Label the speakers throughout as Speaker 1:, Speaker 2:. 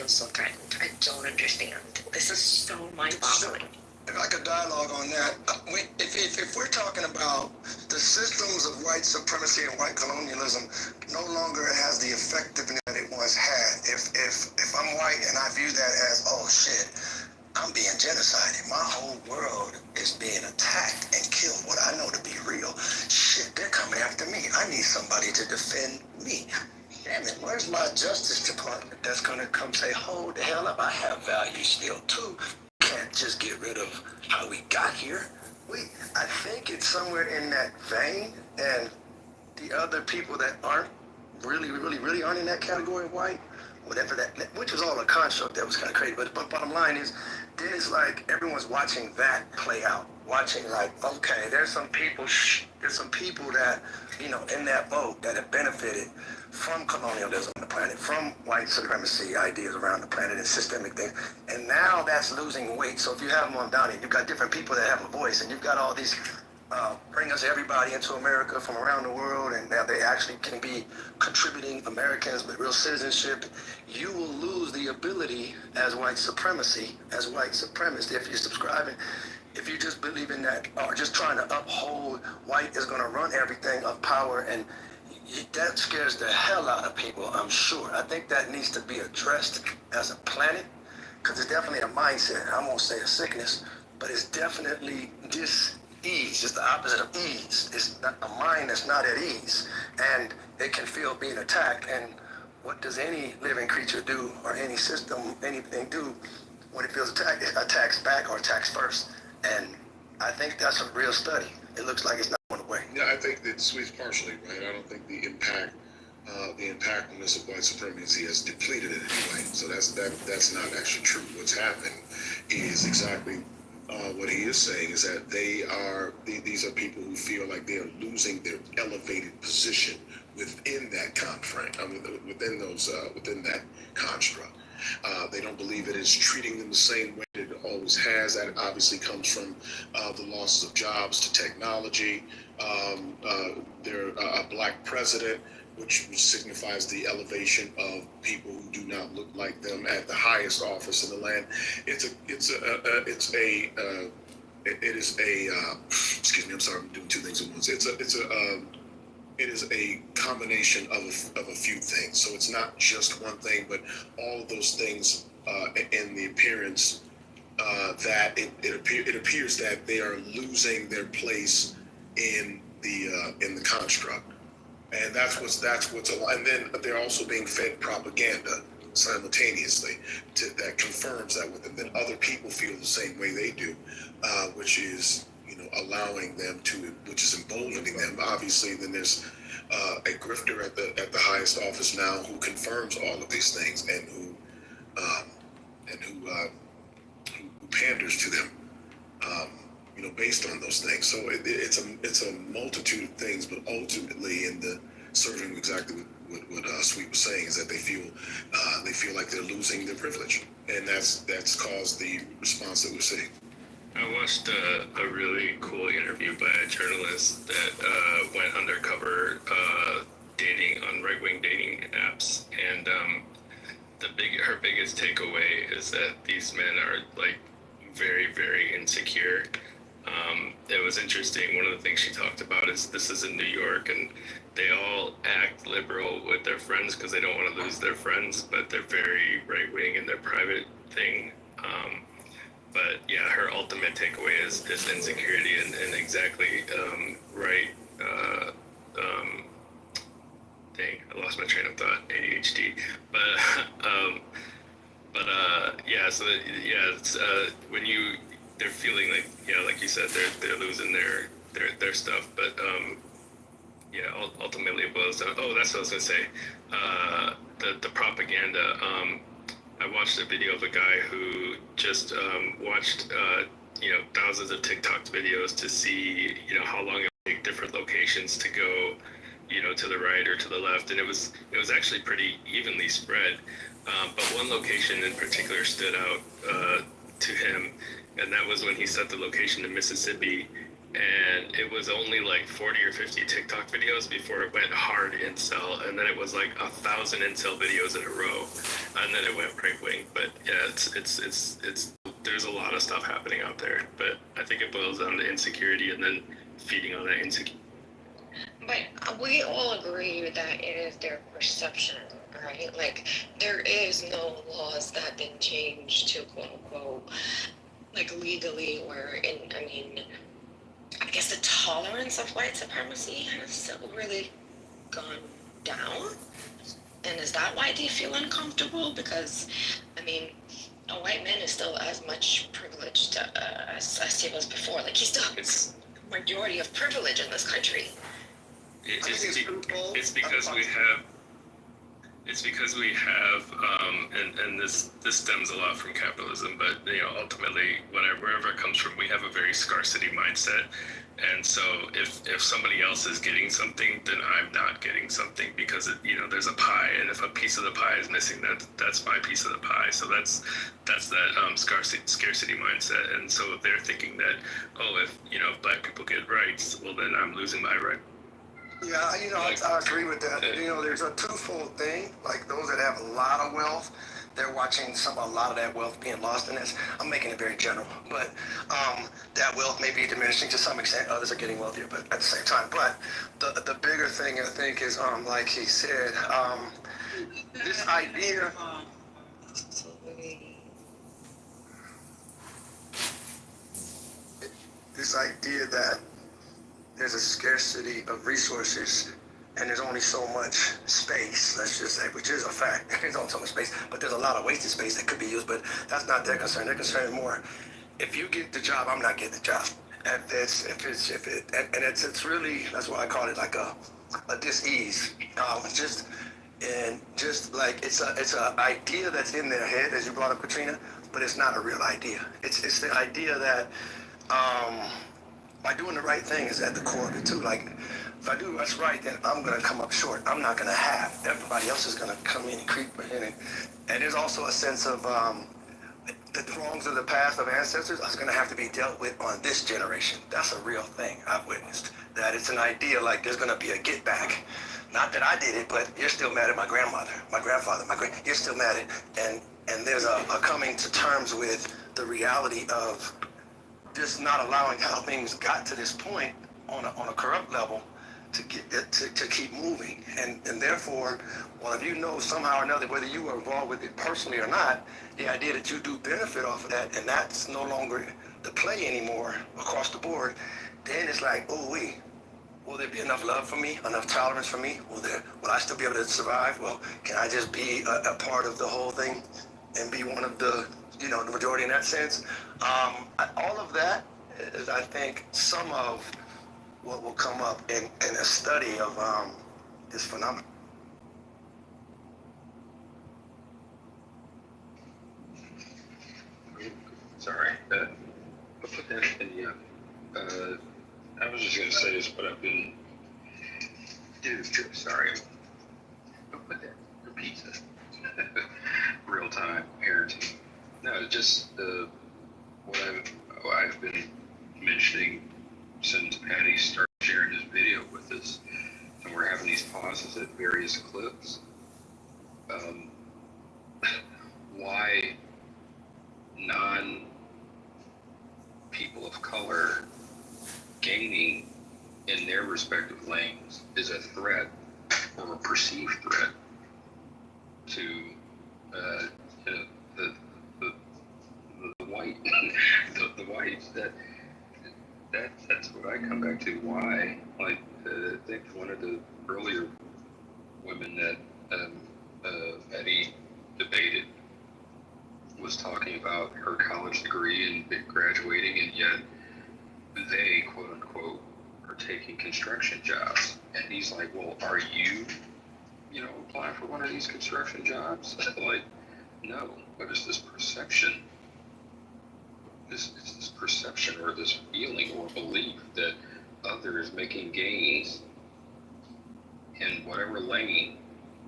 Speaker 1: feel so threatened. I don't understand. This is so mind-boggling.
Speaker 2: If I could dialogue on that, if we're talking about the systems of white supremacy and white colonialism no longer has the effectiveness that it once had. If I'm white and I view that as, oh shit, I'm being genocided. My whole world is being attacked and killed. What I know to be real. Shit, they're coming after me. I need somebody to defend me. Damn it, where's my Justice Department that's gonna come say, hold the hell up, I have value still too. Can't just get rid of how we got here. I think it's somewhere in that vein, and the other people that aren't really aren't in that category of white, whatever that, which was all a construct that was kind of crazy. But bottom line is, there's like everyone's watching that play out, watching like, okay, there's some people that, you know, in that boat that have benefited from colonialism on the planet, from white supremacy ideas around the planet and systemic things, and now that's losing weight. So if you have them on down here, you've got different people that have a voice, and you've got all these bring us everybody into America from around the world, and now they actually can be contributing Americans with real citizenship. You will lose the ability as white supremacy, as white supremacists, if you're subscribing, if you just believe in that, or just trying to uphold white is going to run everything of power, and that scares the hell out of people, I'm sure. I think that needs to be addressed as a planet, because it's definitely a mindset. I won't say a sickness, but it's definitely dis-ease. It's the opposite of ease. It's not a mind that's not at ease, and it can feel being attacked. And what does any living creature do, or any system, anything do, when it feels attacked? It attacks back or attacks first. And I think that's a real study. It looks like it's not going away.
Speaker 3: Yeah, I think that Sweet's partially right. I don't think the impactfulness of white supremacy has depleted it anyway. So that's not actually true. What's happened is exactly what he is saying, is that these are people who feel like they are losing their elevated position within that within that construct. They don't believe it is treating them the same way that it always has. That obviously comes from the losses of jobs to technology. They're a black president, which signifies the elevation of people who do not look like them at the highest office in the land. Excuse me, I'm sorry, I'm doing two things at once. It is a combination of a few things. So it's not just one thing, but all of those things in the appearance that it appears that they are losing their place in the construct. And that's what's and then they're also being fed propaganda simultaneously that confirms that with them, that other people feel the same way they do, which is, you know, allowing them to, which is emboldening them. Obviously, then there's a grifter at the highest office now who confirms all of these things and who panders to them, you know, based on those things. So it's a multitude of things, but ultimately, in the serving exactly what Sweet was saying, is that they feel like they're losing their privilege, and that's caused the response that we're seeing.
Speaker 4: I watched a really cool interview by a journalist that went undercover dating on right-wing dating apps, and her biggest takeaway is that these men are like very, very insecure. It was interesting. One of the things she talked about is this is in New York, and they all act liberal with their friends because they don't want to lose their friends, but they're very right-wing in their private thing. But yeah, her ultimate takeaway is insecurity and exactly right. Dang, I lost my train of thought. ADHD. It's when they're feeling like, like you said, they're losing their stuff. But ultimately it boils down. Oh, that's what I was gonna say. The propaganda. I watched a video of a guy who just watched thousands of TikTok videos to see how long it would take different locations to go to the right or to the left, and it was actually pretty evenly spread. But one location in particular stood out to him, and that was when he set the location to Mississippi, and it was only like 40 or 50 TikTok videos before it went hard incel, and then it was like 1,000 incel videos in a row. and then it went right wing. But yeah, it's there's a lot of stuff happening out there. But I think it boils down to insecurity and then feeding on that insecurity.
Speaker 1: But we all agree that it is their perception, right? Like, there is no laws that have been changed to quote unquote, like legally, or I mean, I guess the tolerance of white supremacy has still really gone down. And is that why they feel uncomfortable? Because, I mean, a white man is still as much privileged as he was before. Like, he still has a majority of privilege in this country.
Speaker 4: It's because we have. It's because we have, and this stems a lot from capitalism, but ultimately, wherever it comes from, we have a very scarcity mindset, and so if somebody else is getting something, then I'm not getting something because there's a pie, and if a piece of the pie is missing, that's my piece of the pie. So that's that scarcity mindset, and so they're thinking that if black people get rights, well then I'm losing my right.
Speaker 2: Yeah, I agree with that. There's a twofold thing. Like those that have a lot of wealth, they're watching a lot of that wealth being lost in this. I'm making it very general, but that wealth may be diminishing to some extent. Others are getting wealthier, but at the same time. But the bigger thing I think is, like he said, this idea. This idea that there's a scarcity of resources and there's only so much space, let's just say, which is a fact. There's only so much space, but there's a lot of wasted space that could be used, but that's not their concern. Their concern is more, if you get the job, I'm not getting the job. It's really, that's why I call it like a dis-ease. Just like it's a idea that's in their head, as you brought up, Katrina, but it's not a real idea. It's the idea that by doing the right thing is at the core of it too. Like, if I do what's right, then I'm gonna come up short. I'm not gonna have. Everybody else is gonna come in and creep in it. And there's also a sense of the wrongs of the past of ancestors are gonna have to be dealt with on this generation. That's a real thing I've witnessed. That it's an idea like there's gonna be a get back. Not that I did it, but you're still mad at my grandmother, my grandfather, you're still mad at, and there's a coming to terms with the reality of just not allowing how things got to this point on a corrupt level to get it, to keep moving, and therefore, well, if you know somehow or another whether you were involved with it personally or not, the idea that you do benefit off of that, and that's no longer the play anymore across the board, then it's like, will there be enough love for me, enough tolerance for me? Will I still be able to survive? Well, can I just be a part of the whole thing and be one of the the majority in that sense? All of that is, I think, some of what will come up in a study of this phenomenon.
Speaker 5: Sorry, I'll put that in the. I was just gonna say this, but I've been. Sorry. I'll put that for pizza. Real time parenting. No, just what I've been mentioning since Patty started sharing this video with us, and we're having these pauses at various clips. Why non-people of color gaining in their respective lanes is a threat or a perceived threat to the white the whites that's what I come back to. Why, like, I think one of the earlier women that Eddie debated was talking about her college degree and graduating, and yet they, quote unquote, are taking construction jobs. And he's like, well, are you applying for one of these construction jobs? Like, no, but it's this perception. This perception or this feeling or belief that others making gains in whatever lane,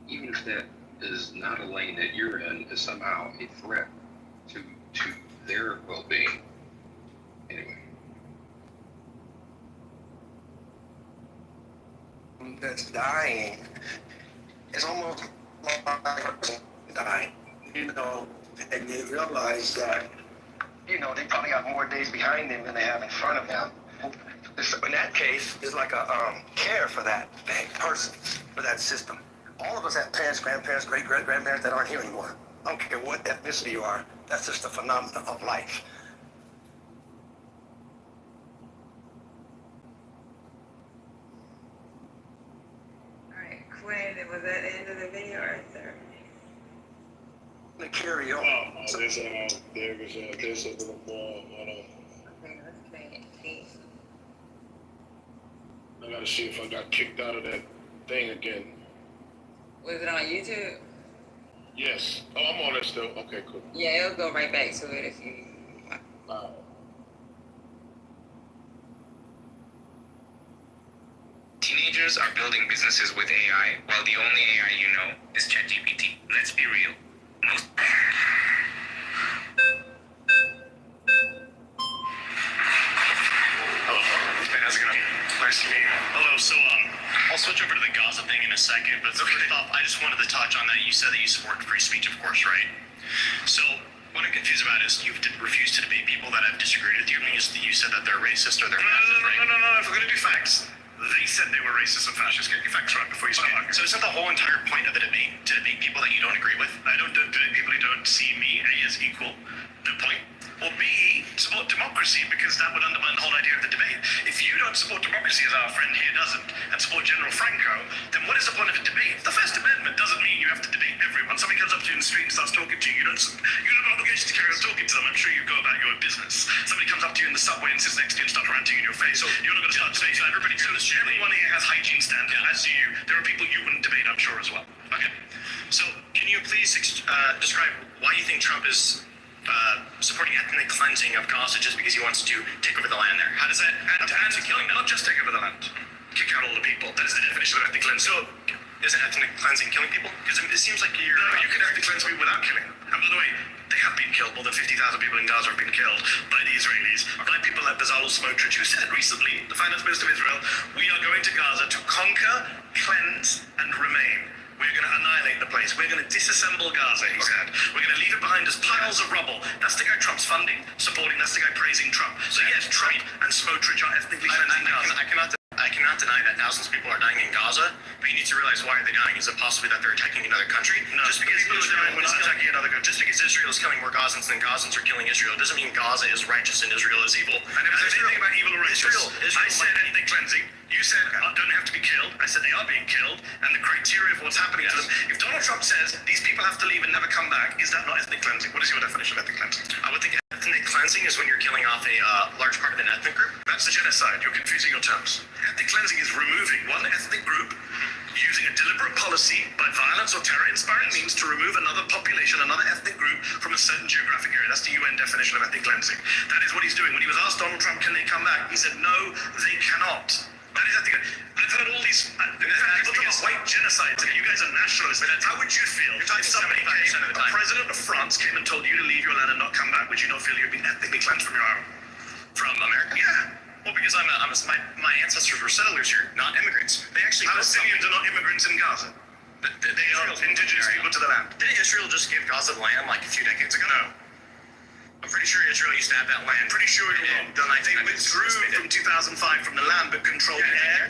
Speaker 5: even if that is not a lane that you're in, is somehow a threat to their well-being. Anyway.
Speaker 2: That's dying. It's almost like a person dying. you know, and they realize that, you know, they probably got more days behind them than they have in front of them. In that case, it's like a care for that person, for that system. All of us have parents, grandparents, great-great-grandparents that aren't here anymore. I don't care what ethnicity you are. That's just a phenomenon of life.
Speaker 6: All right, Quinn, was that the end of the video or is there?
Speaker 2: To carry on.
Speaker 3: There's a little more.
Speaker 6: Okay, let's play it. See.
Speaker 3: I gotta see if I got kicked out of that thing again.
Speaker 6: Was it on YouTube?
Speaker 3: Yes. Oh, I'm on it still. Okay, cool.
Speaker 6: Yeah, it'll go right back to it if you.
Speaker 7: Teenagers are building businesses with AI, while the only AI you know is ChatGPT. Let's be real. Most
Speaker 8: Hello. How's it going? Nice to meet you. Hello. So, I'll switch over to the Gaza thing in a second, but first off, I just wanted to touch on that. You said that you support free speech, of course, right? So, what I'm confused about is you've refused to debate people that have disagreed with you. I mean, you said that they're racist or they're fascist, right? No. If we're going to do facts, they said they were racist and fascist. Get your facts right before you speak. So isn't the whole entire point of the debate to debate people that you don't agree with? I don't debate people who don't see me as equal. No point. Or B, support democracy, because that would undermine the whole idea of the debate. If you don't support democracy, as our friend here doesn't, and support General Franco, then what is the point of a debate? The First Amendment doesn't mean you have to debate everyone. Somebody comes up to you in the street and starts talking to you. You don't have an obligation to carry on talking to them. I'm sure you go about your business. Somebody comes up to you in the subway and sits next to you and starts ranting in your face. So you're not going to touch base. Everybody knows everyone here has hygiene standards, as do you. There are people you wouldn't debate, I'm sure, as well. Okay. So can you please describe why you think Trump is supporting ethnic cleansing of Gaza just because he wants to take over the land there? How does that add to ethnic killing? Not just take over the land, kick out all the people. That is the definition of ethnic cleansing. So, isn't ethnic cleansing killing people? Because it seems like you can ethnic cleanse people without killing them. And by the way, they have been killed. More than 50,000 people in Gaza have been killed by the Israelis, by people like Bezalel Smotrich, who said recently, the finance minister of Israel, we are going to Gaza to conquer, cleanse, and remain. We're going to annihilate the place. We're going to disassemble Gaza, he said. We're going to leave it behind as piles of rubble. That's the guy Trump's funding, supporting. That's the guy praising Trump. So yes, Trump and Smotrich are ethnically cleansing Gaza. I cannot deny that thousands of people are dying in Gaza, but you need to realize why are they dying? Is it possibly that they're attacking another country? No, just because Israel is attacking another country, just because Israel is killing more Gazans than Gazans are killing Israel, doesn't mean Gaza is righteous and Israel is evil. I never said anything about evil or righteous. I said ethnic cleansing. You said don't have to be killed. I said they are being killed, and the criteria of what's happening to them. If Donald Trump says these people have to leave and never come back, is that not ethnic cleansing? What is your definition of ethnic cleansing? I would think ethnic cleansing is when you're killing off a large part of an ethnic group. That's the genocide. You're confusing your terms. Ethnic cleansing is removing one ethnic group using a deliberate policy by violence or terror-inspiring means to remove another population, another ethnic group from a certain geographic area. That's the UN definition of ethnic cleansing. That is what he's doing. When he was asked Donald Trump, can they come back? He said, no, they cannot. That is ethnic. I've heard all these people talk about white genocides, and you guys are nationalists. How would you feel if somebody came, a president of France came and told you to leave your land and not come back? Would you not feel you'd be ethnically cleansed from your home? From America? Yeah. Well, because my ancestors were settlers here, not immigrants. They actually Palestinians are not immigrants in Gaza. They are indigenous people to the land. Didn't Israel just give Gaza the land like a few decades ago? No. I'm pretty sure Israel used to have that land. Pretty sure you're wrong. They withdrew from 2005 from the land, but controlled the air.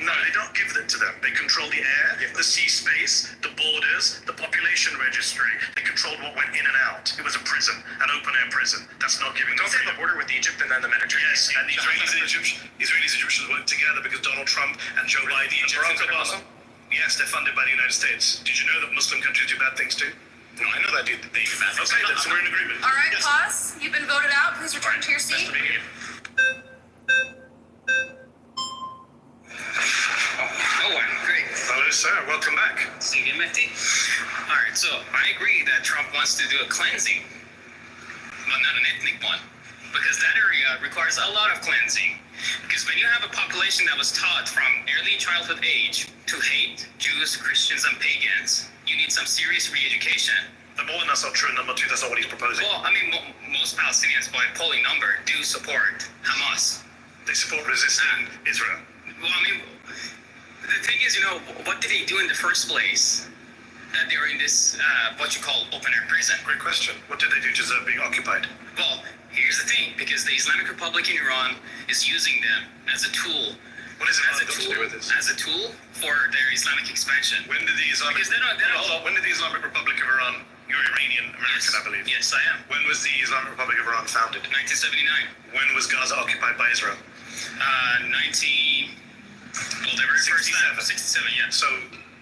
Speaker 8: No, they don't give it to them. They control the air, the sea space, the borders, the population registry. They controlled what went in and out. It was a prison, an open-air prison. That's not giving them freedom. Don't they have a border with Egypt and then the Mediterranean? Yes, and the Israelis and Egyptians work together because Donald Trump and Joe Biden, the Egyptians are Muslim? Yes, they're funded by the United States. Did you know that Muslim countries do bad things too? No, I know that they do bad things. Okay, so we're in agreement.
Speaker 9: All right,
Speaker 8: Yes.
Speaker 9: pause. You've been voted out. Please return to your seat.
Speaker 8: Nice to meet you.
Speaker 7: Oh, great.
Speaker 8: Hello, sir. Welcome back.
Speaker 7: See you, Mehdi. All right, so I agree that Trump wants to do a cleansing, but not an ethnic one, because that area requires a lot of cleansing. Because when you have a population that was taught from early childhood age to hate Jews, Christians, and pagans, you need some serious re-education.
Speaker 8: Number one, that's not true. Number two, that's not what he's proposing.
Speaker 7: Well, I mean, most Palestinians, by polling number, do support Hamas.
Speaker 8: They support resisting Israel.
Speaker 7: Well, I mean, the thing is, what did they do in the first place that they were in this, what you call open air prison?
Speaker 8: Great question. What did they do to deserve being occupied?
Speaker 7: Well, here's the thing, because the Islamic Republic in Iran is using them as a tool.
Speaker 8: What is it
Speaker 7: As a
Speaker 8: got to
Speaker 7: tool,
Speaker 8: do with this?
Speaker 7: as a tool for their Islamic expansion.
Speaker 8: When did the Islamic...
Speaker 7: Because they don't.
Speaker 8: Hold on. When did the Islamic Republic of Iran... You're Iranian American,
Speaker 7: Yes.
Speaker 8: I believe.
Speaker 7: Yes, I am.
Speaker 8: When was the Islamic Republic of Iran founded?
Speaker 7: 1979.
Speaker 8: When was Gaza occupied by Israel?
Speaker 7: 19... Well, they were
Speaker 8: 67.
Speaker 7: 67, yeah.
Speaker 8: So,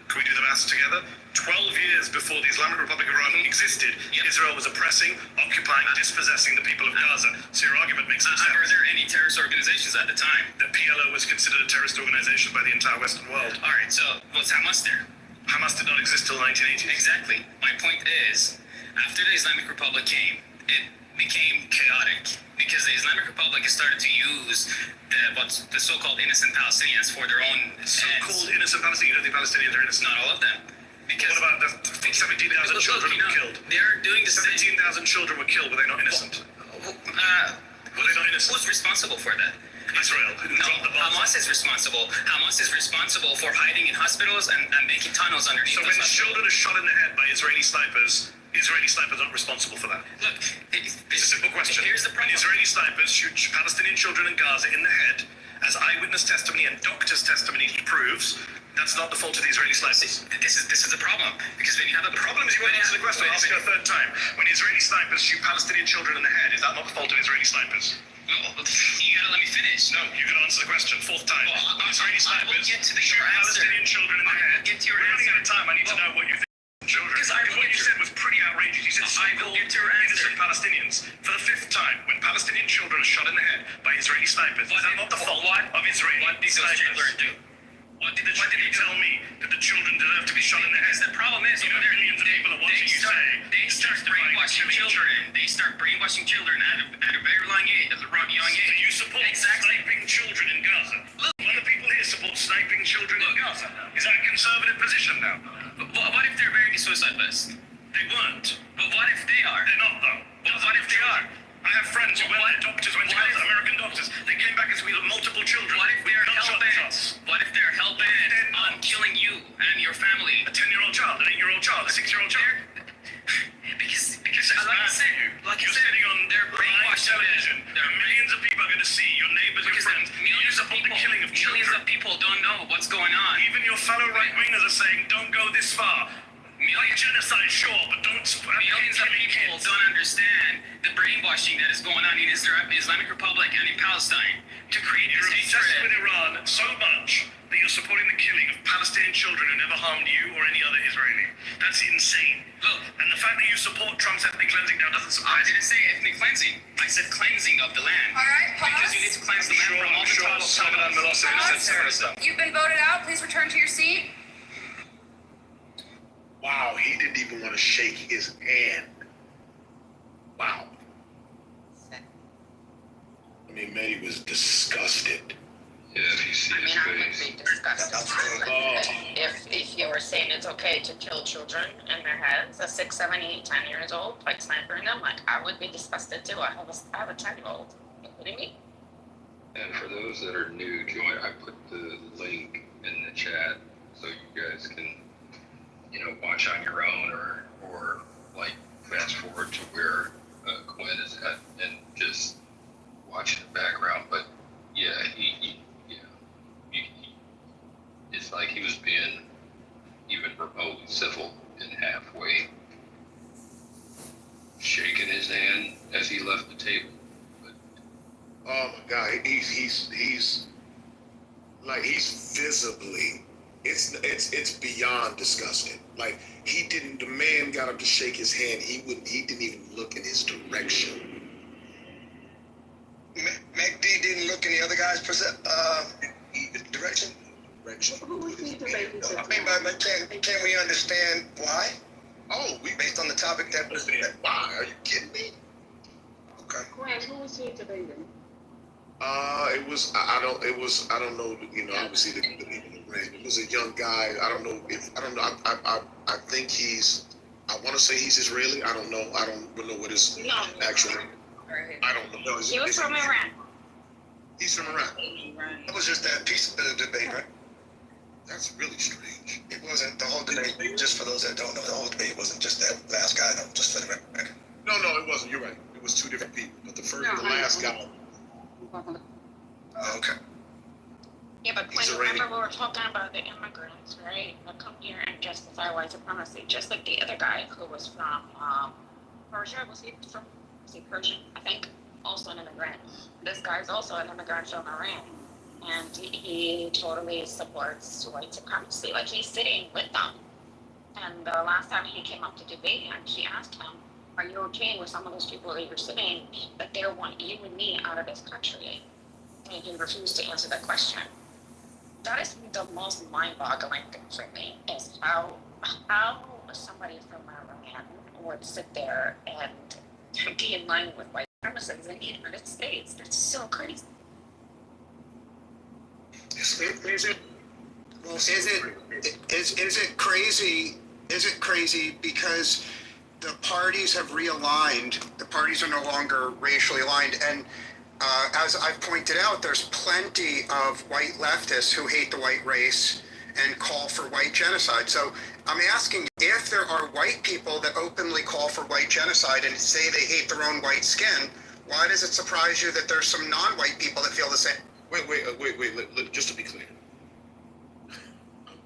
Speaker 8: can we do the maths together? 12 years before the Islamic Republic of Iran existed,
Speaker 7: Yep.
Speaker 8: Israel was oppressing, occupying, dispossessing the people of Gaza. So your argument makes some sense.
Speaker 7: Were there any terrorist organizations at the time?
Speaker 8: The PLO was considered a terrorist organization by the entire Western world.
Speaker 7: All right, so was Hamas there?
Speaker 8: Hamas did not exist till the 1980s.
Speaker 7: Exactly. My point is, after the Islamic Republic came, it became chaotic because the Islamic Republic has started to use the so-called innocent Palestinians for their own
Speaker 8: So-called innocent Palestinians. You don't think Palestinians are innocent?
Speaker 7: Not all of them. Because
Speaker 8: What about the 17,000 children who were killed?
Speaker 7: They're doing the same.
Speaker 8: 17,000 children were killed. Were they not innocent? Were they not innocent?
Speaker 7: Who's responsible for that?
Speaker 8: Israel. Who dropped the bombs?
Speaker 7: Hamas is responsible. Hamas is responsible for hiding in hospitals and making tunnels underneath
Speaker 8: So
Speaker 7: those
Speaker 8: when
Speaker 7: hospitals.
Speaker 8: children are shot in the head by Israeli snipers aren't responsible for that.
Speaker 7: Look,
Speaker 8: It's a simple question.
Speaker 7: Here's the
Speaker 8: When
Speaker 7: problem.
Speaker 8: Israeli snipers shoot Palestinian children in Gaza in the head, as eyewitness testimony and doctors' testimony proves, that's not the fault of the Israeli snipers.
Speaker 7: This is the problem because when you have a
Speaker 8: The problem is you won't answer the question. I'll ask you a third time. When Israeli snipers shoot Palestinian children in the head, is that not the fault of Israeli snipers?
Speaker 7: No, you gotta let me finish.
Speaker 8: No, you can answer the question. Fourth time.
Speaker 7: Well,
Speaker 8: When Israeli
Speaker 7: I will
Speaker 8: snipers
Speaker 7: get to
Speaker 8: shoot
Speaker 7: your answer.
Speaker 8: Palestinian children in the
Speaker 7: I will
Speaker 8: head.
Speaker 7: get to your
Speaker 8: We're running
Speaker 7: answer.
Speaker 8: out of time. I need to know what you think of children.
Speaker 7: Because I will
Speaker 8: what
Speaker 7: get
Speaker 8: you
Speaker 7: to-
Speaker 8: said was pretty outrageous. You said
Speaker 7: I will
Speaker 8: so-called
Speaker 7: get to your answer.
Speaker 8: innocent Palestinians. For the fifth time, when Palestinian children are shot in the head by Israeli snipers, is that not the fault of Israeli
Speaker 7: What did those children
Speaker 8: snipers?
Speaker 7: do? What did
Speaker 8: Why did you tell me that the children deserve to be shot in the head?
Speaker 7: Because the problem is,
Speaker 8: You know, millions of people are watching you say,
Speaker 7: they start brainwashing children. They start brainwashing children at a very young age.
Speaker 8: So you support sniping children in Gaza? One of the people here supports sniping children in Gaza. Is that a conservative position now?
Speaker 7: What if they're wearing a suicide vest?
Speaker 8: They weren't.
Speaker 7: But what if they are?
Speaker 8: They're not though.
Speaker 7: What if they are?
Speaker 8: I have friends who went there, doctors went to
Speaker 7: What
Speaker 8: Gaza,
Speaker 7: if-
Speaker 8: American doctors. They came back as we had multiple children.
Speaker 7: What if they're
Speaker 8: with gunshot
Speaker 7: hell-bent?
Speaker 8: shots.
Speaker 7: What if they're hell-bent on killing you and your family?
Speaker 8: A 10-year-old child, an 8-year-old child, a 6-year-old child.
Speaker 7: Because
Speaker 8: This is
Speaker 7: like I
Speaker 8: bad
Speaker 7: said,
Speaker 8: for you.
Speaker 7: like
Speaker 8: You're
Speaker 7: I said,
Speaker 8: sitting on
Speaker 7: they're
Speaker 8: live
Speaker 7: brainwashing
Speaker 8: television.
Speaker 7: them.
Speaker 8: There are millions of people are going to see your neighbors, your
Speaker 7: Because
Speaker 8: friends. You
Speaker 7: millions of
Speaker 8: support
Speaker 7: people,
Speaker 8: the killing of children.
Speaker 7: millions of people don't know what's going on.
Speaker 8: Even your fellow right-wingers are saying, don't go this far. Like genocide, sure, but don't support
Speaker 7: Millions of
Speaker 8: killing
Speaker 7: people
Speaker 8: kids.
Speaker 7: don't understand the brainwashing that is going on in Islamic Republic and in Palestine to create
Speaker 8: You're
Speaker 7: this
Speaker 8: obsessed with
Speaker 7: hatred.
Speaker 8: Iran so much that you're supporting the killing of Palestinian children who never harmed you or any other Israeli. That's insane.
Speaker 7: Look,
Speaker 8: And the fact that you support Trump's ethnic cleansing now doesn't
Speaker 7: I
Speaker 8: surprise me.
Speaker 7: didn't say ethnic cleansing. I said cleansing of the land.
Speaker 9: All right,
Speaker 7: Because you need to cleanse the land from all the tribal
Speaker 8: Salman
Speaker 7: tunnels.
Speaker 8: Milosevic said some of the stuff.
Speaker 9: You've been voted out. Please return to your seat.
Speaker 3: Wow, he didn't even want to shake his hand. Wow. I mean, Mehdi was disgusted.
Speaker 5: Yeah, if you see
Speaker 1: I
Speaker 5: his
Speaker 1: mean, I would
Speaker 5: face.
Speaker 1: be disgusted.
Speaker 3: Oh.
Speaker 1: If you were saying it's okay to kill children in their heads at 6, 7, 8, 10 years old, like snipering them, like I would be disgusted too. I have a 10-year-old. What do you mean?
Speaker 5: And for those that are new, join. I put the link in the chat so you guys can, watch on your own or like fast forward to where Quinn is at and just watch in the background. But yeah, he it's like he was being even remotely civil and halfway shaking his hand as he left the table.
Speaker 3: Oh my God, he's visibly, it's beyond disgusting. Like the man got up to shake his hand. He didn't even look in his direction.
Speaker 2: McD didn't look in the other guy's direction.
Speaker 3: Direction.
Speaker 2: I mean, but can we understand why?
Speaker 3: Oh,
Speaker 2: Based on the topic that was there.
Speaker 3: Why? Are you kidding me?
Speaker 2: Okay.
Speaker 10: Gwen, who was he debating?
Speaker 3: It was, I don't know, obviously the brand. It was a young guy. I think I want to say he's Israeli. I don't know. I don't know what his actual, I don't know. No,
Speaker 1: He was from Iran.
Speaker 3: He's from Iran.
Speaker 2: That was just that piece of the debate, right?
Speaker 3: That's really strange.
Speaker 2: It wasn't the whole debate. Just for those that don't know, the whole debate wasn't just that last guy, though. Just for the record.
Speaker 3: No, it wasn't. You're right. It was two different people. But the last guy.
Speaker 2: Oh, okay.
Speaker 1: Yeah, but Quinn, remember we were talking about the immigrants, right? That come here and justify white supremacy, just like the other guy who was from Persia. Was he Persian? I think. Also an immigrant. This guy's also an immigrant from Iran. And he totally supports white supremacy. Like, he's sitting with them. And the last time he came up to debate, and she asked him, are you okay with some of those people that you're sitting, that they want you and me out of this country? And he refused to answer that question. That is the most mind-boggling thing for me, is how somebody from Iran would sit there and be in line with white supremacists in the United States. It's so crazy.
Speaker 10: Is it crazy? Is it crazy because the parties have realigned? The parties are no longer racially aligned, and as I've pointed out, there's plenty of white leftists who hate the white race and call for white genocide. So I'm asking, if there are white people that openly call for white genocide and say they hate their own white skin, why does it surprise you that there's some non-white people that feel the same?
Speaker 3: Wait, just to be clear,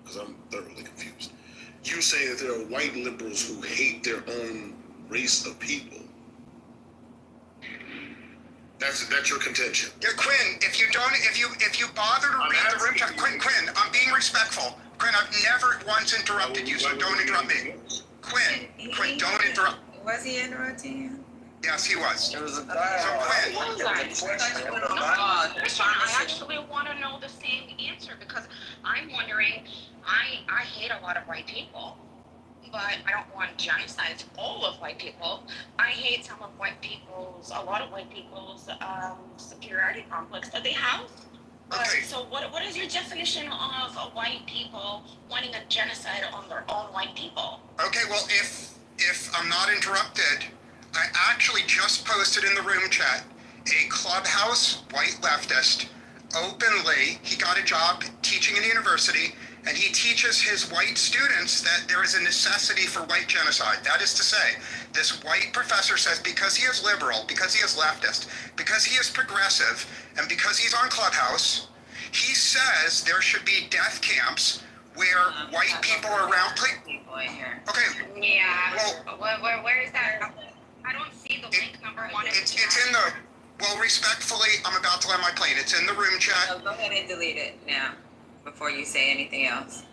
Speaker 3: because I'm thoroughly confused. You say that there are white liberals who hate their own race of people. That's your contention.
Speaker 10: Yeah, Quinn, if you bother to read the room chat, Quinn, I'm being respectful. Quinn, I've never once interrupted you, so don't interrupt me. Quinn, don't interrupt.
Speaker 6: Was he interrupting you?
Speaker 10: Yes, he was.
Speaker 2: It was a
Speaker 1: I actually want to know the same answer, because I'm wondering, I hate a lot of white people, but I don't want genocide to all of white people. I hate a lot of white people's superiority complex that they have.
Speaker 10: Okay.
Speaker 1: So what is your definition of white people wanting a genocide on their own white people?
Speaker 10: Okay, well, if I'm not interrupted, I actually just posted in the room chat a Clubhouse white leftist. Openly, he got a job teaching in a university, and he teaches his white students that there is a necessity for white genocide. That is to say, this white professor says because he is liberal, because he is leftist, because he is progressive, and because he's on Clubhouse, he says there should be death camps where white people are around.
Speaker 6: People in here.
Speaker 10: Okay.
Speaker 1: Yeah.
Speaker 10: Well,
Speaker 1: where is that? I don't see the link number one.
Speaker 10: It's in the. Well, respectfully, I'm about to land my plane. It's in the room chat.
Speaker 6: So go ahead and delete it now, before you say anything else.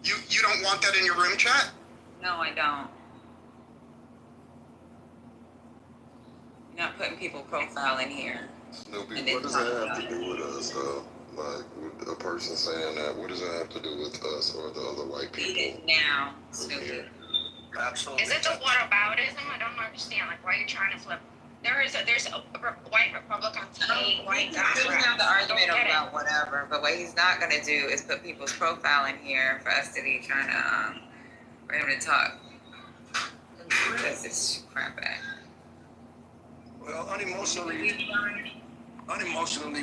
Speaker 10: You don't want that in your room chat?
Speaker 6: No, I don't. You're not putting people's profile in here.
Speaker 11: Snoopy, what does that have to do with us, though? Like, with a person saying that, what does that have to do with us or the other white people?
Speaker 6: Delete it now, Snoopy.
Speaker 2: Absolutely.
Speaker 1: Is it the whataboutism? I don't understand. Like, why are you trying to flip? There's a white Republicans hate white
Speaker 6: We can have the
Speaker 1: Democrats.
Speaker 6: argument about whatever, but what he's not going to do is put people's profile in here for us to be trying to, for him to talk. This is crap back.
Speaker 2: Well, unemotionally,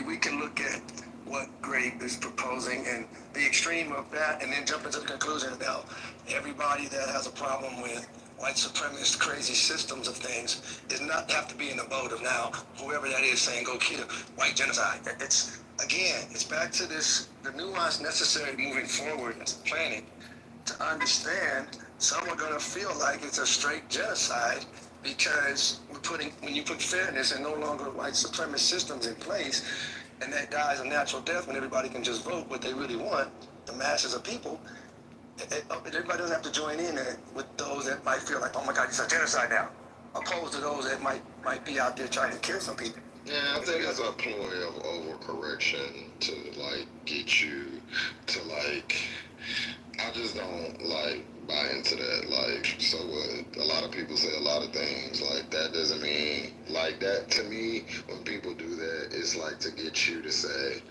Speaker 2: we can look at what Grape is proposing and the extreme of that, and then jump into the conclusion about everybody that has a problem with white supremacist crazy systems of things does not have to be in the boat of now whoever that is saying go kill white genocide. It's back to this, the nuance necessary moving forward as a planet to understand some are going to feel like it's a straight genocide because when you put fairness and no longer white supremacist systems in place, and that dies a natural death when everybody can just vote what they really want, the masses of people. Everybody doesn't have to join in with those that might feel like, oh my God, it's a genocide now, opposed to those that might be out there trying to kill some people.
Speaker 11: Yeah, I think it's a ploy of overcorrection to, like, get you to, like, I just don't, like, buy into that. Like, so what? A lot of people say a lot of things. Like, that doesn't mean, like, that to me, when people do that, it's like to get you to say,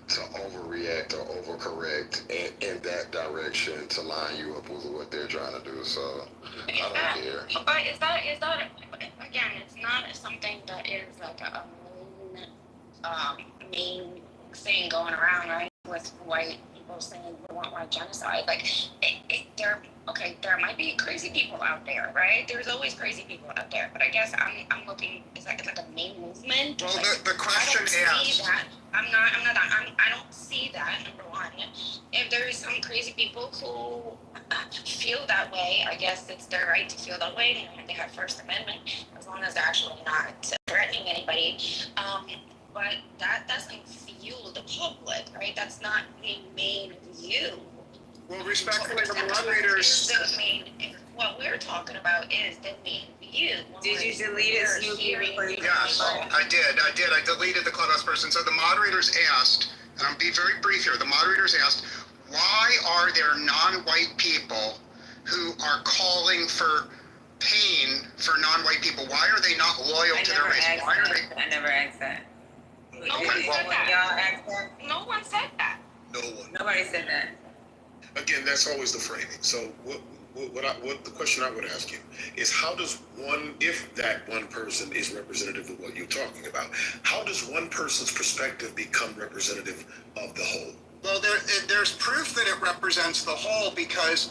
Speaker 11: to overreact or overcorrect in that direction to line you up with what they're trying to do. So I don't care.
Speaker 1: But is that again? It's not something that is like a main thing going around, right? With white
Speaker 9: people saying we want white genocide. Like, there might be crazy people out there, right? There's always crazy people out there. But I guess I'm looking, is that like a main movement?
Speaker 10: Well,
Speaker 9: like,
Speaker 10: the question is,
Speaker 9: I don't see that, number one. If there's some crazy people who feel that way, I guess it's their right to feel that way. And they have First Amendment, as long as they're actually not threatening anybody. But that doesn't fuel the public, right? That's not the main view.
Speaker 10: well, respectfully, the moderators.
Speaker 9: What we're talking about is the main view.
Speaker 6: Did you delete his new
Speaker 10: Yes, I did. I deleted the clubhouse person. So the moderators asked, and I'll be very brief here. The moderators asked, why are there non-white people who are calling for pain for non-white people? Why are they not loyal to their race? Why are they?
Speaker 6: I never asked that.
Speaker 9: No one said that.
Speaker 6: Y'all asked that?
Speaker 9: No one said that.
Speaker 3: No one.
Speaker 6: Nobody said that.
Speaker 3: Again, that's always the framing. So what the question I would ask you is, how does one, if that one person is representative of what you're talking about, how does one person's perspective become representative of the whole?
Speaker 10: Well, there's proof that it represents the whole because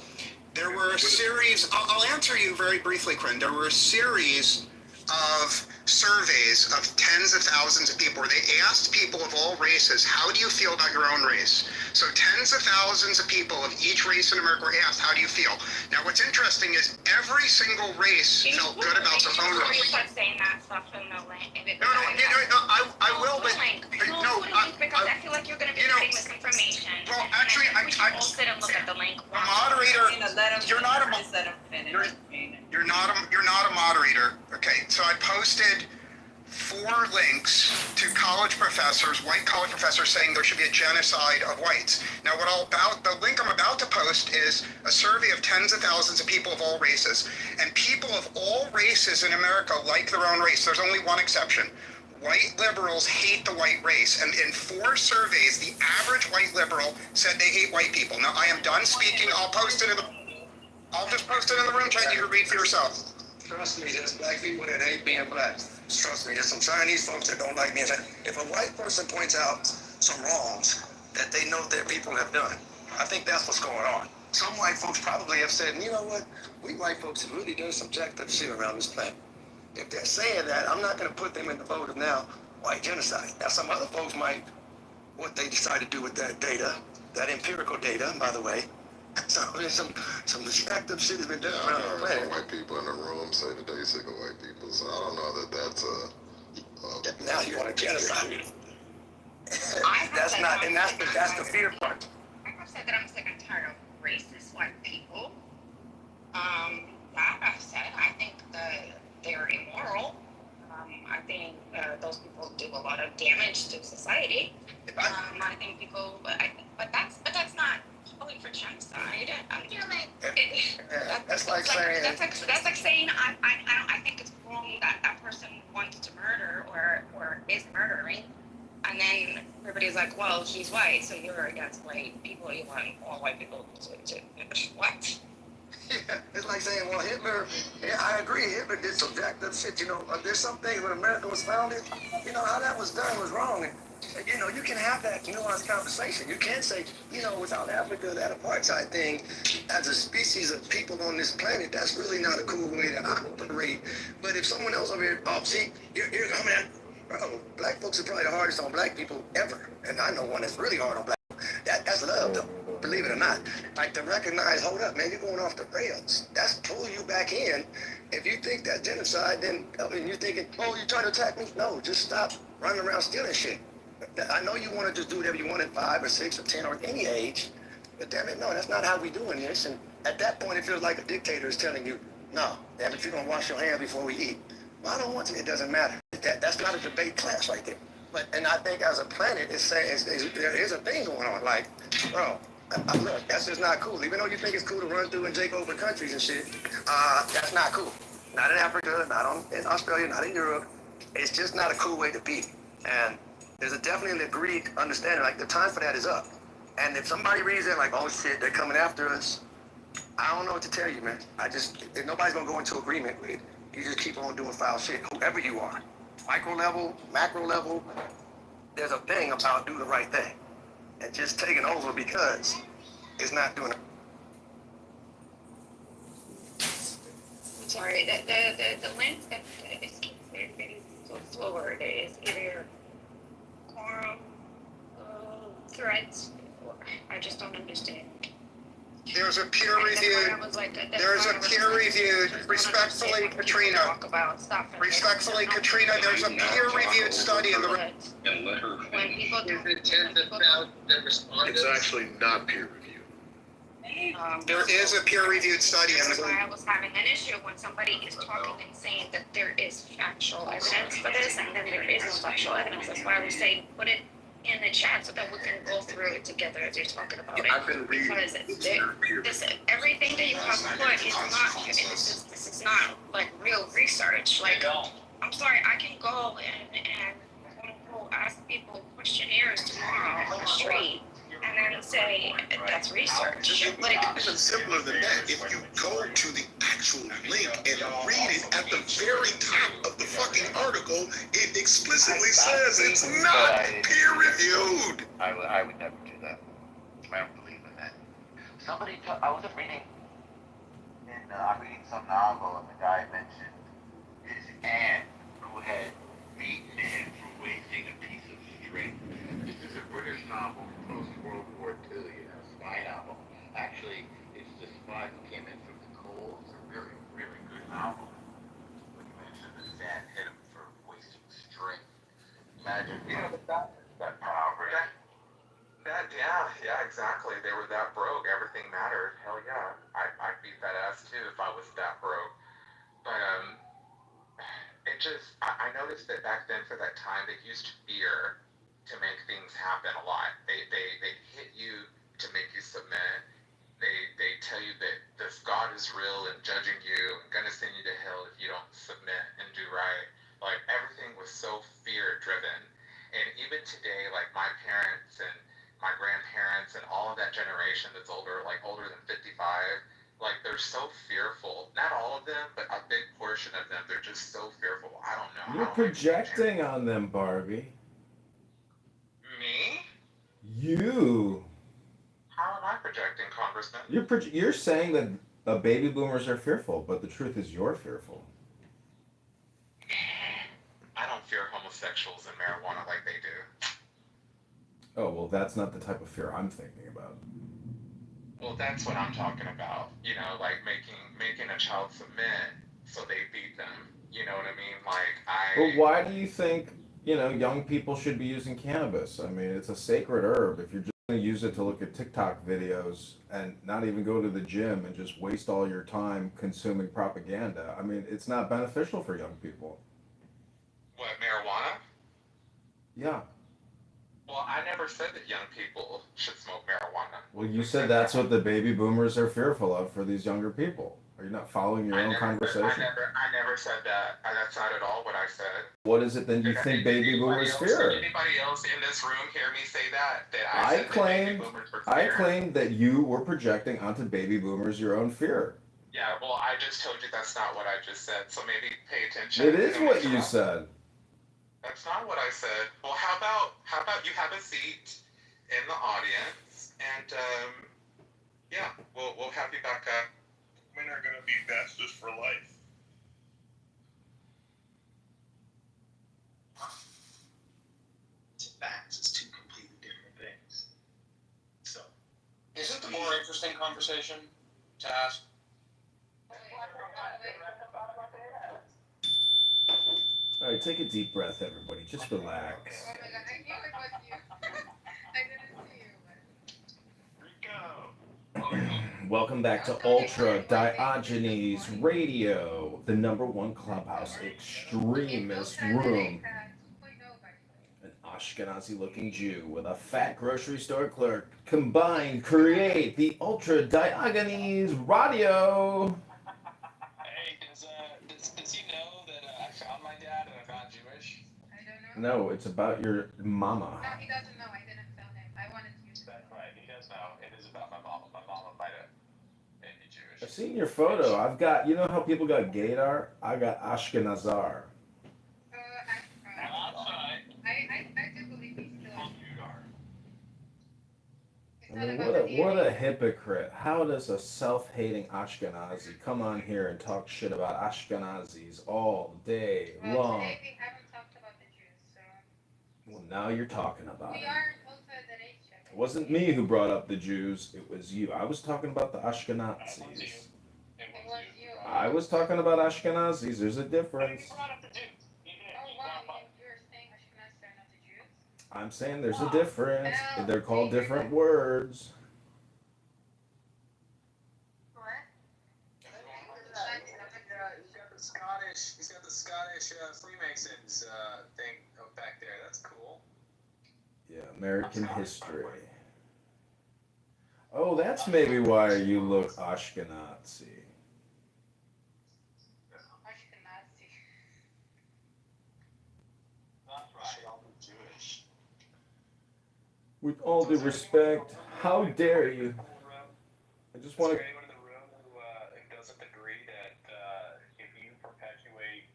Speaker 10: there were a series. I'll answer you very briefly, Quinn. There were a series of surveys of tens of thousands of people where they asked people of all races, how do you feel about your own race? So tens of thousands of people of each race in America were asked, how do you feel? Now, what's interesting is every single race felt good about their own race.
Speaker 9: Start saying that stuff in the link.
Speaker 10: No, I will, but
Speaker 9: Because I feel like you're going to be getting misinformation.
Speaker 10: Well, actually,
Speaker 9: we should all sit and look at the link.
Speaker 10: The moderator, you're not a moderator. Okay, so I posted 4 links to college professors, white college professors, saying there should be a genocide of whites. Now, the link I'm about to post is a survey of tens of thousands of people of all races, and people of all races in America like their own race. There's only one exception. White liberals hate the white race, and in 4 surveys, the average white liberal said they hate white people. Now, I am done speaking. I'll just post it in the room chat. You can read for yourself.
Speaker 2: Trust me, there's black people that hate being black. Trust me, there's some Chinese folks that don't like being black. If a white person points out some wrongs that they know their people have done, I think that's what's going on. Some white folks probably have said, you know what, we white folks have really done some jacked up shit around this planet. If they're saying that, I'm not going to put them in the vote of now white genocide. Now, some other folks might, what they decide to do with that data, that empirical data, by the way. So there's some jacked up shit has been done around the planet.
Speaker 11: White people in the room say that they sick of white people, so I don't know that that's a.
Speaker 2: Now you want to genocide. That's not, and that's the fear part.
Speaker 9: I have said that I'm sick and tired of racist white people. That I've said, I think that they're immoral. I think those people do a lot of damage to society. I think people, but that's not calling for genocide.
Speaker 2: That's like saying.
Speaker 9: That's like saying I think it's wrong that that person wants to murder or is murdering, and then everybody's like, well, he's white, so you're against white people. You want all white people to what?
Speaker 2: Yeah, it's like saying, well, Hitler, yeah, I agree, Hitler did some jacked up shit, there's some things when America was founded, how that was done was wrong, and, you can have that nuanced conversation. You can't say, without Africa, that apartheid thing, as a species of people on this planet, that's really not a cool way to operate, but if someone else over here, bro, black folks are probably the hardest on black people ever, and I know one that's really hard on black people. That's love, though. Believe it or not, like to recognize, hold up, man, you're going off the rails. That's pull you back in. If you think that genocide, then you're thinking, oh, you're trying to attack me? No, just stop running around stealing shit. I know you want to just do whatever you want at 5 or 6 or 10 or any age, but damn it, no, that's not how we doing this. And at that point, it feels like a dictator is telling you, no, damn it, you're gonna wash your hands before we eat. Well, I don't want to. It doesn't matter. That's not a debate class right there. And I think as a planet, there is a thing going on. Like, bro. Look, that's just not cool. Even though you think it's cool to run through and take over countries and shit, that's not cool. Not in Africa, in Australia, not in Europe. It's just not a cool way to be. And there's definitely an agreed understanding, like the time for that is up. And if somebody reads it like, oh shit, they're coming after us, I don't know what to tell you, man. If nobody's gonna go into agreement with it, you just keep on doing foul shit, whoever you are. Micro level, macro level, there's a thing about do the right thing. and just taking over because it's not doing it.
Speaker 9: I'm sorry, the lens that is getting so forward is either quorum, threats, or I just don't understand.
Speaker 10: There's a peer-reviewed, respectfully, Katrina, respectfully, Katrina, there's a peer-reviewed study in the.
Speaker 5: And let her
Speaker 9: When
Speaker 5: finish.
Speaker 9: people do,
Speaker 3: It's actually not peer reviewed.
Speaker 10: There is a peer-reviewed study in
Speaker 9: This is
Speaker 10: the.
Speaker 9: why I was having an issue when somebody is talking and saying that there is factual evidence for this, and then there is no factual evidence. That's why I was saying put it in the chat so that we can go through it together as you're talking about it.
Speaker 3: I've been reading.
Speaker 9: Because everything that you have put is not. This is not like real research. Like, I'm sorry, I can go and quote unquote ask people questionnaires tomorrow on the street. And then say that's research. Like,
Speaker 3: Even simpler than that, if you go to the actual link and read it at the very top of the fucking article, it explicitly says it's not peer reviewed.
Speaker 12: I would never do that. I don't believe in that. I was reading some novel, and the guy mentioned his aunt who had beaten him for wasting a piece of string. This is a British novel from post-World War II, spy novel. Actually, it's the spy who came in from the cold. It's a really, really good novel. When you mentioned that his aunt hit him for wasting string. Imagine that power.
Speaker 13: Yeah, exactly. They were that broke. Everything mattered. Hell yeah. I'd beat that ass too if I was that broke. But I noticed that back then for that time they used fear to make things happen a lot. They hit you to make you submit. They tell you that this God is real and judging you and gonna send you to hell if you don't submit and do right. Like everything was so fear driven. And even today, like my parents and my grandparents and all of that generation that's older than 55, like they're so fearful. Not all of them, but a big portion of them, they're just so fearful. I don't know.
Speaker 14: You're projecting on them, Barbie.
Speaker 13: Me?
Speaker 14: You.
Speaker 13: How am I projecting, Congressman?
Speaker 14: You're saying that baby boomers are fearful, but the truth is you're fearful.
Speaker 13: I don't fear homosexuals and marijuana like they do.
Speaker 14: Oh, well, that's not the type of fear I'm thinking about.
Speaker 13: Well, that's what I'm talking about. You know, like making a child submit so they beat them. You know what I mean?
Speaker 14: Well, why do you think, young people should be using cannabis? I mean, it's a sacred herb. If you're just going to use it to look at TikTok videos and not even go to the gym and just waste all your time consuming propaganda, I mean, it's not beneficial for young people.
Speaker 13: What, marijuana?
Speaker 14: Yeah.
Speaker 13: Well, I never said that young people should smoke marijuana.
Speaker 14: Well, you said that's what the baby boomers are fearful of for these younger people. Are you not following your own conversation?
Speaker 13: I never said that. That's not at all what I said.
Speaker 14: What is it then you think baby boomers fear?
Speaker 13: Did anybody else in this room hear me say that?
Speaker 14: I claimed that you were projecting onto baby boomers your own fear.
Speaker 13: Yeah, well, I just told you that's not what I just said, so maybe pay attention.
Speaker 14: It is what you said.
Speaker 13: That's not what I said. Well, how about you have a seat in the audience, and yeah, we'll have you back up.
Speaker 3: Men are gonna be bastards for life.
Speaker 12: It's facts. It's two completely different things. So,
Speaker 15: isn't the more interesting conversation to ask?
Speaker 14: All right, take a deep breath, everybody. Just relax.
Speaker 9: Oh my god, I knew it was you. I didn't see you.
Speaker 14: Welcome back to Ultra Diogenes Radio, the #1 clubhouse extremist room. An Ashkenazi-looking Jew with a fat grocery store clerk combined create the Ultra Diogenes Radio.
Speaker 15: Hey, does he know that I found my dad and I'm not Jewish?
Speaker 9: I don't know.
Speaker 14: No, it's about your mama.
Speaker 9: No, he doesn't know. I didn't tell him. I wanted you to.
Speaker 15: That's right. He does know. It is about my mama. My mama might have been Jewish.
Speaker 14: I've seen your photo. I've got, you know how people got Gaydar? I got Ashkenazar.
Speaker 9: I do believe he's still.
Speaker 14: I mean, what a hypocrite. How does a self-hating Ashkenazi come on here and talk shit about Ashkenazis all day long?
Speaker 16: Today we haven't talked about the Jews, so.
Speaker 14: Well, now you're talking about
Speaker 16: We
Speaker 14: it.
Speaker 16: are also the Reicha.
Speaker 14: It wasn't me who brought up the Jews, it was you. I was talking about the Ashkenazis.
Speaker 16: It was you.
Speaker 14: I was talking about Ashkenazis. There's a difference.
Speaker 16: Oh, wow, you're saying Ashkenazis are not the Jews?
Speaker 14: I'm saying there's a difference. They're called different words.
Speaker 16: What?
Speaker 15: He's got the Scottish Freemasons thing back there. That's cool.
Speaker 14: Yeah, American history. Oh, that's maybe why you look Ashkenazi.
Speaker 16: Ashkenazi.
Speaker 15: That's right. I'll be Jewish.
Speaker 14: With all due respect, how dare you? I just want to.
Speaker 15: Is there anyone in the room who doesn't agree that if you perpetuate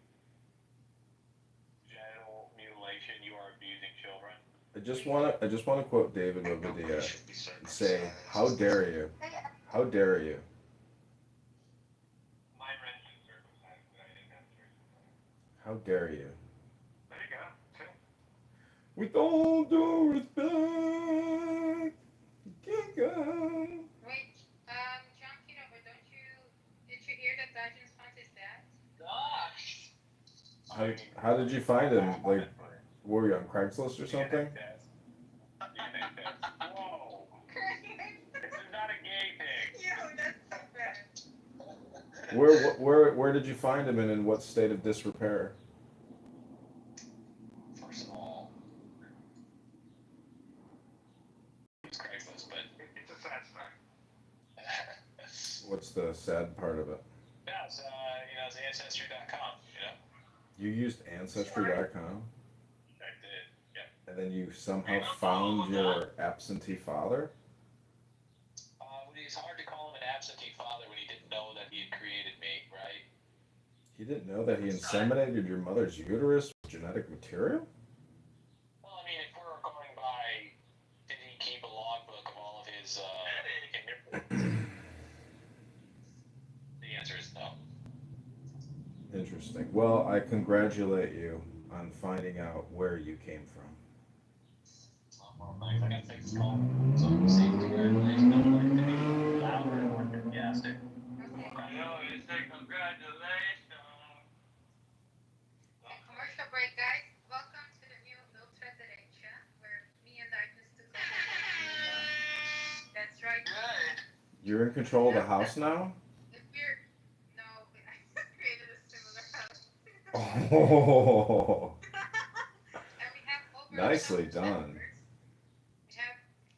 Speaker 15: genital mutilation, you are abusing children?
Speaker 14: I just want to quote David Obadia and say, "How dare you? How dare you?"
Speaker 15: My wrenching circumcised, but I didn't have circumcised.
Speaker 14: How dare you?
Speaker 15: There you go. Okay.
Speaker 14: With all due respect,
Speaker 16: Wait, John Kitover, did you hear that Dajin's found his dad?
Speaker 14: How did you find him? Like, were you on Craigslist or something?
Speaker 15: Whoa. This is not a gay thing.
Speaker 16: Yo, that's so bad.
Speaker 14: Where did you find him, and in what state of disrepair?
Speaker 15: First of all, it's Craigslist, but it's a sad story.
Speaker 14: What's the sad part of it?
Speaker 15: Yeah, it's it's ancestry.com,
Speaker 14: You used Ancestry.com?
Speaker 15: I did, yeah.
Speaker 14: And then you somehow found your absentee father?
Speaker 15: It's hard to call him an absentee father when he didn't know that he had created me, right?
Speaker 14: He didn't know that he inseminated your mother's uterus with genetic material?
Speaker 15: Well, I mean, if we're going by, did he keep a logbook of all of his The answer is no.
Speaker 14: Interesting. Well, I congratulate you on finding out where you came from.
Speaker 15: Well, thanks. I gotta take this call. So safe congratulations. Don't worry, to be louder and more enthusiastic. I know, it's a congratulations.
Speaker 16: Commercial break, guys. Welcome to the new Ultra Derecha, where me and Agnes took over. That's right.
Speaker 15: Good.
Speaker 14: You're in control of the house now?
Speaker 16: No, I created a similar house.
Speaker 14: Oh,
Speaker 16: And we have over
Speaker 14: nicely
Speaker 16: 1,000
Speaker 14: done.
Speaker 16: members.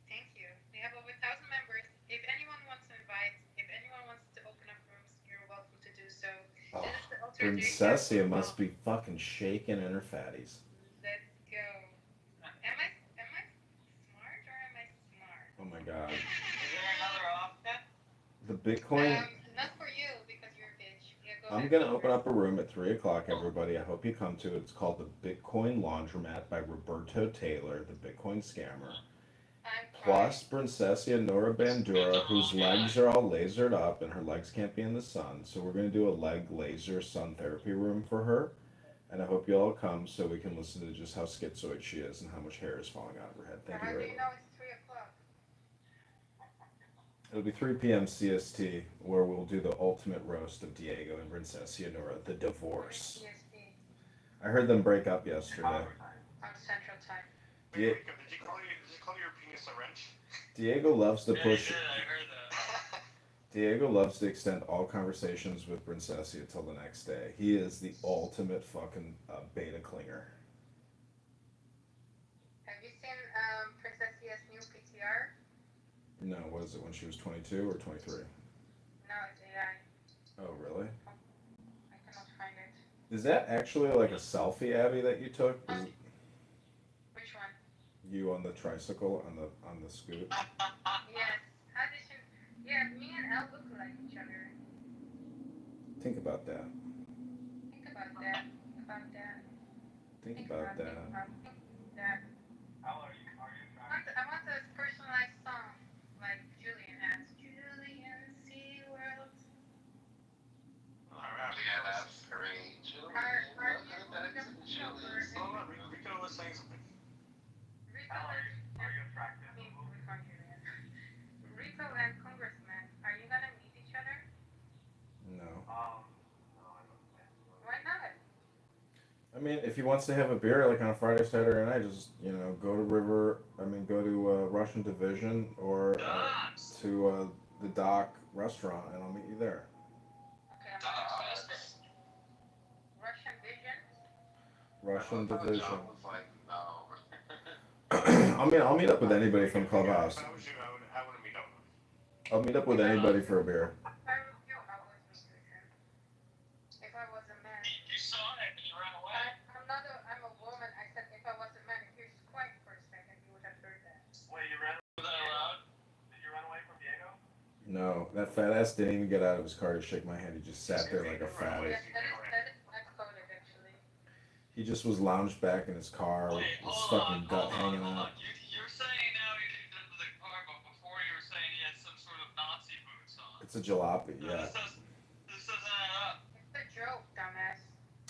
Speaker 16: Thank you. We have over 1,000 members. If anyone wants to invite, if anyone wants to open up rooms, you're welcome to do so.
Speaker 14: Oh,
Speaker 16: This is the Ultra Derecha.
Speaker 14: Princessia must be fucking shaking in her fatties.
Speaker 16: Let's go. Am I smart or am I smart?
Speaker 14: Oh my god.
Speaker 15: Is there another option?
Speaker 14: The Bitcoin.
Speaker 16: Not for you because you're a bitch. Yeah, go
Speaker 14: I'm
Speaker 16: ahead.
Speaker 14: going to open up a room at 3 o'clock, everybody. I hope you come to it. It's called the Bitcoin Laundromat by Roberto Taylor, the Bitcoin scammer. Plus Princessia Nora Bandura, whose legs are all lasered up and her legs can't be in the sun. So we're going to do a leg laser sun therapy room for her. And I hope you all come so we can listen to just how schizoid she is and how much hair is falling out of her head. Thank you
Speaker 16: How do
Speaker 14: very
Speaker 16: you
Speaker 14: much.
Speaker 16: know it's 3 o'clock?
Speaker 14: It'll be 3 p.m. CST, where we'll do the ultimate roast of Diego and Princessia Nora, the divorce.
Speaker 16: CST.
Speaker 14: I heard them break up yesterday.
Speaker 16: On Central Time.
Speaker 14: Di-
Speaker 15: Did you call your penis a wrench?
Speaker 14: Diego loves to push.
Speaker 15: I heard that.
Speaker 14: Diego loves to extend all conversations with Princessia till the next day. He is the ultimate fucking beta clinger.
Speaker 16: Have you seen Princessia's new PTR?
Speaker 14: No, what is it, when she was 22 or 23?
Speaker 16: No, it's AI.
Speaker 14: Oh, really?
Speaker 16: I cannot find it.
Speaker 14: Is that actually like a selfie, Abby, that you took? Is it
Speaker 16: Which one?
Speaker 14: you on the tricycle, on the scoot?
Speaker 16: Yes. How did you? Yeah, me and Elle look like each other.
Speaker 14: Think about that.
Speaker 16: Think about that. About that.
Speaker 14: Think about that.
Speaker 16: That.
Speaker 15: How are you
Speaker 16: I want a personalized song.
Speaker 14: I mean, if he wants to have a beer like on a Friday, Saturday night, just go to go to Russian Division or to the Dock restaurant, and I'll meet you there.
Speaker 16: Okay, I'm gonna Russian Vision.
Speaker 14: Russian
Speaker 12: I
Speaker 14: Division.
Speaker 12: was like, no.
Speaker 14: I'll meet up with anybody from Clubhouse.
Speaker 12: If I was you, I wouldn't meet up.
Speaker 14: I'll meet up with anybody for a beer.
Speaker 16: If I was you, I would meet with him. If I was a man.
Speaker 15: You saw it, you ran away.
Speaker 16: I'm a woman. I said if I was a man, if he was quiet for a second, you would have heard that.
Speaker 15: Wait, you ran away? Was that allowed? Did you run away from Diego?
Speaker 14: No, that fat ass didn't even get out of his car to shake my hand. He just sat there like a fatty.
Speaker 16: Yes, that is not coded actually.
Speaker 14: He just was lounged back in his car with his fucking gut hanging out.
Speaker 15: You're saying now he didn't get into the car, but before you were saying he had some sort of Nazi boots on.
Speaker 14: It's a jalopy, yeah.
Speaker 15: This doesn't add up.
Speaker 16: It's a joke, dumbass.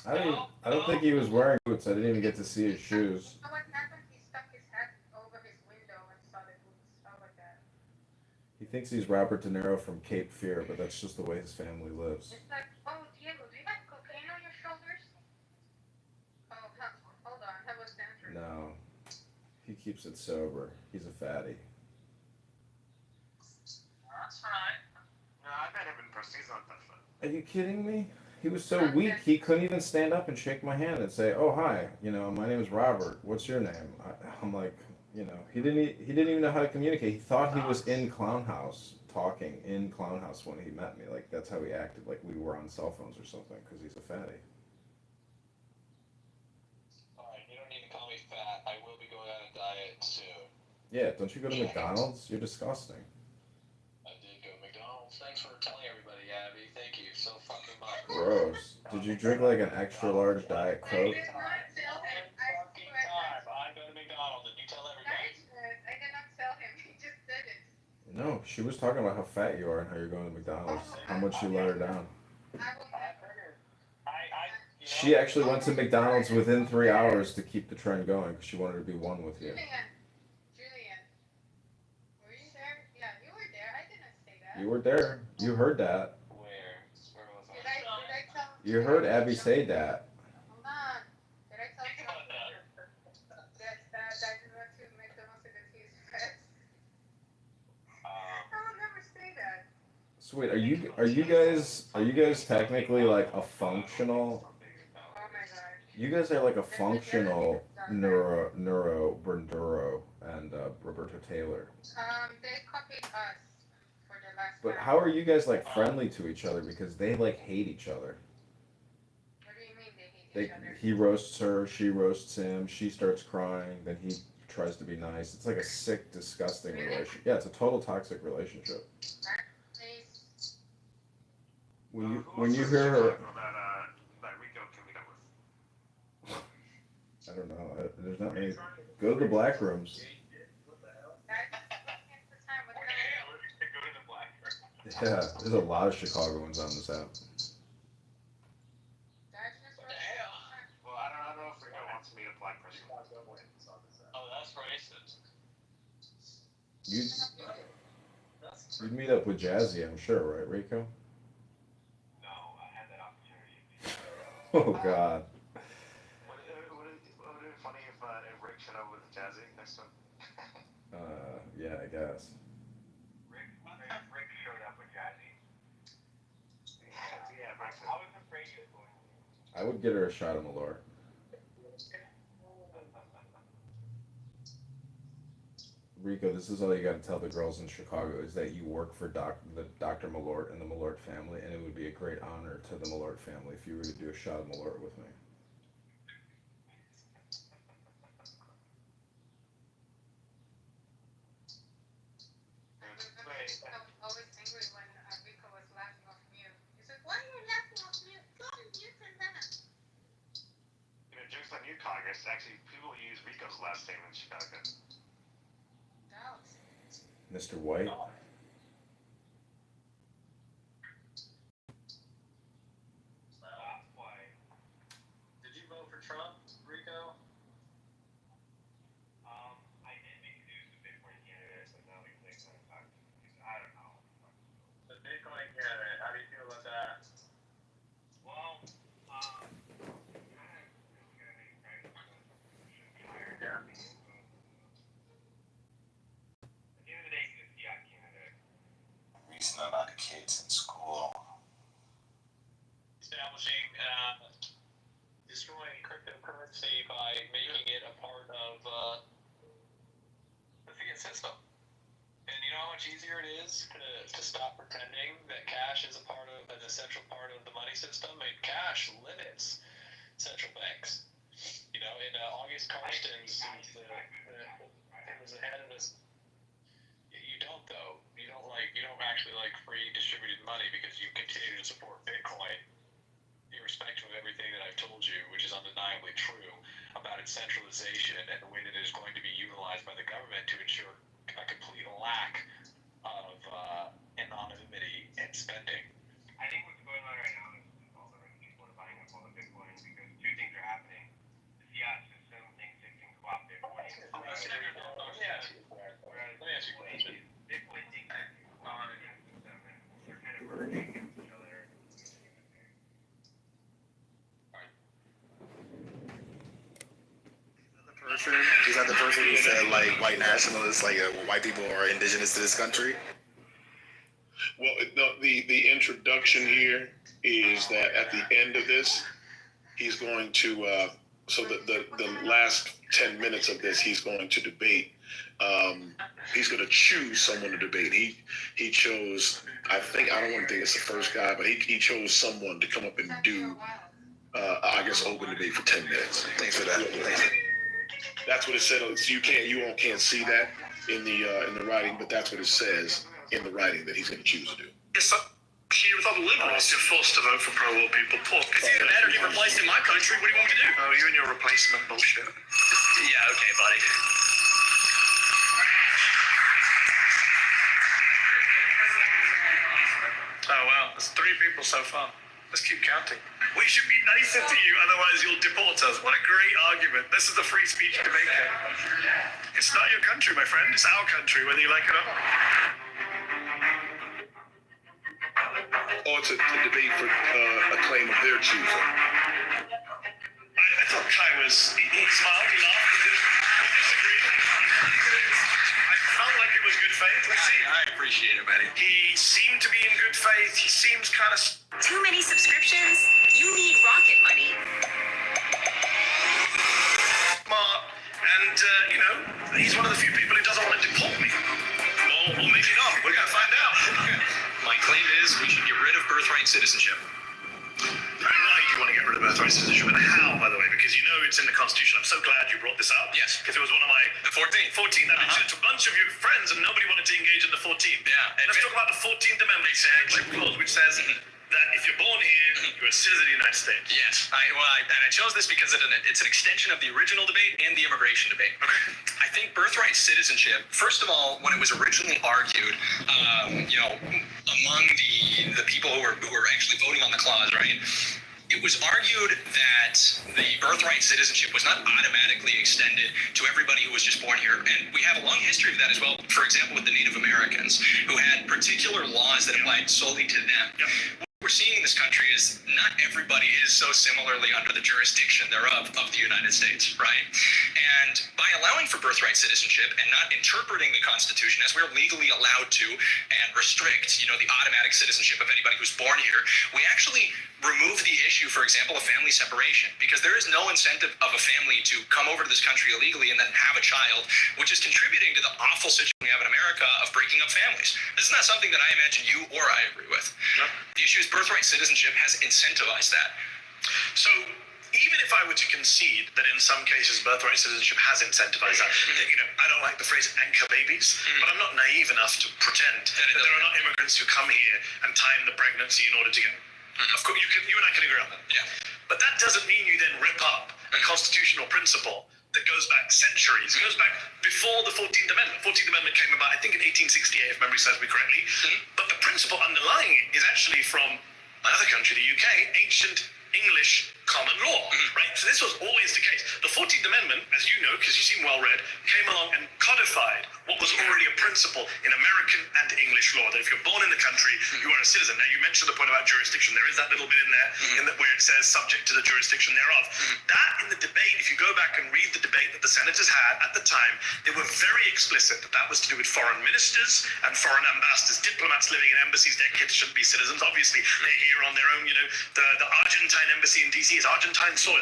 Speaker 14: I don't think he was wearing boots. I didn't even get to see his shoes.
Speaker 16: You know what happened? He stuck his head over his window and saw the boots. How about that?
Speaker 14: He thinks he's Robert De Niro from Cape Fear, but that's just the way his family lives.
Speaker 16: It's like, oh, Diego, do you have cocaine on your shoulders? Oh, hold on. That was dangerous.
Speaker 14: No, he keeps it sober. He's a fatty.
Speaker 15: That's right.
Speaker 12: No, I met him in person. He's not that fun.
Speaker 14: Are you kidding me? He was so weak, he couldn't even stand up and shake my hand and say, "Oh, hi, my name is Robert. What's your name?" I'm like, he didn't even know how to communicate. He thought he was in Clown House, talking in Clown House when he met me. Like, that's how he acted, like we were on cell phones or something, because he's a fatty.
Speaker 15: Alright, you don't need to call me fat. I will be going on a diet soon.
Speaker 14: Yeah, don't you go to McDonald's? You're disgusting.
Speaker 15: I did go to McDonald's. Thanks for telling everybody, Abby. Thank you so fucking much.
Speaker 14: Gross. Did you drink like an extra large Diet Coke?
Speaker 16: I did not tell him. I
Speaker 15: go to McDonald's and you tell everybody.
Speaker 16: I did not tell him. He just said it.
Speaker 14: No, she was talking about how fat you are and how you're going to McDonald's. How much you let her down. She actually went to McDonald's within 3 hours to keep the trend going because she wanted to be one with you.
Speaker 16: Julian, were you there? Yeah, you were there. I didn't say that.
Speaker 14: You were there. You heard that.
Speaker 15: Where was I?
Speaker 16: Did I tell
Speaker 14: You heard Abby say that.
Speaker 16: Hold on. Did I tell you that I did not to make the most of the cheese fries? I will never say that.
Speaker 14: Sweet. Are you guys technically like a functional?
Speaker 16: Oh my god.
Speaker 14: You guys are like a functional Branduro and Roberto Taylor.
Speaker 16: They copied us for the last
Speaker 14: But
Speaker 16: time.
Speaker 14: how are you guys like friendly to each other? Because they like hate each other.
Speaker 16: What do you mean they hate each other?
Speaker 14: He roasts her, she roasts him, she starts crying, then he tries to be nice. It's like a sick, disgusting relationship. Yeah, it's a total toxic relationship. When you hear her,
Speaker 12: That Rico can meet up with.
Speaker 14: I don't know. There's not many. Go to the black rooms. Yeah, there's a lot of Chicagoans on this app.
Speaker 12: Well, I don't know if Rico wants to meet a black person.
Speaker 15: Oh, that's racist.
Speaker 14: You'd meet up with Jazzy, I'm sure, right, Rico?
Speaker 12: No, I had that opportunity.
Speaker 14: Oh God.
Speaker 12: Would it be funny if Rick showed up with Jazzy next to him?
Speaker 14: Yeah, I guess.
Speaker 12: Rick showed up with Jazzy. Yeah, I was afraid he was going to.
Speaker 14: I would get her a shot of Malort. Rico, this is all you got to tell the girls in Chicago is that you work for Dr. Malort and the Malort family, and it would be a great honor to the Malort family if you were to do a shot of Malort with me.
Speaker 16: I was always angry when Rico was laughing off mute. He said, "Why are you laughing off mute? Go on mute and laugh."
Speaker 12: Jokes on you, Congress. Actually, people use Rico's last name in Chicago.
Speaker 14: Mr. White?
Speaker 15: Did you vote for Trump, Rico?
Speaker 12: I did make news with Bitcoin candidates, and now we can take some time. I don't know.
Speaker 15: The Bitcoin candidate, how do you feel about that?
Speaker 12: Well,
Speaker 15: system. And you know how much easier it is to stop pretending that cash is an essential part of the money system? I mean, cash limits central banks. You know, in August Karsten's, who was the head of this, you don't though. You don't actually like free distributed money because you continue to support Bitcoin, irrespective of everything that I've told you, which is undeniably true about its centralization and the way that it is going to be utilized by the government to ensure a complete lack of anonymity and spending.
Speaker 17: I think what's going on right now is all the rich people are buying up all the Bitcoin because two things are happening. The fiat system thinks it can co-opt Bitcoin.
Speaker 15: Let me ask you a question.
Speaker 17: Bitcoin thinks it can co-opt the system, and they're kind of merging against each other.
Speaker 18: Is that the person who said like white nationalists, like white people are indigenous to this country?
Speaker 3: Well, no, the introduction here is that at the end of this, he's going to, so the last 10 minutes of this, he's going to debate. He's going to choose someone to debate. He chose, I don't want to think it's the first guy, but he chose someone to come up and do, I guess, open debate for 10 minutes.
Speaker 18: Thanks for that.
Speaker 3: That's what it said. So you all can't see that in the writing, but that's what it says in the writing that he's going to choose to do.
Speaker 8: It's with other liberals who are forced to vote for pro-war people. It's either that or get replaced in my country. What do you want me to do? Oh, you and your replacement bullshit. Yeah, okay, buddy. Oh, wow. There's 3 people so far. Let's keep counting. We should be nicer to you, otherwise you'll deport us. What a great argument. This is the free speech debate. It's not your country, my friend. It's our country, whether you like it or not.
Speaker 3: Or to debate for a claim of their choosing.
Speaker 8: I thought Kai he smiled, he laughed, he disagreed. I felt like it was good faith. Let's see.
Speaker 7: I appreciate it, buddy.
Speaker 8: He seemed to be in good faith. He seems kind of...
Speaker 19: Too many subscriptions? You need rocket money.
Speaker 8: Smart. And, he's one of the few people who doesn't want to deport me. Or maybe not. We're going to find out.
Speaker 7: My claim is we should get rid of birthright citizenship.
Speaker 8: Why do you want to get rid of birthright citizenship, and how, by the way? Because you know it's in the Constitution. I'm so glad you brought this up.
Speaker 7: Yes.
Speaker 8: Because it was one of my...
Speaker 7: The 14th.
Speaker 8: 14th. That means it's a bunch of your friends, and nobody wanted to engage in the 14th.
Speaker 7: Yeah.
Speaker 8: Let's talk about the 14th Amendment. Exactly. Clause, which says that if you're born here, you're a citizen of the United States.
Speaker 7: Yes. I chose this because it's an extension of the original debate and the immigration debate.
Speaker 8: Okay.
Speaker 7: I think birthright citizenship, first of all, when it was originally argued, among the people who were actually voting on the clause, right? It was argued that the birthright citizenship was not automatically extended to everybody who was just born here. And we have a long history of that as well. For example, with the Native Americans, who had particular laws that applied solely to them.
Speaker 8: Yep.
Speaker 7: What we're seeing in this country is not everybody is so similarly under the jurisdiction thereof of the United States, right? And by allowing for birthright citizenship and not interpreting the Constitution as we're legally allowed to and restrict, the automatic citizenship of anybody who's born here, we actually remove the issue, for example, of family separation, because there is no incentive of a family to come over to this country illegally and then have a child, which is contributing to the awful situation we have in America of breaking up families. This is not something that I imagine you or I agree with.
Speaker 8: No.
Speaker 7: The issue is birthright citizenship has incentivized that.
Speaker 8: So even if I were to concede that in some cases birthright citizenship has incentivized that, I don't like the phrase anchor babies, but I'm not naive enough to pretend that there are not immigrants who come here and time the pregnancy in order to get... Of course, you and I can agree on that.
Speaker 7: Yeah.
Speaker 8: But that doesn't mean you then rip up a constitutional principle that goes back centuries. It goes back before the 14th Amendment. 14th Amendment came about, I think, in 1868, if memory serves me correctly. But the principle underlying it is actually from another country, the UK, ancient English common law, right? So this was always the case. The 14th Amendment, as you know, because you seem well read, came along and codified what was already a principle in American and English law, that if you're born in the country, you are a citizen. Now, you mentioned the point about jurisdiction. There is that little bit in there where it says subject to the jurisdiction thereof. That, in the debate, if you go back and read the debate that the senators had at the time, they were very explicit that that was to do with foreign ministers and foreign ambassadors. Diplomats living in embassies, their kids shouldn't be citizens. Obviously, they're here on their own. The Argentine embassy in D.C. is Argentine soil.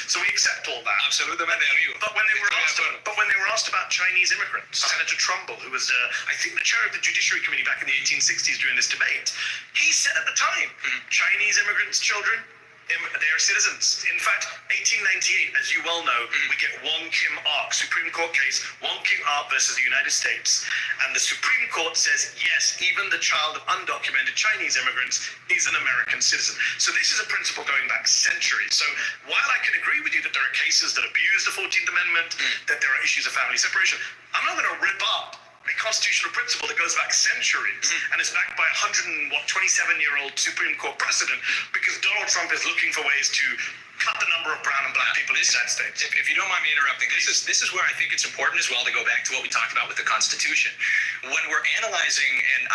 Speaker 8: So we accept all that.
Speaker 7: Absolutamente, amigo.
Speaker 8: But when they were asked about Chinese immigrants, Senator Trumbull, who was, I think, the chair of the Judiciary Committee back in the 1860s during this debate, he said at the time, Chinese immigrants' children, they are citizens. In fact, 1898, as you well know, we get Wong Kim Ark, Supreme Court case, Wong Kim Ark versus the United States. And the Supreme Court says, yes, even the child of undocumented Chinese immigrants is an American citizen. So this is a principle going back centuries. So while I can agree with you that there are cases that abuse the 14th Amendment, that there are issues of family separation, I'm not going to rip up a constitutional principle that goes back centuries and is backed by a 127-year-old Supreme Court precedent because Donald Trump is looking for ways to cut the number of brown and black people in the United States.
Speaker 7: If you don't mind me interrupting, this is where I think it's important as well to go back to what we talked about with the Constitution. When we're analyzing, and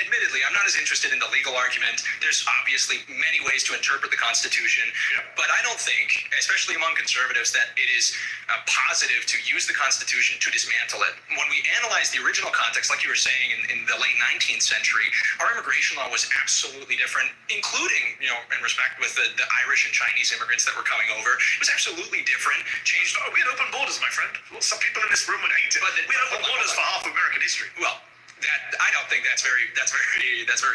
Speaker 7: admittedly, I'm not as interested in the legal argument. There's obviously many ways to interpret the Constitution, but I don't think, especially among conservatives, that it is positive to use the Constitution to dismantle it. When we analyze the original context, like you were saying, in the late 19th century, our immigration law was absolutely different, including, in respect with the Irish and Chinese immigrants that were coming over. It was absolutely different. Changed.
Speaker 8: We had open borders, my friend. Well, some people in this room would hate it. But we had open borders for half of American history.
Speaker 7: Well, I don't think that's very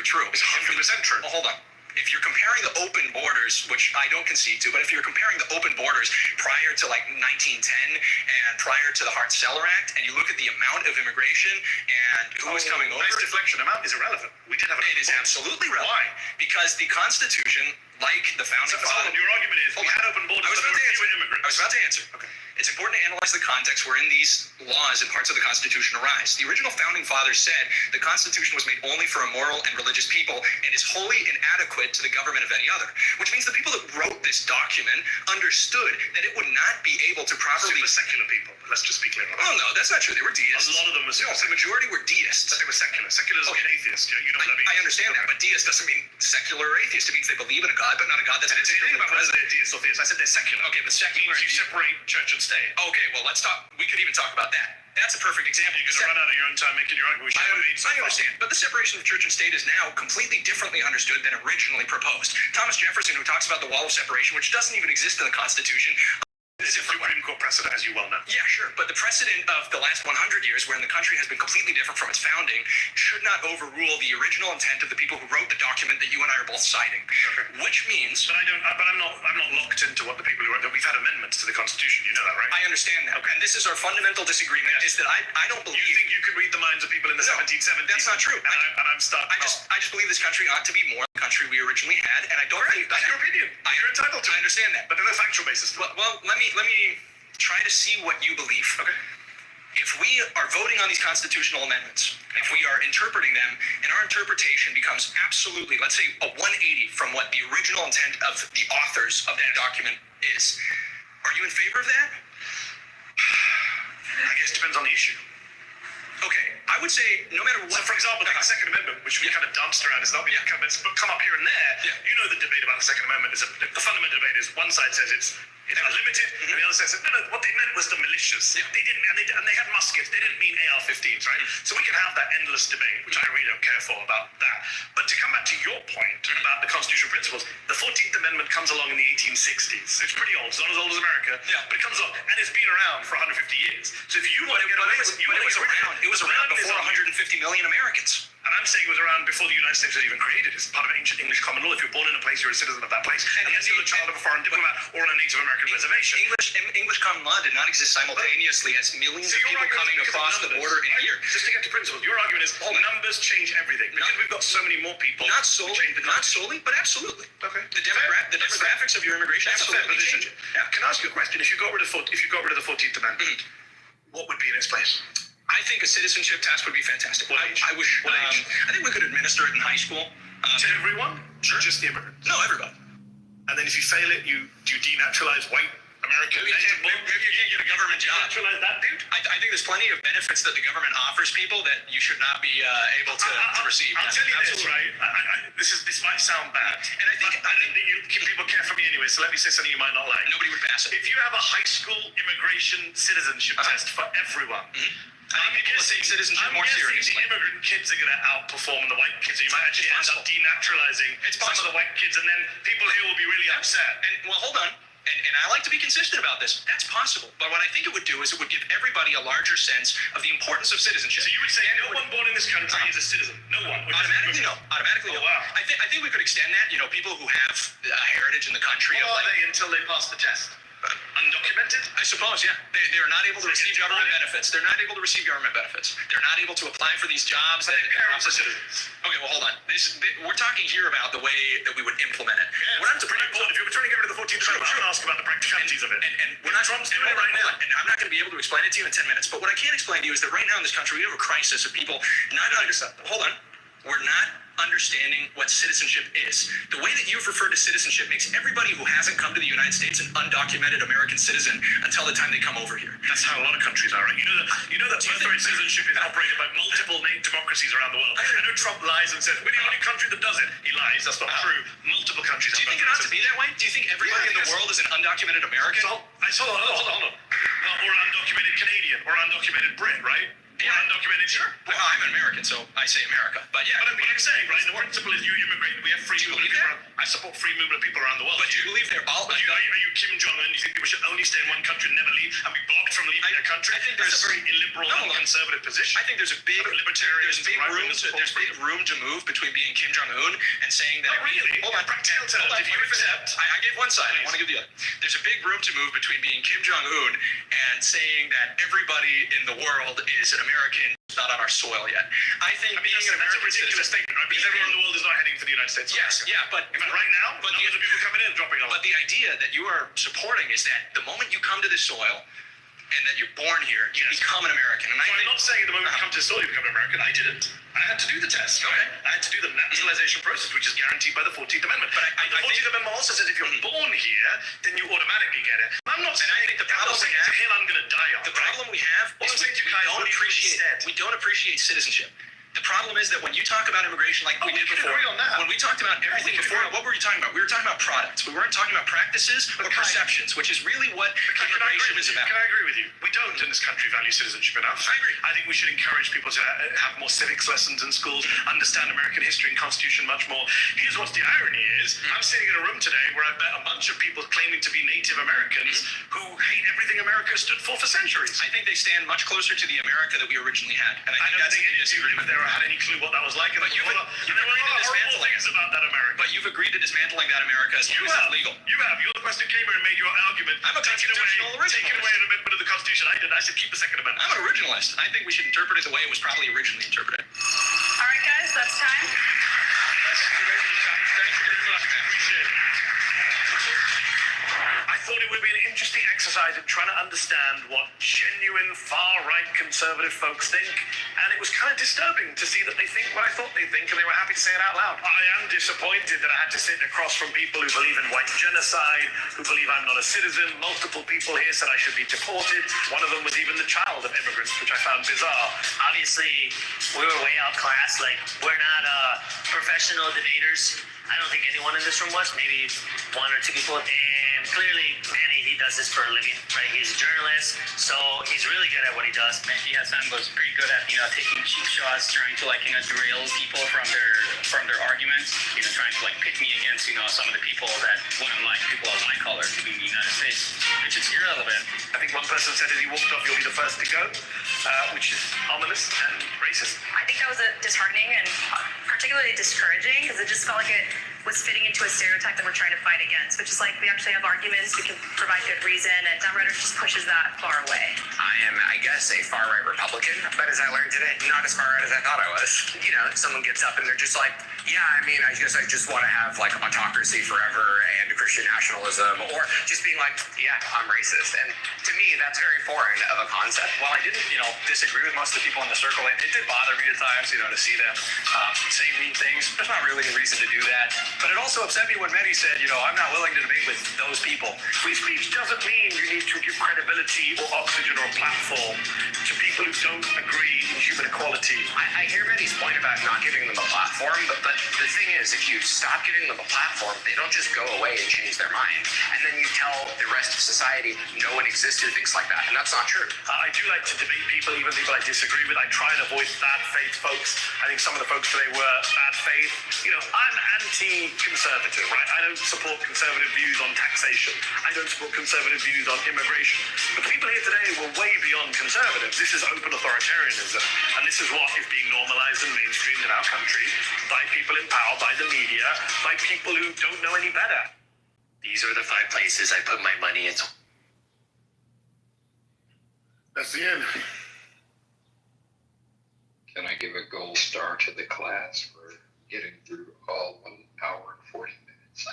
Speaker 7: true.
Speaker 8: It's 100% true.
Speaker 7: Well, hold on. If you're comparing the open borders, which I don't concede to, but if you're comparing the open borders prior to like 1910 and prior to the Hart-Celler Act, and you look at the amount of immigration and who was coming over,
Speaker 8: nice deflection. Amount is irrelevant. We did have
Speaker 7: it is absolutely relevant.
Speaker 8: Why?
Speaker 7: Because the Constitution, like the founding fathers,
Speaker 8: your argument is we had open borders, but there were fewer immigrants.
Speaker 7: I was about to answer. Okay. It's important to analyze the context wherein these laws and parts of the Constitution arise. The original founding fathers said the Constitution was made only for a moral and religious people and is wholly inadequate to the government of any other, which means the people that wrote this document understood that it would not be able to properly...
Speaker 8: Super secular people, let's just be clear.
Speaker 7: Oh, no, that's not true. They were deists.
Speaker 8: A lot of them were secular.
Speaker 7: The majority were deists.
Speaker 8: But they were secular. Secular is like an atheist. You know what I mean?
Speaker 7: I understand that, but deist doesn't mean secular or atheist. It means they believe in a God, but not a God that's...
Speaker 8: I didn't say anything about whether they're deists or theists. I said they're secular.
Speaker 7: Okay, but secular...
Speaker 8: You separate church and state.
Speaker 7: Okay, well, let's talk. We could even talk about that. That's a perfect example.
Speaker 8: You're going to run out of your own time making your argument.
Speaker 7: I understand, but the separation of church and state is now completely differently understood than originally proposed. Thomas Jefferson, who talks about the wall of separation, which doesn't even exist in the Constitution,
Speaker 8: is a Supreme Court precedent, as you well know.
Speaker 7: Yeah, sure, but the precedent of the last 100 years, wherein the country has been completely different from its founding, should not overrule the original intent of the people who wrote the document that you and I are both citing.
Speaker 8: Okay.
Speaker 7: Which means...
Speaker 8: But I'm not locked into what the people who wrote that. We've had amendments to the Constitution, you know that, right?
Speaker 7: I understand that. Okay. And this is our fundamental disagreement, is that I don't believe...
Speaker 8: You think you could read the minds of people in the 1770s?
Speaker 7: That's not true.
Speaker 8: And I'm stuck.
Speaker 7: I just believe this country ought to be more the country we originally had, and I don't think...
Speaker 8: That's your opinion. You're entitled to.
Speaker 7: I understand that.
Speaker 8: But there's a factual basis.
Speaker 7: Well, let me try to see what you believe.
Speaker 8: Okay.
Speaker 7: If we are voting on these constitutional amendments, if we are interpreting them, and our interpretation becomes absolutely, let's say, a 180 from what the original intent of the authors of that document is, are you in favor of that?
Speaker 8: I guess it depends on the issue.
Speaker 7: Okay, I would say no matter what...
Speaker 8: So, for example, the Second Amendment, which we kind of danced around, is not being come up here and there.
Speaker 7: Yeah.
Speaker 8: You know the debate about the Second Amendment is the fundamental debate is one side says it's unlimited, and the other side says no, what they meant was the militias.
Speaker 7: Yeah.
Speaker 8: They didn't, and they had muskets. They didn't mean AR-15s, right? So we can have that endless debate, which I really don't care for about that. But to come back to your point about the constitutional principles, the 14th Amendment comes along in the 1860s. It's pretty old. It's not as old as America, but it comes along, and it's been around for 150 years. So if you want to get away with
Speaker 7: it was around before 150 million Americans.
Speaker 8: And I'm saying it was around before the United States was even created. It's part of ancient English common law. If you're born in a place, you're a citizen of that place. And you're the child of a foreign diplomat or on a Native American reservation.
Speaker 7: English common law did not exist simultaneously as millions of people coming across the border in a year.
Speaker 8: Just to get to principles, your argument is numbers change everything. Because we've got so many more people.
Speaker 7: Not solely, but absolutely.
Speaker 8: Okay.
Speaker 7: The demographics of your immigration absolutely change it.
Speaker 8: Yeah. Can I ask you a question? If you got rid of the 14th Amendment, what would be in its place?
Speaker 7: I think a citizenship test would be fantastic.
Speaker 8: What age?
Speaker 7: I think we could administer it in high school.
Speaker 8: To everyone?
Speaker 7: Sure.
Speaker 8: Just the immigrants?
Speaker 7: No, everybody.
Speaker 8: And then if you fail it, you denaturalize white American.
Speaker 7: Maybe you can't get a government job.
Speaker 8: Denaturalize that, dude?
Speaker 7: I think there's plenty of benefits that the government offers people that you should not be able to receive.
Speaker 8: I'll tell you this, right? This might sound bad. And I think people care for me anyway, so let me say something you might not like.
Speaker 7: Nobody would pass it.
Speaker 8: If you have a high school immigration citizenship test for everyone, People take citizenship more seriously. The immigrant kids are going to outperform the white kids. You might actually end up denaturalizing some of the white kids, and then people here will be really upset.
Speaker 7: And well, hold on. And I like to be consistent about this. That's possible. But what I think it would do is it would give everybody a larger sense of the importance of citizenship.
Speaker 8: So you would say no one born in this country is a citizen? No one?
Speaker 7: Automatically no. Automatically no.
Speaker 8: Wow.
Speaker 7: I think we could extend that. You know, people who have a heritage in the country.
Speaker 8: What are they until they pass the test? Undocumented?
Speaker 7: I suppose, yeah. They're not able to receive government benefits. They're not able to receive government benefits. They're not able to apply for these jobs.
Speaker 8: Their parents are citizens.
Speaker 7: Okay, well, hold on. We're talking here about the way that we would implement it.
Speaker 8: Yeah,
Speaker 7: what I'm
Speaker 8: pretty important. If you were trying to get rid of the 14th Amendment, I should ask about the practicalities of it.
Speaker 7: And we're not
Speaker 8: Trump's doing it right now.
Speaker 7: And I'm not going to be able to explain it to you in 10 minutes. But what I can explain to you is that right now in this country, we have a crisis of people not hold on. We're not understanding what citizenship is. The way that you've referred to citizenship makes everybody who hasn't come to the United States an undocumented American citizen until the time they come over here.
Speaker 8: That's how a lot of countries are, right? You know that birthright citizenship is operated by multiple democracies around the world. I know Trump lies and says, we're the only country that does it. He lies. That's not true. Multiple countries.
Speaker 7: Do you think it ought to be that way? Do you think everybody in the world is an undocumented American?
Speaker 8: Hold on. Or an undocumented Canadian, or an undocumented Brit, right?
Speaker 7: Yeah, undocumented, sure. Well, I'm an American, so I say America. But yeah,
Speaker 8: what I'm saying, right? The principle is you immigrate. We have free movement of people around. I support free movement of people around the world.
Speaker 7: But do you believe they're all?
Speaker 8: Are you Kim Jong-un? You think people should only stay in one country and never leave and be blocked from leaving their country?
Speaker 7: I think
Speaker 8: that's a very illiberal and conservative position.
Speaker 7: I think there's a big
Speaker 8: libertarians.
Speaker 7: There's big room to move between being Kim Jong-un and saying that.
Speaker 8: Not really.
Speaker 7: Hold on.
Speaker 8: Practical terms. If you accept,
Speaker 7: I gave one side. I want to give the other. There's a big room to move between being Kim Jong-un and saying that everybody in the world is an American. Not on our soil yet. I think being an American
Speaker 8: ridiculous statement, right? Because everyone in the world is not heading for the United States.
Speaker 7: Yes, yeah, but
Speaker 8: right now, but the people coming in and dropping off.
Speaker 7: But the idea that you are supporting is that the moment you come to this soil and that you're born here, you become an American. And
Speaker 8: I'm not saying the moment you come to the soil you become an American. I didn't. I had to do the test.
Speaker 7: Okay.
Speaker 8: I had to do the naturalization process, which is guaranteed by the 14th Amendment. But the 14th Amendment also says if you're born here, then you automatically get it. I'm not saying the problem we have. It's a hill I'm going to die on.
Speaker 7: The problem we have is we don't appreciate citizenship. The problem is that when you talk about immigration like we did before, when we talked about everything before, what were we talking about? We were talking about products. We weren't talking about practices or perceptions, which is really what immigration is about.
Speaker 8: Can I agree with you? We don't in this country value citizenship enough.
Speaker 7: I agree.
Speaker 8: I think we should encourage people to have more civics lessons in schools, understand American history and Constitution much more. Here's what the irony is. I'm sitting in a room today where I met a bunch of people claiming to be Native Americans who hate everything America stood for centuries.
Speaker 7: I think they stand much closer to the America that we originally had. And I don't think
Speaker 8: any disagreement there had any clue what that was like.
Speaker 7: But you've agreed to dismantling
Speaker 8: things about that America.
Speaker 7: But you've agreed to dismantling that America as long as it's legal.
Speaker 8: You have. You're the person who came here and made your argument.
Speaker 7: I'm a constitutional originalist.
Speaker 8: Taking away an amendment of the Constitution. I did. I said keep the Second Amendment.
Speaker 7: I'm an originalist. I think we should interpret it the way it was probably originally interpreted.
Speaker 19: All right, guys, that's time.
Speaker 8: I thought it would be an interesting exercise in trying to understand what genuine far-right conservative folks think, and it was kind of disturbing to see that they think what I thought they think, and they were happy to say it out loud. I am disappointed that I had to sit across from people who believe in white genocide, who believe I'm not a citizen. Multiple people here said I should be deported. One of them was even the child of immigrants, which I found bizarre.
Speaker 20: Obviously, we were way outclassed. Like, we're not professional debaters. I don't think anyone in this room was, maybe one or two people. And clearly, Manny, he does this for a living, right? He's a journalist, so he's really good at what he does.
Speaker 21: Mehdi Hassan was pretty good at, taking cheap shots, trying to, derail people from their arguments, trying to, pit me against, some of the people that wouldn't like people of my color to be in the United States, which is irrelevant.
Speaker 8: I think one person said as he walked off, you'll be the first to go, which is ominous and racist.
Speaker 22: I think that was disheartening and particularly discouraging because it just felt like it was fitting into a stereotype that we're trying to fight against, which is we actually have arguments, we can provide good reason, and Don Rhodes just pushes that far away.
Speaker 23: I am, I guess, a far-right Republican, but as I learned today, not as far right as I thought I was. Someone gets up and they're just like, yeah, I guess I just want to have autocracy forever and Christian nationalism, or just being like, yeah, I'm racist. And to me, that's very foreign of a concept.
Speaker 24: While I didn't, disagree with most of the people in the circle, it did bother me at times, to see them say mean things. There's not really a reason to do that.
Speaker 8: But it also upset me when Mehdi said, I'm not willing to debate with those people. Free speech doesn't mean you need to give credibility or oxygen or platform to people who don't agree in human equality.
Speaker 23: I hear Mehdi's point about not giving them a platform, but the thing is, if you stop giving them a platform, they don't just go away and change their mind. And then you tell the rest of society no one exists who thinks like that, and that's not true.
Speaker 8: I do like to debate people, even people I disagree with. I try and avoid bad faith folks. I think some of the folks today were bad faith. I'm anti-conservative, right? I don't support conservative views on taxation. I don't support conservative views on immigration. But the people here today were way beyond conservatives. This is open authoritarianism. And this is what is being normalized and mainstreamed in our country by people in power, by the media, by people who don't know any better.
Speaker 20: These are the 5 places I put my money into.
Speaker 3: That's the end.
Speaker 5: Can I give a gold star to the class for getting through all 1 hour and 40 minutes?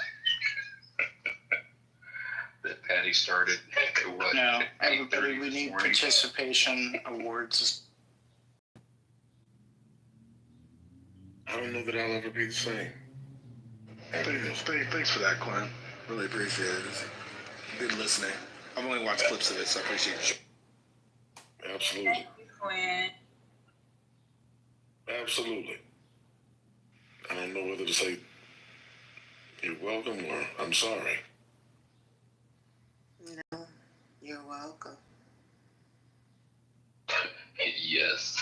Speaker 5: That Patty started at what?
Speaker 1: No, everybody,
Speaker 5: 8:30
Speaker 1: we
Speaker 5: this
Speaker 1: need
Speaker 5: morning?
Speaker 1: participation awards.
Speaker 3: I don't know that I'll ever be the same.
Speaker 18: Thanks for that, Quinn. Really appreciate it. Been listening. I've only watched clips of it, so I appreciate it.
Speaker 3: Absolutely.
Speaker 4: Quinn.
Speaker 3: Absolutely. I don't know whether to say you're welcome or I'm sorry.
Speaker 4: No, you're welcome.
Speaker 5: Yes.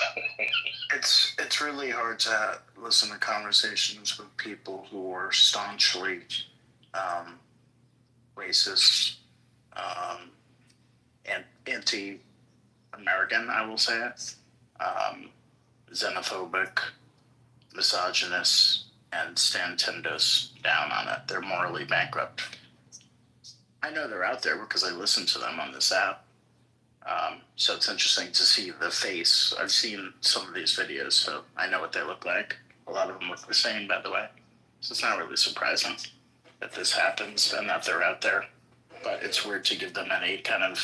Speaker 1: It's really hard to listen to conversations with people who are staunchly racist and anti-American, I will say it, xenophobic, misogynist, and stand 10 toes down on it. They're morally bankrupt. I know they're out there because I listen to them on this app. So it's interesting to see the face. I've seen some of these videos, so I know what they look like. A lot of them look the same, by the way. So it's not really surprising that this happens and that they're out there. But it's weird to give them any kind of,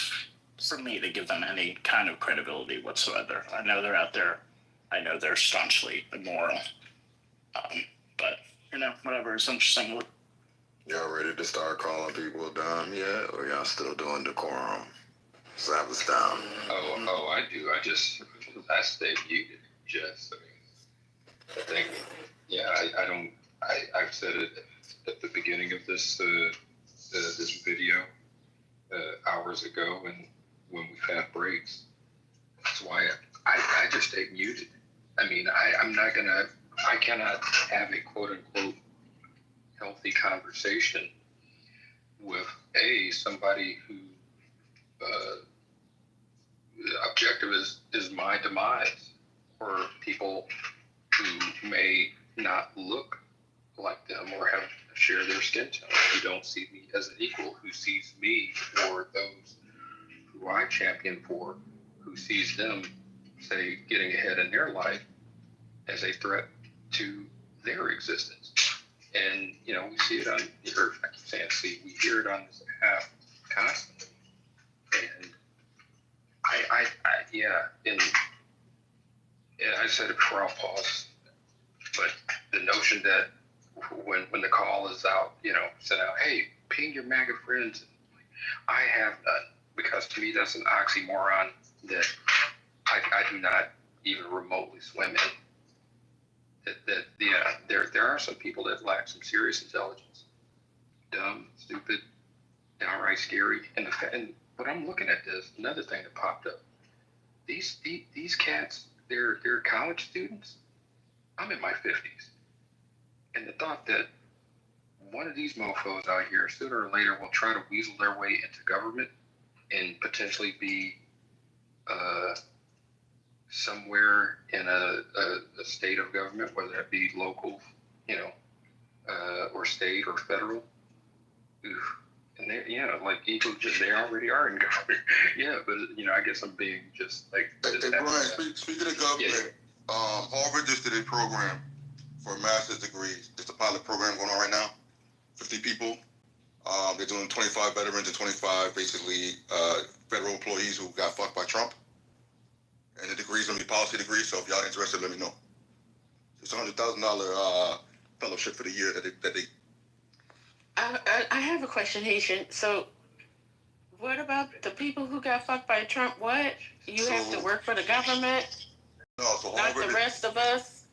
Speaker 1: for me, to give them any kind of credibility whatsoever. I know they're out there. I know they're staunchly immoral. But, whatever. It's interesting.
Speaker 6: Y'all ready to start calling people dumb yet? Or y'all still doing decorum? Slap us down.
Speaker 5: Oh, I do. I stay muted. I think, I've said it at the beginning of this this video hours ago, and when we've had breaks. That's why I just stay muted. I mean, I cannot have a quote unquote healthy conversation with somebody who objective is my demise, or people who may not look like them or share their skin tone, who don't see me as an equal, who sees me or those who I champion for, who sees them, say, getting ahead in their life as a threat to their existence. And, we see it on, or I keep saying see, we hear it on this app constantly. And I said it before, I'll pause, but the notion that when the call is out, send out, hey, ping your MAGA friends. I have none, because to me that's an oxymoron that I do not even remotely swim in. There are some people that lack some serious intelligence, dumb, stupid, downright scary. And when I'm looking at this, another thing that popped up, these cats, they're college students. I'm in my 50s, and the thought that one of these mofos out here sooner or later will try to weasel their way into government and potentially be somewhere in a state of government, whether that be local, or state or federal. Oof. And they already are in government. Yeah, but I guess I'm being just like.
Speaker 11: Hey Brian, speaking of government, Harvard just did a program for a master's degree. Just a pilot program going on right now. 50 people. They're doing 25 veterans and 25 basically federal employees who got fucked by Trump. And the degree is gonna be a policy degree. So if y'all interested, let me know. It's $100,000 fellowship for the year that they
Speaker 4: I have a question, Haitian. So, what about the people who got fucked by Trump? What? You have to work for the government,
Speaker 11: No, so
Speaker 4: not
Speaker 11: Harvard.
Speaker 4: the rest of us?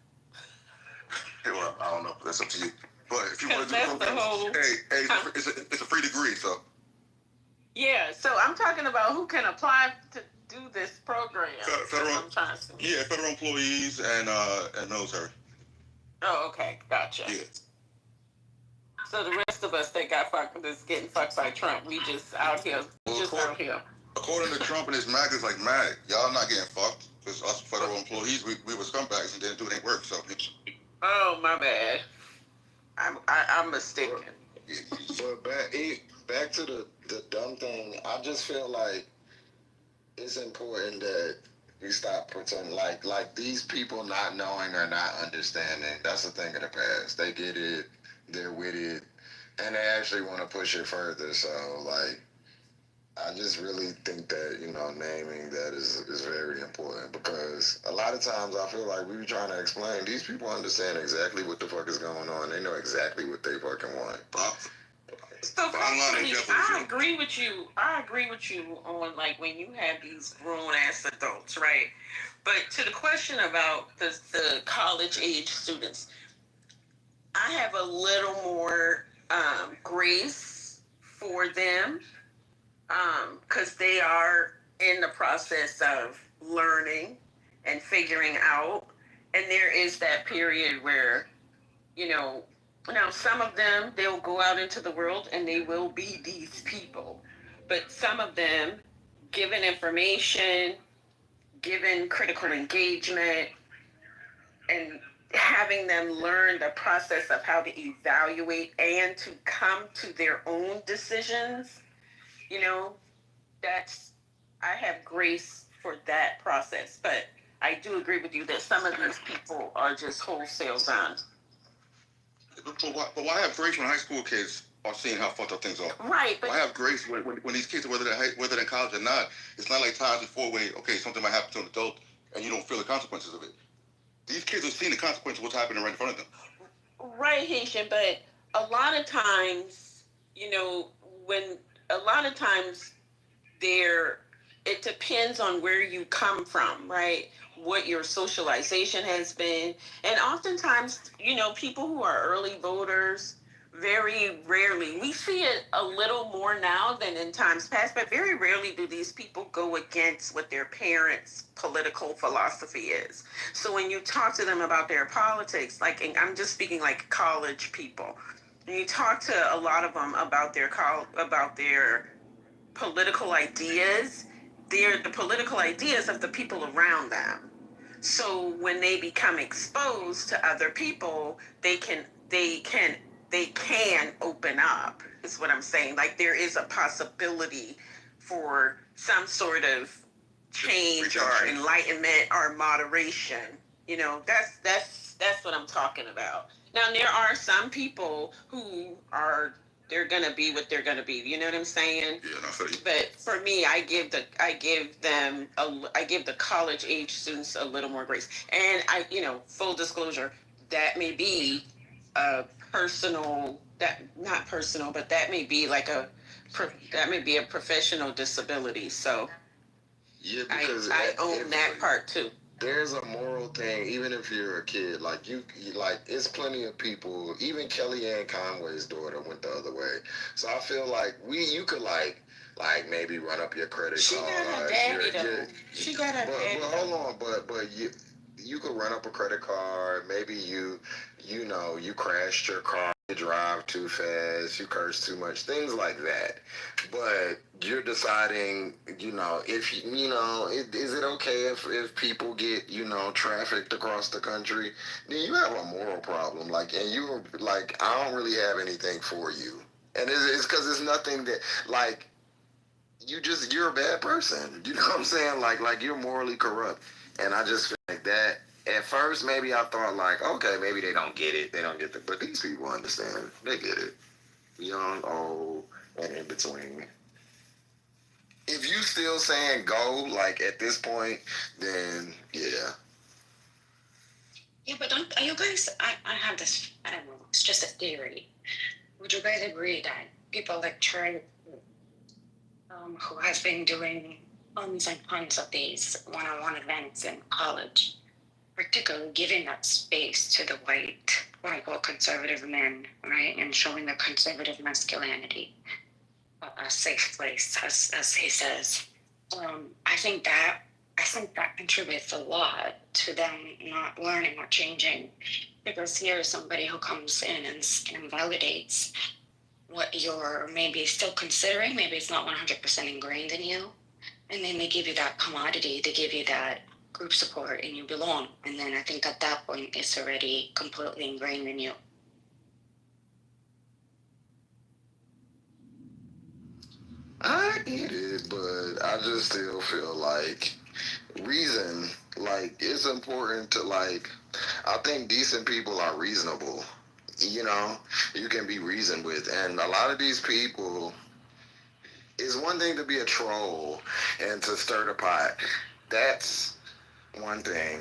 Speaker 11: Hey, well, I don't know. That's up to you. But if you want to do
Speaker 4: That's
Speaker 11: the
Speaker 4: the
Speaker 11: program,
Speaker 4: whole.
Speaker 11: it's a free degree, so.
Speaker 4: Yeah, so I'm talking about who can apply to do this program.
Speaker 11: Federal,
Speaker 4: I'm trying to see.
Speaker 11: yeah, federal employees and military.
Speaker 4: Oh, okay, gotcha.
Speaker 11: Yeah.
Speaker 4: So the rest of us that got fucked, that's getting fucked by Trump, we just out here, out here.
Speaker 11: According to Trump and his MAGAs, like, MAG, y'all not getting fucked. Because us federal employees, we were scumbags and didn't do any work, so.
Speaker 4: Oh, my bad. I'm mistaken.
Speaker 6: But back to the dumb thing, I just feel like it's important that we stop pretending like these people not knowing or not understanding. That's a thing of the past. They get it, they're with it, and they actually want to push it further. So like, I just really think that, naming that is very important, because a lot of times I feel like we be trying to explain. These people understand exactly what the fuck is going on. They know exactly what they fucking want.
Speaker 4: So I agree with you. I agree with you on, like, when you have these grown ass adults, right? But to the question about the college age students, I have a little more grace for them, because they are in the process of learning and figuring out, and there is that period where, now some of them, they'll go out into the world and they will be these people, but some of them, given information, given critical engagement, and having them learn the process of how to evaluate and to come to their own decisions, that's, I have grace for that process. But I do agree with you that some of these people are just wholesale done.
Speaker 11: But why have grace when high school kids are seeing how fucked up things are?
Speaker 4: Right. But
Speaker 11: why have grace when these kids, whether they're in college or not? It's not like times before where, okay, something might happen to an adult and you don't feel the consequences of it. These kids are seeing the consequences of what's happening right in front of them.
Speaker 4: Right, Haitian, but a lot of times, when a lot of times it depends on where you come from, right? What your socialization has been. And oftentimes, people who are early voters, very rarely, we see it a little more now than in times past, but very rarely do these people go against what their parents' political philosophy is. So when you talk to them about their politics, like, and I'm just speaking like college people, and you talk to a lot of them about their political ideas, they're the political ideas of the people around them. So when they become exposed to other people, they can open up, is what I'm saying. Like, there is a possibility for some sort of change or enlightenment or moderation. That's what I'm talking about. Now, there are some people who they're gonna be what they're gonna be. You know what I'm saying?
Speaker 11: Yeah, no, I feel you.
Speaker 4: But for me, I give the college age students a little more grace. And full disclosure, that may be a personal, not personal, but that may be like that may be a professional disability. So
Speaker 6: Yeah, because
Speaker 4: I own that part too.
Speaker 6: There's a moral thing, even if you're a kid. Like you like, it's plenty of people. Even Kellyanne Conway's daughter went the other way. So I feel like you could like maybe run up your credit
Speaker 4: she
Speaker 6: card.
Speaker 4: Got her daddy though. She got her daddy.
Speaker 6: But hold on, but you could run up a credit card. Maybe you crashed your car. You drive too fast, you curse too much, things like that. But you're deciding, if is it okay if people get, trafficked across the country? Then you have a moral problem. Like, and you're like, I don't really have anything for you. And it's because it's nothing that, like, you're a bad person. You know what I'm saying? Like you're morally corrupt. And I just feel like that. At first, maybe I thought, like, okay, maybe they don't get it. They don't get but these people understand. They get it. Young, old, and in between. If you still saying go, like, at this point, then, yeah.
Speaker 19: Yeah, but are you guys, I have this, I don't know, it's just a theory.
Speaker 2: would you guys agree that people like Trey, who has been doing tons and tons of these one-on-one events in college, particularly giving that space to the white, quote unquote, conservative men, right, and showing the conservative masculinity a safe place, as he says. I think that contributes a lot to them not learning or changing, because here's somebody who comes in and validates what you're maybe still considering. Maybe it's not 100% ingrained in you, and then they give you that commodity. They give you that group support, and you belong. And then I think at that point, it's already completely ingrained in you.
Speaker 6: I get it, but I just still feel like reason, like, it's important to, like, I think decent people are reasonable. You know, you can be reasoned with. And a lot of these people, it's one thing to be a troll and to stir the pot. That's one thing.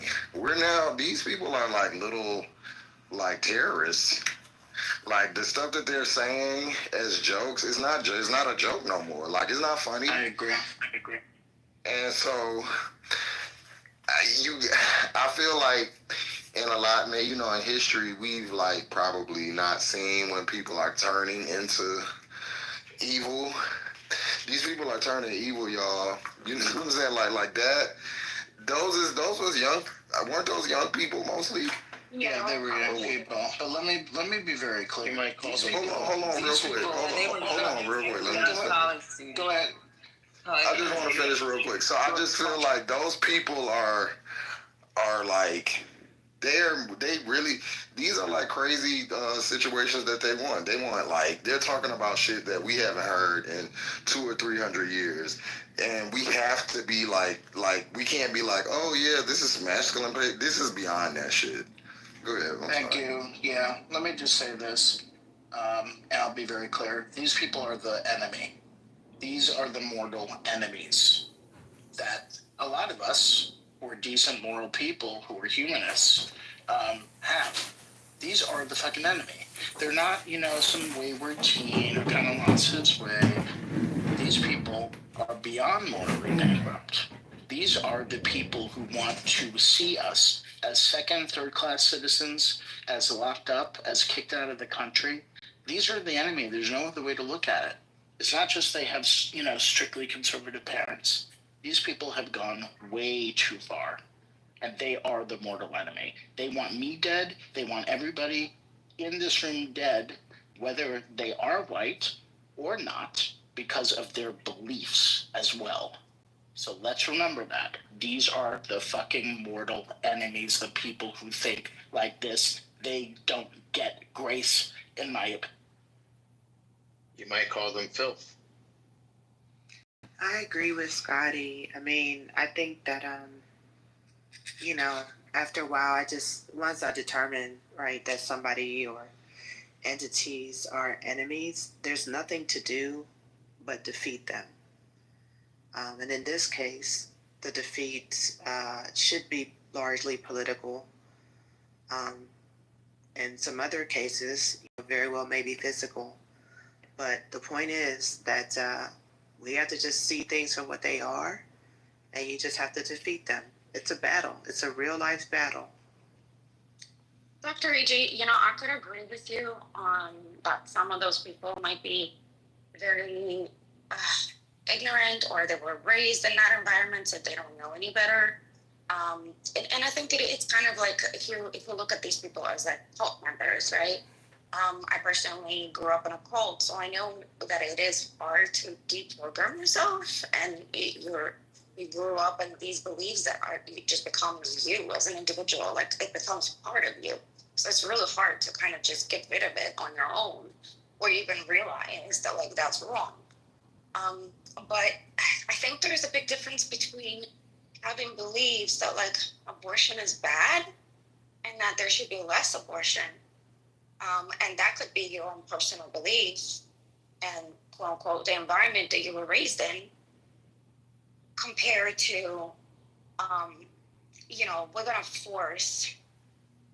Speaker 6: These people are like little, like, terrorists. Like, the stuff that they're saying as jokes, it's not a joke no more. Like, it's not funny.
Speaker 1: I agree.
Speaker 6: And so, I feel like in a lot, man, you know, in history, we've like probably not seen when people are turning into evil. These people are turning evil, y'all. You know what I'm saying? Like that. Those was young. Weren't those young people mostly?
Speaker 1: Yeah, they were young people. But let me be very clear. You might call them.
Speaker 6: Hold on, real quick. Hold on, real quick. Let me just finish.
Speaker 1: Go ahead.
Speaker 6: I just want to finish real quick. So I just feel like those people are like these are like crazy situations that they want. They want, like, they're talking about shit that we haven't heard in 200 or 300 years. And we have to be like we can't be like, oh yeah, this is masculine. This is beyond that shit. Go ahead.
Speaker 1: Thank you. Yeah, let me just say this, and I'll be very clear. These people are the enemy. These are the mortal enemies that a lot of us who are decent, moral people, who are humanists, have. These are the fucking enemy. They're not, some wayward teen who kind of lost his way. These people are beyond morally bankrupt. These are the people who want to see us as second, third class citizens, as locked up, as kicked out of the country. These are the enemy. There's no other way to look at it. It's not just they have, strictly conservative parents. These people have gone way too far, and they are the mortal enemy. They want me dead. They want everybody in this room dead, whether they are white or not, because of their beliefs as well. So let's remember that. These are the fucking mortal enemies, the people who think like this. They don't get grace, in my opinion.
Speaker 18: You might call them filth.
Speaker 9: I agree with Scotty. I mean, I think that, after a while, once I determine, right, that somebody or entities are enemies, there's nothing to do but defeat them. And in this case, the defeat should be largely political. In some other cases, very well may be physical. But the point is that we have to just see things for what they are, and you just have to defeat them. It's a battle. It's a real life battle.
Speaker 2: Dr. E.G., I could agree with you on that some of those people might be very ignorant, or they were raised in that environment, so they don't know any better. And I think it's kind of like, if you look at these people as like cult members, right? I personally grew up in a cult, so I know that it is hard to deprogram yourself, and you grew up in these beliefs that it just becomes you as an individual, like it becomes part of you. So it's really hard to kind of just get rid of it on your own, or even realize that like that's wrong. But I think there's a big difference between having beliefs that like abortion is bad and that there should be less abortion. And that could be your own personal belief and, quote unquote, the environment that you were raised in, compared to, we're going to force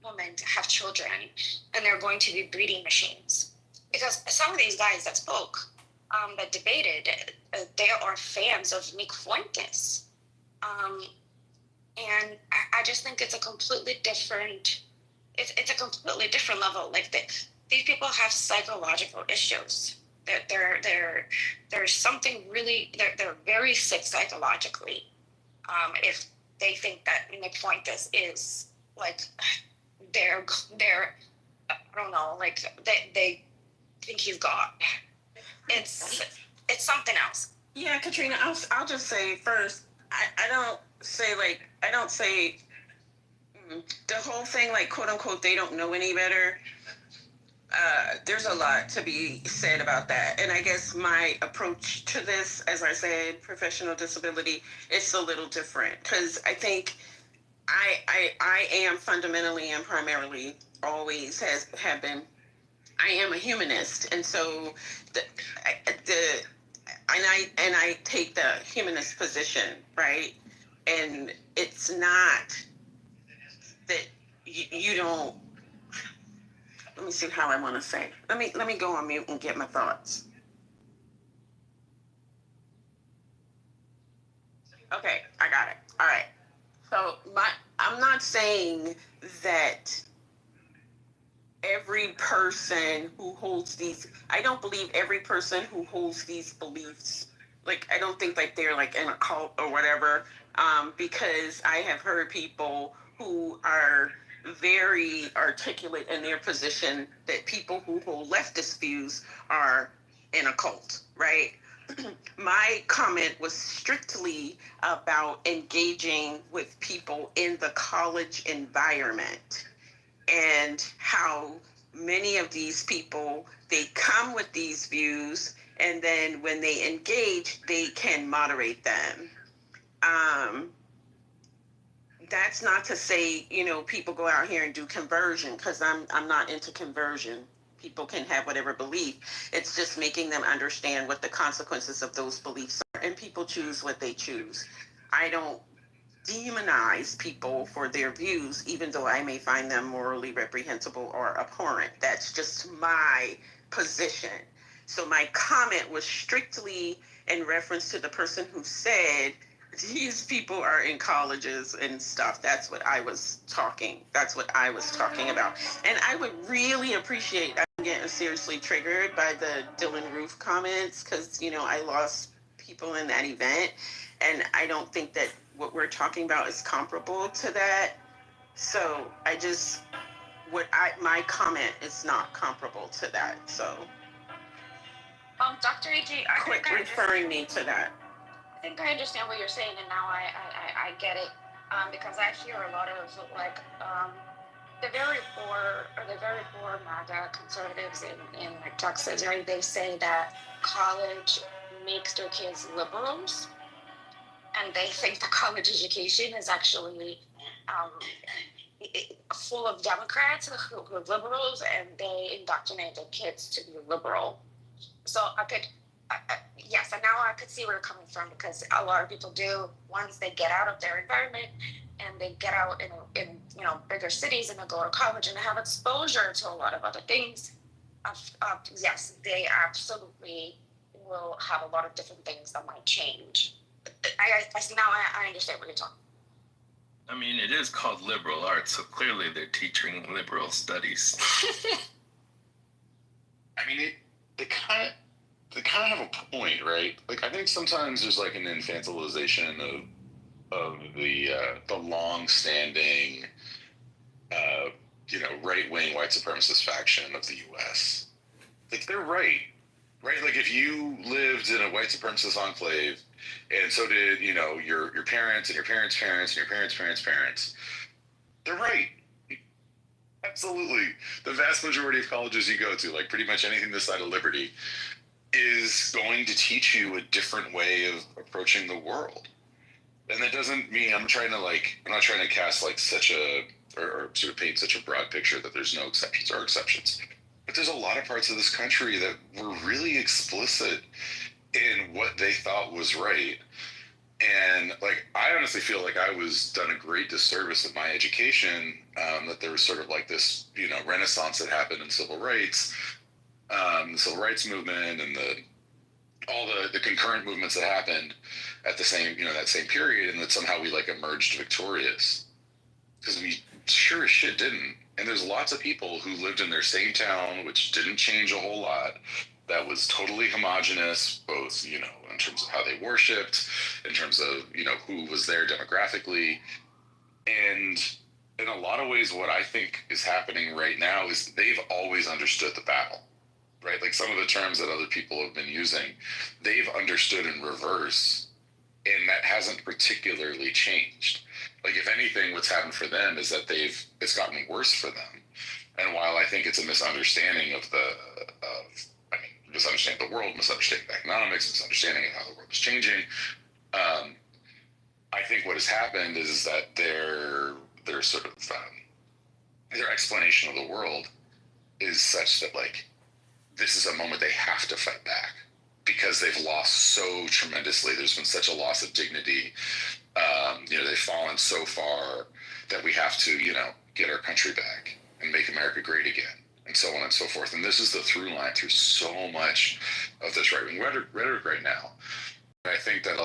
Speaker 2: women to have children, and they're going to be breeding machines. because some of these guys that spoke, that debated, they are fans of Nick Fuentes. And I just think it's a completely different, it's a completely different level. Like these people have psychological issues. There's something really, they're very sick psychologically. If they think that Nick Fuentes is like, they're, I don't know, like they think he's God. It's something else.
Speaker 4: Yeah, Katrina, I'll just say first, I don't say the whole thing, like, quote unquote, they don't know any better. There's a lot to be said about that. And I guess my approach to this, as I said, professional disability, it's a little different because I think I am fundamentally and primarily always have been, I am a humanist. And so I take the humanist position, right? And it's not that you don't. Let me see how I want to say. Let me go on mute and get my thoughts. Okay, I got it. All right. So I'm not saying that every person who holds these, I don't believe every person who holds these beliefs, like, I don't think like they're like in a cult or whatever, because I have heard people who are very articulate in their position that people who hold leftist views are in a cult, right? My comment was strictly about engaging with people in the college environment and how many of these people, they come with these views, and then when they engage, they can moderate them. That's not to say, people go out here and do conversion, because I'm not into conversion. People can have whatever belief. It's just making them understand what the consequences of those beliefs are, and people choose what they choose. I don't demonize people for their views, even though I may find them morally reprehensible or abhorrent. That's just my position. So my comment was strictly in reference to the person who said these people are in colleges and stuff. That's what I was talking about. And I would really appreciate, I'm getting seriously triggered by the Dylan Roof comments, because I lost people in that event, and I don't think that what we're talking about is comparable to that. So my comment is not comparable to that. So
Speaker 2: Dr. E.G.,
Speaker 4: quit referring me to that.
Speaker 2: I think I understand what you're saying, and now I get it, because I hear a lot of the very poor MAGA conservatives in like Texas, right? They say that college makes their kids liberals, and they think the college education is actually full of Democrats who are liberals, and they indoctrinate their kids to be liberal. So yes, and now I could see where you're coming from, because a lot of people do, once they get out of their environment and they get out in bigger cities and they go to college and they have exposure to a lot of other things, yes, they absolutely will have a lot of different things that might change. I understand what you're talking.
Speaker 10: I mean, it is called liberal arts, so clearly they're teaching liberal studies.
Speaker 13: I mean, they kind of have a point, right? Like, I think sometimes there's like an infantilization of the long-standing, right-wing white supremacist faction of the U.S. Like, they're right? Like, if you lived in a white supremacist enclave, and so did your parents and your parents' parents and your parents' parents' parents, they're right. Absolutely. The vast majority of colleges you go to, like pretty much anything this side of liberty, is going to teach you a different way of approaching the world. And that doesn't mean I'm not trying to cast like such a, or sort of paint such a broad picture that there's no exceptions or exceptions. But there's a lot of parts of this country that were really explicit in what they thought was right. And like, I honestly feel like I was done a great disservice in my education, that there was sort of like this, renaissance that happened in civil rights the civil rights movement and all the concurrent movements that happened at the same, that same period, and that somehow we like emerged victorious, because we sure as shit didn't. And there's lots of people who lived in their same town, which didn't change a whole lot, that was totally homogenous, both, in terms of how they worshipped, in terms of, who was there demographically. And in a lot of ways, what I think is happening right now is they've always understood the battle, right? Like some of the terms that other people have been using, they've understood in reverse, and that hasn't particularly changed. Like, if anything, what's happened for them is that it's gotten worse for them. And while I think it's a misunderstanding misunderstanding the world, misunderstanding economics, misunderstanding of how the world is changing, I think what has happened is that their sort of their explanation of the world is such that, like, this is a moment they have to fight back because they've lost so tremendously. There's been such a loss of dignity. They've fallen so far that we have to, get our country back and make America great again, and so on and so forth. And this is the through line through so much of this right-wing rhetoric right now. I think that,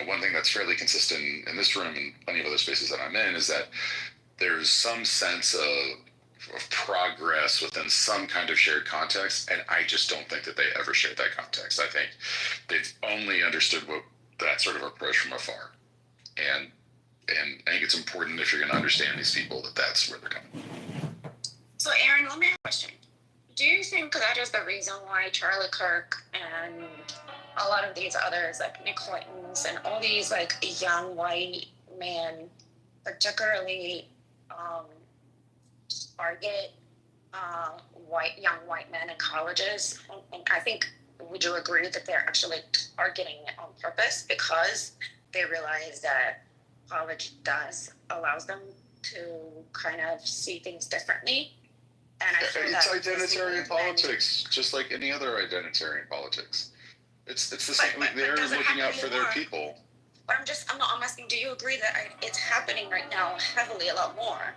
Speaker 13: one thing that's fairly consistent in this room and plenty of other spaces that I'm in is that there's some sense of progress within some kind of shared context, and I just don't think that they ever shared that context. I think they've only understood that sort of approach from afar, and I think it's important, if you're going to understand these people, that's where they're coming.
Speaker 2: So, Aaron, let me ask you a question. Do you think that is the reason why Charlie Kirk and a lot of these others, like Nick Clinton's and all these like young white men, particularly target young white men in colleges? And I think, would you agree that they're actually targeting it on purpose because they realize that college allows them to kind of see things differently? And I feel
Speaker 13: it's
Speaker 2: that
Speaker 13: identitarian politics, just like any other identitarian politics. It's the same. They're looking out for their people.
Speaker 2: But I'm asking, do you agree that it's happening right now heavily, a lot more,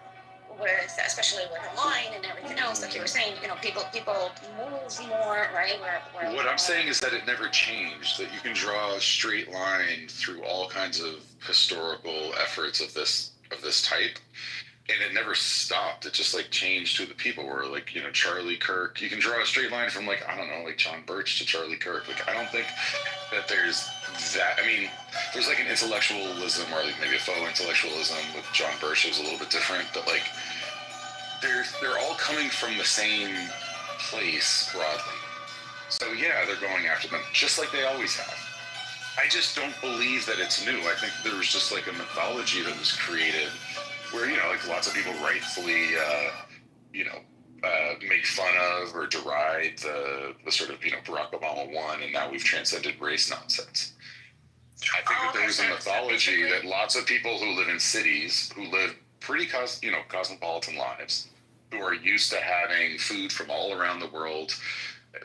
Speaker 2: especially with online and everything else, like you were saying, people move more, right?
Speaker 13: What I'm saying is that it never changed, that you can draw a straight line through all kinds of historical efforts of this type, and it never stopped. It just like changed who the people were. Like, Charlie Kirk, you can draw a straight line from like John Birch to Charlie Kirk. Like, I don't think that there's that. I mean, there's like an intellectualism, or like maybe a faux intellectualism with John Birch. It was a little bit different, but like they're all coming from the same place broadly. So yeah, they're going after them just like they always have. I just don't believe that it's new. I think there was just like a mythology that was created where, like lots of people rightfully, make fun of or deride the sort of, Barack Obama won and now we've transcended race nonsense. I think that there was a mythology that lots of people who live in cities, who live pretty cosmopolitan lives, who are used to having food from all around the world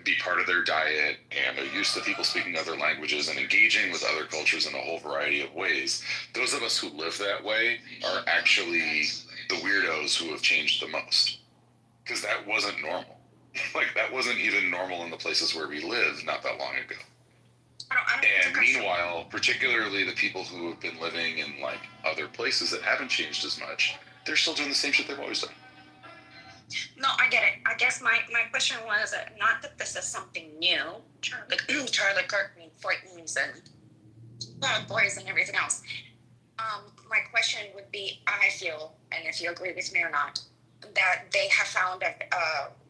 Speaker 13: be part of their diet, and are used to people speaking other languages and engaging with other cultures in a whole variety of ways. Those of us who live that way are actually the weirdos who have changed the most, because that wasn't normal. Like, that wasn't even normal in the places where we lived not that long ago. And meanwhile, particularly the people who have been living in like other places that haven't changed as much, they're still doing the same shit they've always done.
Speaker 2: No, I get it. I guess my question was not that this is something new. Charlie Kirk and Fortney's and Bad Boys and everything else. My question would be, I feel, and if you agree with me or not, that they have found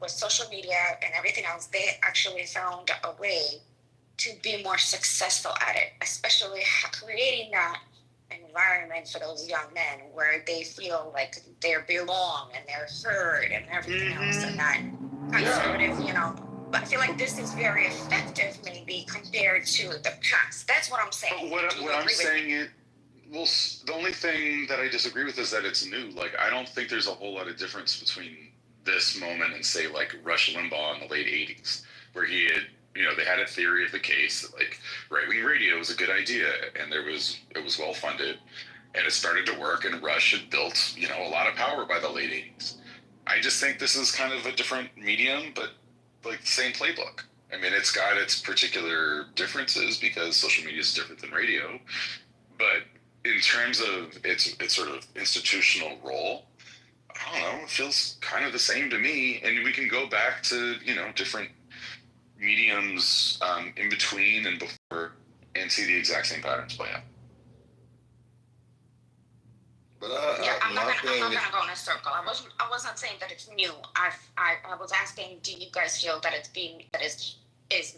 Speaker 2: with social media and everything else, they actually found a way to be more successful at it, especially creating that environment for those young men where they feel like they belong and they're heard and everything else, and that conservative, But I feel like this is very effective, maybe compared to the past. That's what I'm saying.
Speaker 13: But what I'm saying is, well, the only thing that I disagree with is that it's new. Like, I don't think there's a whole lot of difference between this moment and, say, like Rush Limbaugh in the late 80s, where he had, they had a theory of the case that, like, right-wing radio was a good idea, and it was well funded, and it started to work, and Rush had built, a lot of power by the late 80s. I just think this is kind of a different medium, but like the same playbook. I mean, it's got its particular differences because social media is different than radio, but in terms of its sort of institutional role, I don't know, it feels kind of the same to me. And we can go back to, different mediums in between and before and see the exact same patterns play out.
Speaker 6: But
Speaker 2: I'm not gonna go in a circle. I wasn't saying that it's new. I was asking, do you guys feel that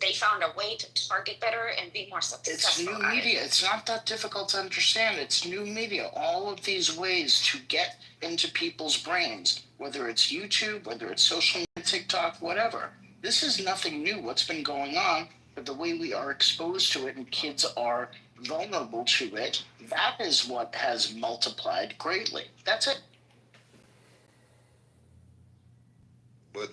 Speaker 2: they found a way to target better and be more successful?
Speaker 1: It's new media. It's not that difficult to understand. It's new media. All of these ways to get into people's brains, whether it's YouTube, whether it's social media, TikTok, whatever. This is nothing new. What's been going on, but the way we are exposed to it and kids are vulnerable to it, that is what has multiplied greatly. That's it.
Speaker 6: But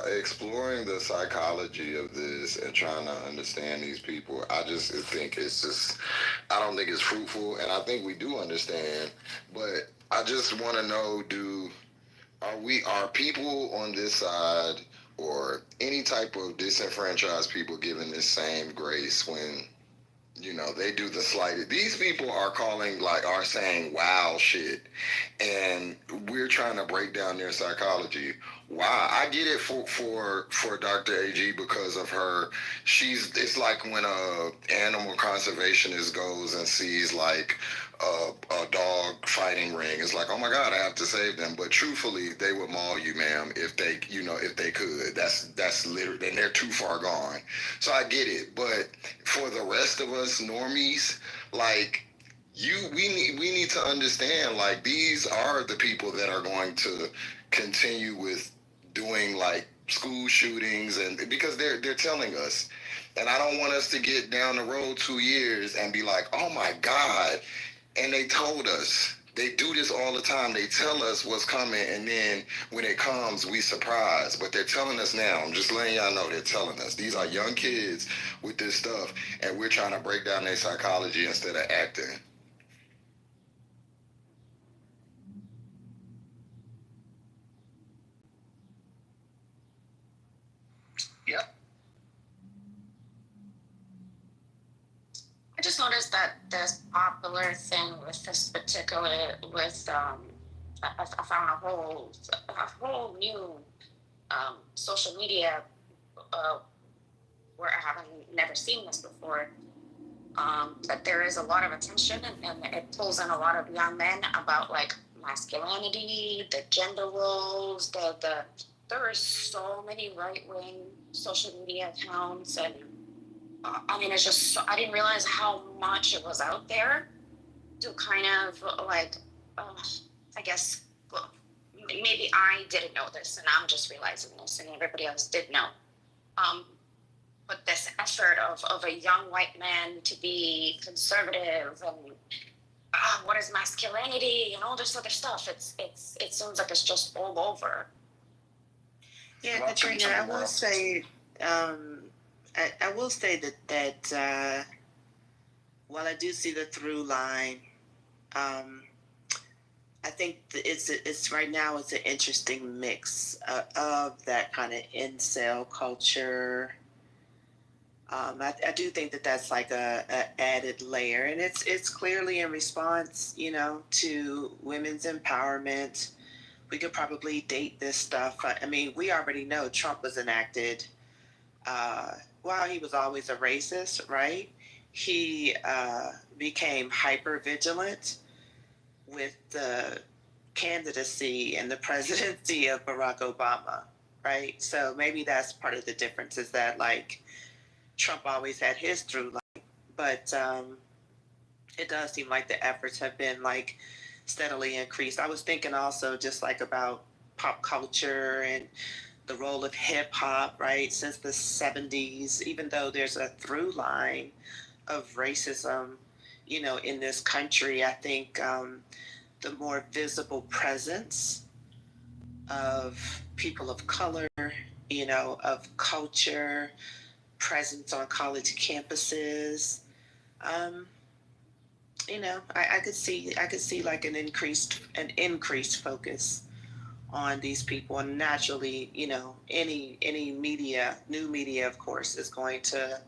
Speaker 6: exploring the psychology of this and trying to understand these people, I just think I don't think it's fruitful, and I think we do understand, but I just want to know, are people on this side or any type of disenfranchised people given this same grace when, they do the slightest? These people are saying wow shit, and we're trying to break down their psychology. Wow, I get it for Dr. AG because of her. It's like when a animal conservationist goes and sees like a dog fighting ring. It's like, oh my God, I have to save them. But truthfully, they would maul you, ma'am, if they could. That's literally, and they're too far gone. So I get it. But for the rest of us normies, like, we need to understand, like, these are the people that are going to continue with doing like school shootings, and because they're telling us. And I don't want us to get down the road 2 years and be like, oh my God. And they told us. They do this all the time. They tell us what's coming, and then when it comes, we surprise. But they're telling us now. I'm just letting y'all know they're telling us. These are young kids with this stuff, and we're trying to break down their psychology instead of acting.
Speaker 1: Yep.
Speaker 2: I just noticed that this popular thing with this particular I found a whole new social media where I haven't never seen this before. That there is a lot of attention and it pulls in a lot of young men about like masculinity, the gender roles, there are so many right-wing social media accounts, and I mean, it's just I didn't realize how much it was out there to kind of like, I guess, well, maybe I didn't know this and I'm just realizing this and everybody else did know. But this effort of a young white man to be conservative and what is masculinity and all this other stuff, it seems like it's just all over.
Speaker 9: Yeah, Katrina, I will say, I will say that while I do see the through line, I think it's right now it's an interesting mix of that kind of incel culture. I do think that that's like a added layer, and it's clearly in response, to women's empowerment. We could probably date this stuff. I mean, we already know Trump was enacted while he was always a racist, right? He became hyper vigilant with the candidacy and the presidency of Barack Obama, right? So maybe that's part of the difference, is that like Trump always had his through line, but it does seem like the efforts have been like steadily increased. I was thinking also just like about pop culture and the role of hip hop, right? Since the 70s, even though there's a through line of racism, in this country, I think the more visible presence of people of color, of culture, presence on college campuses, I could see like an increased focus on these people, and naturally, any media, new media, of course, is going to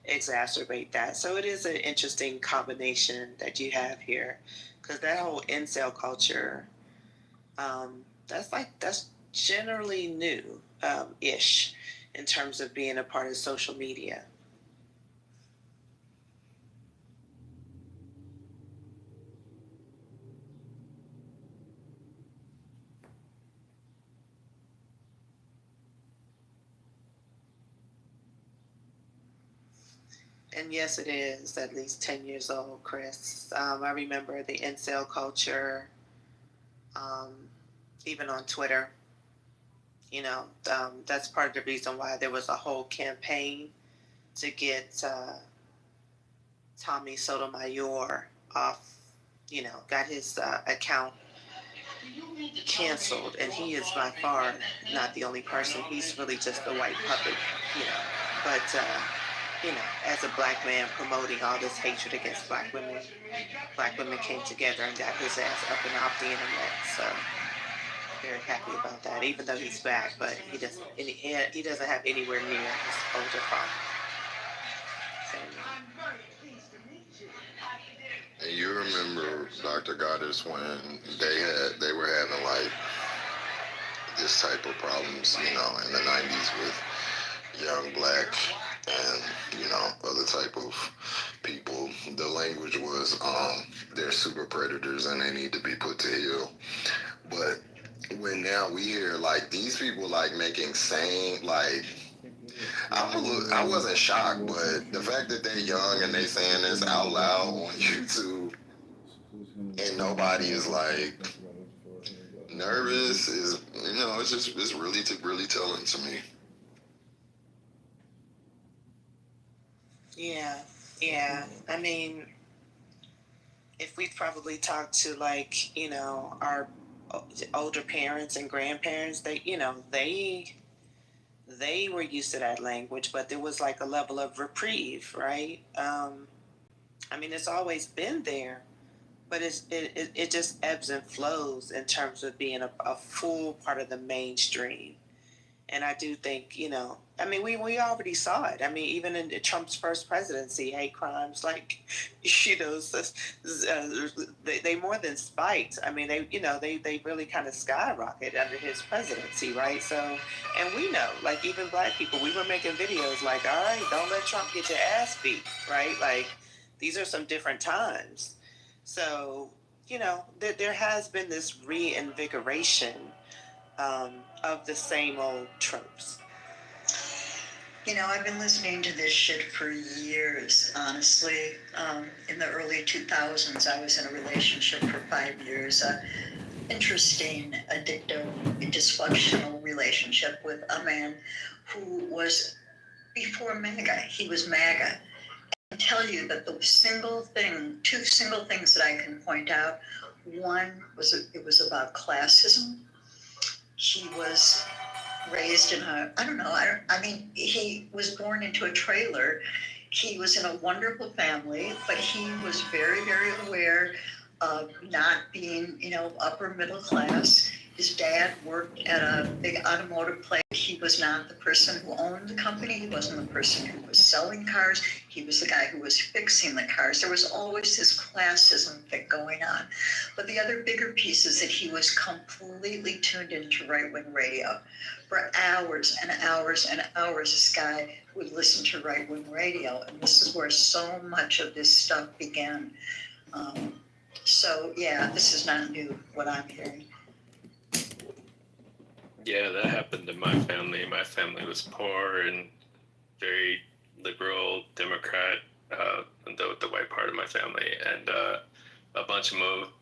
Speaker 9: exacerbate that. So it is an interesting combination that you have here, because that whole incel culture, that's generally new, ish, in terms of being a part of social media. And yes, it is at least 10 years old, Chris. I remember the incel culture, um, even on Twitter. That's part of the reason why there was a whole campaign to get Tommy Sotomayor off, got his account canceled. And he is by far not the only person. He's really just a white puppet, But, as a black man promoting all this hatred against black women came together and got his ass up and off the internet. So very happy about that, even though he's back, but he doesn't have anywhere near his older father.
Speaker 6: And you remember, Dr. Goddess, when they were having like this type of problems, in the 90s with young black and, other type of people. The language was, they're super predators and they need to be put to heel. But when now we hear like these people like making sane, like, I wasn't shocked, but the fact that they're young and they saying this out loud on YouTube and nobody is like nervous is, it's really telling to me.
Speaker 9: Yeah. I mean, if we probably talk to like, our older parents and grandparents, they were used to that language, but there was like a level of reprieve, right? I mean, it's always been there, but it just ebbs and flows in terms of being a full part of the mainstream. And I do think, I mean, we already saw it. I mean, even in Trump's first presidency, hate crimes, like, they more than spiked. I mean, they really kind of skyrocketed under his presidency, right? So, and we know, like, even black people, we were making videos like, all right, don't let Trump get your ass beat, right? Like, these are some different times. So, there has been this reinvigoration of the same old tropes.
Speaker 12: I've been listening to this shit for years, honestly. In the early 2000s, I was in a relationship for 5 years. Interesting, addictive, dysfunctional relationship with a man who was before MAGA. He was MAGA. I tell you that two single things that I can point out. One was it was about classism. He was raised in he was born into a trailer. He was in a wonderful family, but he was very, very aware of not being, upper middle class. His dad worked at a big automotive place. He was not the person who owned the company. He wasn't the person who was selling cars. He was the guy who was fixing the cars. There was always this classism thing going on. But the other bigger piece is that he was completely tuned into right-wing radio. For hours and hours and hours, this guy would listen to right-wing radio. And this is where so much of this stuff began. This is not new, what I'm hearing.
Speaker 10: Yeah, that happened to my family. My family was poor and very liberal, Democrat, the white part of my family. And a bunch of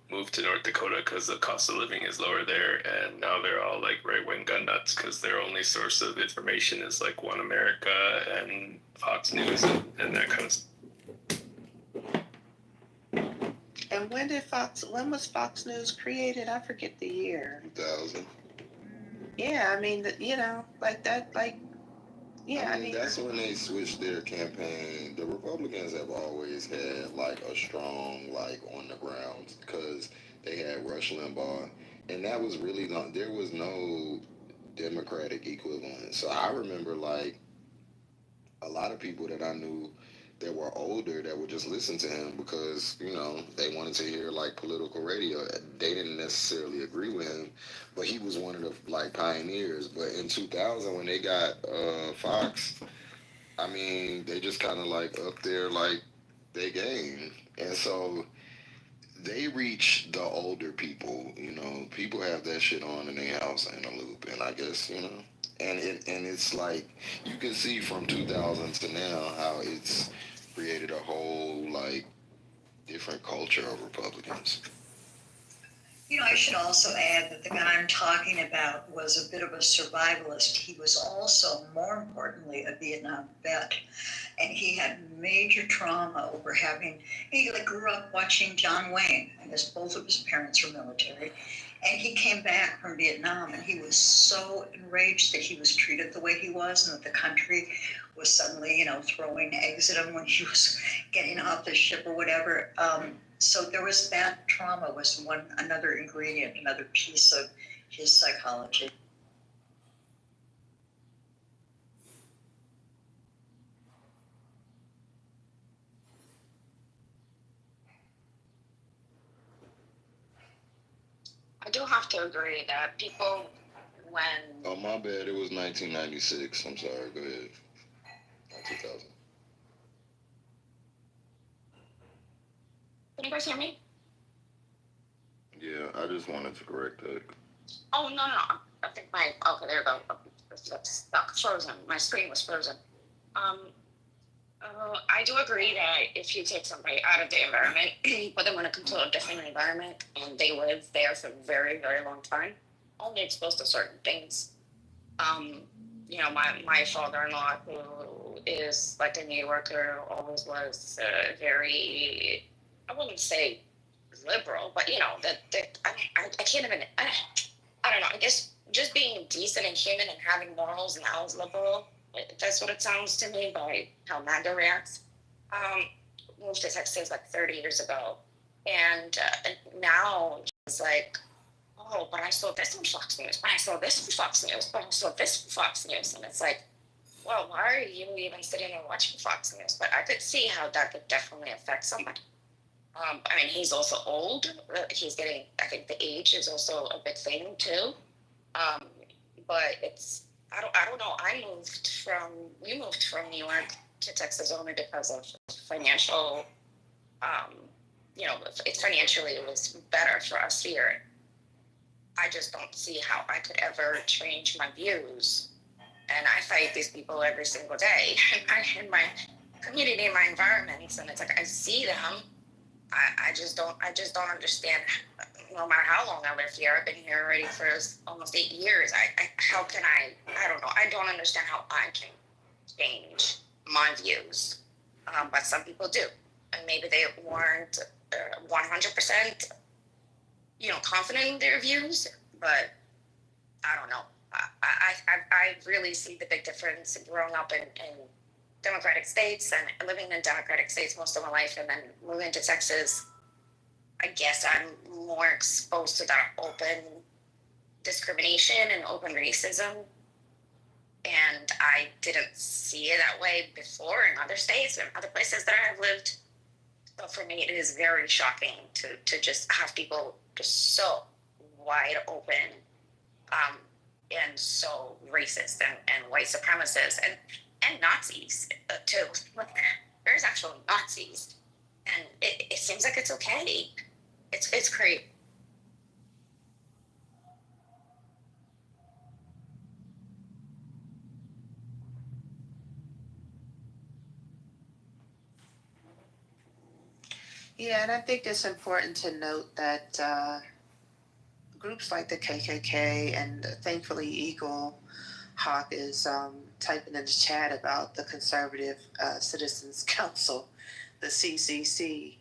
Speaker 10: moved to North Dakota because the cost of living is lower there. And now they're all like right-wing gun nuts because their only source of information is like One America and Fox News and that kind of stuff.
Speaker 9: And when was Fox News created? I forget the year.
Speaker 6: 2000.
Speaker 9: Yeah, I mean, like that, like, yeah.
Speaker 6: I mean, that's when they switched their campaign. The Republicans have always had like a strong, like, on the ground, because they had Rush Limbaugh, And that was really there was no Democratic equivalent. So I remember like a lot of people that I knew that were older that would just listen to him because they wanted to hear like political radio. They didn't necessarily agree with him, but he was one of the like pioneers. But in 2000 when they got Fox, I mean they just kind of like up there like they game, and so they reach the older people. People have that shit on in their house in a loop, and I guess and it's like you can see from 2000 to now how it's created a whole like different culture of Republicans.
Speaker 12: I should also add that the guy I'm talking about was a bit of a survivalist. He was also, more importantly, a Vietnam vet. And he had major trauma over he grew up watching John Wayne. I guess both of his parents were military. And he came back from Vietnam and he was so enraged that he was treated the way he was and that the country was suddenly, throwing eggs at him when he was getting off the ship or whatever. So there was that trauma was another ingredient, another piece of his psychology.
Speaker 2: I do have to agree that people, when...
Speaker 6: Oh, my bad. It was 1996. I'm sorry. Go ahead. Not 2000.
Speaker 2: Can you guys hear me?
Speaker 6: Yeah, I just wanted to correct that.
Speaker 2: Oh, no. I think okay, there you go. That's stuck, frozen. My screen was frozen. I do agree that if you take somebody out of the environment, put them in a completely different environment, and they live there for a very, very long time, only exposed to certain things. My father-in-law, who is like a New Yorker, always was very, I wouldn't say liberal, but I can't even, I don't know, I guess just being decent and human and having morals now is liberal. That's what it sounds to me by how MAGA reacts. Moved to Texas like 30 years ago. And now it's like, oh, but I saw this on Fox News, but I saw this on Fox News, but I saw this on Fox News. And it's like, well, why are you even sitting and watching Fox News? But I could see how that could definitely affect somebody. He's also old. He's getting, I think the age is also a big thing too. But it's, I don't know. We moved from New York to Texas only because of financial, financially it was better for us here. I just don't see how I could ever change my views. And I fight these people every single day in my community, in my environments. And it's like, I see them. I just don't understand. No matter how long I live here, I've been here already for almost 8 years. How can I don't know. I don't understand how I can change my views. But some people do. And maybe they weren't 100%, confident in their views. But I don't know. I really see the big difference growing up in Democratic states and living in Democratic states most of my life, and then moving to Texas. I guess I'm more exposed to that open discrimination and open racism. And I didn't see it that way before in other states and other places that I have lived. So for me, it is very shocking to just have people just so wide open and so racist and white supremacists and Nazis too. There's actually Nazis. And it seems like it's okay. It's great.
Speaker 9: Yeah, and I think it's important to note that groups like the KKK and thankfully Eagle Hawk is typing in the chat about the Conservative Citizens Council, the CCC.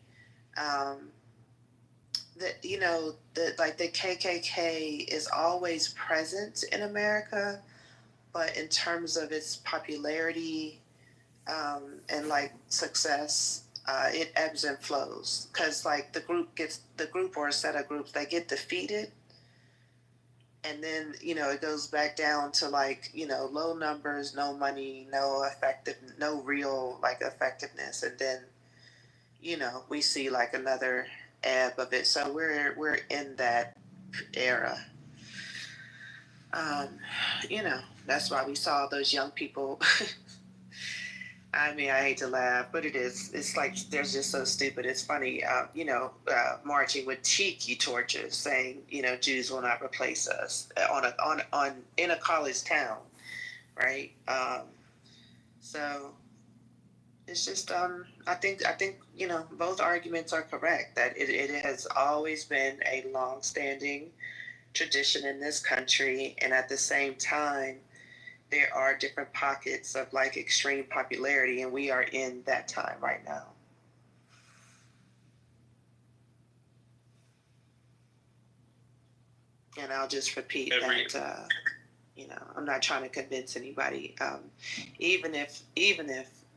Speaker 9: The KKK is always present in America, but in terms of its popularity and like success, it ebbs and flows because like the group or a set of groups, they get defeated, And then, it goes back down to like, low numbers, no money, no real like effectiveness. And then, we see like another ebb of it. So we're in that era. Um, that's why we saw those young people. I mean, I hate to laugh, but it is. It's like they're just so stupid. It's funny, marching with tiki torches, saying, Jews will not replace us on in a college town, right? So it's just, I think, both arguments are correct. That it has always been a long-standing tradition in this country, and at the same time, there are different pockets of like extreme popularity, and we are in that time right now. And I'll just repeat that, I'm not trying to convince anybody. Even if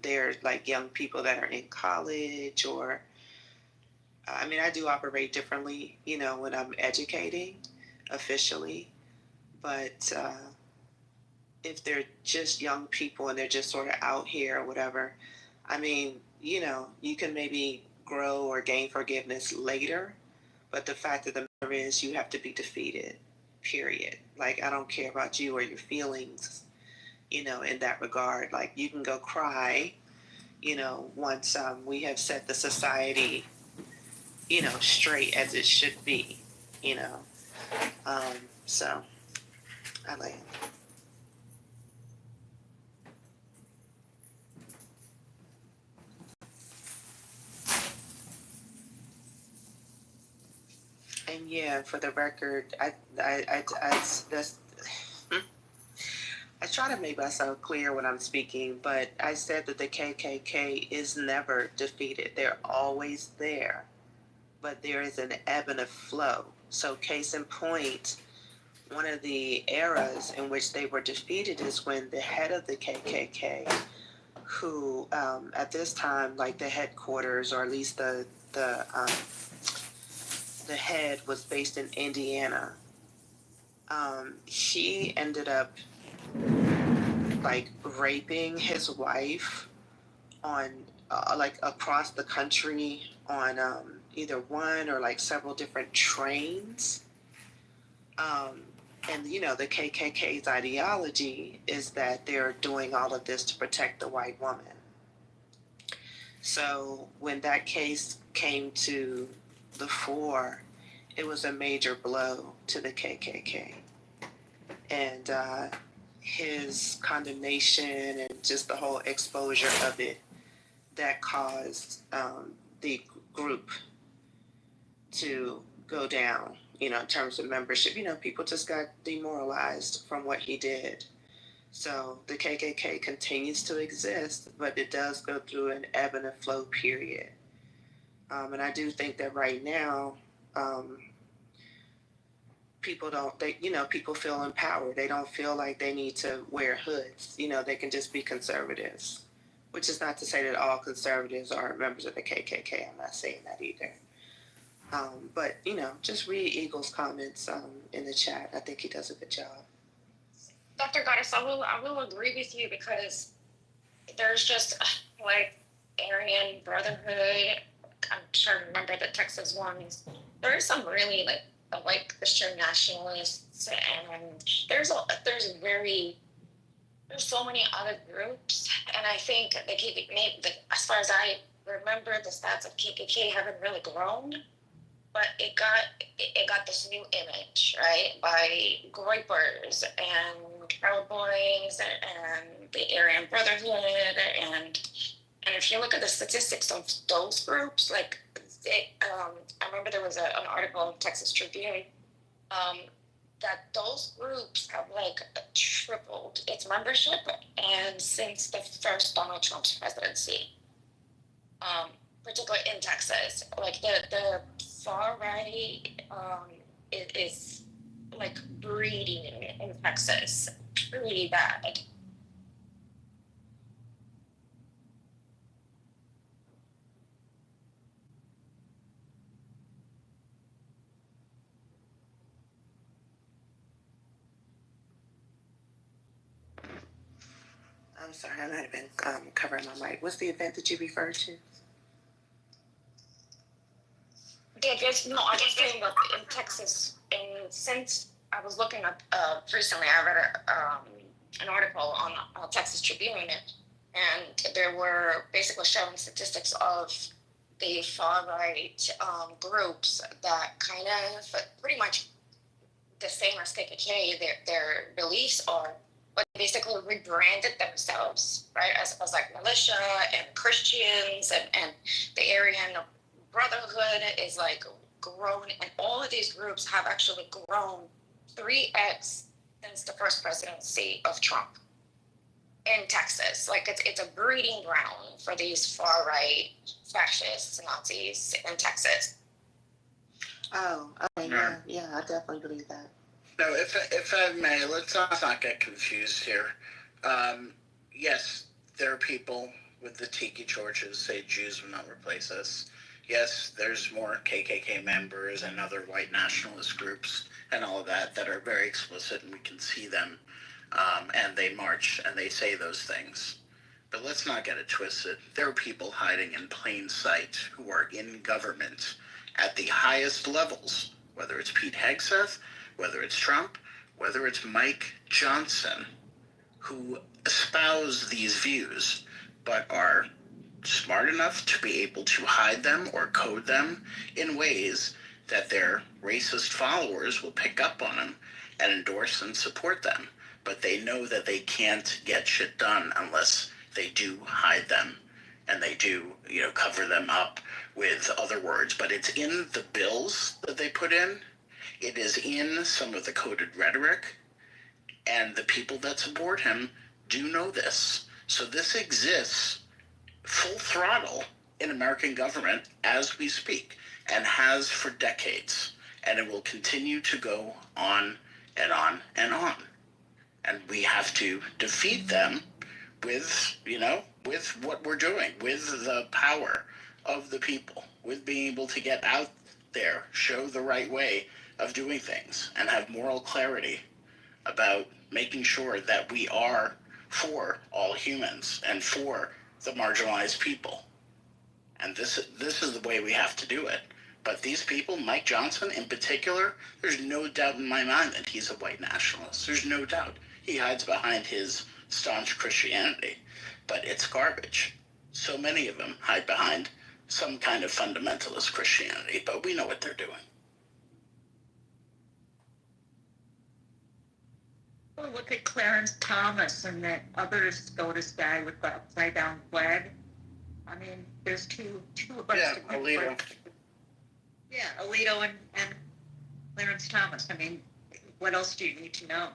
Speaker 9: they're like young people that are in college, or, I mean, I do operate differently, when I'm educating officially, but if they're just young people and they're just sort of out here or whatever, I mean, you can maybe grow or gain forgiveness later, but the fact of the matter is you have to be defeated, period. Like, I don't care about you or your feelings, in that regard. Like, you can go cry, once we have set the society, straight as it should be, so I land. And yeah, for the record, that's, I try to make myself clear when I'm speaking, but I said that the KKK is never defeated. They're always there, but there is an ebb and a flow. So case in point, one of the eras in which they were defeated is when the head of the KKK, who at this time, like the headquarters, or at least the head was based in Indiana. He ended up like raping his wife on like across the country on either one or like several different trains. And the KKK's ideology is that they're doing all of this to protect the white woman. So when that case came to the fore, it was a major blow to the KKK. And his condemnation and just the whole exposure of it, that caused the group to go down, in terms of membership. People just got demoralized from what he did. So the KKK continues to exist, but it does go through an ebb and a flow period. And I do think that right now, people feel empowered. They don't feel like they need to wear hoods. They can just be conservatives, which is not to say that all conservatives are members of the KKK. I'm not saying that either. But, just read Eagle's comments in the chat. I think he does a good job.
Speaker 2: Dr. Goddess, I will agree with you, because there's just like Aryan Brotherhood. I'm trying to remember the Texas ones. There are some really like Christian nationalists, and there's so many other groups, and I think the KKK, as far as I remember, the stats of KKK haven't really grown, but it got this new image, right, by Groypers and Proud Boys and the Aryan Brotherhood, and if you look at the statistics of those groups, like I remember there was an article in Texas Tribune that those groups have like tripled its membership, and since the first Donald Trump's presidency, particularly in Texas, like the far right is like breeding in Texas pretty bad.
Speaker 9: I'm sorry, I might have been covering my mic. What's the event that you referred to?
Speaker 2: Yeah, I was saying that in Texas, and since I was looking up recently, I read an article on Texas Tribune, and there were basically showing statistics of the far right groups that kind of pretty much the same as KKK, their beliefs are, but basically rebranded themselves, right, as like militia and Christians and the Aryan Brotherhood is like grown, and all of these groups have actually grown 3x since the first presidency of Trump in Texas. Like it's a breeding ground for these far right fascists, Nazis in Texas.
Speaker 9: Oh, okay, yeah, I definitely believe that.
Speaker 1: No, if I may, let's not get confused here. Yes, there are people with the tiki torches say Jews will not replace us. Yes, there's more KKK members and other white nationalist groups and all of that are very explicit, and we can see them, and they march and they say those things. But let's not get it twisted. There are people hiding in plain sight who are in government at the highest levels, whether it's Pete Hegseth, whether it's Trump, whether it's Mike Johnson, who espouse these views, but are smart enough to be able to hide them or code them in ways that their racist followers will pick up on them and endorse and support them. But they know that they can't get shit done unless they do hide them and they do, cover them up with other words. But it's in the bills that they put in. It is in some of the coded rhetoric, and the people that support him do know this. So this exists full throttle in American government as we speak, and has for decades, and it will continue to go on and on and on. And we have to defeat them with, with what we're doing, with the power of the people, with being able to get out there, show the right way of doing things, and have moral clarity about making sure that we are for all humans and for the marginalized people. And this is the way we have to do it. But these people, Mike Johnson in particular, there's no doubt in my mind that he's a white nationalist. There's no doubt. He hides behind his staunch Christianity, but it's garbage. So many of them hide behind some kind of fundamentalist Christianity, but we know what they're doing.
Speaker 14: Well, look at Clarence Thomas and that other SCOTUS guy with the upside down flag. I mean, there's two of us.
Speaker 1: Yeah, Alito.
Speaker 14: Yeah, Alito and Clarence Thomas. I mean, what else do you need to know?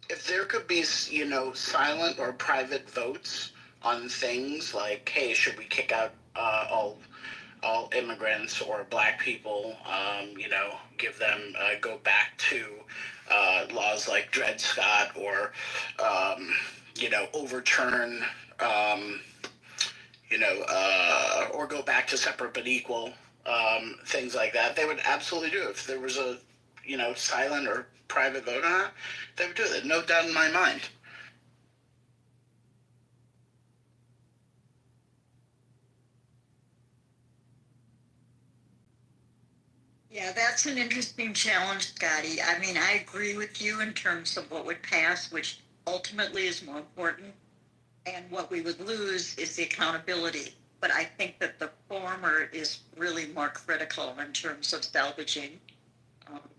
Speaker 1: If there could be, silent or private votes on things like, hey, should we kick out all immigrants or black people, give them, go back to laws like Dred Scott, or, overturn, or go back to separate but equal, things like that. They would absolutely do it. If there was a, silent or private vote on it, they would do it. No doubt in my mind.
Speaker 14: Yeah, that's an interesting challenge, Scotty. I mean, I agree with you in terms of what would pass, which ultimately is more important. And what we would lose is the accountability. But I think that the former is really more critical in terms of salvaging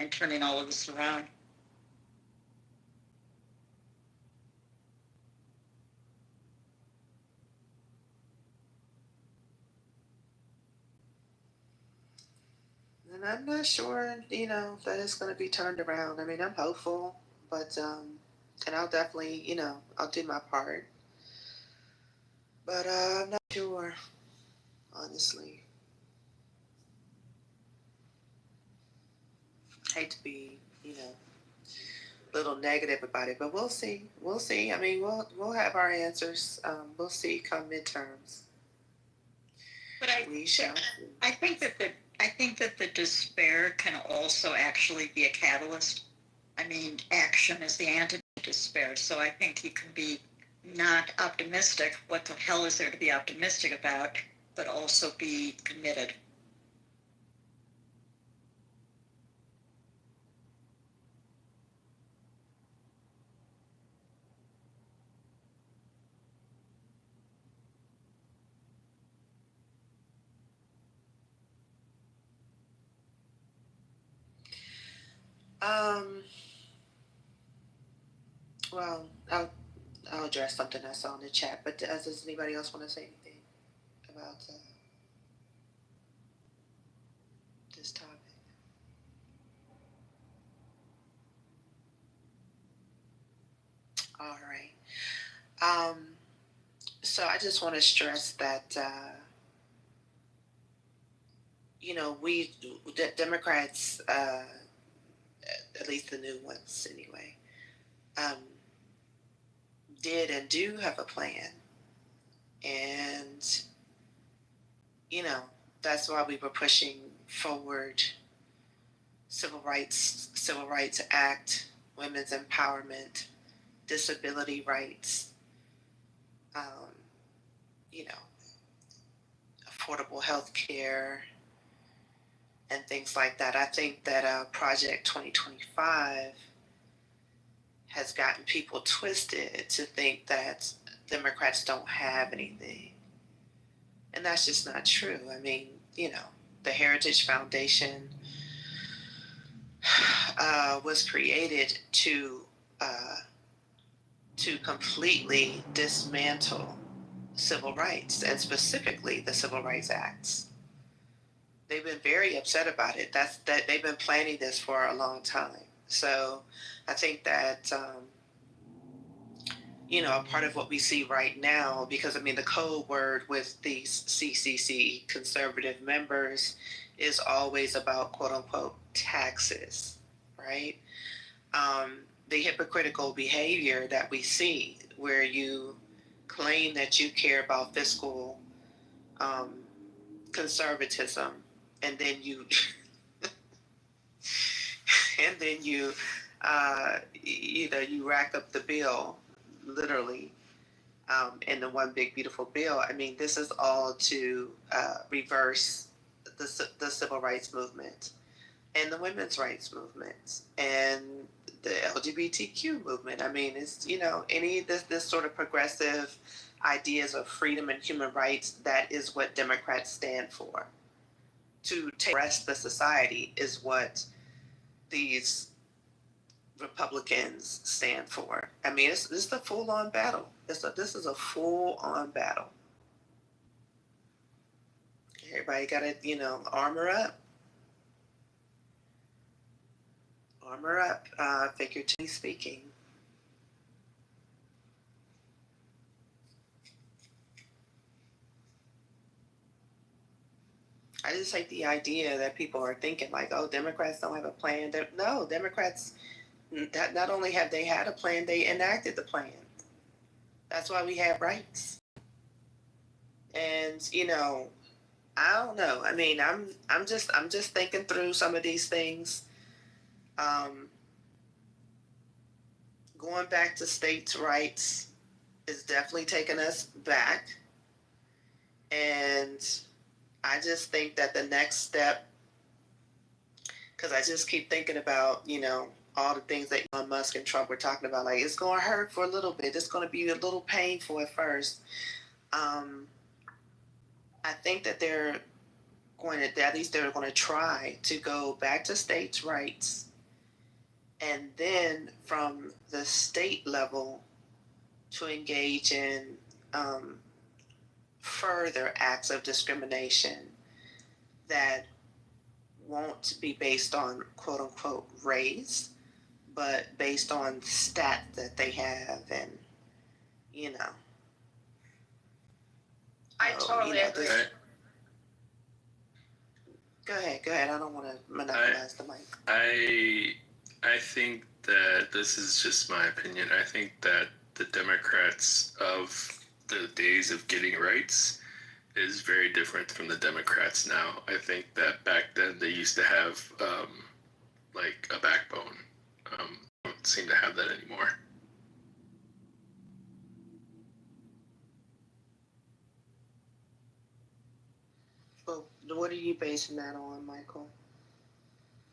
Speaker 14: and turning all of this around.
Speaker 9: And I'm not sure, that it's going to be turned around. I mean, I'm hopeful, but, and I'll definitely, I'll do my part. But I'm not sure, honestly. Hate to be, a little negative about it, but we'll see. We'll see. I mean, we'll have our answers. We'll see come midterms.
Speaker 14: But we shall. I think that the despair can also actually be a catalyst. I mean, action is the antidote to despair. So I think you can be not optimistic, what the hell is there to be optimistic about, but also be committed.
Speaker 9: Well, I'll address something I saw in the chat, but does anybody else want to say anything about this topic? All right. So I just want to stress that, we, the Democrats, at least the new ones anyway, did and do have a plan. And, that's why we were pushing forward Civil Rights Act, women's empowerment, disability rights, um, affordable health care, and things like that. I think that Project 2025 has gotten people twisted to think that Democrats don't have anything. And that's just not true. I mean, the Heritage Foundation was created to completely dismantle civil rights, and specifically the Civil Rights Acts. They've been very upset about it. That they've been planning this for a long time. So I think that a part of what we see right now, because the code word with these CCC conservative members is always about quote unquote taxes, right? The hypocritical behavior that we see where you claim that you care about fiscal conservatism, and then you you rack up the bill literally in the one big beautiful bill. This is all to reverse the civil rights movement and the women's rights movement and the LGBTQ movement. It's any of this sort of progressive ideas of freedom and human rights. That is what Democrats stand for. To take the rest of the society is what these Republicans stand for. It's a full-on battle. This is a full-on battle. Everybody got to, armor up. Armor up, figuratively speaking. I just hate the idea that people are thinking like, oh, Democrats don't have a plan. No, Democrats, that not only have they had a plan, they enacted the plan. That's why we have rights. And I don't know. I'm just thinking through some of these things. Going back to states' rights is definitely taking us back. And I just think that the next step, because I just keep thinking about, all the things that Elon Musk and Trump were talking about, like it's going to hurt for a little bit. It's going to be a little painful at first. I think that they're going to try to go back to states' rights. And then from the state level to engage in further acts of discrimination that won't be based on quote unquote race, but based on stat that they have. And
Speaker 2: I totally agree.
Speaker 9: Go ahead. I don't want to monopolize the mic.
Speaker 10: I think that this is just my opinion. I think that the Democrats of the days of getting rights is very different from the Democrats now. I think that back then they used to have like a backbone. Don't seem to have that anymore.
Speaker 9: What are you basing that on, Michael?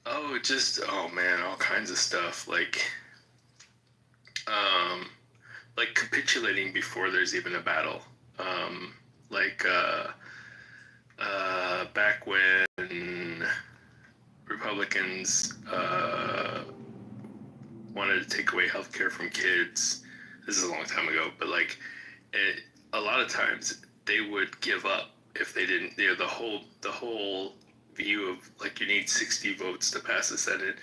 Speaker 10: Oh, oh man, all kinds of stuff like capitulating before there's even a battle. Like back when Republicans wanted to take away healthcare from kids. This is a long time ago, but a lot of times they would give up if they didn't. The whole view of you need 60 votes to pass the Senate.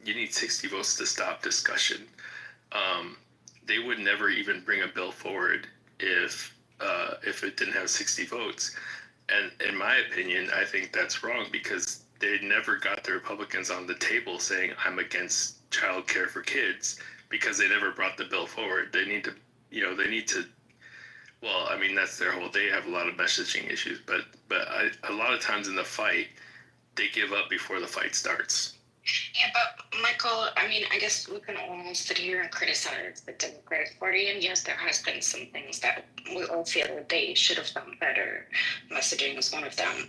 Speaker 10: You need 60 votes to stop discussion. They would never even bring a bill forward if it didn't have 60 votes. And in my opinion, I think that's wrong because they never got the Republicans on the table saying I'm against child care for kids because they never brought the bill forward. They need to. Well, I mean that's their whole. They have a lot of messaging issues, but a lot of times in the fight, they give up before the fight starts.
Speaker 2: Yeah, but Michael, I mean, I guess we can all sit here and criticize the Democratic Party, and yes, there has been some things that we all feel that they should have done better. Messaging is one of them,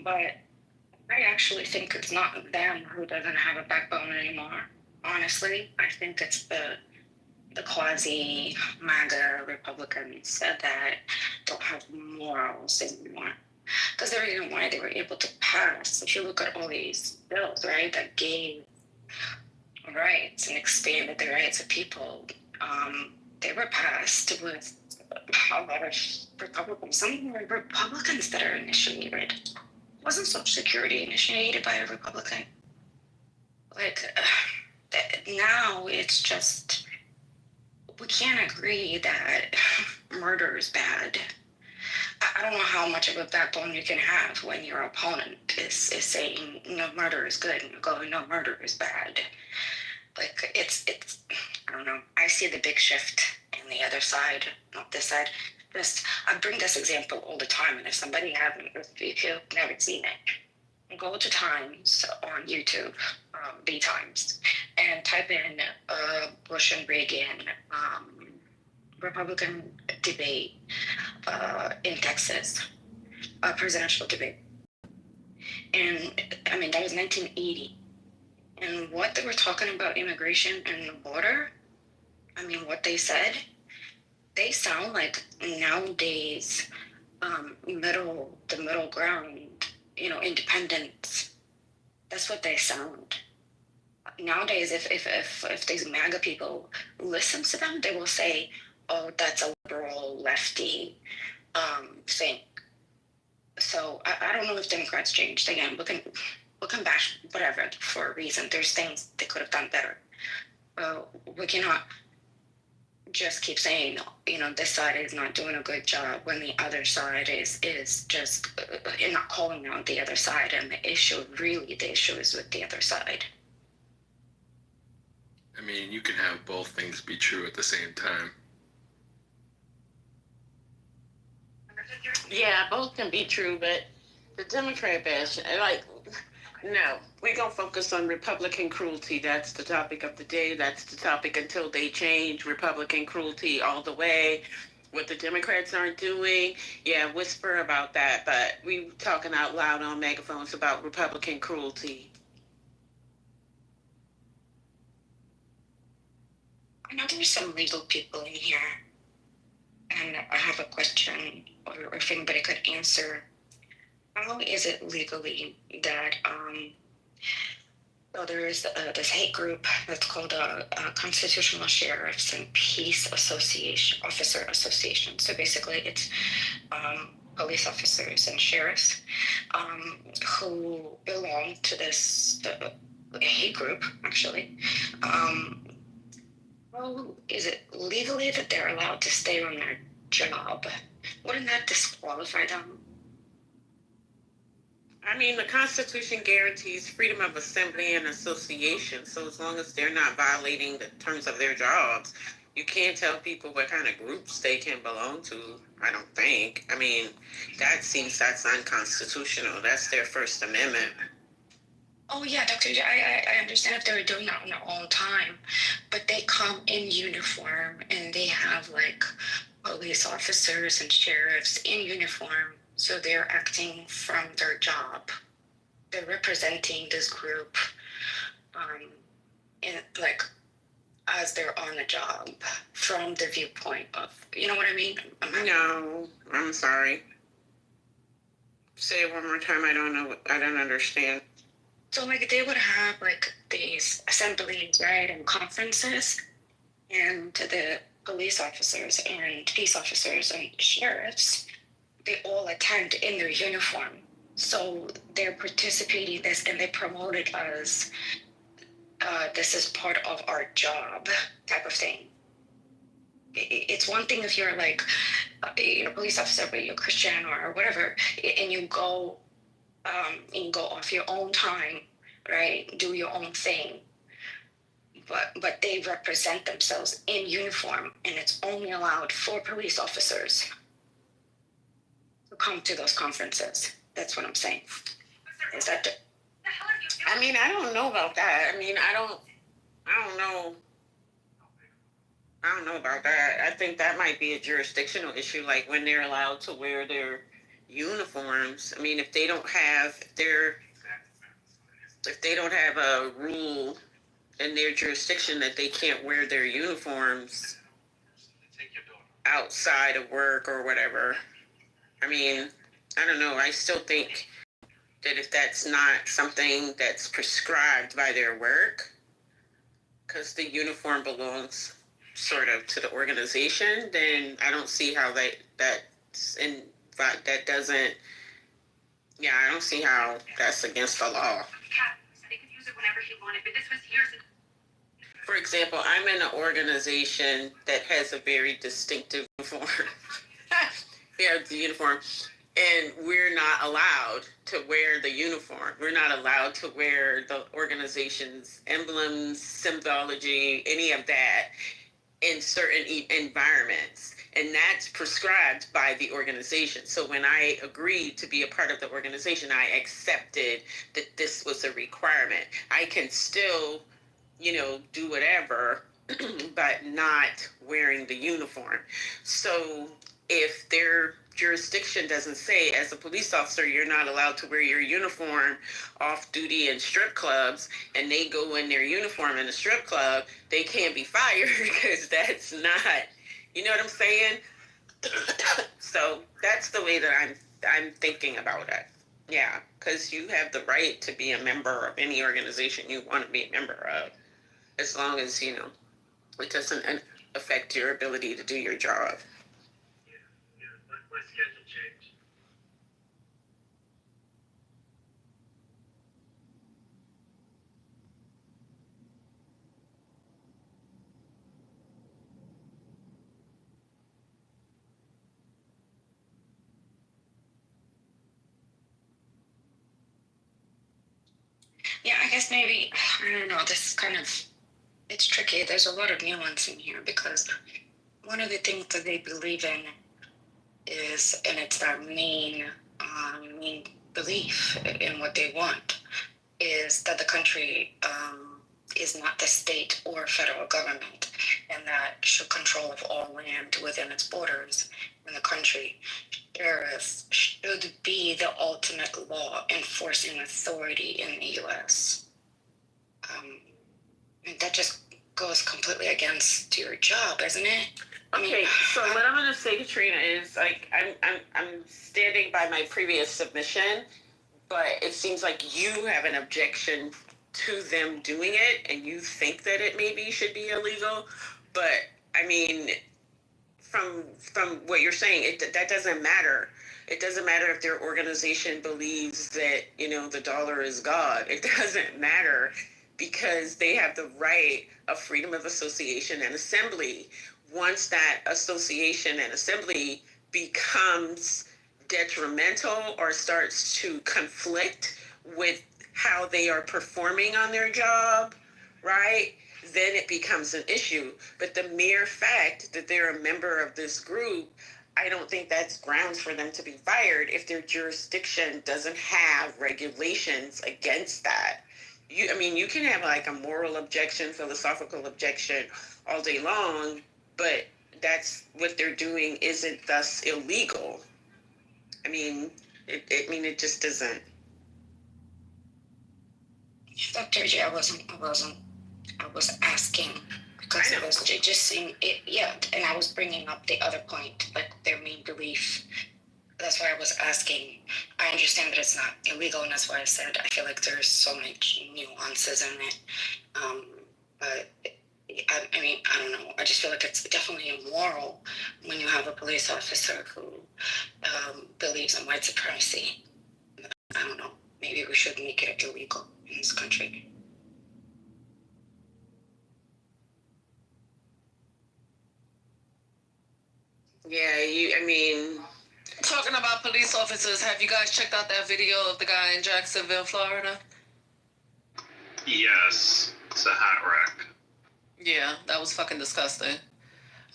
Speaker 2: but I actually think it's not them who doesn't have a backbone anymore. Honestly, I think it's the quasi MAGA Republicans that don't have morals anymore. Because the reason why they were able to pass, if you look at all these bills, right, that gave rights and expanded the rights of people, they were passed with a lot of Republicans. Some were Republicans that are initiated. Wasn't Social Security initiated by a Republican? Now it's just, we can't agree that murder is bad. I don't know how much of a backbone you can have when your opponent is saying, no, murder is good, and you're going, no, murder is bad. It's I don't know. I see the big shift in the other side, not this side. I bring this example all the time, and if if you've never seen it, go to Times on YouTube, the Times, and type in Bush and Reagan Republican debate in Texas, a presidential debate. And I mean, that was 1980. And what they were talking about immigration and the border, I mean, what they said, they sound like nowadays the middle ground, independence. That's what they sound. Nowadays, if these MAGA people listen to them, they will say, oh, that's a liberal lefty thing. So I don't know if Democrats changed. Again, we can bash whatever for a reason. There's things they could have done better. We cannot just keep saying, this side is not doing a good job when the other side is just not calling out the other side. And the issue is with the other side.
Speaker 10: I mean, you can have both things be true at the same time.
Speaker 4: Yeah, both can be true, but the Democrat bash, no, we're going to focus on Republican cruelty. That's the topic of the day. That's the topic until they change. Republican cruelty all the way. What the Democrats aren't doing, yeah, whisper about that, but we talking out loud on megaphones about Republican cruelty.
Speaker 2: I know there's some legal people in here, and I have a question, or if anybody could answer. How is it legally that there is this hate group that's called a Constitutional Sheriffs and Peace Officer Association. So basically, it's police officers and sheriffs who belong to this hate group, actually. How is it legally that they're allowed to stay on their job? Wouldn't that disqualify them?
Speaker 4: I mean, the Constitution guarantees freedom of assembly and association. So as long as they're not violating the terms of their jobs, you can't tell people what kind of groups they can belong to, I don't think. I mean, that's unconstitutional. That's their First Amendment.
Speaker 2: Oh, yeah, Dr. J, I understand if they were doing that on their own time, but they come in uniform and they have police officers and sheriffs in uniform So they're acting from their job. They're representing this group, in like as they're on a job from the viewpoint of, you know what I mean?
Speaker 4: No, I'm sorry. Say it one more time. I don't know. I don't understand.
Speaker 2: So like they would have like these assemblies, right, and conferences, and the police officers and peace officers and sheriffs, they all attend in their uniform. So they're participating in this and they promote it as this is part of our job type of thing. It's one thing if you're like a police officer, but you're Christian or whatever, and you go off your own time, right? Do your own thing. But they represent themselves in uniform, and it's only allowed for police officers to come to those conferences. That's what I'm saying. Is that?
Speaker 4: I mean, I don't know about that. I mean, I don't know. I don't know about that. I think that might be a jurisdictional issue, like when they're allowed to wear their uniforms. I mean, if they don't have a rule in their jurisdiction that they can't wear their uniforms outside of work or whatever. I mean, I don't know. I still think that if that's not something that's prescribed by their work, because the uniform belongs sort of to the organization, then I don't see how I don't see how that's against the law.
Speaker 19: They could use it whenever he wanted, but this was years ago.
Speaker 4: For example, I'm in an organization that has a very distinctive uniform. We have the uniform, and we're not allowed to wear the uniform. We're not allowed to wear the organization's emblems, symbology, any of that in certain environments. And that's prescribed by the organization. So when I agreed to be a part of the organization, I accepted that this was a requirement. I can still, do whatever, but not wearing the uniform. So if their jurisdiction doesn't say, as a police officer, you're not allowed to wear your uniform off duty in strip clubs, and they go in their uniform in a strip club, they can't be fired because that's not, you know what I'm saying? So that's the way that I'm thinking about it. Yeah, because you have the right to be a member of any organization you want to be a member of, as long as, it doesn't affect your ability to do your job.
Speaker 8: My schedule changed.
Speaker 2: Yeah, I guess maybe, I don't know, this is kind of, it's tricky. There's a lot of nuance in here because one of the things that they believe in is, and it's their main belief in what they want, is that the country is not the state or federal government, and that should control of all land within its borders in the country. Sheriffs should be the ultimate law enforcing authority in the U.S. And that just goes completely against your job, isn't it?
Speaker 4: Okay, so what I'm going to say, Katrina, is like I'm standing by my previous submission, but it seems like you have an objection to them doing it, and you think that it maybe should be illegal. But I mean, from what you're saying, that doesn't matter. It doesn't matter if their organization believes that the dollar is God. It doesn't matter because they have the right of freedom of association and assembly. Once that association and assembly becomes detrimental or starts to conflict with how they are performing on their job, right? Then it becomes an issue. But the mere fact that they're a member of this group, I don't think that's grounds for them to be fired if their jurisdiction doesn't have regulations against that. You can have like a moral objection, philosophical objection all day long, but that's what they're doing isn't thus illegal. I mean, it just doesn't.
Speaker 2: Dr. J, I was asking because it was it just seemed it, yeah, and I was bringing up the other point, like their main belief. That's why I was asking. I understand that it's not illegal, and that's why I said I feel like there's so much nuances in it. But I mean, I don't know. I just feel like it's definitely immoral when you have a police officer who believes in white supremacy. I don't know. Maybe we should make it illegal in this country.
Speaker 4: Yeah, talking about police officers, have you guys checked out that video of the guy in Jacksonville, Florida?
Speaker 8: Yes, it's a hot wreck.
Speaker 4: Yeah, that was fucking disgusting.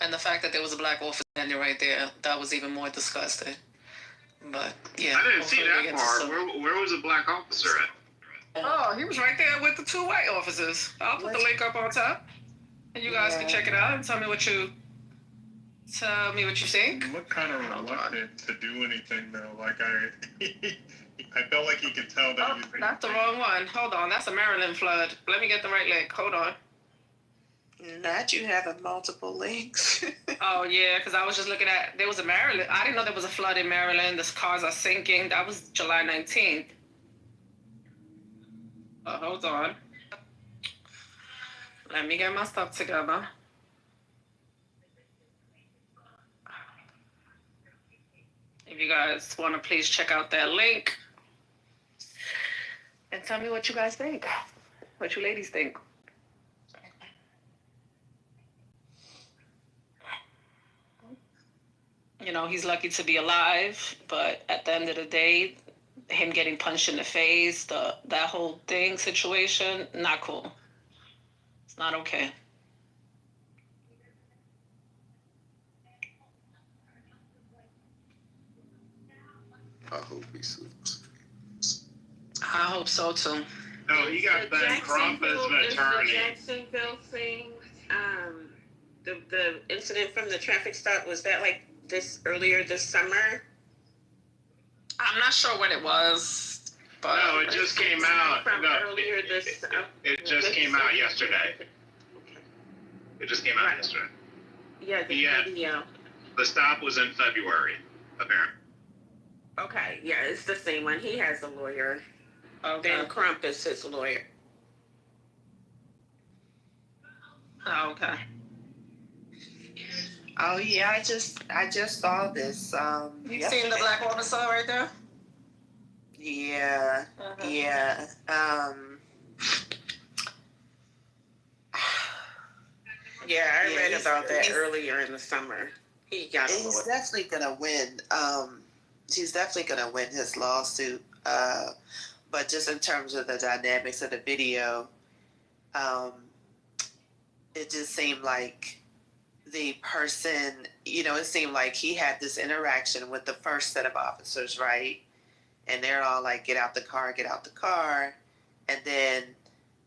Speaker 4: And the fact that there was a black officer standing right there, that was even more disgusting. But, yeah.
Speaker 8: I didn't see that part. Where was the black officer at?
Speaker 4: Oh, he was right there with the two white officers. I'll put the link up on top. And you guys can check it out and tell me what you think.
Speaker 7: Look kind of reluctant to do anything though. Like I felt like he could tell that.
Speaker 4: Oh, that's the wrong one. Hold on, that's a Maryland flood. Let me get the right link. Hold on.
Speaker 9: Not you having multiple links.
Speaker 4: Oh yeah, because I was just looking at there was a Maryland. I didn't know there was a flood in Maryland. The cars are sinking. That was July 19th. Hold on. Let me get my stuff together. If you guys want to please check out that link and tell me what you guys think. What you ladies think. You know, he's lucky to be alive, but at the end of the day, him getting punched in the face, that whole thing situation, not cool. It's not okay.
Speaker 6: I hope he sues.
Speaker 4: I hope so too.
Speaker 8: No, he got Ben Crump as an attorney.
Speaker 4: The Jacksonville thing, the incident from the traffic stop, was that like earlier this summer? I'm not sure when it was, but
Speaker 8: No, it just came out.
Speaker 4: Earlier this.
Speaker 8: It just came out yesterday. It just came out yesterday.
Speaker 4: Yeah, the video.
Speaker 8: The stop was in February, apparently.
Speaker 4: Okay, yeah, it's the same one. He has a lawyer. Ben Crump is his lawyer. Oh, okay.
Speaker 9: Oh yeah, I just saw this.
Speaker 4: You seen the black officer right there?
Speaker 9: Yeah, yeah.
Speaker 4: Yeah, I read about that earlier in the summer. He got a
Speaker 9: He's definitely gonna win. He's definitely gonna win his lawsuit. But just in terms of the dynamics of the video, it just seemed like the person, it seemed like he had this interaction with the first set of officers, right? And they're all like, get out the car, get out the car. And then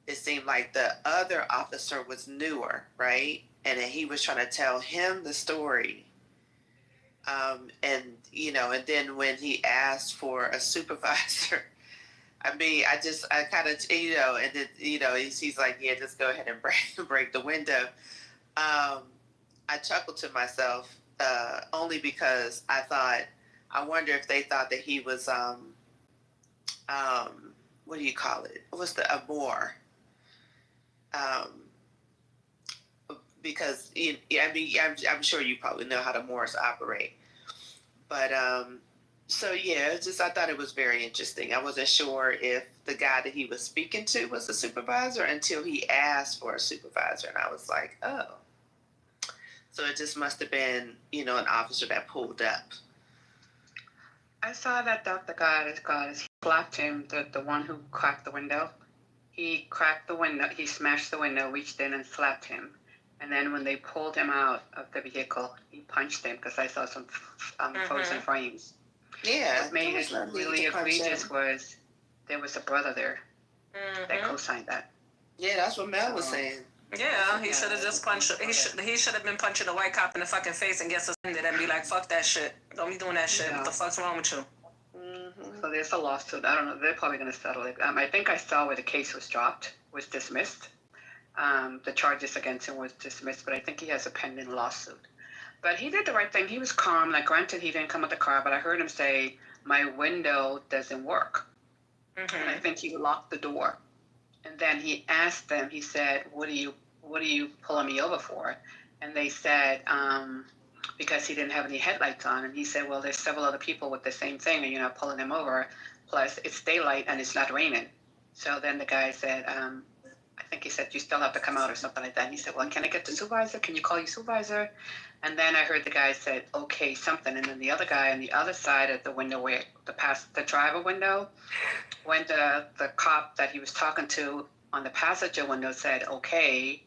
Speaker 9: it seemed like the other officer was newer, right? And then he was trying to tell him the story. And then when he asked for a supervisor, I kind of, and then, he's like, yeah, just go ahead and break the window. I chuckled to myself, only because I wonder if they thought that he was, what do you call it? What's a Moor? Because, I'm sure you probably know how the Moors operate. But, so yeah, I thought it was very interesting. I wasn't sure if the guy that he was speaking to was a supervisor until he asked for a supervisor. And I was like, oh. So it just must have been, an officer that pulled up.
Speaker 15: I saw that Dr. Goddess slapped him, the one who cracked the window. He cracked the window, he smashed the window, reached in and slapped him. And then when they pulled him out of the vehicle, he punched him because I saw some frozen frames.
Speaker 9: Yeah.
Speaker 15: What made it really egregious was there was a brother there that co-signed that.
Speaker 9: Yeah, that's what Mel was saying.
Speaker 4: Yeah, he should have just punched. He should have been punching the white cop in the fucking face and get suspended and be like, "Fuck that shit! Don't be doing that shit. What the fuck's wrong with you?"
Speaker 15: So there's a lawsuit. I don't know. They're probably going to settle it. I think I saw where the case was dropped, was dismissed. The charges against him was dismissed, but I think he has a pending lawsuit. But he did the right thing. He was calm. Like, granted, he didn't come with the car, but I heard him say, "My window doesn't work." Mm-hmm. And I think he locked the door. And then he asked them. He said, "What are you pulling me over for?" And they said, because he didn't have any headlights on. And he said, "Well, there's several other people with the same thing, and you're not pulling them over. Plus, it's daylight and it's not raining." So then the guy said, I think he said, "You still have to come out," or something like that. And he said, "Well, can I get the supervisor? Can you call your supervisor?" And then I heard the guy said, "Okay, something." And then the other guy on the other side of the window, where the driver window, when the cop that he was talking to on the passenger window said, "Okay,"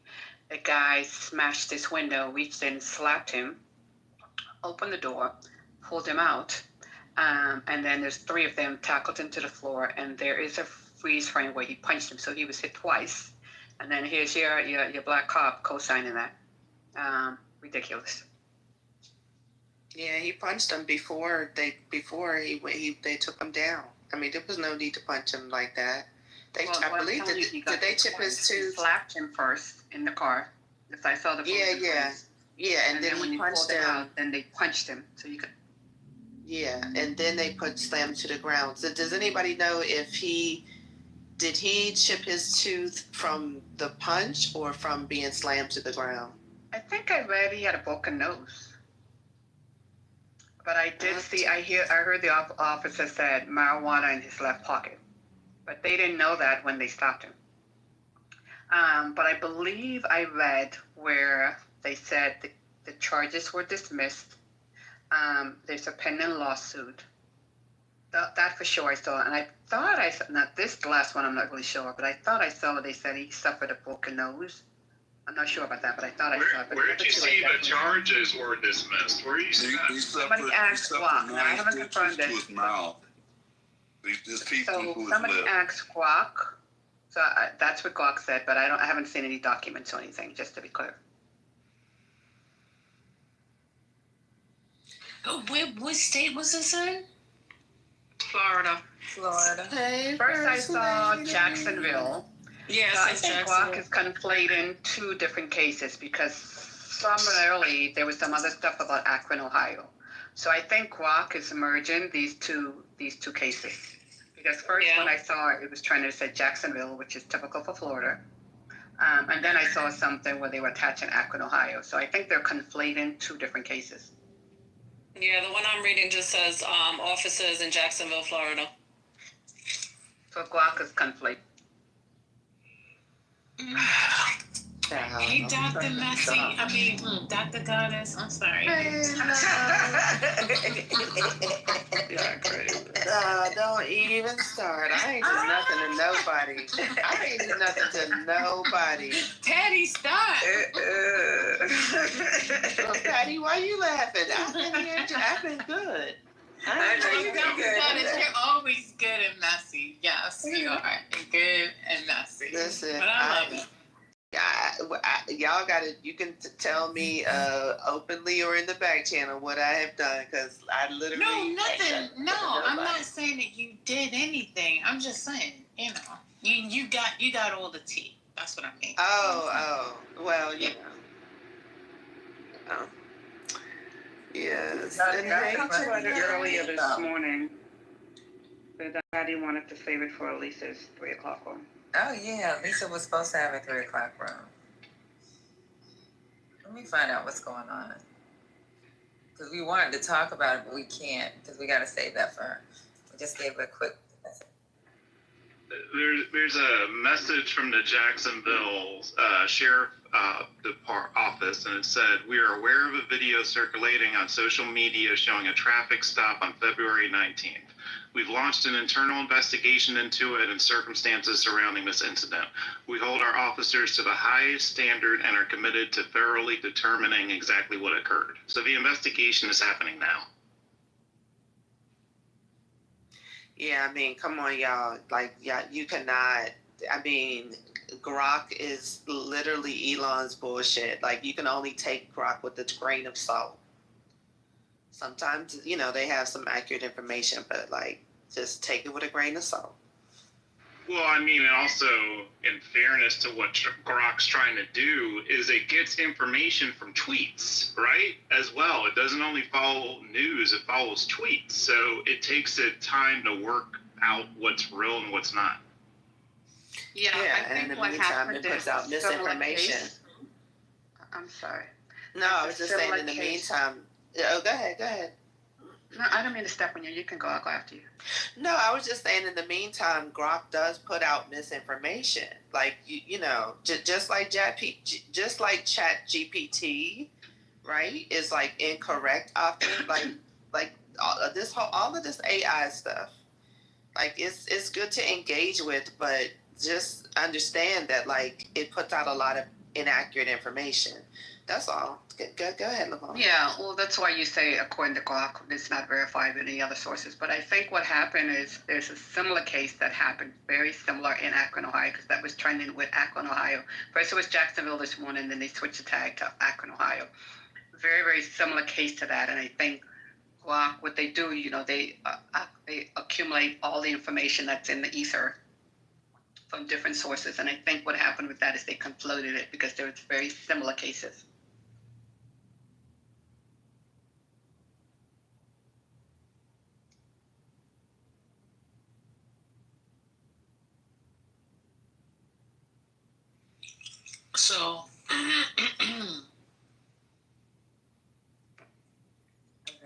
Speaker 15: the guy smashed his window, reached in, slapped him, opened the door, pulled him out. And then there's three of them tackled him to the floor. And there is a freeze frame where he punched him. So he was hit twice. And then here's your black cop co-signing that. Ridiculous.
Speaker 9: Yeah, he punched him before they took him down. I mean, there was no need to punch him like that. I believe did they chip his tooth?
Speaker 15: Slapped him first in the car. If I saw the
Speaker 9: yeah, and then
Speaker 15: when
Speaker 9: he
Speaker 15: you
Speaker 9: punched
Speaker 15: pulled him
Speaker 9: him.
Speaker 15: out, then they punched him. So you could.
Speaker 9: Yeah, and then they slammed to the ground. So does anybody know if did he chip his tooth from the punch or from being slammed to the ground?
Speaker 15: I think I read he had a broken nose. But I did I heard the officer said marijuana in his left pocket. But they didn't know that when they stopped him. But I believe I read where they said the charges were dismissed. There's a pending lawsuit. That for sure I saw. And I thought not this last one, I'm not really sure, but I thought I saw they said he suffered a broken nose. I'm not sure about that, but I thought I saw it.
Speaker 7: Where did you see the charges were dismissed? Where you see that?
Speaker 15: Somebody asked Guac. Now, I haven't confirmed
Speaker 11: to
Speaker 15: it.
Speaker 11: his mouth. These teeth
Speaker 15: So
Speaker 11: into his
Speaker 15: somebody
Speaker 11: lip.
Speaker 15: asked Guac. So that's what Guac said, but I haven't seen any documents or anything, just to be clear.
Speaker 4: Oh, what state was this in?
Speaker 15: Florida.
Speaker 9: Hey,
Speaker 15: First I saw Jacksonville.
Speaker 4: Yes,
Speaker 15: So I think Guac is conflating two different cases because early there was some other stuff about Akron, Ohio. So I think Guac is merging these two cases. Because first when I saw it was trying to say Jacksonville, which is typical for Florida. And then I saw something where they were attaching Akron, Ohio. So I think they're conflating two different cases.
Speaker 4: Yeah, the one I'm reading just says officers in Jacksonville, Florida.
Speaker 15: So Guac is conflated.
Speaker 4: Hey, Dr. Messy. Dr. Goddess. I'm sorry.
Speaker 9: Don't even start. I ain't do nothing to nobody. I ain't do nothing to nobody.
Speaker 4: Patty, stop.
Speaker 9: Well, Patty, why you laughing? I've been good.
Speaker 4: I know you're good. You're always good and messy. Yes, you are. Good and messy.
Speaker 9: Listen,
Speaker 4: but I love it.
Speaker 9: Y'all you can tell me openly or in the back channel what I have done, because I literally
Speaker 4: I'm not saying that you did anything. I'm just saying, you got all the tea. That's what I mean.
Speaker 9: Well, yes.
Speaker 15: I got earlier this morning that Patty wanted to save it for Lisa's 3:00 one.
Speaker 16: Oh, yeah. Lisa was supposed to have a 3 o'clock room. Let me find out what's going on. Because we wanted to talk about it, but we can't because we got to save that for her. We just gave her a quick message.
Speaker 7: There's a message from the Jacksonville Sheriff Office, and it said, "We are aware of a video circulating on social media showing a traffic stop on February 19th. We've launched an internal investigation into it and circumstances surrounding this incident. We hold our officers to the highest standard and are committed to thoroughly determining exactly what occurred." So the investigation is happening now.
Speaker 9: Yeah, I mean, come on, y'all. Like, you cannot. I mean, Grok is literally Elon's bullshit. Like, you can only take Grok with a grain of salt. Sometimes, they have some accurate information, but like, just take it with a grain of salt.
Speaker 7: Well, I mean, and also, in fairness to what Grok's trying to do, is it gets information from tweets, right? As well. It doesn't only follow news, it follows tweets. So it takes it time to work out what's real and what's not.
Speaker 2: Yeah, I think
Speaker 9: and in the
Speaker 2: what
Speaker 9: meantime,
Speaker 2: happened
Speaker 9: it puts
Speaker 2: is
Speaker 9: out misinformation.
Speaker 2: I'm sorry.
Speaker 9: No, I was just saying in the meantime. Oh, go ahead.
Speaker 15: No, I don't mean to step on you. You can go. I'll go after you.
Speaker 9: No, I was just saying in the meantime, Grok does put out misinformation. Like, just like Chat GPT, right, is like incorrect often. like all of this AI stuff. Like, it's good to engage with, but just understand that, like, it puts out a lot of inaccurate information. That's all. Go ahead, Lavon.
Speaker 15: Yeah, well, that's why you say, according to Glock, it's not verified with any other sources. But I think what happened is there's a similar case that happened, very similar in Akron, Ohio, because that was trending with Akron, Ohio. First it was Jacksonville this morning, then they switched the tag to Akron, Ohio. Very, very similar case to that. And I think Glock, what they do, they accumulate all the information that's in the ether from different sources. And I think what happened with that is they conflated it because there was very similar cases.
Speaker 17: So,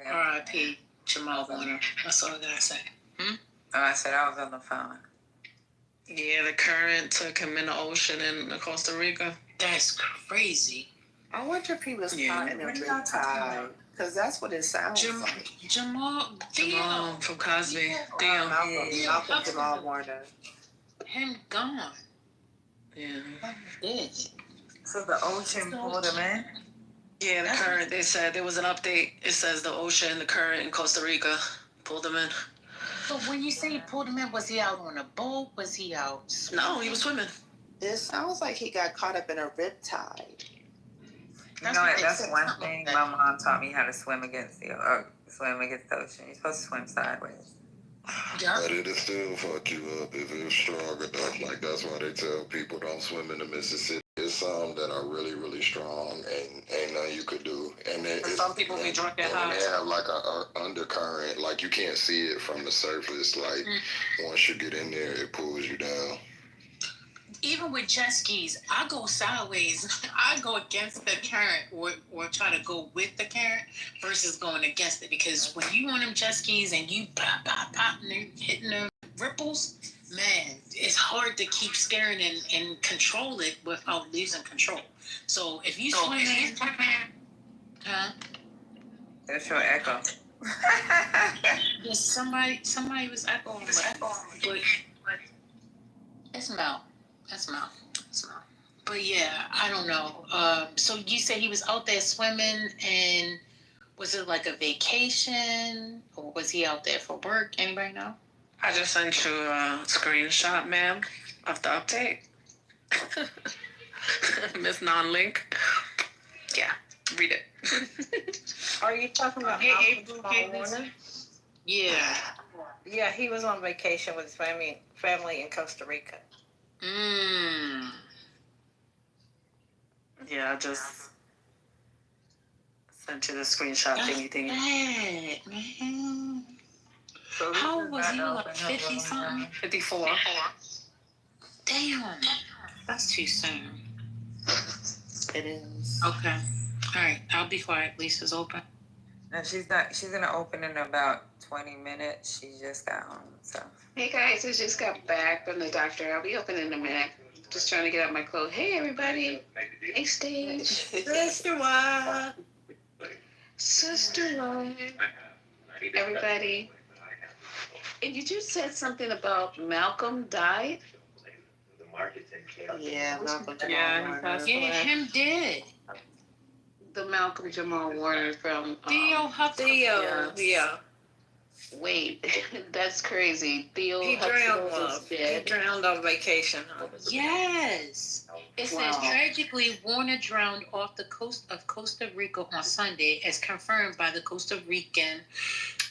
Speaker 17: R.I.P. Jamal Warner. That's all I gotta say.
Speaker 16: Oh, I said I was on the phone.
Speaker 17: Yeah, the current took him in the ocean in Costa Rica. That's crazy.
Speaker 9: I wonder if he was caught in a riptide, because that's what it sounds like.
Speaker 17: Jamal from Cosby.
Speaker 9: Malcolm Jamal Warner.
Speaker 17: Him gone. Yeah. Dead.
Speaker 16: So the ocean pulled him in?
Speaker 17: Yeah, the current, they said there was an update. It says the ocean, the current in Costa Rica pulled him in.
Speaker 21: So when you say he pulled him in, was he out on a boat? Was he out swimming?
Speaker 17: No, he was swimming.
Speaker 9: It sounds like he got caught up in a riptide.
Speaker 16: That's one thing my mom taught me, how to swim against the ocean. You're supposed to swim sideways.
Speaker 6: But it'll still fuck you up if it's strong enough. Like, that's why they tell people don't swim in the Mississippi. There's some that are really, really strong and ain't nothing you could do. And
Speaker 17: some people be drunk at
Speaker 6: high. They have like a undercurrent, like you can't see it from the surface. Like once you get in there, it pulls you down.
Speaker 21: Even with jet skis, I go sideways. I go against the current or try to go with the current versus going against it. Because when you on them jet skis and you pop, pop, pop, and they're hitting the ripples, man, it's hard to keep steering and control it without losing control. So if you swim in,
Speaker 16: That's your echo.
Speaker 21: Yes, somebody was echoing, but it's Mel. That's Mel. But yeah, I don't know. So you said he was out there swimming, and was it like a vacation, or was he out there for work? Anybody know?
Speaker 17: I just sent you a screenshot, ma'am, of the update. Miss Non-Link. Yeah, read it.
Speaker 22: Are you talking about Malcolm Jamal Warner?
Speaker 21: Yeah.
Speaker 22: Yeah, he was on vacation with his family in Costa Rica.
Speaker 17: Yeah, I just sent you the screenshot thingy.
Speaker 21: Man.
Speaker 16: So
Speaker 21: how old was he? Like 50 something?
Speaker 17: 54.
Speaker 21: Damn. That's too soon.
Speaker 9: It is.
Speaker 21: Okay. All right. I'll be quiet. Lisa's open.
Speaker 16: No, she's not. She's gonna open in about 20 minutes. She just got home, so.
Speaker 15: Hey guys, I just got back from the doctor. I'll be open in a minute. Just trying to get out my clothes. Hey everybody. Hey Stage.
Speaker 21: Sister Wife.
Speaker 15: Sister Wife. Everybody. And you just said something about Malcolm died?
Speaker 9: Yeah, Malcolm Jamal Warner.
Speaker 21: Yeah, him did.
Speaker 15: The Malcolm Jamal Warner from
Speaker 21: Theo Huff.
Speaker 22: Yeah.
Speaker 4: Wait, that's crazy. Theo
Speaker 22: He drowned,
Speaker 4: Huxtable is
Speaker 22: love. He
Speaker 4: dead.
Speaker 22: drowned on vacation. Huh?
Speaker 21: Yes. It says
Speaker 4: Wow.
Speaker 21: tragically Warner drowned off the coast of Costa Rica on Sunday, as confirmed by the Costa Rican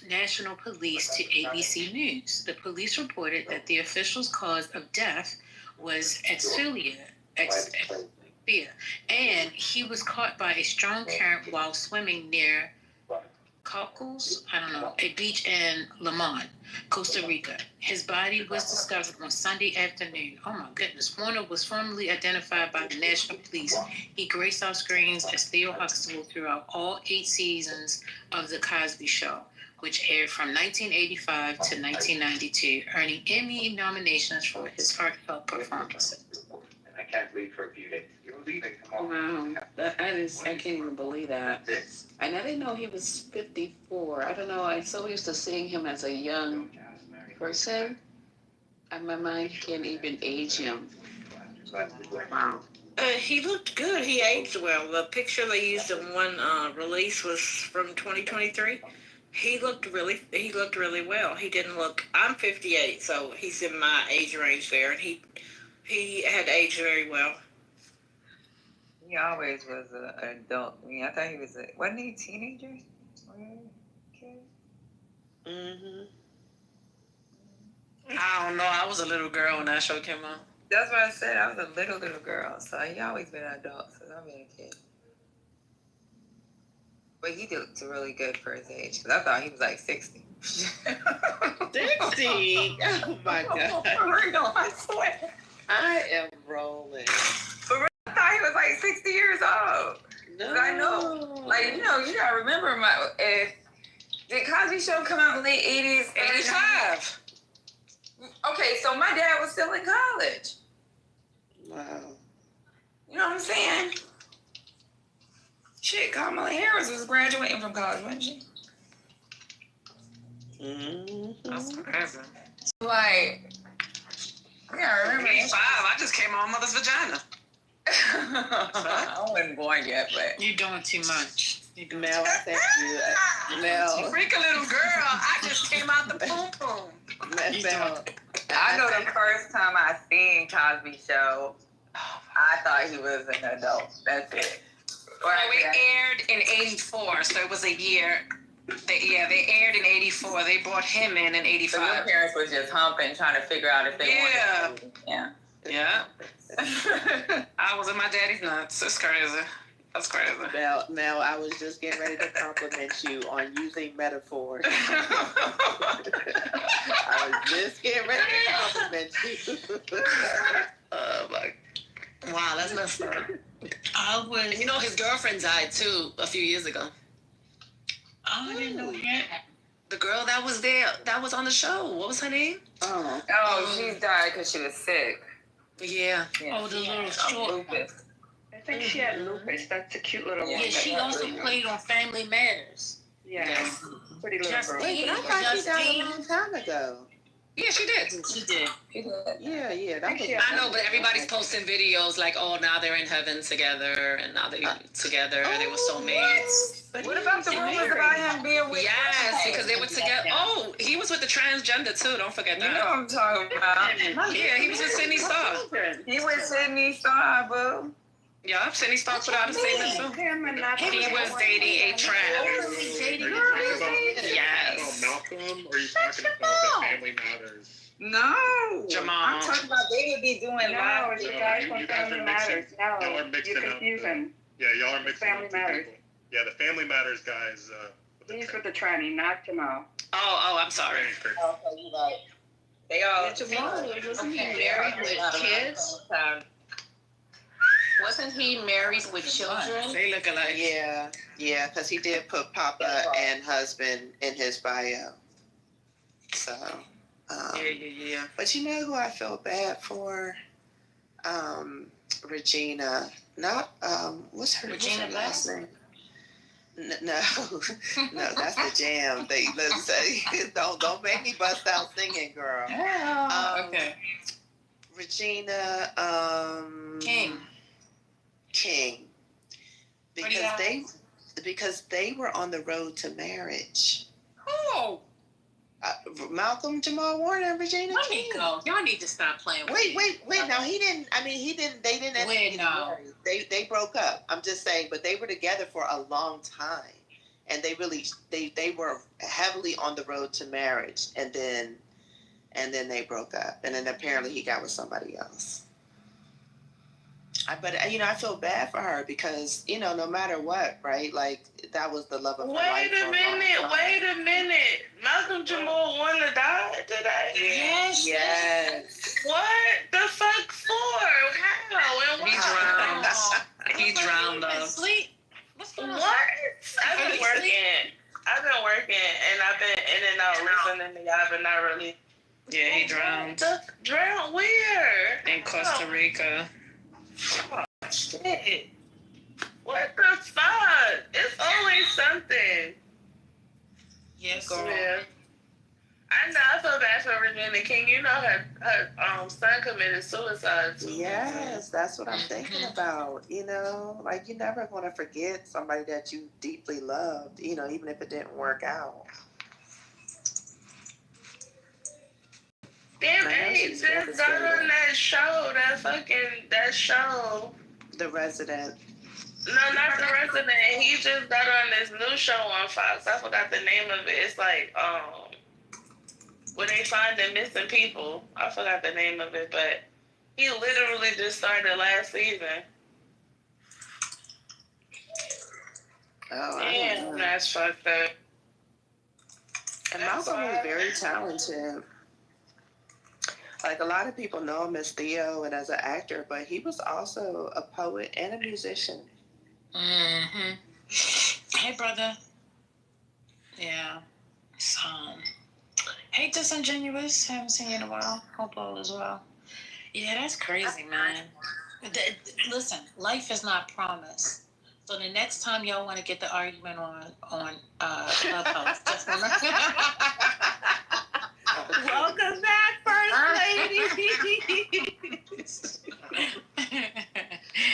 Speaker 21: National Police to ABC News. The police reported that the official's cause of death was asphyxia, and he was caught by a strong current while swimming near Cocos, a beach in Limon, Costa Rica. His body was discovered on Sunday afternoon. Oh my goodness. Warner was formally identified by the National Police. He graced our screens as Theo Huxtable throughout all 8 seasons of The Cosby Show, which aired from 1985 to 1992, earning Emmy nominations for his heartfelt performances.
Speaker 3: I can't leave for a few days. You're leaving tomorrow.
Speaker 4: Wow. I can't even believe that. And I didn't know he was 54. I don't know. I'm so used to seeing him as a young person. And my mind can't even age him. Wow.
Speaker 22: He looked good. He aged well. The picture they used in one release was from 2023. He looked really well. He didn't look. I'm 58, so he's in my age range there, and he had aged very well.
Speaker 16: He always was an adult. I mean, I thought he was wasn't he a teenager?
Speaker 22: Mm-hmm.
Speaker 17: I don't know. I was a little girl when that show came out.
Speaker 16: That's what I said. I was a little girl, so he always been an adult since I've been a kid. But he looked really good for his age, because I thought he was like 60.
Speaker 22: 60? Oh my God.
Speaker 16: For real, I swear.
Speaker 22: I am rolling.
Speaker 16: For real, I thought he was like 60 years old.
Speaker 22: No.
Speaker 16: I know. Like, you gotta remember did Cosby Show come out in the late 80s?
Speaker 22: 85.
Speaker 16: Okay, so my dad was still in college.
Speaker 22: Wow.
Speaker 16: You know what I'm saying? Shit, Kamala Harris was graduating from college, wasn't she?
Speaker 22: Mm-hmm.
Speaker 17: That's crazy.
Speaker 16: Like, yeah, I remember.
Speaker 17: 85. I just came out of mother's vagina.
Speaker 16: I wasn't born yet, but.
Speaker 21: You're doing too much.
Speaker 22: Mel, thank you. Mel.
Speaker 17: Freak a little girl. I just came out the poom poom.
Speaker 22: Mel.
Speaker 16: I know the first time I seen Cosby Show, I thought he was an adult. That's it.
Speaker 17: Well, it aired in 84, so it was a year. They aired in 84. They brought him in 85.
Speaker 16: So your parents was just humping, trying to figure out if they wanted to.
Speaker 17: Yeah. I was in my daddy's nuts. It's crazy. That's crazy.
Speaker 22: Mel, I was just getting ready to compliment you on using metaphors. I was just getting ready to compliment you.
Speaker 17: Oh my. Wow, that's messed up. His girlfriend died too a few years ago.
Speaker 21: I didn't know that.
Speaker 17: The girl that was there, that was on the show. What was her name?
Speaker 16: She died because she was sick.
Speaker 17: Yeah.
Speaker 21: Oh, the little short.
Speaker 16: Lupus.
Speaker 15: I think she had lupus. That's a cute little one.
Speaker 21: Yeah, she also played on Family Matters.
Speaker 15: Yes. Pretty little girl.
Speaker 22: Wait, but I thought she died a long time ago.
Speaker 17: Yeah, she did.
Speaker 21: She did.
Speaker 22: Yeah, that was.
Speaker 17: I know, but everybody's posting videos like, oh, now they're in heaven together, and now they're together. They were soulmates.
Speaker 16: What about the rumors about him being with?
Speaker 17: Yes, because they were together. Oh, he was with the transgender too. Don't forget that.
Speaker 16: You know what I'm talking about.
Speaker 17: Yeah, he was with Sydney Star.
Speaker 16: He was Sydney Star, boo.
Speaker 17: Yeah, Sydney Star put out a statement too. He was dating a trans. Yes.
Speaker 3: Malcolm, or are you talking about the Family Matters?
Speaker 16: No.
Speaker 17: Jamal.
Speaker 16: I'm talking about they would be doing live.
Speaker 15: The guy from Family Matters. No,
Speaker 3: y'all are mixing
Speaker 15: you're
Speaker 3: up
Speaker 15: confusing.
Speaker 3: y'all are mixing
Speaker 15: Family
Speaker 3: up two
Speaker 15: Matters.
Speaker 3: people. Yeah, the Family Matters guys.
Speaker 15: He's with the tranny, not Jamal.
Speaker 17: Oh, I'm sorry.
Speaker 16: Oh, you right. They all.
Speaker 22: Jamal, wasn't he married with kids?
Speaker 4: Wasn't he married with children?
Speaker 17: They look alike.
Speaker 22: Yeah, because he did put Papa and husband in his bio. So.
Speaker 17: Yeah.
Speaker 22: But you know who I feel bad for? Regina. Not what's her last name? No, that's the jam. Let's say don't make me bust out singing, girl.
Speaker 17: Okay.
Speaker 22: Regina King. Because they were on the road to marriage.
Speaker 17: Oh.
Speaker 9: Malcolm Jamal Warner and Regina
Speaker 21: Let
Speaker 9: King.
Speaker 21: me go. Y'all need to stop playing with me.
Speaker 9: Wait. Now he didn't. I mean, he didn't. They didn't. Get married. They broke up. I'm just saying, but they were together for a long time, and they were heavily on the road to marriage, and then they broke up, and then apparently he got with somebody else. But I feel bad for her because no matter what, right? Like that was the love of her life.
Speaker 4: Wait a minute. Malcolm Jamal Warner died today?
Speaker 9: Yes.
Speaker 4: What the fuck for? How? And why?
Speaker 17: He drowned though.
Speaker 21: Sleep. What's going on?
Speaker 4: What? I've been working, and I've been in and out listening to y'all, but not really.
Speaker 17: Yeah, he drowned.
Speaker 4: Drowned where?
Speaker 17: In Costa Rica.
Speaker 4: Oh, shit. What the fuck? It's always something.
Speaker 21: Yes,
Speaker 4: girl. Yeah. I know. I feel bad for Regina King. Her son committed suicide too.
Speaker 9: Yes, that's what I'm thinking about. Like you're never going to forget somebody that you deeply loved. Even if it didn't work out.
Speaker 4: Damn, he just got on that show. That show.
Speaker 9: The Resident.
Speaker 4: No, not The Resident. He just got on this new show on Fox. I forgot the name of it. It's like where they find the missing people. I forgot the name of it, but he literally just started last season.
Speaker 9: Oh,
Speaker 4: damn, that's fucked up.
Speaker 9: And Malcolm was very talented. Like a lot of people know him as Theo and as an actor, but he was also a poet and a musician.
Speaker 21: Mm-hmm. Hey, brother. Yeah. Hey, Disingenuous. Haven't seen you in a while. Hope all is well. Yeah, that's crazy, man. Listen, life is not promised. So the next time y'all want to get the argument on Clubhouse, just remember.
Speaker 4: Welcome back, First Lady.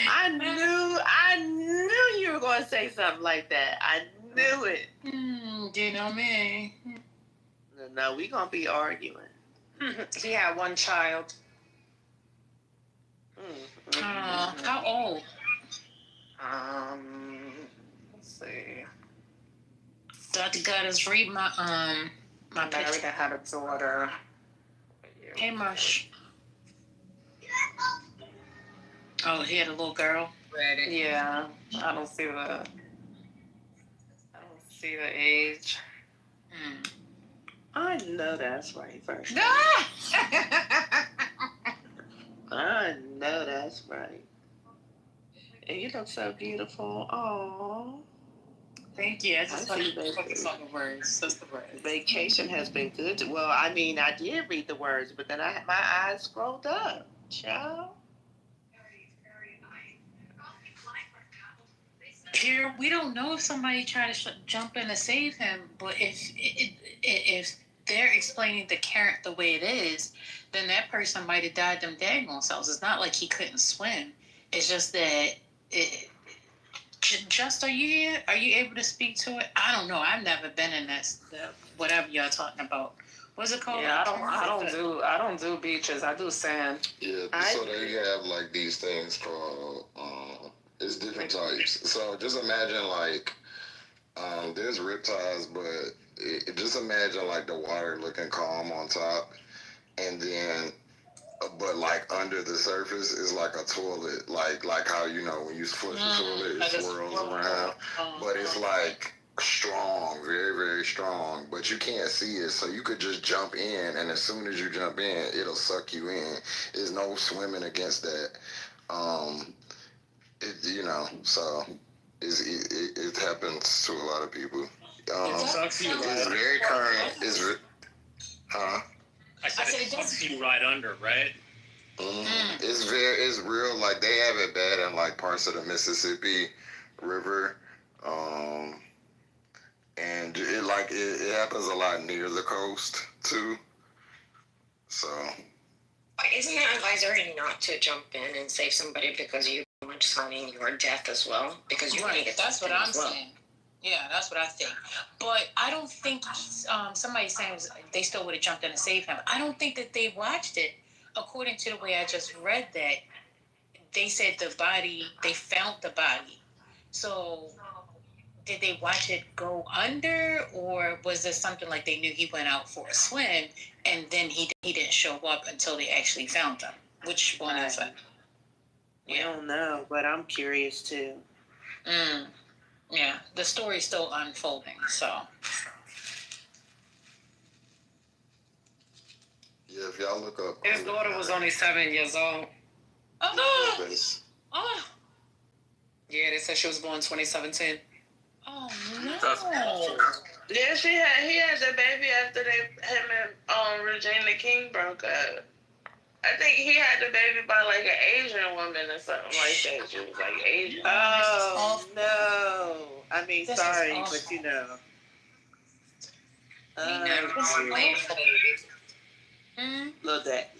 Speaker 9: I knew you were going to say something like that. I knew it.
Speaker 21: You know me.
Speaker 9: No, we going to be arguing.
Speaker 17: He had one child.
Speaker 21: How old?
Speaker 17: Let's see.
Speaker 21: Dr. Goddess, read my
Speaker 17: Married
Speaker 21: picture.
Speaker 17: and had a daughter.
Speaker 21: Hey, Mush. Oh, he had a little girl.
Speaker 17: Yeah, I don't see the age.
Speaker 9: I know that's right, First. I know that's right. And you look so beautiful. Aww.
Speaker 21: Thank you. I just want to focus on the words. That's the words.
Speaker 9: Vacation has been good. Well, I mean, I did read the words, but then my eyes scrolled up. Child.
Speaker 21: Here, we don't know if somebody tried to jump in to save him, but if they're explaining the current the way it is, then that person might have died them daggone selves. It's not like he couldn't swim. It's just that Just, are you here? Are you able to speak to it? I don't know. I've never been in whatever y'all talking about. What's it called?
Speaker 17: Yeah, I don't do beaches. I do sand.
Speaker 6: Yeah, so they have like these things called it's different types. So just imagine like there's riptides, but just imagine like the water looking calm on top, and then but like under the surface is like a toilet, like how when you flush the toilet it swirls around, but it's like strong, very very strong, but you can't see it, so you could just jump in, and as soon as you jump in, it'll suck you in. There's no swimming against that. So it happens to a lot of people.
Speaker 5: It's
Speaker 6: very current.
Speaker 5: I said it sucks you right under, right?
Speaker 6: Mm-hmm. It's real. Like they have it bad in like parts of the Mississippi River, and it happens a lot near the coast too. So.
Speaker 2: Isn't it advisory not to jump in and save somebody because you are signing your death as well? Because you need it.
Speaker 21: That's what I'm saying. Yeah, that's what I think. But I don't think somebody's saying they still would have jumped in to save him. I don't think that they watched it. According to the way I just read that, they said they found the body. So did they watch it go under, or was this something like they knew he went out for a swim and then he didn't show up until they actually found him? Which one is it?
Speaker 9: I don't know, but I'm curious too.
Speaker 21: Yeah, the story's still unfolding, so.
Speaker 6: Yeah, if y'all look up.
Speaker 17: His daughter was only 7 years old.
Speaker 21: Oh,
Speaker 17: Oh. Yeah, they said she was born 2017.
Speaker 21: Oh no.
Speaker 4: Yeah, he had the baby after him and Regina King broke up. I think he had the baby by like an Asian woman or something like that. She was like Asian.
Speaker 9: Oh no! I mean,
Speaker 21: This
Speaker 9: sorry,
Speaker 21: is
Speaker 9: but you know.
Speaker 16: Ain't nothing wrong with Blasian babies.
Speaker 9: Look that.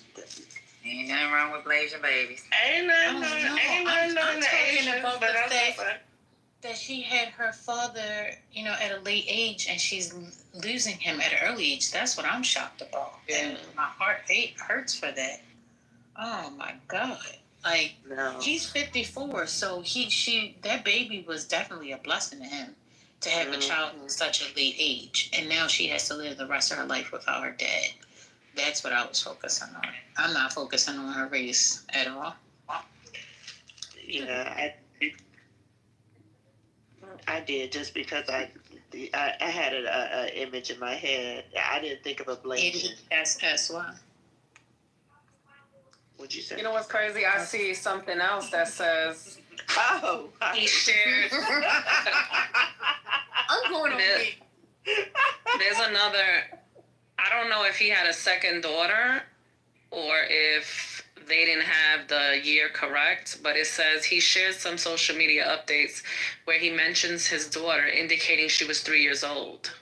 Speaker 16: Ain't nothing wrong with Blasian babies.
Speaker 4: Ain't nothing
Speaker 21: I'm
Speaker 4: on the
Speaker 21: talking
Speaker 4: Asians,
Speaker 21: about
Speaker 4: but
Speaker 21: the
Speaker 4: I'm
Speaker 21: fact
Speaker 4: just like,
Speaker 21: that she had her father, at a late age, and she's losing him at an early age. That's what I'm shocked about.
Speaker 4: Yeah.
Speaker 21: And my heart hurts for that. Oh my God. Like,
Speaker 9: No.
Speaker 21: he's 54, so that baby was definitely a blessing to him to have a child at such a late age. And now she has to live the rest of her life without her dad. That's what I was focusing on. I'm not focusing on her race at all.
Speaker 9: Yeah, I did just because I had an image in my head. I didn't think of a Blasian.
Speaker 21: ADSSY.
Speaker 9: What'd you say?
Speaker 17: you know what's crazy? I see something else that says
Speaker 9: Oh,
Speaker 17: he shared.
Speaker 21: I'm going on
Speaker 17: There's another. I don't know if he had a second daughter or if they didn't have the year correct, but it says he shared some social media updates where he mentions his daughter, indicating she was 3 years old.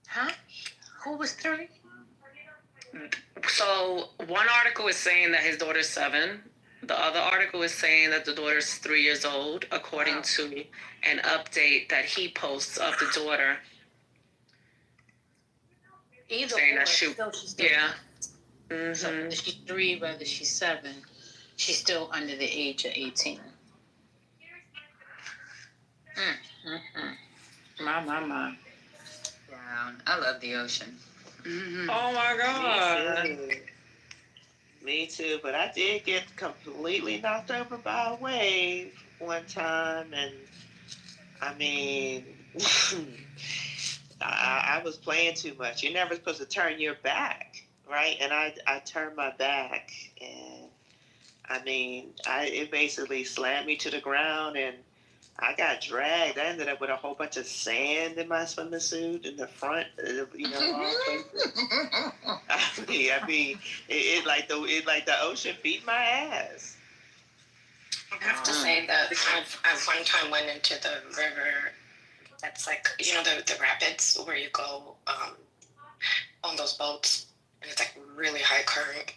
Speaker 21: Huh? Who was 3?
Speaker 17: So one article is saying that his daughter's 7. The other article is saying that the daughter's 3 years old, according to an update that he posts of the daughter.
Speaker 21: Either
Speaker 17: Saying
Speaker 21: or,
Speaker 17: that she's still, yeah.
Speaker 21: So whether she's 3, whether she's 7, she's still under the age of 18. My.
Speaker 16: Down. I love the ocean.
Speaker 17: Oh my God.
Speaker 9: Me too, but I did get completely knocked over by a wave one time, and I mean, I was playing too much. You're never supposed to turn your back, right? And I turned my back, and I mean, it basically slammed me to the ground, and I got dragged. I ended up with a whole bunch of sand in my swimming suit in the front, all places. I mean, it like the ocean beat my ass.
Speaker 2: I have to say that I've one time went into the river that's like, the rapids where you go on those boats, and it's like really high current.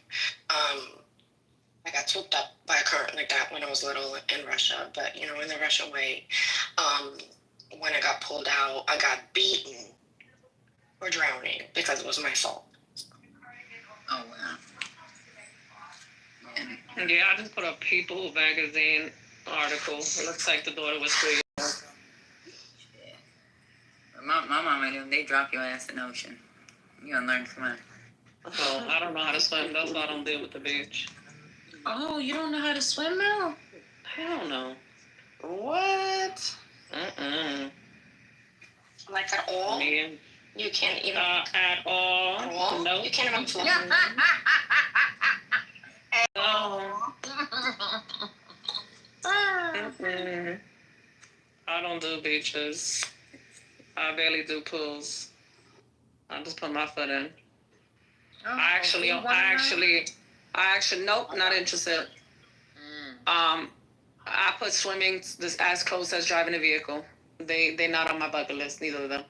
Speaker 2: I got swooped up by a current like that when I was little in Russia, but in the Russian way, when I got pulled out, I got beaten for drowning because it was my fault.
Speaker 16: Oh wow.
Speaker 17: Yeah, I just put a People magazine article. It looks like the daughter was 3 years old.
Speaker 16: My mama, they drop your ass in the ocean. You gonna learn from her.
Speaker 17: Well, I don't know how to swim. That's why I don't deal with the beach.
Speaker 21: Oh, you don't know how to swim now?
Speaker 17: Hell no.
Speaker 9: What?
Speaker 2: Like at all?
Speaker 17: Man.
Speaker 2: You can't even.
Speaker 17: At all?
Speaker 2: At all?
Speaker 17: No.
Speaker 2: You can't even float.
Speaker 17: I don't do beaches. I barely do pools. I just put my foot in. I actually, nope, not interested. I put swimming as close as driving a vehicle. They're not on my bucket list, neither of them.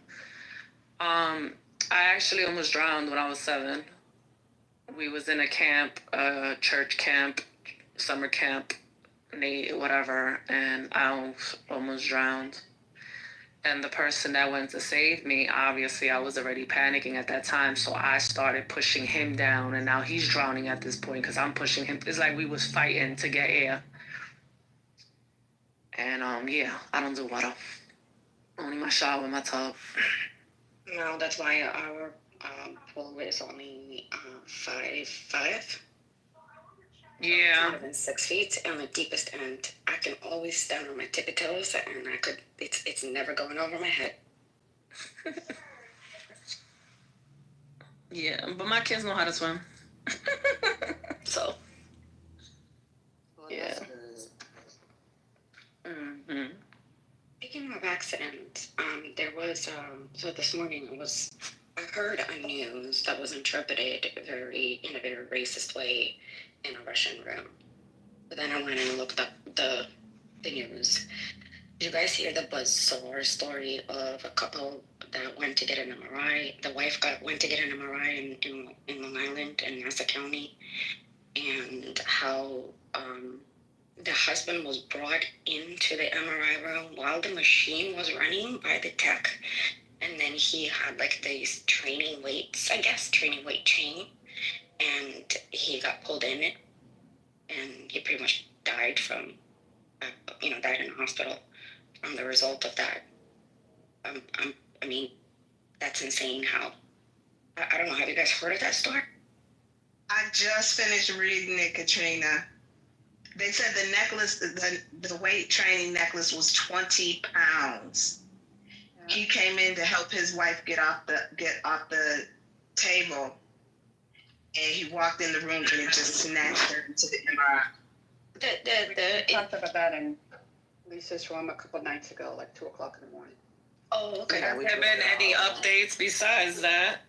Speaker 17: I actually almost drowned when I was 7. We was in a camp, church camp, summer camp, whatever, and I almost drowned. And the person that went to save me, obviously, I was already panicking at that time, so I started pushing him down, and now he's drowning at this point because I'm pushing him. It's like we was fighting to get air. And yeah, I don't do water. Only my shower and my tub.
Speaker 2: No, that's why our pool is only 5'5".
Speaker 17: Yeah.
Speaker 2: It's 6 feet on the deepest end. I can always stand on my tippy toes, and it's never going over my head.
Speaker 17: Yeah, but my kids know how to swim. So.
Speaker 9: Well,
Speaker 17: Yeah.
Speaker 9: that's good.
Speaker 17: Mm-hmm.
Speaker 2: Speaking of accidents, there was so this morning I heard a news that was interpreted in a very racist way in a Russian room. But then I went and looked up the news. Did you guys hear the bizarre story of a couple that went to get an MRI? The wife went to get an MRI in Long Island in Nassau County, and how the husband was brought into the MRI room while the machine was running by the tech, and then he had like these training weight chain, and he got pulled in it, and he pretty much died died in the hospital from the result of that. I mean, that's insane. How I don't know. Have you guys heard of that story?
Speaker 18: I just finished reading it, Katrina. They said the necklace, the weight training necklace was 20 pounds. Yeah. He came in to help his wife get off the table, and he walked in the room and it just snatched her into the MRI.
Speaker 15: We talked about that in Lisa's room a couple nights ago, like 2:00 in the morning.
Speaker 2: Oh, okay.
Speaker 17: Have there been any updates besides that?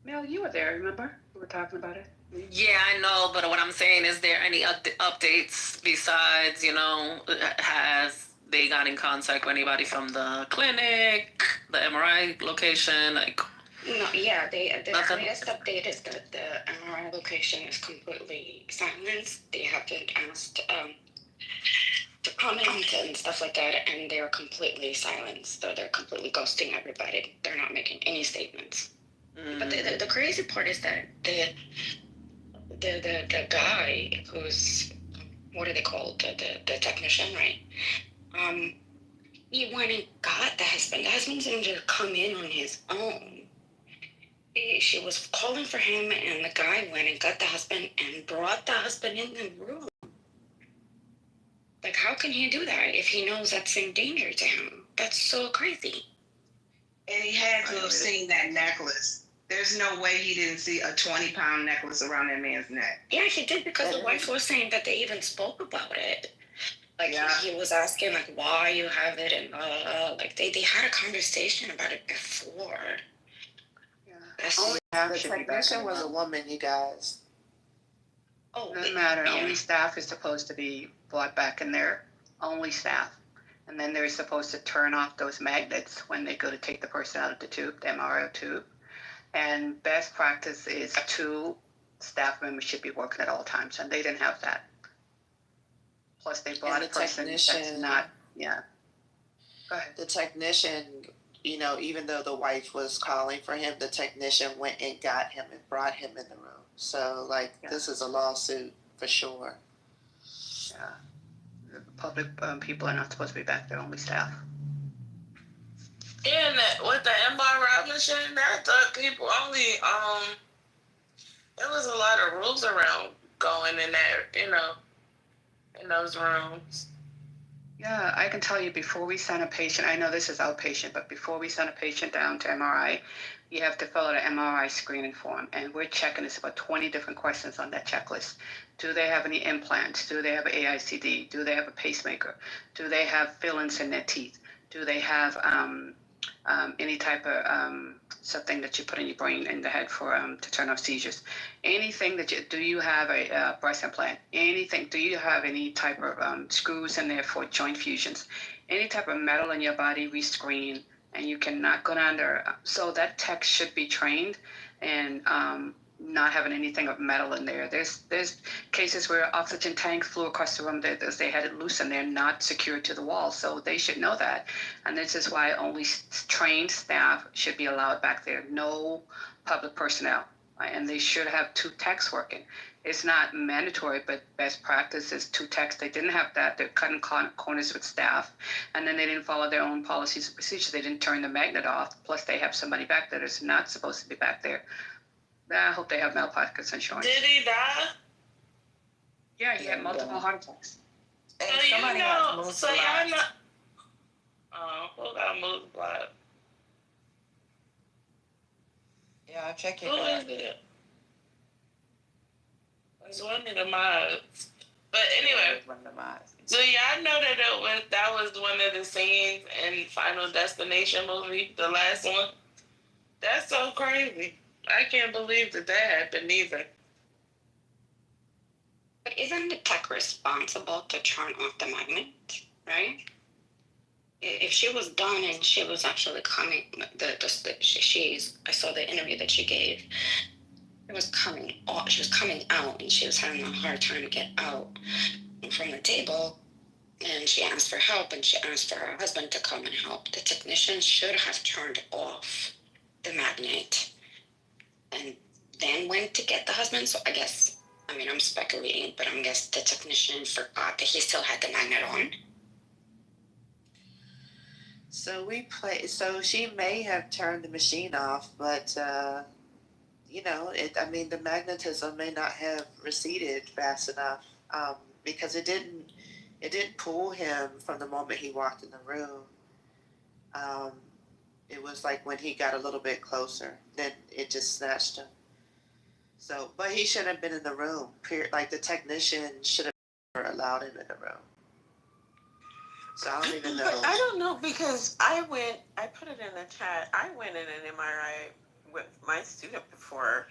Speaker 15: Mel, you were there, remember? We were talking about it.
Speaker 17: Yeah, I know, but what I'm saying is there any updates besides, has they got in contact with anybody from the clinic, the MRI location, like?
Speaker 2: No, yeah, the latest update is that the MRI location is completely silenced. They have been asked to comment and stuff like that, and they're completely silenced. So they're completely ghosting everybody. They're not making any statements. Mm. But the crazy part is that the guy who's, what are they called, the technician, right? He went and got the husband. The husband didn't just come in on his own. She was calling for him, and the guy went and got the husband and brought the husband in the room. Like, how can he do that if he knows that's in danger to him? That's so crazy.
Speaker 18: And he had to have seen that necklace. There's no way he didn't see a 20-pound necklace around that man's neck.
Speaker 2: Yeah, he did, because the wife was saying that they even spoke about it. Like, yeah. he was asking, like, why you have it, and like, they had a conversation about it before.
Speaker 9: The technician was a woman, you guys.
Speaker 15: Oh, doesn't matter. Yeah. Only staff is supposed to be brought back in there. Only staff. And then they're supposed to turn off those magnets when they go to take the person out of the tube, the MRO tube. And best practice is 2 staff members should be working at all times, and they didn't have that. Plus, they brought a person that's not, yeah. Go ahead.
Speaker 9: The technician, even though the wife was calling for him, the technician went and got him and brought him in the room. So, This is a lawsuit for sure.
Speaker 15: Yeah. The public people are not supposed to be back there, only staff.
Speaker 4: And with the MRI machine, that took people only, there was a lot of rules around going in there, in those rooms.
Speaker 15: Yeah, I can tell you, before we send a patient, I know this is outpatient, but before we send a patient down to MRI, you have to fill out an MRI screening form, and we're checking this about 20 different questions on that checklist. Do they have any implants? Do they have an AICD? Do they have a pacemaker? Do they have fillings in their teeth? Do they have any type of something that you put in your brain, in the head for to turn off seizures? Anything do you have a breast implant? Anything? Do you have any type of screws in there for joint fusions? Any type of metal in your body, we screen, and you cannot go down there. So that tech should be trained, and not having anything of metal in there. There's cases where oxygen tanks flew across the room. They had it loose and they're not secured to the wall, so they should know that. And this is why only trained staff should be allowed back there. No public personnel, and they should have 2 techs working. It's not mandatory, but best practice is 2 techs. They didn't have that. They're cutting corners with staff, and then they didn't follow their own policies and procedures. They didn't turn the magnet off. Plus, they have somebody back there that's not supposed to be back there. I hope they have malpractice insurance.
Speaker 4: Did he die?
Speaker 15: Yeah, he had multiple heart attacks.
Speaker 16: And
Speaker 4: So
Speaker 16: somebody
Speaker 4: you
Speaker 16: has
Speaker 4: know,
Speaker 16: moved
Speaker 4: so
Speaker 16: a
Speaker 4: y'all
Speaker 16: lot.
Speaker 4: know. Who got moved blood?
Speaker 16: Yeah, I'll check it
Speaker 4: Who
Speaker 16: out.
Speaker 4: is it? It's one of the mods. But anyway,
Speaker 16: One of the mods.
Speaker 4: so y'all know that was one of the scenes in Final Destination movie, the last one. That's so crazy. I can't believe that happened either.
Speaker 2: But isn't the tech responsible to turn off the magnet, right? If she was done and she was actually coming, I saw the interview that she gave. It was coming off. She was coming out, and she was having a hard time to get out from the table. And she asked for help, and she asked for her husband to come and help. The technician should have turned off the magnet, and then went to get the husband. So I guess, I'm speculating, but I guess the technician forgot that he still had the magnet on.
Speaker 9: So so she may have turned the machine off, but the magnetism may not have receded fast enough, because it didn't pull him from the moment he walked in the room. It was like when he got a little bit closer, then it just snatched him. So, but he shouldn't have been in the room. Like, the technician should have allowed him in the room. So I don't even know.
Speaker 4: But I don't know, because I put it in the chat. I went in an MRI with my student before.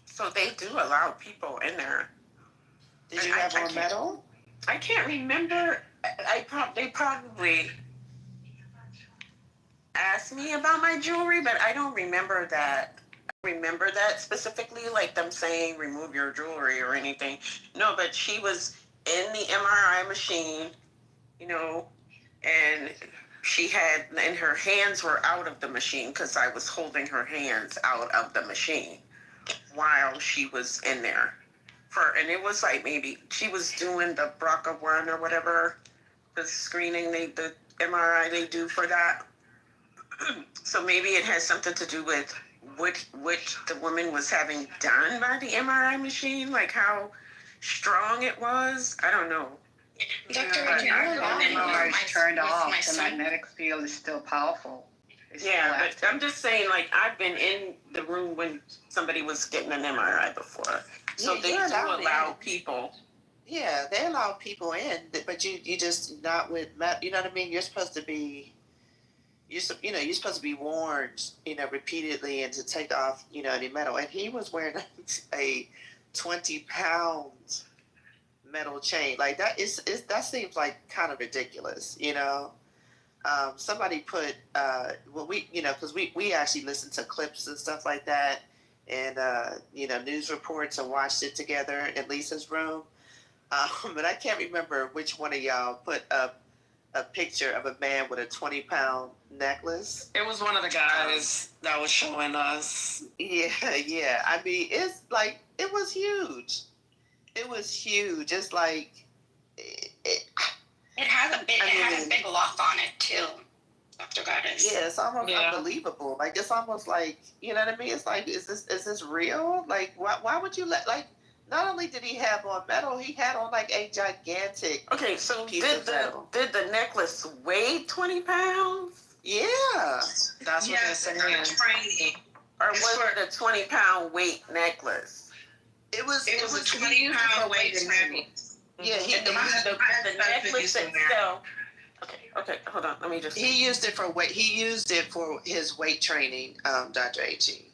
Speaker 4: So they do allow people in there.
Speaker 9: Did you have on metal?
Speaker 4: I can't remember. They probably asked me about my jewelry, but I don't remember that. I remember that specifically, like them saying remove your jewelry or anything. No, but she was in the MRI machine, and and her hands were out of the machine because I was holding her hands out of the machine while she was in there. And it was like maybe she was doing the BRCA1 or whatever, the screening, the MRI they do for that. So maybe it has something to do with what the woman was having done by the MRI machine, like how strong it was. I don't know.
Speaker 2: Dr.
Speaker 15: MRI is turned off. The magnetic field is still powerful.
Speaker 4: But I'm just saying, like, I've been in the room when somebody was getting an MRI before. So they do allow people.
Speaker 9: Yeah, they allow people in, but you just not with you know what I mean? You're supposed to be you're supposed to be warned, repeatedly, and to take off, any metal. And he was wearing a 20-pound metal chain. Like, that seems like kind of ridiculous, Somebody put because we actually listened to clips and stuff like that, and news reports, and watched it together in Lisa's room. But I can't remember which one of y'all put up a picture of a man with a 20-pound necklace.
Speaker 17: It was one of the guys that was showing us.
Speaker 9: Yeah. It's like, it was huge. It was huge. It's like
Speaker 2: It has a big lock on it too, Dr. Goddess.
Speaker 9: Yeah, it's almost unbelievable. Like, it's almost like, you know what I mean? It's like, is this real? Like, why would you not only did he have on metal, he had on like a gigantic piece of metal.
Speaker 4: Did the necklace weigh 20 pounds?
Speaker 9: Yeah.
Speaker 17: That's what they're saying.
Speaker 4: Or was it a 20-pound weight necklace?
Speaker 9: It was
Speaker 18: a 20-pound weight necklace.
Speaker 9: Yeah,
Speaker 4: the necklace itself. Okay, hold on. Let me just.
Speaker 9: He used it for weight. He used it for his weight training, Dr. H.E.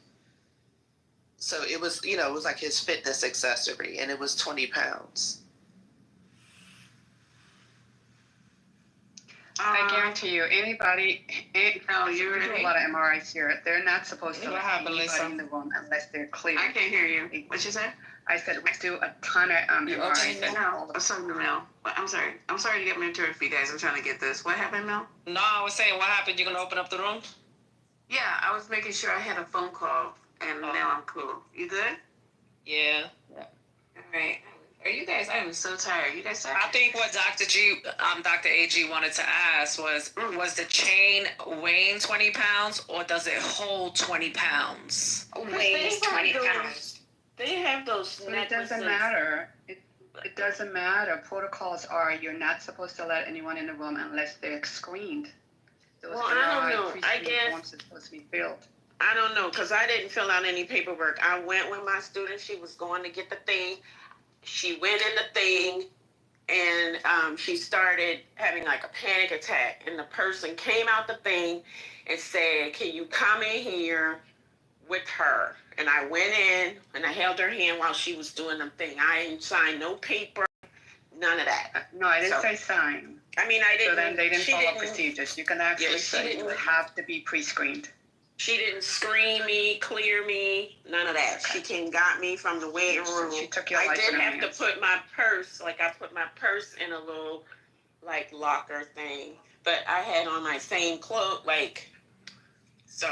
Speaker 9: So it was, it was like his fitness accessory, and it was 20 pounds.
Speaker 15: I guarantee you, anybody, no, we do a lot of MRIs here. They're not supposed to
Speaker 4: What
Speaker 15: let
Speaker 4: happened,
Speaker 15: anybody
Speaker 4: Lisa?
Speaker 15: in the room unless they're clear.
Speaker 4: I can't hear you. What you say?
Speaker 15: I said we do a ton of
Speaker 4: You
Speaker 15: MRIs.
Speaker 4: okay now? I'm sorry, Mel. I'm sorry. I'm sorry to get me interrupted, you guys. I'm trying to get this. What happened, Mel?
Speaker 17: No, I was saying, what happened? You gonna open up the room?
Speaker 4: Yeah, I was making sure I had a phone call, and now I'm cool. You good?
Speaker 17: Yeah.
Speaker 4: All right. Are you guys? I am so tired. You guys tired?
Speaker 17: I think what Dr. AG wanted to ask was the chain weighing 20 pounds or does it hold 20 pounds?
Speaker 2: Weighs 20 pounds.
Speaker 4: They have those.
Speaker 15: But it doesn't matter. It doesn't matter. Protocols are you're not supposed to let anyone in the room unless they're screened. Those
Speaker 4: Well, I don't know. I
Speaker 15: pre-screened
Speaker 4: guess.
Speaker 15: forms are supposed to be filled.
Speaker 4: I don't know, because I didn't fill out any paperwork. I went with my student. She was going to get the thing. She went in the thing, and she started having like a panic attack. And the person came out the thing and said, "Can you come in here with her?" And I went in, and I held her hand while she was doing the thing. I didn't sign no paper, none of that.
Speaker 15: No, I didn't say sign.
Speaker 4: I mean, I didn't.
Speaker 15: So then they didn't
Speaker 4: she
Speaker 15: follow
Speaker 4: didn't-
Speaker 15: procedures. You can actually say you have to be pre-screened.
Speaker 4: She didn't screen me, clear me, none of that. She came got me from the waiting room.
Speaker 15: She took your
Speaker 4: I
Speaker 15: life
Speaker 4: did
Speaker 15: in her
Speaker 4: have to
Speaker 15: hands.
Speaker 4: put my purse, I put my purse in a little, locker thing. But I had on my same clothes, so,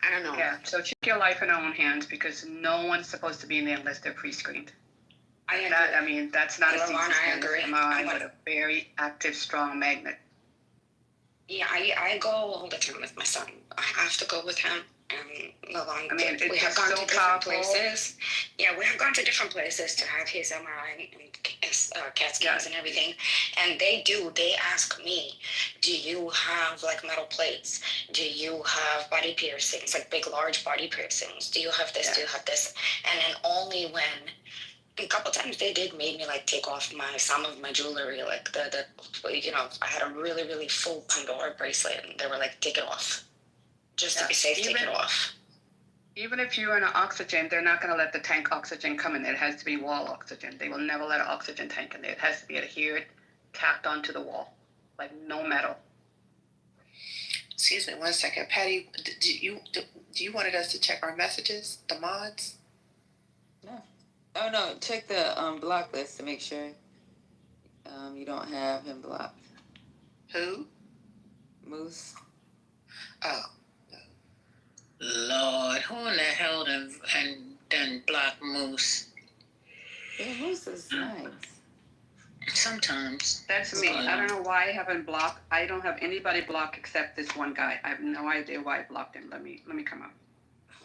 Speaker 4: I don't know.
Speaker 15: Yeah, so take your life in our own hands because no one's supposed to be in there unless they're pre-screened. That's not a CT scan. It's MRI with a very active, strong magnet.
Speaker 2: Yeah, I go all the time with my son. I have to go with him. And we have gone to different places. Yeah, we have gone to different places to have his MRI and his CAT scans and everything. And they ask me, do you have metal plates? Do you have body piercings, big, large body piercings? Do you have this? Do you have this? And then only when a couple times they did make me take off some of my jewelry, I had a really, really full Pandora bracelet, and they were take it off, just to be safe. Take it off.
Speaker 15: Even if you're in an oxygen, they're not going to let the tank oxygen come in. It has to be wall oxygen. They will never let an oxygen tank in there. It has to be adhered, tacked onto the wall, no metal.
Speaker 9: Excuse me 1 second. Patty, do you wanted us to check our messages, the mods?
Speaker 16: No. Oh no, check the block list to make sure you don't have him blocked.
Speaker 9: Who?
Speaker 16: Moose.
Speaker 9: Oh.
Speaker 21: Lord, who in the hell done block Moose?
Speaker 16: Yeah, Moose is nice.
Speaker 21: Sometimes.
Speaker 15: That's me. I don't know why I haven't blocked. I don't have anybody blocked except this one guy. I have no idea why I blocked him. Let me come up.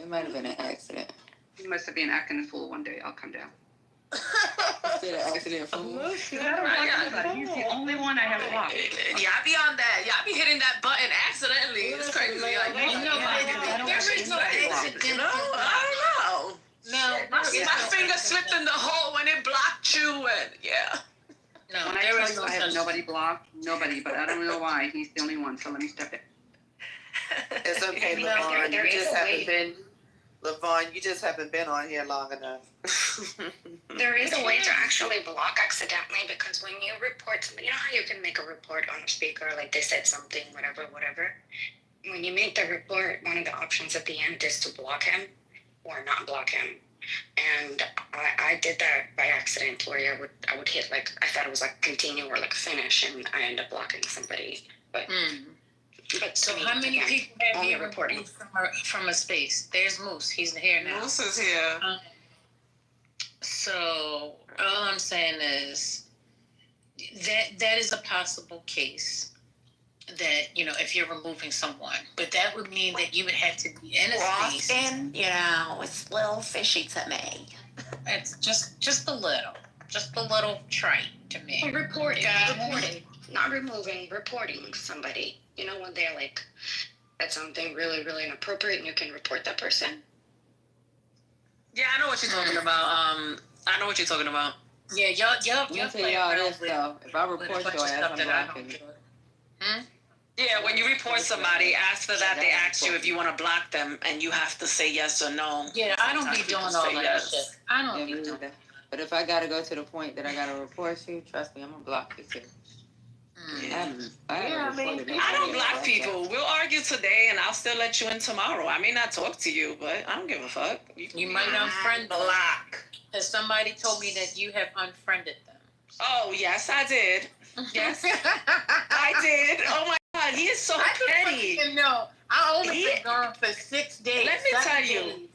Speaker 16: It might have been an accident.
Speaker 15: He must have been acting a fool one day. I'll come down.
Speaker 16: Did an accident fool?
Speaker 15: I don't block anybody. He's the only one I have blocked.
Speaker 17: Yeah, I be on that. Yeah, I be hitting that button accidentally. It's crazy. There is no accident. No, I don't know. No, my finger slipped in the hole when it blocked you, and yeah.
Speaker 21: No,
Speaker 15: when I tell you I have nobody blocked, nobody, but I don't know why. He's the only one, so let me step in.
Speaker 9: It's okay, LaVon. You just haven't been on here long enough.
Speaker 2: There is a way to actually block accidentally, because when you report somebody, you know how you can make a report on a speaker, they said something, whatever. When you make the report, one of the options at the end is to block him or not block him. And I did that by accident, where I would hit I thought it was continue or finish, and I end up blocking somebody. But
Speaker 21: So how many people have you reported from a space? There's Moose. He's here now.
Speaker 4: Moose is here.
Speaker 21: So all I'm saying is that is a possible case that, if you're removing someone, but that would mean that you would have to be in a space.
Speaker 2: Boston, it's a little fishy to me.
Speaker 21: It's just a little trite to me.
Speaker 2: Reporting, not removing, reporting somebody. When they're at something really, really inappropriate, and you can report that person.
Speaker 17: Yeah, I know what you're talking about.
Speaker 21: Yeah, y'all
Speaker 16: play y'all this though. If I report your ass, I'm blocking you.
Speaker 17: Yeah, when you report somebody, after that they ask you if you want to block them, and you have to say yes or no.
Speaker 21: Yeah, I don't be doing all that shit. I don't be doing that.
Speaker 16: But if I gotta go to the point that I gotta report you, trust me, I'm gonna block you too.
Speaker 17: I don't block people. We'll argue today, and I'll still let you in tomorrow. I may not talk to you, but I don't give a fuck.
Speaker 21: You might unfriend them. Has somebody told me that you have unfriended them?
Speaker 17: Oh, yes, I did. Yes, I did. Oh, my God. He is so petty.
Speaker 21: No, I only been gone for 6 days.
Speaker 17: Let me tell you.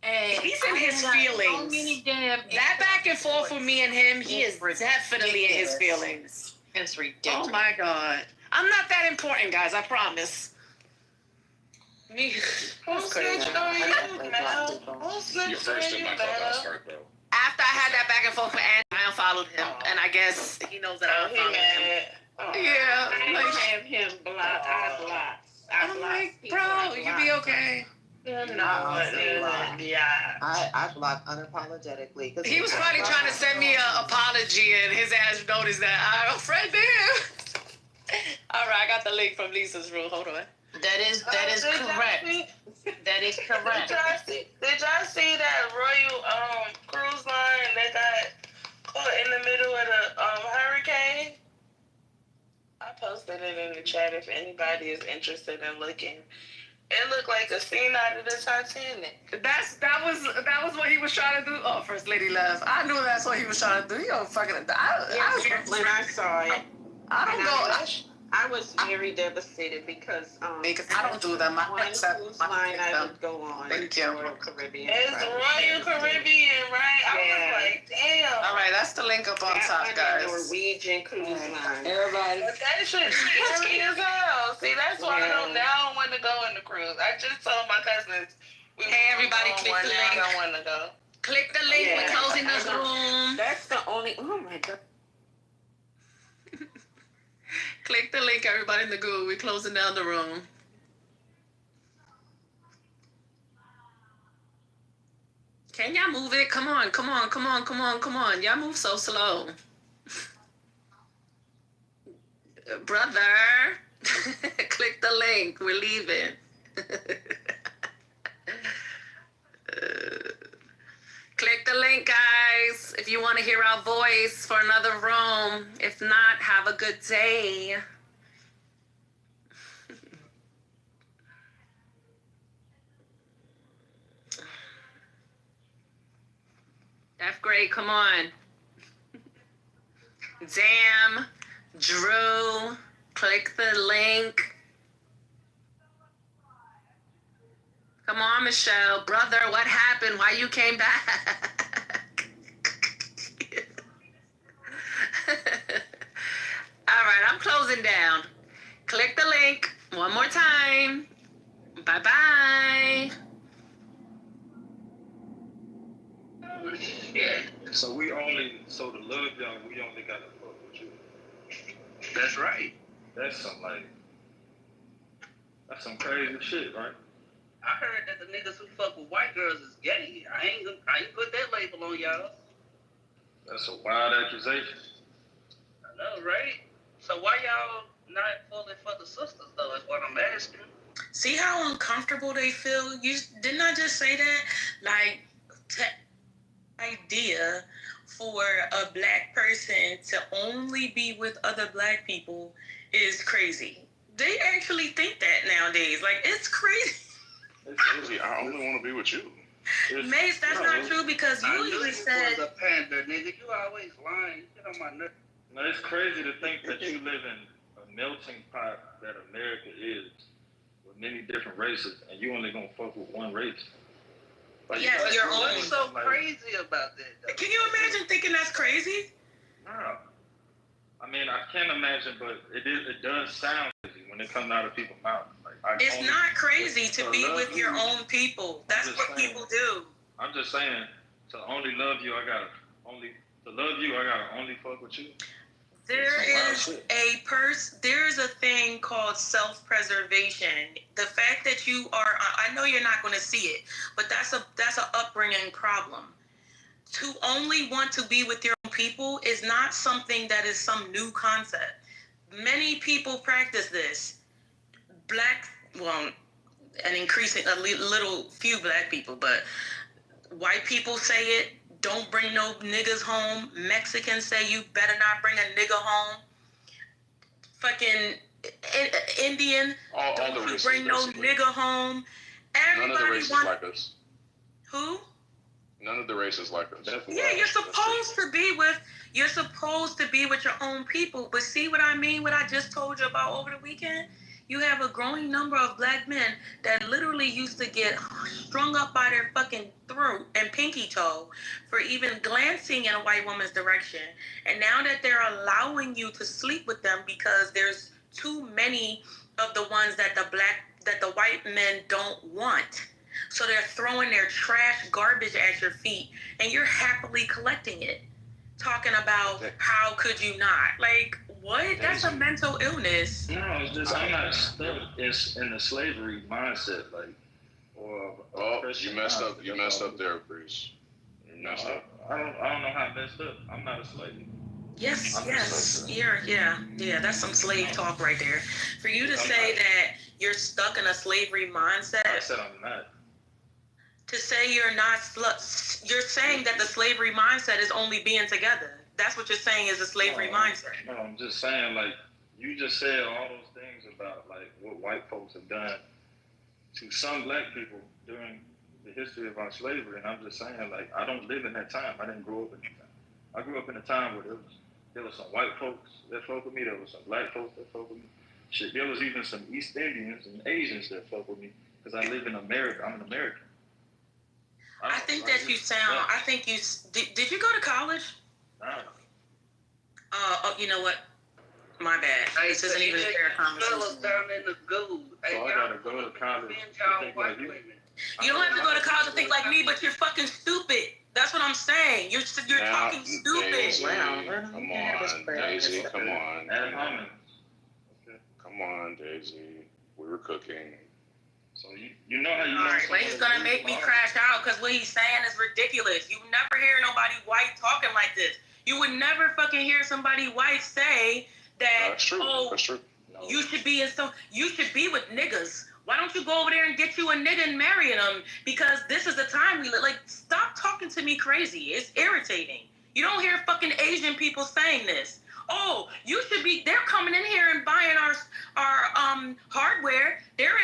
Speaker 21: And
Speaker 17: he's in his feelings. That back and forth with me and him, he is definitely in his feelings.
Speaker 21: It's ridiculous.
Speaker 17: Oh, my God. I'm not that important, guys. I promise. Me.
Speaker 4: Who snitched on you, Mel? Who snitched on you, Mel?
Speaker 17: After I had that back and forth with Andy, I unfollowed him, and I guess he knows that I unfollowed him. Yeah,
Speaker 4: I have him blocked. I blocked.
Speaker 17: I'm like, bro, you be okay.
Speaker 9: I block unapologetically.
Speaker 17: He was probably trying to send me an apology, and his ass noticed that I unfriended him. All right, I got the link from Lisa's room. Hold on.
Speaker 21: That is correct. That is correct.
Speaker 4: Did y'all see that Royal cruise line that got caught in the middle of the hurricane? I posted it in the chat if anybody is interested in looking. It looked like a scene out of the Titanic.
Speaker 17: That was what he was trying to do. Oh, First Lady left. I knew that's what he was trying to do. You don't fucking.
Speaker 22: When I saw it, I was very devastated because
Speaker 17: I don't do them.
Speaker 22: I would go on.
Speaker 17: Thank you.
Speaker 22: Royal Caribbean.
Speaker 4: It's Royal Caribbean, right? I was like, damn.
Speaker 17: All right, that's the link up on top, guys.
Speaker 22: Norwegian cruise line.
Speaker 17: Everybody.
Speaker 4: But that shit's scary as hell. See, that's why I don't want to go on the cruise. I just told my cousins.
Speaker 17: Hey, everybody, click the link.
Speaker 4: I don't want to go.
Speaker 17: Click the link. We're closing this room.
Speaker 22: That's the only. Oh my God.
Speaker 17: Click the link, everybody in the group. We're closing down the room. Can y'all move it? Come on, come on, come on, come on, come on. Y'all move so slow. Brother, click the link. We're leaving. Click the link, guys, if you want to hear our voice for another room. If not, have a good day. F grade, come on. Damn, Drew, click the link. Come on, Michelle. Brother, what happened? Why you came back? All right, I'm closing down. Click the link one more time. Bye-bye.
Speaker 3: So to love y'all, we only got to fuck with you.
Speaker 1: That's right.
Speaker 3: That's some crazy shit, right?
Speaker 13: I heard that the niggas who fuck with white girls is gay. I ain't put that label on y'all.
Speaker 3: That's a wild accusation.
Speaker 13: I know, right? So why y'all not fully for the sisters, though, is what I'm asking.
Speaker 21: See how uncomfortable they feel? Didn't I just say that? Like, idea for a black person to only be with other black people is crazy. They actually think that nowadays. Like, it's crazy.
Speaker 3: It's crazy. I only want to be with you.
Speaker 21: Mace, that's not true because you usually said.
Speaker 13: You was a panda, nigga. You always lying. Get on my nerves.
Speaker 3: No, it's crazy to think that you live in a melting pot that America is with many different races, and you only gonna fuck with one race. Like,
Speaker 21: yes, your own.
Speaker 13: What's so crazy about that, though?
Speaker 21: Can you imagine thinking that's crazy?
Speaker 3: No. I mean, I can't imagine, but it does sound crazy when it comes out of people's mouths. Like,
Speaker 21: it's not crazy to be with your own people. That's what people do.
Speaker 3: I'm just saying, to love you, I gotta only fuck with you.
Speaker 21: There's a thing called self-preservation. The fact that you are, I know you're not going to see it, but that's a upbringing problem. To only want to be with your own people is not something that is some new concept. Many people practice this. Few black people, but white people say it. Don't bring no niggas home. Mexicans say you better not bring a nigga home.
Speaker 4: fucking Indian.
Speaker 12: All the
Speaker 4: Don't you
Speaker 12: races,
Speaker 4: bring no
Speaker 12: basically.
Speaker 4: nigga home.
Speaker 12: None of the races like us.
Speaker 4: Who?
Speaker 12: None of the races like us.
Speaker 4: Yeah, you're supposed to be with your own people. But see what I mean? What I just told you about over the weekend? You have a growing number of black men that literally used to get strung up by their fucking throat and pinky toe for even glancing in a white woman's direction. And now that they're allowing you to sleep with them because there's too many of the ones that the white men don't want. So they're throwing their trash garbage at your feet and you're happily collecting it. Talking about how could you not? Like, what? That's a mental illness.
Speaker 3: No, it's just I'm not stuck in the slavery mindset, like, or
Speaker 12: you messed up. You messed up there, Bruce. You messed up.
Speaker 3: I don't know how I messed up. I'm not a slave.
Speaker 4: Yes. Yeah. That's some slave talk right there. For you to say that you're stuck in a slavery mindset.
Speaker 3: I said I'm not.
Speaker 4: To say you're not, you're saying that the slavery mindset is only being together. That's what you're saying is a slavery mindset.
Speaker 3: No, I'm just saying, like, you just said all those things about, like, what white folks have done to some black people during the history of our slavery. And I'm just saying, like, I don't live in that time. I didn't grow up in that time. I grew up in a time where there was some white folks that fuck with me. There was some black folks that fuck with me. Shit, there was even some East Indians and Asians that fuck with me because I live in America. I'm an American.
Speaker 4: I think that you sound. I think you did. You go to college?
Speaker 3: No.
Speaker 4: You know what? My bad. This isn't even a fair conversation.
Speaker 13: Down in the goo.
Speaker 3: I gotta go to college.
Speaker 4: You don't have to go to college to think like me, but you're fucking stupid. That's what I'm saying. You're talking stupid.
Speaker 12: Daisy, come on, Daisy. Come on. Come on, Daisy. We were cooking.
Speaker 3: So you know how you.
Speaker 4: All right, but he's gonna make me crash out because what he's saying is ridiculous. You never hear nobody white talking like this. You would never fucking hear somebody white say that.
Speaker 12: That's true.
Speaker 4: Oh,
Speaker 12: that's true.
Speaker 4: No. You should be with niggas. Why don't you go over there and get you a nigga and marry them? Because this is the time we live. Like, stop talking to me crazy. It's irritating. You don't hear fucking Asian people saying this. Oh, you should be. They're coming in here and buying our hardware. They're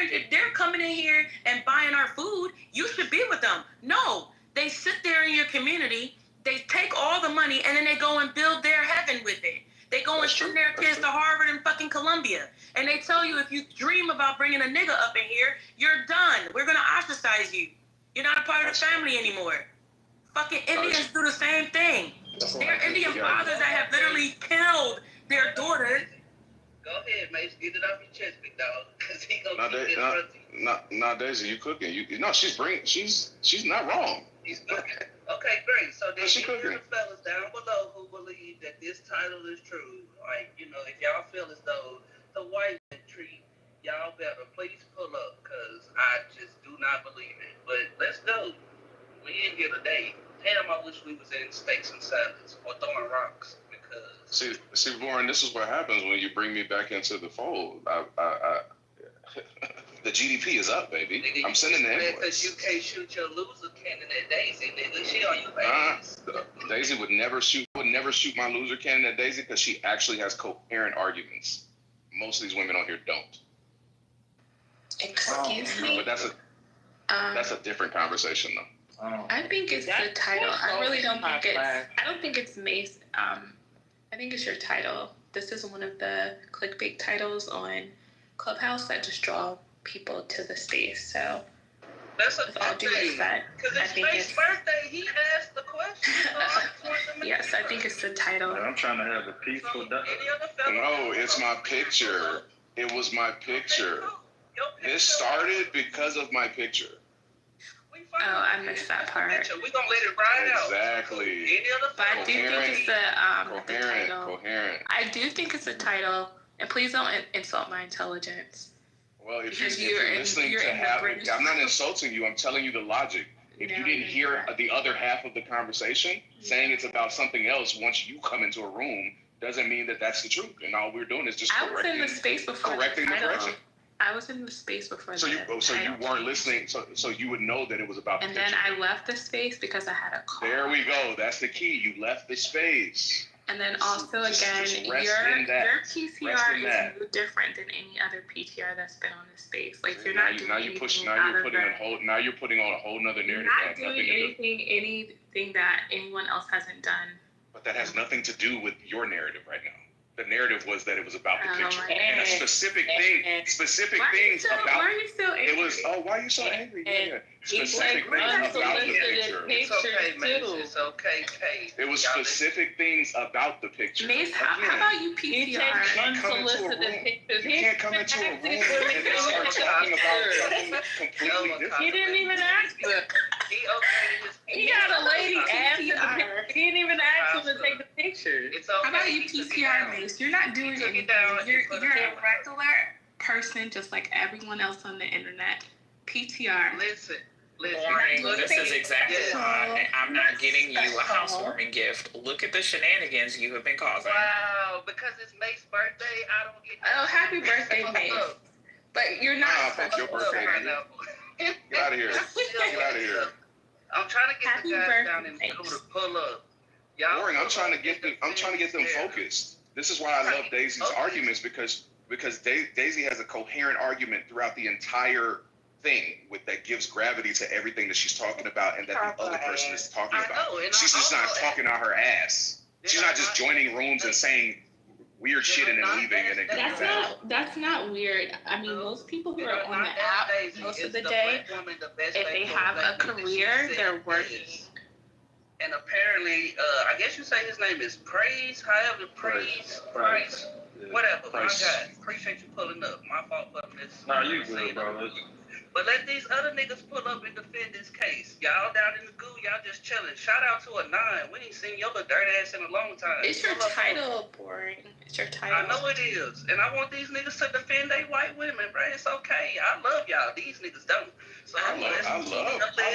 Speaker 4: coming in here and buying our food. You should be with them. No, they sit there in your community. They take all the money and then they go and build their heaven with it. They go and send their kids to Harvard and fucking Columbia. And they tell you if you dream about bringing a nigga up in here, you're done. We're gonna ostracize you. You're not a part of the family anymore. Fucking Indians do the same thing. There are Indian fathers that have literally killed their daughters.
Speaker 13: Go ahead, Mace. Get it off your chest, big dog. Cause he gonna keep it
Speaker 12: Not Daisy. You cooking? She's not wrong.
Speaker 13: He's cooking. Okay, great. So then you hear the fellas down below who believe that this title is true. Like, you know, if y'all feel as though the white men treat y'all better, please pull up, because I just do not believe it. But let's go. We in here today. Damn, I wish we was in Space and Silence or throwing rocks, because...
Speaker 12: See, Warren, this is what happens when you bring me back into the fold. The GDP is up, baby. Nigga, I'm sending the invoice.
Speaker 13: Because you can't shoot your loser candidate, Daisy, nigga. She on you, baby.
Speaker 12: Daisy would never shoot my loser candidate, Daisy, because she actually has coherent arguments. Most of these women on here don't.
Speaker 20: Excuse me.
Speaker 12: But that's a different conversation, though.
Speaker 20: I think it's the title. I really don't think it's. I don't think it's Mace. I think it's your title. This is one of the clickbait titles on Clubhouse that just draw people to the space. So
Speaker 13: that's
Speaker 20: with all due respect,
Speaker 13: because it's Faith's birthday. He asked the question.
Speaker 20: Yes, I think it's the title.
Speaker 3: I'm trying to have a peaceful day.
Speaker 12: No, it's my picture. It was my picture. This started because of my picture.
Speaker 20: Oh, I missed that part.
Speaker 13: We're gonna let it ride out.
Speaker 12: Exactly.
Speaker 20: But I do think it's the title.
Speaker 12: Coherent.
Speaker 20: I do think it's the title, and please don't insult my intelligence.
Speaker 12: Well, if you're listening to I'm not insulting you. I'm telling you the logic. If you didn't hear the other half of the conversation, saying it's about something else once you come into a room doesn't mean that that's the truth. And all we're doing is just correcting the correction.
Speaker 20: I was in the space before.
Speaker 12: So you weren't listening. So you would know that it was about.
Speaker 20: And then I left the space because I had a call.
Speaker 12: There we go. That's the key. You left the space.
Speaker 20: And then also again, your PCR is no different than any other PTR that's been on this space. Like you're not doing anything
Speaker 12: now you're putting on a whole nother narrative.
Speaker 20: Not doing anything that anyone else hasn't done.
Speaker 12: But that has nothing to do with your narrative right now. The narrative was that it was about the picture and a specific things about.
Speaker 20: Why are you so angry?
Speaker 12: It was. Oh, why are you so angry? Yeah. Specific things about the picture.
Speaker 13: It's okay, Mace. It's okay, Kate.
Speaker 12: There was specific things about the picture.
Speaker 20: Mace, how about you PCR?
Speaker 12: You can't come into a room and start talking about something completely different.
Speaker 4: He didn't even ask her. He got a lady asking the picture. He didn't even ask him to take the picture.
Speaker 20: How about you PCR, Mace? You're not doing anything. You're a regular person, just like everyone else on the internet. PTR.
Speaker 13: Listen.
Speaker 10: Boring. This is exactly why I'm not getting you a housewarming gift. Look at the shenanigans you have been causing.
Speaker 13: Wow, because it's Mace's birthday, I don't get that.
Speaker 20: Oh, happy birthday, Mace. But you're not.
Speaker 12: Fuck your birthday, nigga. Get out of here. Get out of here.
Speaker 13: I'm trying to get the guys down in the middle to pull up.
Speaker 12: Boring. I'm trying to get them focused. This is why I love Daisy's arguments because Daisy has a coherent argument throughout the entire thing that gives gravity to everything that she's talking about and that the other person is talking about. She's just not talking out her ass. She's not just joining rooms and saying weird shit and then leaving and then coming back.
Speaker 20: That's not weird. I mean, most people who are on the app most of the day, if they have a career, they're working.
Speaker 13: And apparently, I guess you say his name is Praise, however, Praise. Whatever, my guy. Appreciate you pulling up. My fault for this.
Speaker 3: Nah, you good, bro.
Speaker 13: But let these other niggas pull up and defend this case. Y'all down in the goo, y'all just chilling. Shout out to a 9. We ain't seen your little dirt ass in a long time.
Speaker 20: It's your title, Boring. It's your title.
Speaker 13: I know it is. And I want these niggas to defend they white women, bro. It's okay. I love y'all. These niggas don't. So
Speaker 12: I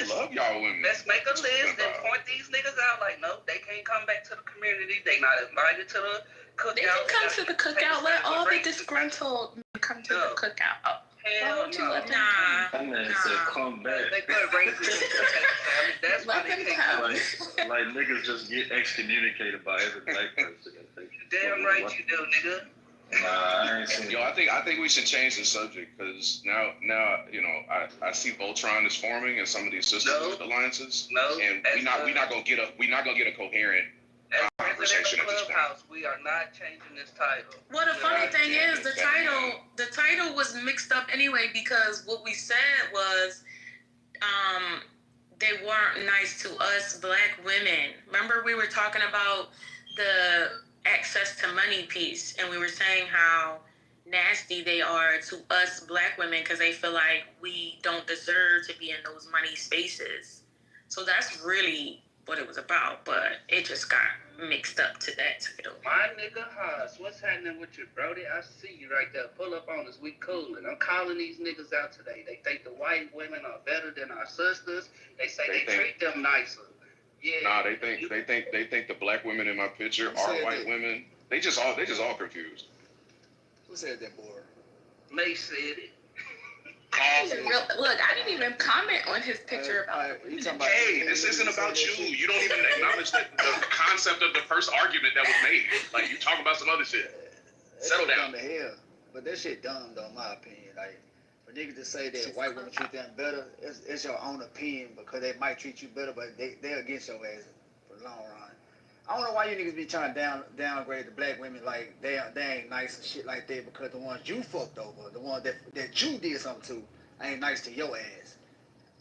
Speaker 12: love y'all women.
Speaker 13: Let's make a list and point these niggas out like, no, they can't come back to the community. They not invited to the cookout.
Speaker 20: They can come to the cookout. Let all the disgruntled men come to the cookout.
Speaker 13: Hell no.
Speaker 3: That man said come back.
Speaker 13: They put racism. That's why they can't
Speaker 3: like niggas just get excommunicated by every black person.
Speaker 13: Damn right you do, nigga.
Speaker 3: Nah, I ain't seen.
Speaker 12: Yo, I think we should change the subject because now you know I see Voltron is forming and some of these sisterhood alliances. And we not gonna get a coherent conversation at this point.
Speaker 13: We are not changing this title.
Speaker 17: Well, the funny thing is, the title was mixed up anyway because what we said was, they weren't nice to us black women. Remember, we were talking about the access to money piece, and we were saying how nasty they are to us black women because they feel like we don't deserve to be in those money spaces. So that's really what it was about, but it just got mixed up to that title.
Speaker 13: My nigga Haas, what's happening with you, Brody? I see you right there. Pull up on us. We coolin'. I'm calling these niggas out today. They think the white women are better than our sisters. They say they treat them nicer. Yeah.
Speaker 12: Nah, they think the black women in my picture are white women. They just all confused.
Speaker 14: Who said that, boy?
Speaker 13: Mace said it.
Speaker 20: Look, I didn't even comment on his picture about.
Speaker 12: Hey, this isn't about you. You don't even acknowledge the concept of the first argument that was made. Like you talking about some other shit. Settle down.
Speaker 14: Dumb to hell, but that shit dumb though, in my opinion. Like for niggas to say that white women treat them better, it's your own opinion because they might treat you better, but they're against your ass for the long run. I don't know why you niggas be trying to downgrade the black women like they ain't nice and shit like that because the ones you fucked over, the ones that you did something to, ain't nice to your ass.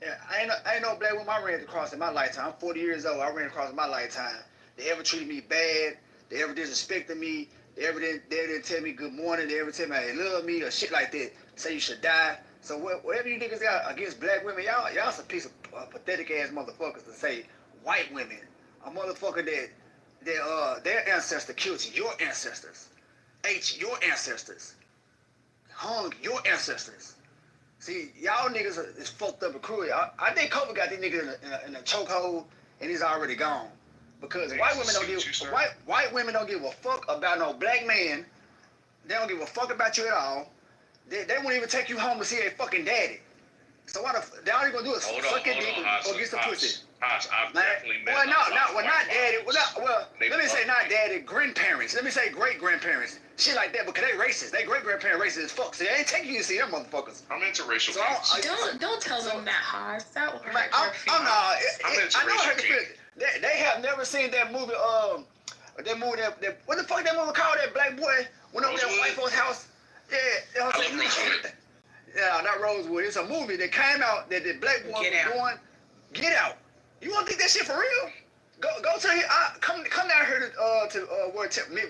Speaker 14: Yeah, I ain't no black woman I ran across in my lifetime. I'm 40 years old. I ran across in my lifetime. They ever treated me bad. They ever disrespected me. They didn't tell me good morning. They ever tell me they love me or shit like that. Say you should die. So whatever you niggas got against black women, y'all some piece of pathetic ass motherfuckers to say white women, a motherfucker that their ancestor killed your ancestors, ate your ancestors, hung your ancestors. See, y'all niggas is fucked up and cruel. I think Kitover got these niggas in a chokehold and he's already gone. Because white women don't give a fuck about no black man. They don't give a fuck about you at all. They won't even take you home to see their fucking daddy. So they only gonna do is
Speaker 12: Hold
Speaker 14: suck
Speaker 12: on,
Speaker 14: your dick or get some pussy.
Speaker 12: I've definitely met
Speaker 14: Well, not
Speaker 12: white
Speaker 14: daddy.
Speaker 12: fathers.
Speaker 14: Let me say not daddy. Grandparents. Let me say great grandparents. Shit like that, because they racist. They great grandparents racist as fuck. So they ain't taking you to see them motherfuckers.
Speaker 12: I'm interracial.
Speaker 14: So
Speaker 20: don't tell them that, Haas. That will hurt
Speaker 14: I'm not.
Speaker 12: I'm
Speaker 14: I know
Speaker 12: interracial
Speaker 14: her feel. They have never seen that movie. That movie. That what the fuck that movie called? That black boy went over there white folks' house. Yeah.
Speaker 12: I love Rosewood.
Speaker 14: Yeah, not Rosewood. It's a movie that came out that the black boy was going. Get Out. You want to think that shit for real? Go to here. Come down here to where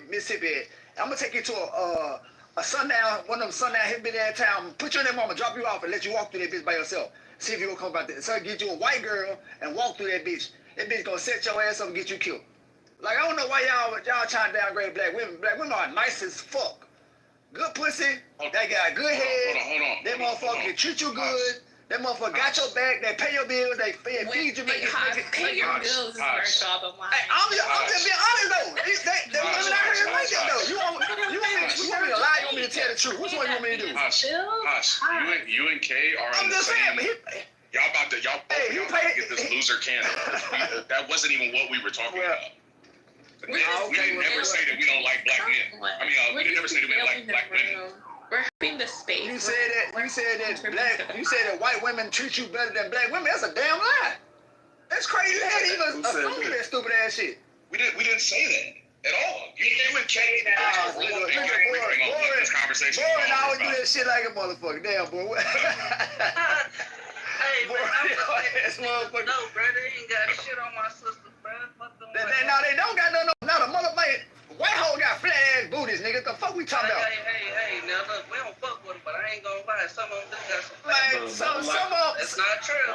Speaker 14: Mississippi at. I'm gonna take you to a sundown, one of them sundown hippie ass town. Put you in that mama, drop you off, and let you walk through that bitch by yourself. See if you gonna come about that. So get you a white girl and walk through that bitch. That bitch gonna set your ass up and get you killed. Like I don't know why y'all trying to downgrade black women. Black women are nice as fuck. Good pussy. They got good head.
Speaker 12: Hold on.
Speaker 14: That motherfucker can treat you good. That motherfucker got your back. They pay your bills. They feed you.
Speaker 20: Pay your bills is where I draw the line.
Speaker 14: Hey, I'm just being honest though. The women out here like that though. You want me to lie? You want me to tell the truth? Which one you want me to do?
Speaker 12: Hush. You and Kay are on the same. Y'all about to get this loser candidate. That wasn't even what we were talking about. We didn't never say that we don't like black men. I mean, we didn't never say that we don't like black women.
Speaker 20: We're having the space.
Speaker 14: You said that white women treat you better than black women. That's a damn lie. That's crazy. You had even assumed that stupid ass shit.
Speaker 12: We didn't say that at all. You and Kay this conversation.
Speaker 14: Boy, I always do that shit like a motherfucker. Damn, boy.
Speaker 13: Hey, man, no, bro, they ain't got shit on my sister, bro.
Speaker 14: They don't got no motherfucker. White hoe got flat ass booties, nigga. The fuck we talking about?
Speaker 13: Hey, now look, we don't fuck with them, but I ain't gonna lie. Some of them got some
Speaker 14: flat booties.
Speaker 13: That's not true.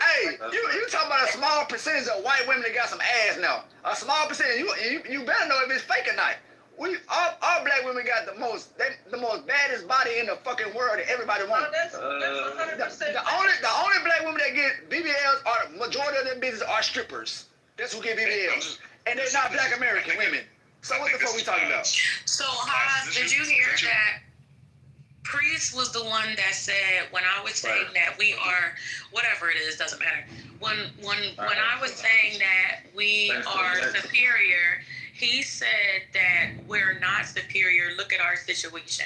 Speaker 14: Hey, you talking about a small percentage of white women that got some ass now. A small percentage. You better know if it's fake or not. All black women got the most baddest body in the fucking world that everybody wants.
Speaker 13: That's 100%.
Speaker 14: The only black women that get BBLs are majority of them bitches are strippers. That's who get BBLs, and they're not black American women. So what the fuck we talking about?
Speaker 17: So Haas, did you hear that? Priest was the one that said when I was saying that we are whatever it is, doesn't matter. When I was saying that we are superior, he said that we're not superior. Look at our situation.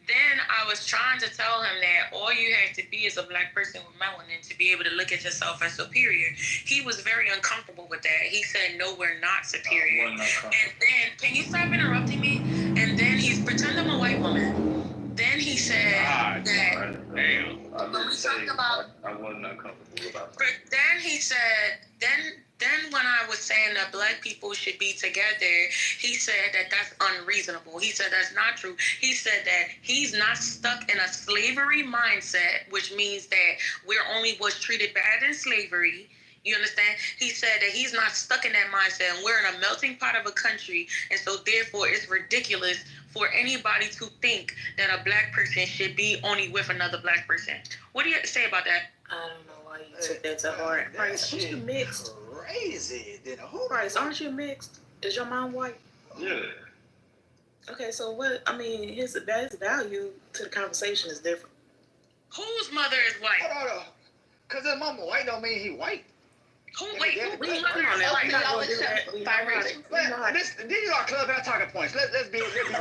Speaker 17: Then I was trying to tell him that all you have to be is a black person with melanin to be able to look at yourself as superior. He was very uncomfortable with that. He said, no, we're not superior. And then, can you stop interrupting me? And then he's pretend I'm a white woman. Then he said that when we talked about,
Speaker 3: I wasn't uncomfortable about
Speaker 17: that. Then he said, then when I was saying that black people should be together, he said that that's unreasonable. He said that's not true. He said that he's not stuck in a slavery mindset, which means that we're only was treated bad in slavery. You understand? He said that he's not stuck in that mindset, and we're in a melting pot of a country, and so therefore it's ridiculous for anybody to think that a black person should be only with another black person. What do you have to say about that?
Speaker 22: I don't know why you took that to heart. Bryce, aren't you mixed?
Speaker 14: Crazy.
Speaker 22: Bryce, aren't you mixed? Is your mom white?
Speaker 3: Yeah.
Speaker 22: Okay, so what? I mean, his value to the conversation is different.
Speaker 17: Whose mother is white?
Speaker 14: Hold on. Cause his mama white don't mean he white.
Speaker 17: Who white?
Speaker 22: We're not gonna do that.
Speaker 14: These are clubhouse talking points. Let's be realistic.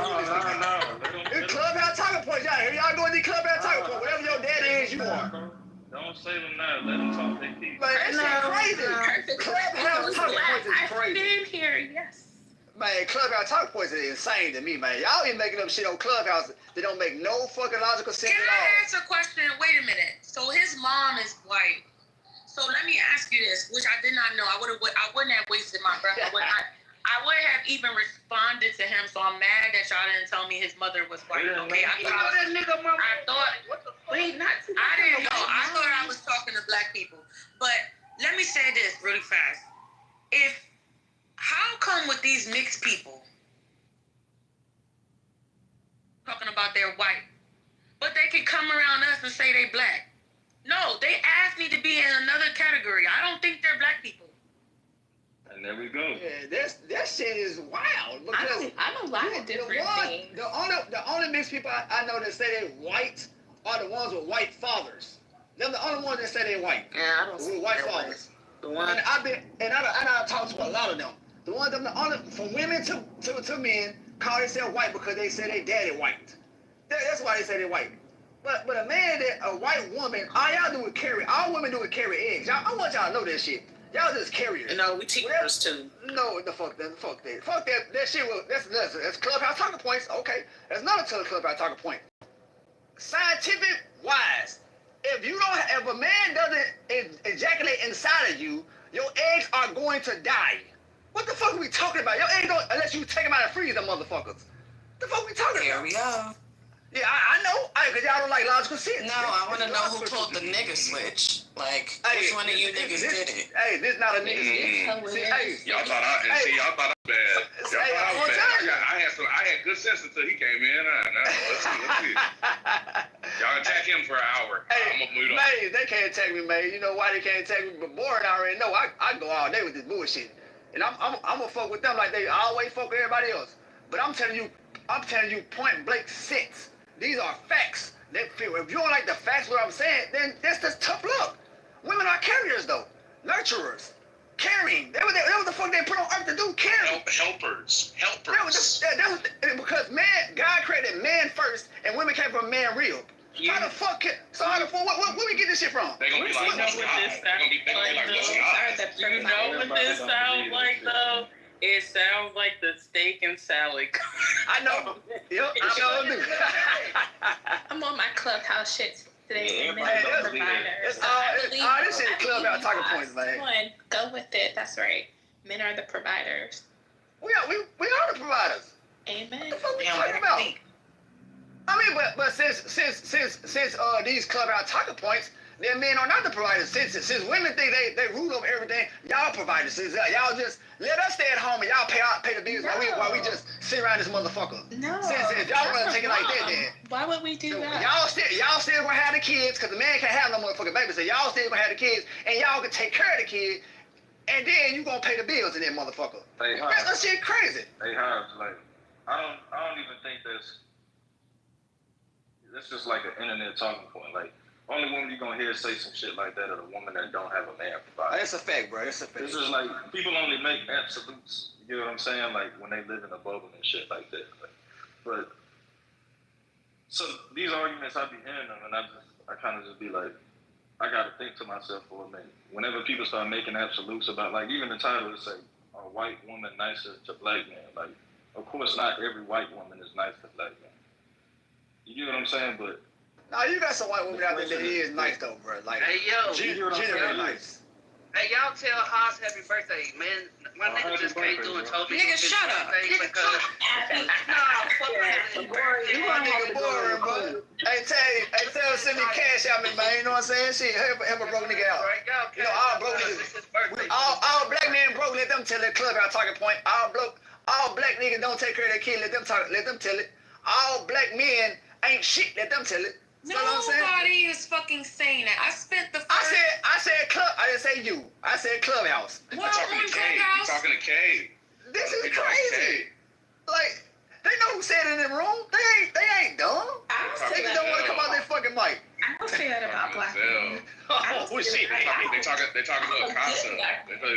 Speaker 14: It's clubhouse talking points, y'all. Y'all going to these clubhouse talking points. Whatever your daddy is, you are.
Speaker 3: Don't say them now. Let them talk their piece.
Speaker 14: Man, that shit crazy. Clubhouse talking points is crazy.
Speaker 20: I've been here, yes.
Speaker 14: Man, clubhouse talking points is insane to me, man. Y'all ain't making up shit on clubhouse that don't make no fucking logical sense at all.
Speaker 17: Can I ask a question? Wait a minute. So his mom is white. So let me ask you this, which I did not know. I wouldn't have wasted my breath. I would have even responded to him. So I'm mad that y'all didn't tell me his mother was white. Okay, I thought I didn't know. I thought I was talking to black people. But let me say this really fast. How come with these mixed people talking about they're white, but they can come around us and say they black? No, they asked me to be in another category. I don't think they're black people.
Speaker 3: And there we go.
Speaker 14: Yeah, that shit is wild. Because
Speaker 20: I'm a lot of different things.
Speaker 14: The only mixed people I know that say they're white are the ones with white fathers. Them the only ones that say they white.
Speaker 4: Yeah, I don't see
Speaker 14: White
Speaker 4: that way.
Speaker 14: fathers.
Speaker 4: The one
Speaker 14: And I talked to a lot of them. The ones them the only from women to men call themselves white because they say they daddy white. That's why they say they white. But a man a white woman, all y'all do is carry. All women do is carry eggs. I want y'all to know that shit. Y'all just carriers.
Speaker 4: No, we teachers too.
Speaker 14: No, fuck that. Fuck that. That shit was that's Clubhouse talking points. Okay, that's not a Clubhouse talking point. Scientific wise, if a man doesn't ejaculate inside of you, your eggs are going to die. What the fuck are we talking about? Your eggs don't, unless you take them out and freeze them motherfuckers. The fuck we talking
Speaker 4: Here
Speaker 14: about?
Speaker 4: we go.
Speaker 14: Yeah, I know. Because y'all don't like logical shit.
Speaker 4: No, I want to know who pulled the nigga switch. Like, which one of you niggas did it?
Speaker 14: Hey, this not a nigga switch.
Speaker 12: Y'all thought I bad. Y'all thought I was bad. I had good sense until he came in. Let's see. Y'all attack him for an hour. I'm gonna move on.
Speaker 14: Man, they can't attack me, man. You know why they can't attack me? But Boring already know. I go all day with this bullshit. And I'm gonna fuck with them like they always fuck with everybody else. But I'm telling you point blank sense. These are facts. If you don't like the facts, what I'm saying, then that's just tough luck. Women are carriers, though. Nurturers. Caring. That was the fuck they put on earth to do, caring.
Speaker 12: Helpers.
Speaker 14: That was because God created man first, and women came from man real. How the fuck? Where we get this shit from?
Speaker 12: They gonna be like,
Speaker 17: You know what this sounds like, though? It sounds like the steak and salad.
Speaker 14: I know. Yep, I know.
Speaker 20: I'm on my Clubhouse shit today. Men
Speaker 14: Hey,
Speaker 20: are the providers.
Speaker 14: This shit Clubhouse talking points, man.
Speaker 20: Come on, go with it. That's right. Men are the providers.
Speaker 14: We are the providers.
Speaker 20: Amen.
Speaker 14: What the fuck we talking about? I mean, but since these Clubhouse talking points, then men are not the providers. Since women think they rule over everything, y'all providers. Since y'all just let us stay at home and y'all pay the bills while we just sit around this motherfucker.
Speaker 20: No.
Speaker 14: Since y'all want to take it like that, then
Speaker 20: why would we do that?
Speaker 14: Y'all still gonna have the kids because the man can't have no motherfucking baby. So y'all still gonna have the kids and y'all can take care of the kids, and then you gonna pay the bills in that motherfucker.
Speaker 3: Hey,
Speaker 14: that shit crazy.
Speaker 3: Hey, Hobbs, like I don't even think that's just like an internet talking point. Like, only woman you gonna hear say some shit like that are the woman that don't have a man provide.
Speaker 14: That's a fact, bro. That's a fact.
Speaker 3: It's just like people only make absolutes. You know what I'm saying? Like when they live in a bubble and shit like that. But so these arguments, I be hearing them, and I kind of just be like, I gotta think to myself for a minute. Whenever people start making absolutes about, like, even the title is say, "A white woman nicer to black men?" Like, of course, not every white woman is nice to black men. You get what I'm saying? But
Speaker 14: nah, you got some white women out there that is nice though, bro. Like,
Speaker 13: hey, yo,
Speaker 14: generally nice.
Speaker 13: Hey, y'all tell Haas happy birthday, man. My nigga just came through and told me
Speaker 4: Nigga, shut up.
Speaker 13: Because nah, fuck that.
Speaker 14: You my nigga boring, bro. Hey, tell her send me cash out, me, man. You know what I'm saying? Shit, help a broke nigga out. You know, all broke niggas. All black men broke. Let them tell their club out talking point. All black niggas don't take care of their kid. Let them tell it. All black men ain't shit. Let them tell it.
Speaker 21: Nobody is fucking saying that. I spent the first...
Speaker 14: I said club. I didn't say you. I said Clubhouse.
Speaker 21: Well,
Speaker 12: I'm talking to Kay. I'm talking to Kay.
Speaker 14: This is crazy. Like, they know who said it in the room. They ain't dumb. They just don't want to come out their fucking mic.
Speaker 20: I don't say that about black men.
Speaker 14: Oh shit.
Speaker 12: They talking about concept. They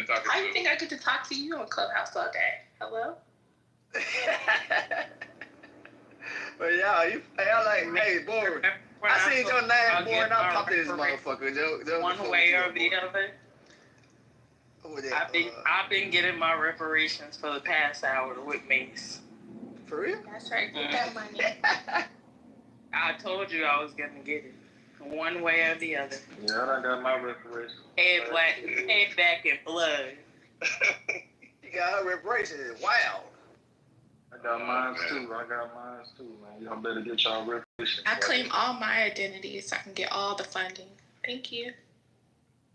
Speaker 12: talking.
Speaker 20: I think I get to talk to you on Clubhouse all day. Hello.
Speaker 14: But y'all like, hey, boring. I seen your name, boring. I popped in this motherfucker.
Speaker 17: One way or the other. I've been getting my reparations for the past hour with Mace.
Speaker 14: For real?
Speaker 20: That's right. Get that money.
Speaker 17: I told you I was gonna get it. One way or the other.
Speaker 3: Yeah, I got my reparations.
Speaker 17: Head back in blood.
Speaker 14: You got her reparations. Wow.
Speaker 3: I got mine too, man. Y'all better get y'all reparations.
Speaker 20: I claim all my identities so I can get all the funding. Thank you.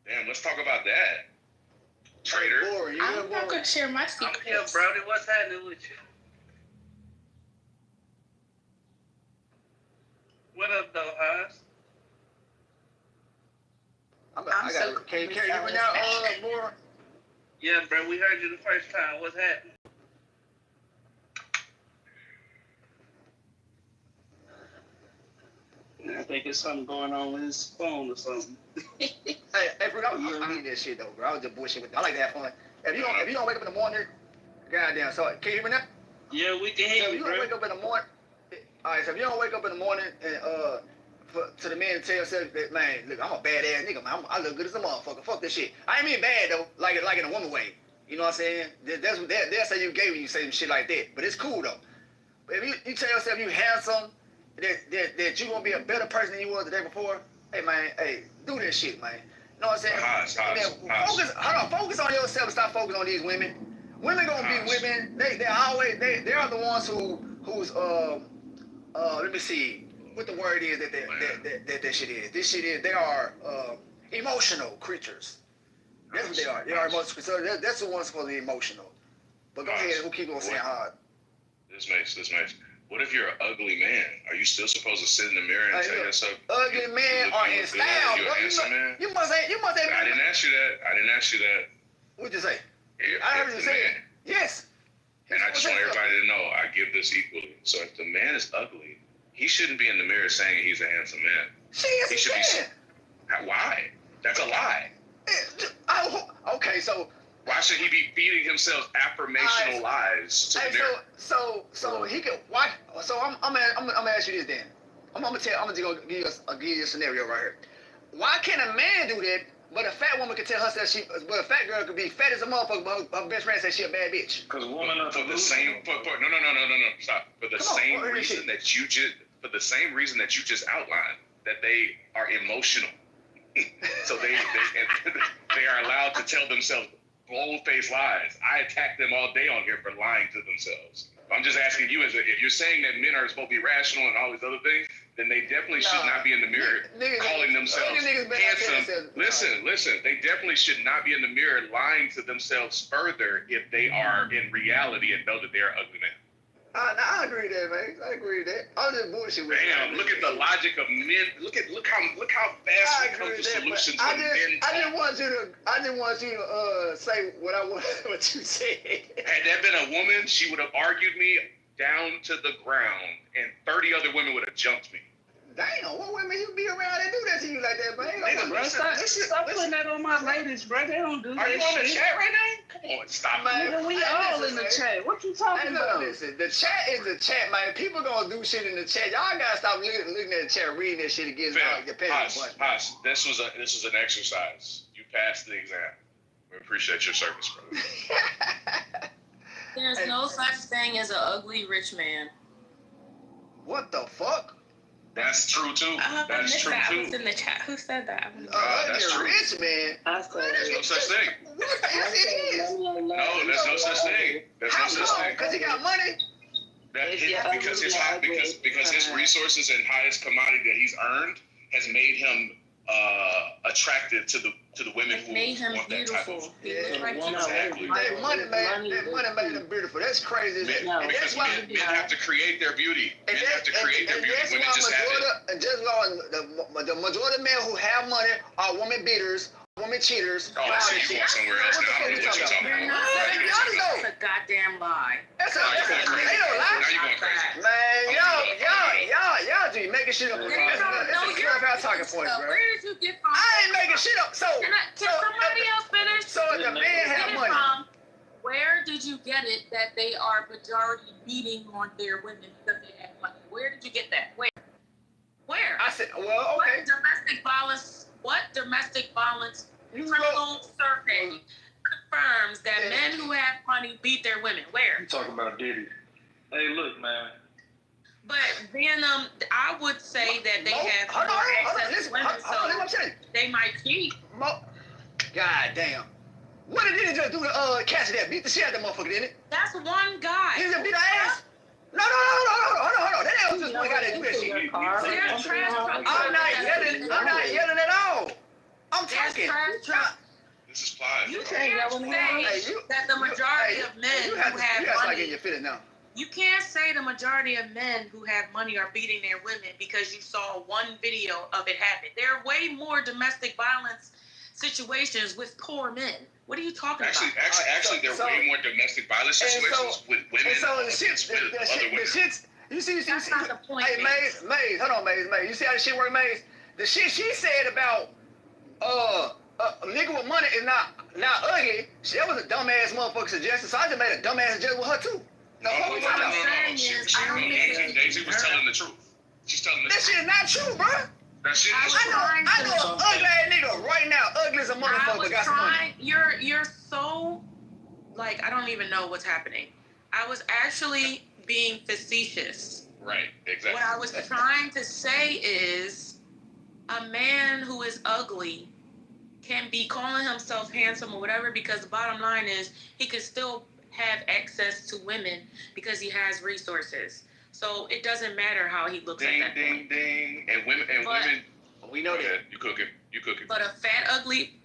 Speaker 12: Damn, let's talk about that. Traitor.
Speaker 20: I'm not going to share my secrets.
Speaker 13: I'm here, Brody. What's happening with you? What up, though, Haas?
Speaker 14: Can you hear me now, Boring?
Speaker 13: Yeah, bro. We heard you the first time. What's happening? think it's something going on with his phone or something.
Speaker 14: Hey, bro, I mean that shit though, bro. I was just bullshit with them. I like to have fun. If you don't wake up in the morning, goddamn. So can you hear me now?
Speaker 13: Yeah, we can hear
Speaker 14: So if
Speaker 13: you,
Speaker 14: you
Speaker 13: bro.
Speaker 14: don't wake up in the morning, all right. So if you don't wake up in the morning and to the men and tell yourself that, man, look, I'm a badass nigga, man. I look good as a motherfucker. Fuck this shit. I ain't mean bad though, like in a woman way. You know what I'm saying? That's what they'll say you gay when you say some shit like that. But it's cool though. But if you tell yourself you handsome, that you gonna be a better person than you was the day before, hey man, hey, do that shit, man. You know what I'm saying? Focus on yourself and stop focusing on these women. Women gonna be women. They are the ones who's let me see what the word is that shit is. This shit is they are emotional creatures. That's what they are. They are emotional. So that's the ones supposed to be emotional. But go ahead, we'll keep on saying hard.
Speaker 12: This makes. What if you're an ugly man? Are you still supposed to sit in the mirror and tell yourself
Speaker 14: ugly men are in style?
Speaker 12: You're a handsome man?
Speaker 14: You must say.
Speaker 12: I didn't ask you that.
Speaker 14: What'd you say?
Speaker 12: I heard you say
Speaker 14: yes.
Speaker 12: And I just want everybody to know I give this equally. So if the man is ugly, he shouldn't be in the mirror saying he's a handsome man.
Speaker 14: He should be.
Speaker 12: Why? That's a lie.
Speaker 14: Okay, so
Speaker 12: why should he be feeding himself affirmational lies to the mirror?
Speaker 14: So he could watch. So I'm gonna ask you this then. I'm gonna give you a scenario right here. Why can't a man do that, but a fat woman can tell herself but a fat girl could be fat as a motherfucker, but her best friend says she a bad bitch?
Speaker 12: Because women are for the same. No, stop. For the same reason that you just outlined, that they are emotional. So they are allowed to tell themselves bold-faced lies. I attack them all day on here for lying to themselves. I'm just asking you, if you're saying that men are supposed to be rational and all these other things, then they definitely should not be in the mirror calling themselves handsome. Listen. They definitely should not be in the mirror lying to themselves further if they are in reality and know that they are ugly men.
Speaker 14: I agree with that, man. I agree with that. I'm just bullshit with
Speaker 12: Damn, look at the logic of men. Look how fast we come to solutions when men talk.
Speaker 14: I didn't want you to say what you said.
Speaker 12: Had that been a woman, she would have argued me down to the ground, and 30 other women would have jumped me.
Speaker 14: Damn, what women you be around that do that to you like that, man?
Speaker 13: Stop putting that on my ladies, bro. They don't do that.
Speaker 12: Are you on the chat right now? Come on, stop.
Speaker 13: Man, we all in the chat. What you talking about?
Speaker 14: Listen, the chat is the chat, man. People gonna do shit in the chat. Y'all gotta stop looking at the chat, reading that shit against your parents.
Speaker 12: This was an exercise. You passed the exam. We appreciate your service, brother.
Speaker 17: There's no such thing as an ugly rich man.
Speaker 14: What the fuck?
Speaker 12: That's true too. That's true too.
Speaker 20: I was in the chat. Who said that?
Speaker 12: That's true.
Speaker 14: Rich man.
Speaker 12: There's no such thing.
Speaker 14: Yes, it is.
Speaker 12: No, there's no such thing. There's no such thing.
Speaker 14: Because he got money.
Speaker 12: Because his resources and highest commodity that he's earned has made him attractive to the women who
Speaker 17: made him
Speaker 12: want
Speaker 17: beautiful.
Speaker 12: that type of exactly.
Speaker 14: That money made him beautiful. That's crazy.
Speaker 12: Because men have to create their beauty. Men have to create their beauty. Women just have it.
Speaker 14: And just the majority of men who have money are woman beaters, woman cheaters.
Speaker 12: Oh, I see you going somewhere else now. I don't know what you're talking about.
Speaker 17: That's a goddamn lie.
Speaker 14: That's a lie.
Speaker 12: Now you're going crazy.
Speaker 14: Man, y'all do making shit up. That's a clubhouse talking point, bro.
Speaker 17: Where did you get from?
Speaker 14: I ain't making shit up. So
Speaker 17: Can somebody else finish?
Speaker 14: So if the man have money.
Speaker 17: Where did you get it that they are majority beating on their women because they have money? Where did you get that? Where?
Speaker 14: I said, well, okay.
Speaker 17: What domestic violence criminal survey confirms that men who have money beat their women? Where?
Speaker 3: You talking about Diddy? Hey, look, man.
Speaker 17: But then I would say that they have more access to women, so they might cheat.
Speaker 14: God damn. What did Diddy just do to Cassidy? Beat the shit out of that motherfucker, didn't it?
Speaker 17: That's one guy.
Speaker 14: He just beat her ass? No. Hold on. That was just one guy that do that shit. I'm not yelling at all. I'm talking.
Speaker 12: This is Plies.
Speaker 17: You can't say that the majority of men who have money. You can't say the majority of men who have money are beating their women because you saw one video of it happen. There are way more domestic violence situations with poor men. What are you talking about?
Speaker 12: Actually, there are way more domestic violence situations with women against other women.
Speaker 14: You see.
Speaker 2: That's not the point.
Speaker 14: Hey, Maze, hold on, Maze. You see how this shit work, Maze? The shit she said about a nigga with money is not ugly. That was a dumbass motherfucker suggestion. So I just made a dumbass suggestion with her too.
Speaker 12: No. Daisy was telling the truth. She's telling the truth.
Speaker 14: That shit is not true, bro.
Speaker 12: That shit is
Speaker 14: true. I know an ugly ass nigga right now, ugly as a motherfucker, got some money.
Speaker 17: You're so, like, I don't even know what's happening. I was actually being facetious.
Speaker 12: Right, exactly.
Speaker 17: What I was trying to say is a man who is ugly can be calling himself handsome or whatever, because the bottom line is he could still have access to women because he has resources. So it doesn't matter how he looks at that point.
Speaker 12: Ding. And women,
Speaker 14: we know that.
Speaker 12: You cooking.
Speaker 17: But a fat, ugly,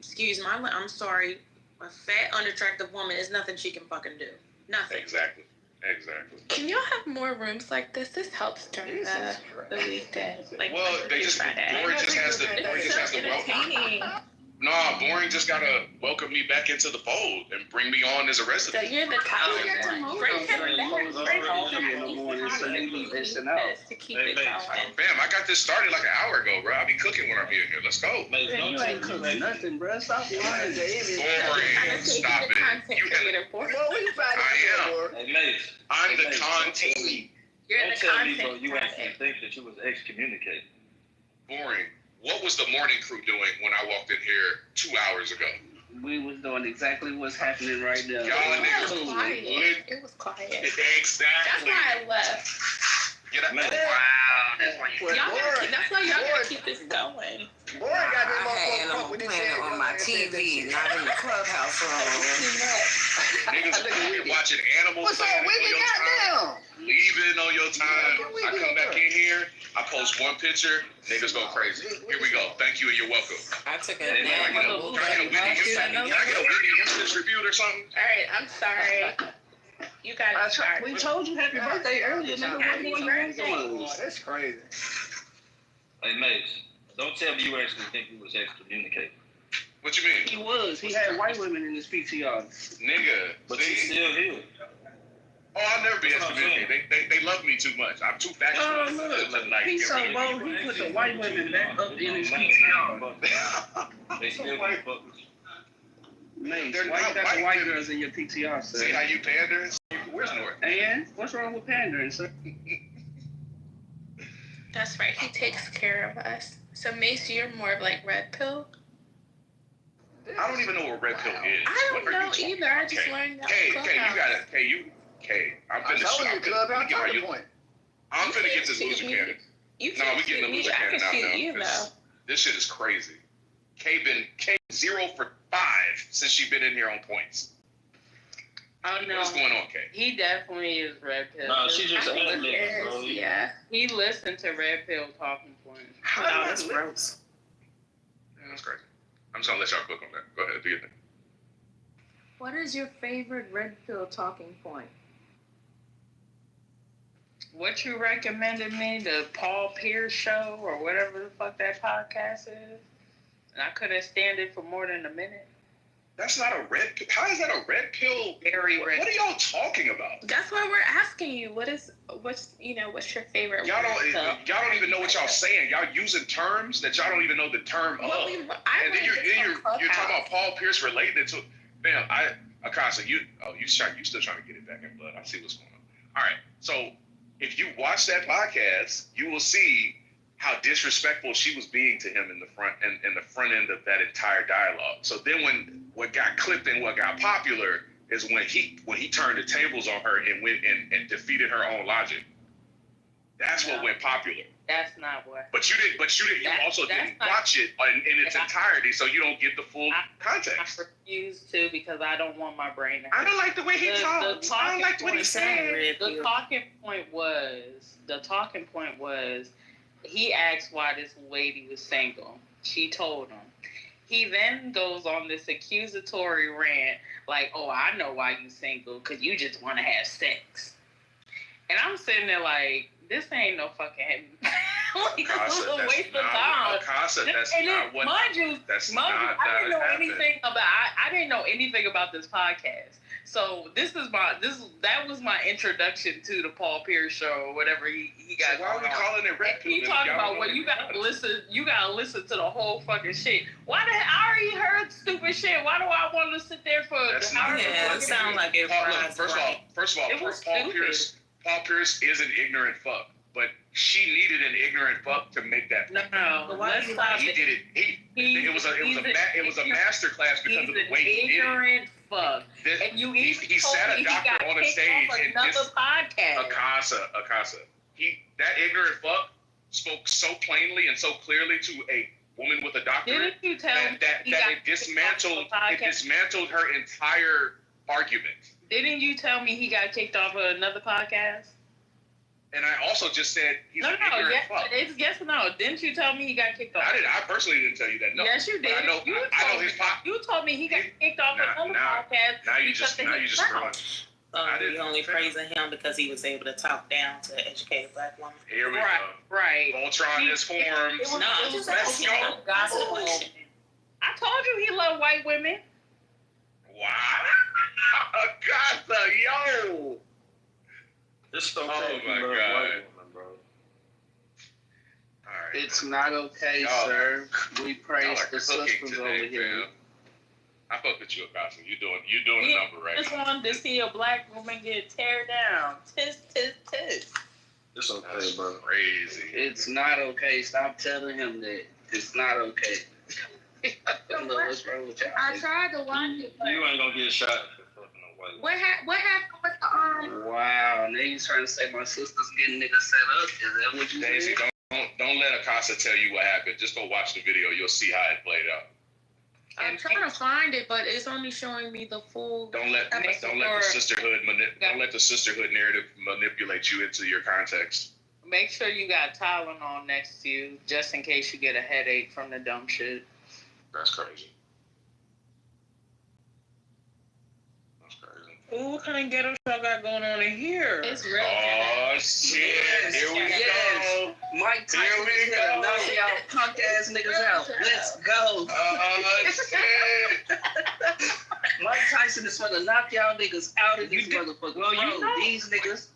Speaker 17: I'm sorry, a fat, unattractive woman is nothing she can fucking do. Nothing.
Speaker 12: Exactly.
Speaker 20: Can y'all have more rooms like this? This helps during the weekday. Like,
Speaker 12: well,
Speaker 20: Monday through Friday.
Speaker 12: Boring just has to welcome. No, Boring just gotta welcome me back into the fold and bring me on as a resident.
Speaker 20: So you're the top one. To keep it going.
Speaker 12: Bam, I got this started like an hour ago, bro. I'll be cooking when I'm here. Let's go.
Speaker 13: You ain't cooking nothing, bro. Stop lying.
Speaker 12: Boring. Stop it. I am. I'm the content.
Speaker 17: You're the content.
Speaker 3: Bro, you actually think that you was excommunicated.
Speaker 12: Boring. What was the morning crew doing when I walked in here 2 hours ago?
Speaker 13: We was doing exactly what's happening right now.
Speaker 12: Y'all niggas was
Speaker 20: quiet. It was quiet.
Speaker 12: Exactly.
Speaker 20: That's why I left.
Speaker 12: Get up. Wow.
Speaker 20: That's why y'all gotta keep this going.
Speaker 14: Boy, I got this
Speaker 10: I had Animal Planet on my TV, not in the clubhouse room.
Speaker 12: Niggas been watching Animal
Speaker 14: What's up,
Speaker 12: Planet on
Speaker 14: Whitney?
Speaker 12: your time.
Speaker 14: Goddamn.
Speaker 12: Leaving on your time. I come back in here. I post one picture. Niggas go crazy. Here we go. Thank you and you're welcome.
Speaker 16: I took a
Speaker 12: Can I get a Whitney Houston tribute or something?
Speaker 20: All right, I'm sorry. You got it started.
Speaker 13: We told you happy birthday earlier.
Speaker 20: Happy birthday.
Speaker 14: That's crazy.
Speaker 3: Hey, Mace, don't tell me you actually think he was excommunicated.
Speaker 12: What you mean?
Speaker 13: He was. He had white women in his PTR.
Speaker 12: Nigga.
Speaker 3: But he's still here.
Speaker 12: Oh, I'll never be excommunicated. They love me too much. I'm too factual.
Speaker 13: He's so bold. He put the white women back up in his PTR.
Speaker 3: They still fuck with you.
Speaker 13: Mace, why you got the white girls in your PTR, sir?
Speaker 12: See how you pander? Where's North?
Speaker 13: And what's wrong with pandering, sir?
Speaker 20: That's right. He takes care of us. So Mace, you're more of like red pill.
Speaker 12: I don't even know what red pill is.
Speaker 20: I don't know either. I just learned that.
Speaker 12: Kay, you got it. Kay, I'm finna I'm finna get this loser cannon. No, we getting the loser cannon out now. This shit is crazy. Kay 0 for 5 since she been in here on points.
Speaker 17: Oh no.
Speaker 12: What's going on, Kay?
Speaker 17: He definitely is red pill.
Speaker 3: No, she just admitted, bro.
Speaker 20: Yeah.
Speaker 17: He listened to red pill talking points.
Speaker 12: No, that's gross. Yeah, that's crazy. I'm just gonna let y'all click on that. Go ahead, do your thing.
Speaker 17: What is your favorite red pill talking point? What you recommended me, the Paul Pierce show or whatever the fuck that podcast is, and I couldn't stand it for more than a minute.
Speaker 12: That's not a red pill. How is that a red pill?
Speaker 17: Very red.
Speaker 12: What are y'all talking about?
Speaker 20: That's why we're asking you. What's your favorite?
Speaker 12: Y'all don't even know what y'all saying. Y'all using terms that y'all don't even know the term of. And then you're talking about Paul Pierce relating it to. Man, Akasa, you still trying to get it back in blood. I see what's going on. All right, so if you watch that podcast, you will see how disrespectful she was being to him in the front end of that entire dialogue. So then when what got clipped and what got popular is when he turned the tables on her and went and defeated her own logic. That's what went popular.
Speaker 17: That's not what.
Speaker 12: But you didn't. You also didn't watch it in its entirety, so you don't get the full context.
Speaker 17: I refuse to because I don't want my brain to hurt.
Speaker 12: I don't like the way he talks. I don't like what he said.
Speaker 17: The talking point was, he asked why this lady was single. She told him. He then goes on this accusatory rant, like, "Oh, I know why you single, because you just want to have sex." And I'm sitting there like, this ain't no fucking this is a waste of time. I didn't know anything about this podcast.
Speaker 4: So that was my introduction to the Paul Pierce show or whatever he got.
Speaker 12: So why are we calling it red pill?
Speaker 4: You talking about you gotta listen to the whole fucking shit. Why the hell I already heard stupid shit. Why do I want to sit there for
Speaker 12: That's not
Speaker 10: it sounds like it fries.
Speaker 12: First of all, Paul Pierce is an ignorant fuck, but she needed an ignorant fuck to make that.
Speaker 4: No, let's stop
Speaker 12: He did it. It was a master class because of the way he did it.
Speaker 4: Ignorant fuck.
Speaker 12: And he sat a doctor on a stage and
Speaker 4: podcast.
Speaker 12: Akasa. That ignorant fuck spoke so plainly and so clearly to a woman with a doctorate that it dismantled her entire argument.
Speaker 4: Didn't you tell me he got kicked off of another podcast?
Speaker 12: And I also just said he's an ignorant fuck.
Speaker 4: It's yes or no. Didn't you tell me he got kicked off?
Speaker 12: I personally didn't tell you that. No.
Speaker 4: Yes, you did.
Speaker 12: I know his podcast.
Speaker 4: You told me he got kicked off another podcast.
Speaker 12: Now you just throwing.
Speaker 10: You're only praising him because he was able to talk down to educate a black woman.
Speaker 12: Here we go.
Speaker 4: Right.
Speaker 12: Voltron is formed.
Speaker 10: Let's go.
Speaker 4: I told you he loved white women.
Speaker 12: Wow. Akasa, yo.
Speaker 3: It's okay.
Speaker 12: Oh my God.
Speaker 3: Women, bro.
Speaker 12: All right.
Speaker 8: It's not okay, sir. We praise the sisters over here.
Speaker 12: I fuck with you, Akasa. You're doing a number right now.
Speaker 4: Just wanted to see a black woman get tear down. Tis.
Speaker 3: It's okay,
Speaker 12: That's
Speaker 3: bro.
Speaker 12: Crazy.
Speaker 8: It's not okay. Stop telling him that. It's not okay. I don't know what's wrong with y'all.
Speaker 2: I tried to watch it, but
Speaker 3: You ain't gonna get shot for fucking a white.
Speaker 2: what happened with the
Speaker 8: Wow, now you trying to say my sister's getting niggas set up? Is that what you
Speaker 12: Daisy,
Speaker 8: said?
Speaker 12: don't let Akasa tell you what happened. Just go watch the video. You'll see how it played out.
Speaker 2: I'm trying to find it, but it's only showing me the full.
Speaker 12: Don't let the sisterhood narrative manipulate you into your context.
Speaker 4: Make sure you got Tylenol next to you, just in case you get a headache from the dumb shit.
Speaker 12: That's crazy.
Speaker 4: Ooh, what kind of ghetto y'all got going on in here?
Speaker 2: It's real.
Speaker 12: Oh shit! Here we go.
Speaker 8: Mike Tyson is here to knock y'all punk ass niggas out. Let's go.
Speaker 12: Shit!
Speaker 8: Mike Tyson is going to knock y'all niggas out of this motherfucker.
Speaker 4: Well, you know,
Speaker 8: these niggas.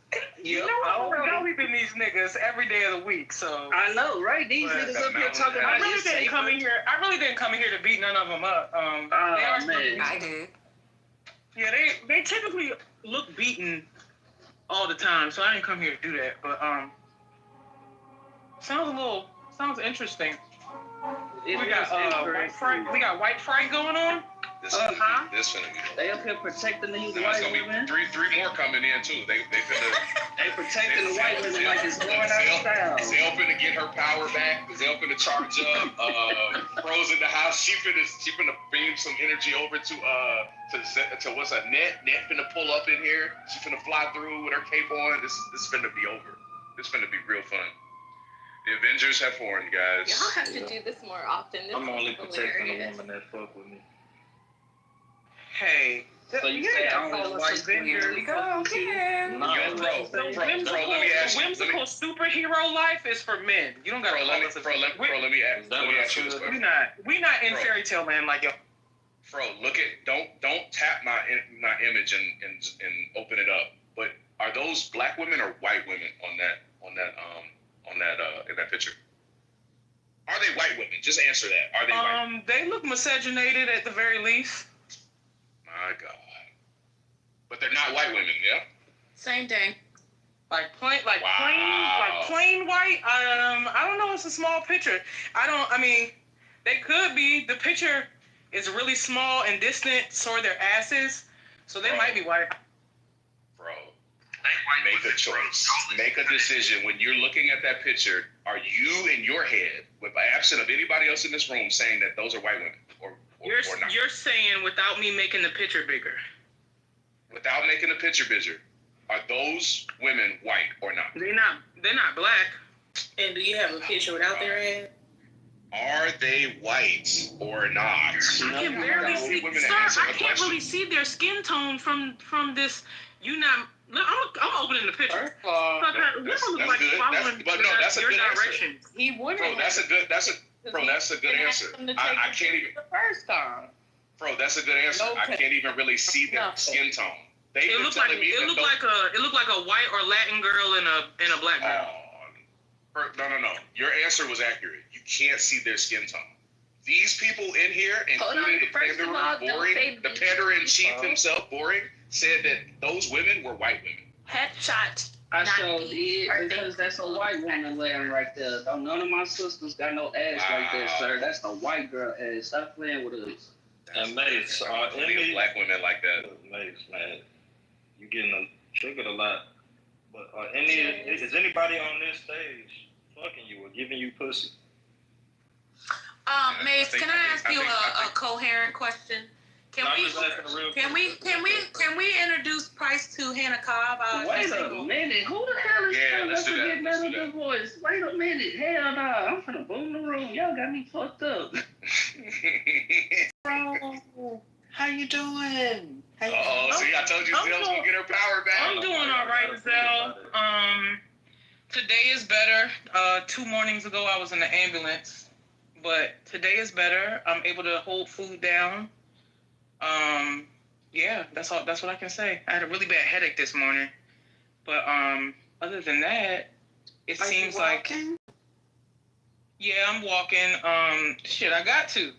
Speaker 4: You know we been these niggas every day of the week, so.
Speaker 8: I know, right? These niggas up here talking about
Speaker 4: I really didn't come in here to beat none of them up.
Speaker 8: man.
Speaker 16: I did.
Speaker 4: Yeah, they typically look beaten all the time, so I didn't come here to do that. But sounds interesting. We got white fright going on.
Speaker 12: This finna be.
Speaker 8: They up here protecting these
Speaker 12: Now
Speaker 8: white
Speaker 12: it's gonna
Speaker 8: women.
Speaker 12: be three more coming in too. They
Speaker 8: protecting the white women like it's going out of style.
Speaker 12: Zell finna get her power back. Zell finna charge up. Rose in the house. She finna beam some energy over to what's a net. Net finna pull up in here. She finna fly through with her cape on. This finna be over. This finna be real fun. The Avengers have formed, guys.
Speaker 2: Y'all have to do this more often. This
Speaker 3: I'm only
Speaker 2: is
Speaker 3: protecting the
Speaker 2: hilarious.
Speaker 3: woman that fuck with me.
Speaker 4: Hey.
Speaker 8: So you say only white
Speaker 4: Here we go again. Whimsical superhero life is for men. You don't gotta call us
Speaker 12: let me ask you this question.
Speaker 4: We not in fairy tale land like y'all.
Speaker 12: Fro, don't tap my image and open it up. But are those black women or white women in that picture? Are they white women? Just answer that. Are they white?
Speaker 4: They look miscegenated at the very least.
Speaker 12: My God. But they're not white women, yeah?
Speaker 2: Same thing.
Speaker 4: Plain white. I don't know. It's a small picture. They could be. The picture is really small and distant. So are their asses. So they might be white.
Speaker 12: Bro, make a choice. Make a decision. When you're looking at that picture, are you in your head, with absent of anybody else in this room, saying that those are white women or not?
Speaker 4: You're saying without me making the picture bigger.
Speaker 12: Without making the picture bigger, are those women white or not?
Speaker 4: They're not black.
Speaker 22: And do you have a picture without their head?
Speaker 12: Are they white or not?
Speaker 4: I can barely see. Sir, I can't really see their skin tone from this. I'm opening the picture.
Speaker 12: That's a good
Speaker 4: direction.
Speaker 12: answer.
Speaker 4: He wouldn't.
Speaker 12: Bro, that's a good answer. I can't even.
Speaker 4: The first time.
Speaker 12: Bro, that's a good answer. I can't even really see their skin tone.
Speaker 4: It looked like a white or Latin girl and a black girl.
Speaker 12: No. Your answer was accurate. You can't see their skin tone. These people in here, including the Pandarin-in-Chief himself, Boring, said that those women were white women.
Speaker 2: Headshot.
Speaker 8: I sure did, because that's a white woman laying right there. Don't none of my sisters got no ass like that, sir. That's the white girl ass. Stop playing with us.
Speaker 3: And Mace,
Speaker 12: plenty of black women like that.
Speaker 3: Mace, man, you getting triggered a lot. But is anybody on this stage fucking you or giving you pussy?
Speaker 17: Mace, can I ask you a coherent question? Can we introduce Price to Hannah Cobb?
Speaker 8: Wait a minute, who the hell is let's do that. Let's do that. Voice? Wait a minute, hell no, I'm finna boom the room. Y'all got me fucked up.
Speaker 9: Bro, how you doing?
Speaker 12: See, I told you Zell's gonna get her power back.
Speaker 4: I'm doing all right, Zell. Today is better. 2 mornings ago, I was in the ambulance, but today is better. I'm able to hold food down. Yeah, that's all. That's what I can say. I had a really bad headache this morning, but other than that, it seems like. Yeah, I'm walking. Shit, I got to.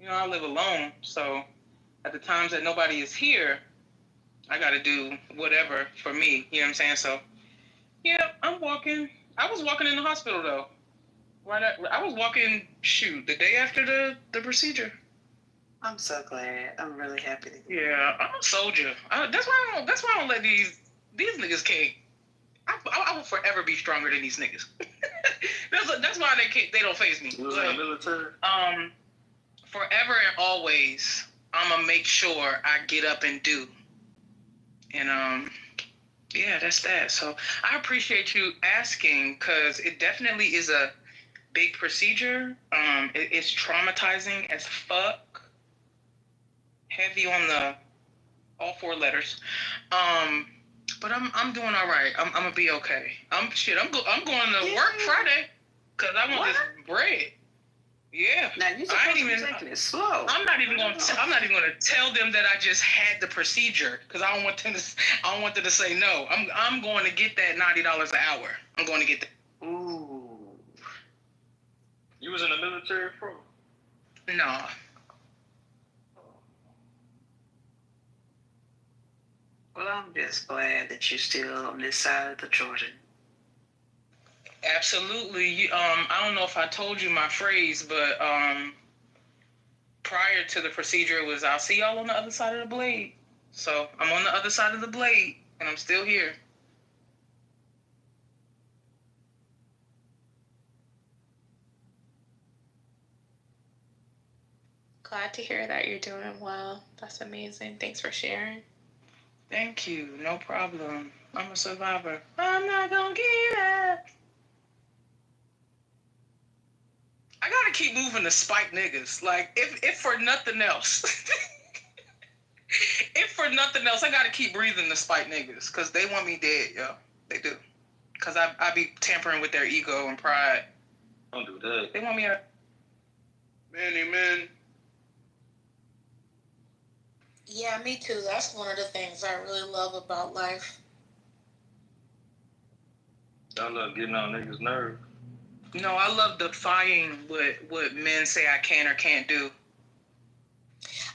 Speaker 4: You know, I live alone, so at the times that nobody is here, I got to do whatever for me. You know what I'm saying? So, yeah, I'm walking. I was walking in the hospital though. I was walking. Shoot, the day after the procedure.
Speaker 9: I'm so glad. I'm really happy to hear.
Speaker 4: Yeah, I'm a soldier. That's why I don't let these niggas can't. I will forever be stronger than these niggas. that's why they don't face me.
Speaker 3: You was in the military?
Speaker 4: Forever and always, I'ma make sure I get up and do. And yeah, that's that. So I appreciate you asking, because it definitely is a big procedure. It's traumatizing as fuck. Heavy on all 4 letters. But I'm doing all right. I'm gonna be okay. I'm going to work Friday because I want this bread. Yeah.
Speaker 9: Now you're supposed to be taking it slow.
Speaker 4: I'm not even gonna tell them that I just had the procedure because I don't want them to say no. I'm going to get that $90 an hour. I'm going to get that.
Speaker 9: Ooh.
Speaker 3: You was in the military, bro?
Speaker 4: No.
Speaker 9: Well, I'm just glad that you're still on this side of the Jordan.
Speaker 4: Absolutely. I don't know if I told you my phrase, but prior to the procedure, it was I'll see y'all on the other side of the blade. So I'm on the other side of the blade, and I'm still here.
Speaker 20: Glad to hear that you're doing well. That's amazing. Thanks for sharing.
Speaker 4: Thank you. No problem. I'm a survivor. I'm not gonna give up. I gotta keep moving to spike niggas. Like, if for nothing else. If for nothing else, I gotta keep breathing to spike niggas. Because they want me dead, yo. They do. Because I be tampering with their ego and pride.
Speaker 3: Don't do that.
Speaker 4: They want me to...
Speaker 12: Man.
Speaker 21: Yeah, me too. That's one of the things I really love about life.
Speaker 3: Y'all love getting on niggas' nerves.
Speaker 4: No, I love defying what men say I can or can't do.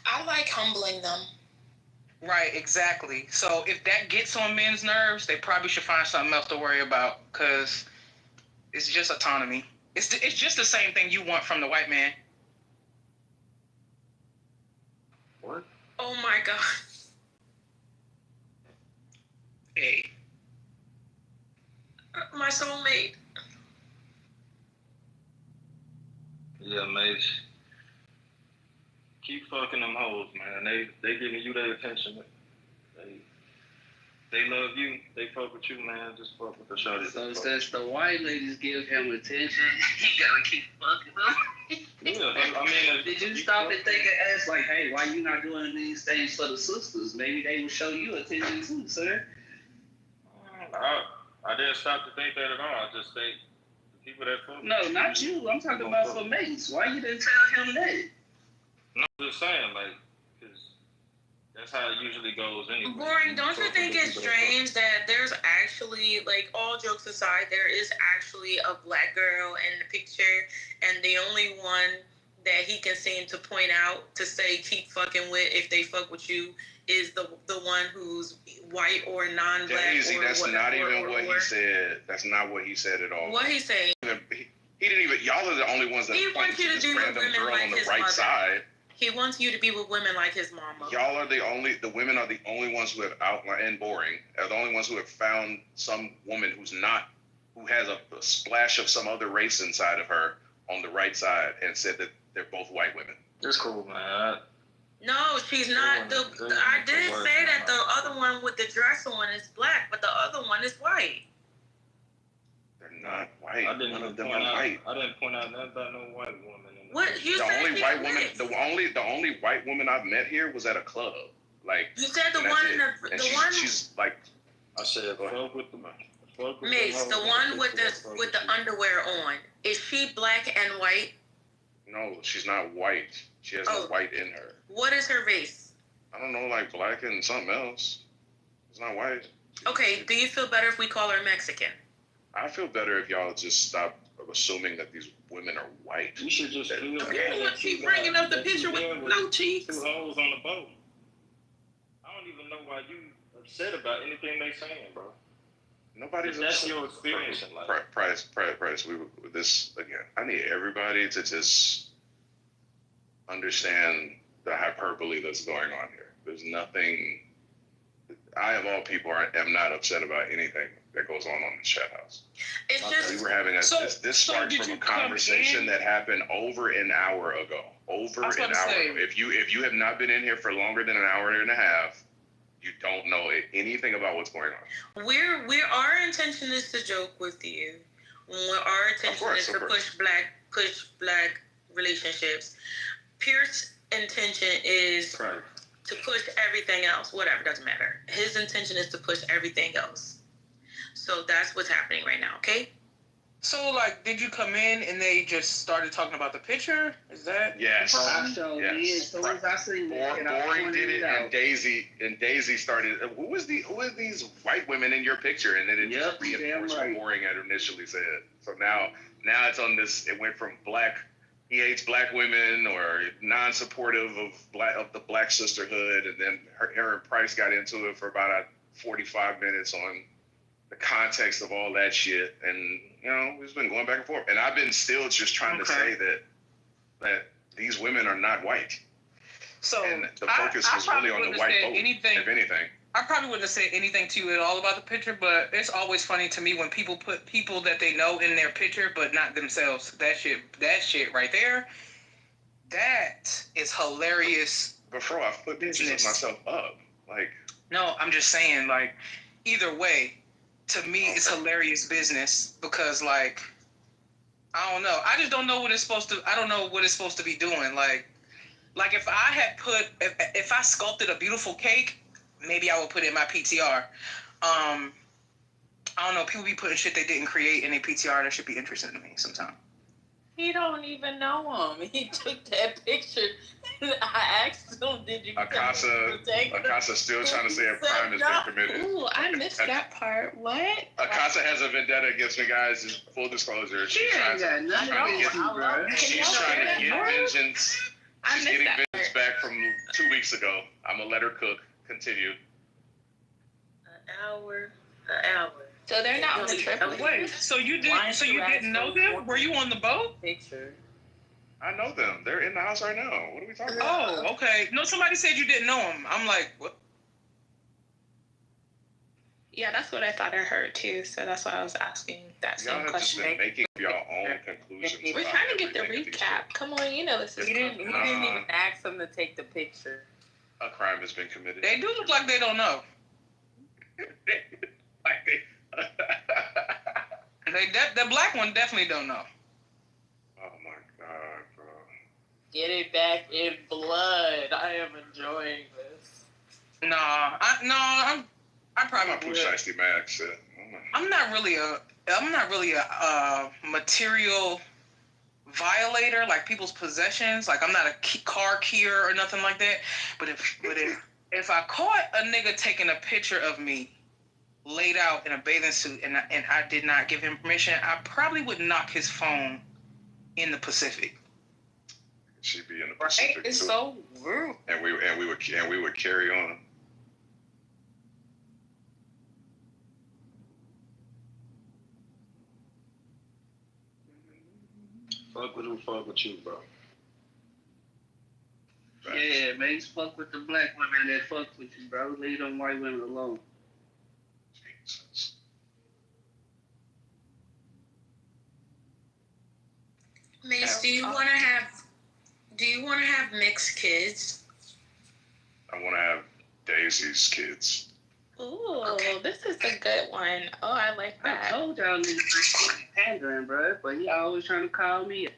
Speaker 21: I like humbling them.
Speaker 4: Right, exactly. So if that gets on men's nerves, they probably should find something else to worry about, because it's just autonomy. It's just the same thing you want from the white man.
Speaker 3: What?
Speaker 20: Oh my God.
Speaker 4: Hey.
Speaker 20: My soulmate.
Speaker 3: Yeah, Mace. Keep fucking them hoes, man. They giving you their attention. They love you. They fuck with you, man. Just fuck with the shorty.
Speaker 8: So since the white ladies give him attention, he gotta keep fucking them.
Speaker 3: Yeah, I mean,
Speaker 8: did you stop and think and ask, like, hey, why you not doing these things for the sisters? Maybe they will show you attention too, sir.
Speaker 3: I didn't stop to think that at all. I just think the people that fuck.
Speaker 8: No, not you. I'm talking about for Mace. Why you didn't tell him that?
Speaker 3: No, I'm just saying, like, because that's how it usually goes anyway.
Speaker 4: Boring, don't you think it's strange that there's actually, like, all jokes aside, there is actually a black girl in the picture, and the only one that he can seem to point out to say keep fucking with if they fuck with you is the one who's white or non-black.
Speaker 12: Daisy, that's
Speaker 4: what,
Speaker 12: not even what he said. That's not what he said at all.
Speaker 4: What he saying?
Speaker 12: He didn't even. Y'all are the only ones that point to this random girl on the right side.
Speaker 4: He wants you to be with women like his mama.
Speaker 12: Y'all are the women are the only ones who have outlined, and boring, are the only ones who have found some woman who has a splash of some other race inside of her on the right side and said that they're both white women.
Speaker 3: It's cool, man.
Speaker 4: No, she's not. I did say that the other one with the dress on is black, but the other one is white.
Speaker 12: They're not white.
Speaker 3: I didn't point out nothing about no white woman.
Speaker 4: What you
Speaker 12: the
Speaker 4: said?
Speaker 12: Only white woman. The only white woman I've met here was at a club. Like
Speaker 4: you said, the one in the one.
Speaker 12: She's like.
Speaker 3: I said, fuck with the
Speaker 4: Mace, the one with the underwear on. Is she black and white?
Speaker 12: No, she's not white. She has no white in her.
Speaker 4: What is her race?
Speaker 12: I don't know, like black and something else. It's not white.
Speaker 4: Okay, do you feel better if we call her Mexican?
Speaker 12: I feel better if y'all just stop assuming that these women are white.
Speaker 3: You should just feel
Speaker 4: You keep bringing up the picture with no cheeks.
Speaker 3: 2 hoes on the boat. I don't even know why you upset about anything they saying, bro.
Speaker 12: Nobody's
Speaker 3: That's
Speaker 12: upset.
Speaker 3: your experience in life.
Speaker 12: Price. With this again. I need everybody to just understand the hyperbole that's going on here. There's nothing. I, of all people, am not upset about anything that goes on the chat house.
Speaker 4: It's just
Speaker 12: we were having this sparked from a conversation that happened over an hour ago. Over an hour ago. If you have not been in here for longer than an hour and a half, you don't know anything about what's going on.
Speaker 4: Our intention is to joke with you. Our intention is to push black relationships. Pierce's intention is to push everything else. Whatever, doesn't matter. His intention is to push everything else. So that's what's happening right now, okay?
Speaker 11: So, like, did you come in and they just started talking about the picture? Is that?
Speaker 12: Yes.
Speaker 13: Yes.
Speaker 12: Boring did it, and Daisy started. Who is these white women in your picture? And then it just reinforced what Boring had initially said. So now it's on this. It went from black. He hates black women, or non-supportive of the black sisterhood, and then her and Price got into it for about 45 minutes on the context of all that shit, and we've been going back and forth, and I've been still just trying to say that these women are not white.
Speaker 11: So
Speaker 12: and the focus was really on the white vote, if anything.
Speaker 11: I probably wouldn't have said anything to you at all about the picture, but it's always funny to me when people put people that they know in their picture, but not themselves. That shit right there, that is hilarious.
Speaker 12: Before I've put pictures of myself up, like.
Speaker 11: No, I'm just saying, like, either way, to me, it's hilarious business because, like, I don't know. I just don't know what it's supposed to. I don't know what it's supposed to be doing. Like if I had if I sculpted a beautiful cake. Maybe I would put it in my PTR. I don't know. People be putting shit they didn't create in their PTR. That should be interesting to me sometimes.
Speaker 4: He don't even know him. He took that picture. I asked him, "Did you?"
Speaker 12: Akasa still trying to say a crime has been committed.
Speaker 20: Ooh, I missed that part. What?
Speaker 12: Akasa has a vendetta against me, guys. Just full disclosure. She's trying to get vengeance. She's getting vengeance back from 2 weeks ago. I'm gonna let her cook. Continue.
Speaker 4: An hour.
Speaker 20: So they're not on the trip.
Speaker 11: Wait, so you didn't know them? Were you on the boat?
Speaker 4: Picture.
Speaker 12: I know them. They're in the house right now. What are we talking about?
Speaker 11: Oh, okay. No, somebody said you didn't know them. I'm like, what?
Speaker 20: Yeah, that's what I thought I heard too. So that's why I was asking that same question.
Speaker 12: Y'all have just been making your own conclusions.
Speaker 20: We're trying to get the recap. Come on, this is.
Speaker 4: He didn't even ask them to take the picture.
Speaker 12: A crime has been committed.
Speaker 11: They do look like they don't know. The black one definitely don't know.
Speaker 12: Oh my God, bro.
Speaker 4: Get it back in blood. I am enjoying this.
Speaker 11: I probably
Speaker 12: would. Shiesty Max.
Speaker 11: I'm not really a material violator, like people's possessions. Like, I'm not a car keyer or nothing like that. But if I caught a nigga taking a picture of me laid out in a bathing suit and I did not give him permission, I probably would knock his phone in the Pacific.
Speaker 12: She'd be in the Pacific
Speaker 17: It's
Speaker 12: too.
Speaker 17: so rude.
Speaker 12: And we would carry on.
Speaker 3: Fuck with who fuck with you, bro.
Speaker 8: Yeah, man, fuck with the black women that fuck with you, bro. Leave them white women alone.
Speaker 12: Jesus.
Speaker 17: Mace, do you want to have mixed kids?
Speaker 12: I want to have Daisy's kids.
Speaker 20: Ooh, okay. This is a good one. Oh, I like that.
Speaker 8: I told y'all niggas pandering, bro, but he always trying to call me.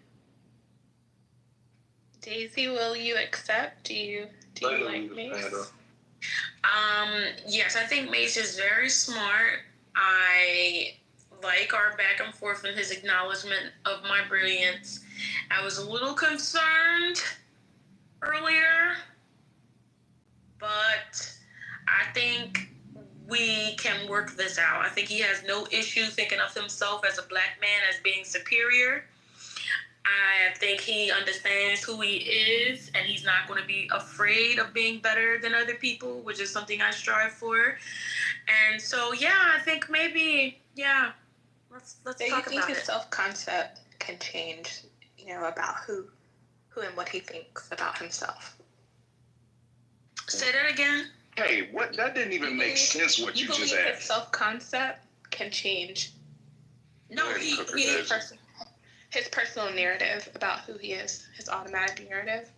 Speaker 20: Daisy, will you accept? Do you like Mace?
Speaker 17: Yes, I think Mace is very smart. I like our back and forth and his acknowledgement of my brilliance. I was a little concerned earlier, but I think we can work this out. I think he has no issue thinking of himself as a black man as being superior. I think he understands who he is, and he's not going to be afraid of being better than other people, which is something I strive for. And so, yeah, I think maybe, yeah, let's talk about it.
Speaker 20: Do you think his self-concept can change, about who and what he thinks about himself?
Speaker 17: Say that again.
Speaker 12: Hey, what? That didn't even make sense. What you just
Speaker 20: believe
Speaker 12: asked.
Speaker 20: his self-concept can change?
Speaker 17: No,
Speaker 20: his personal narrative about who he is, his automatic narrative.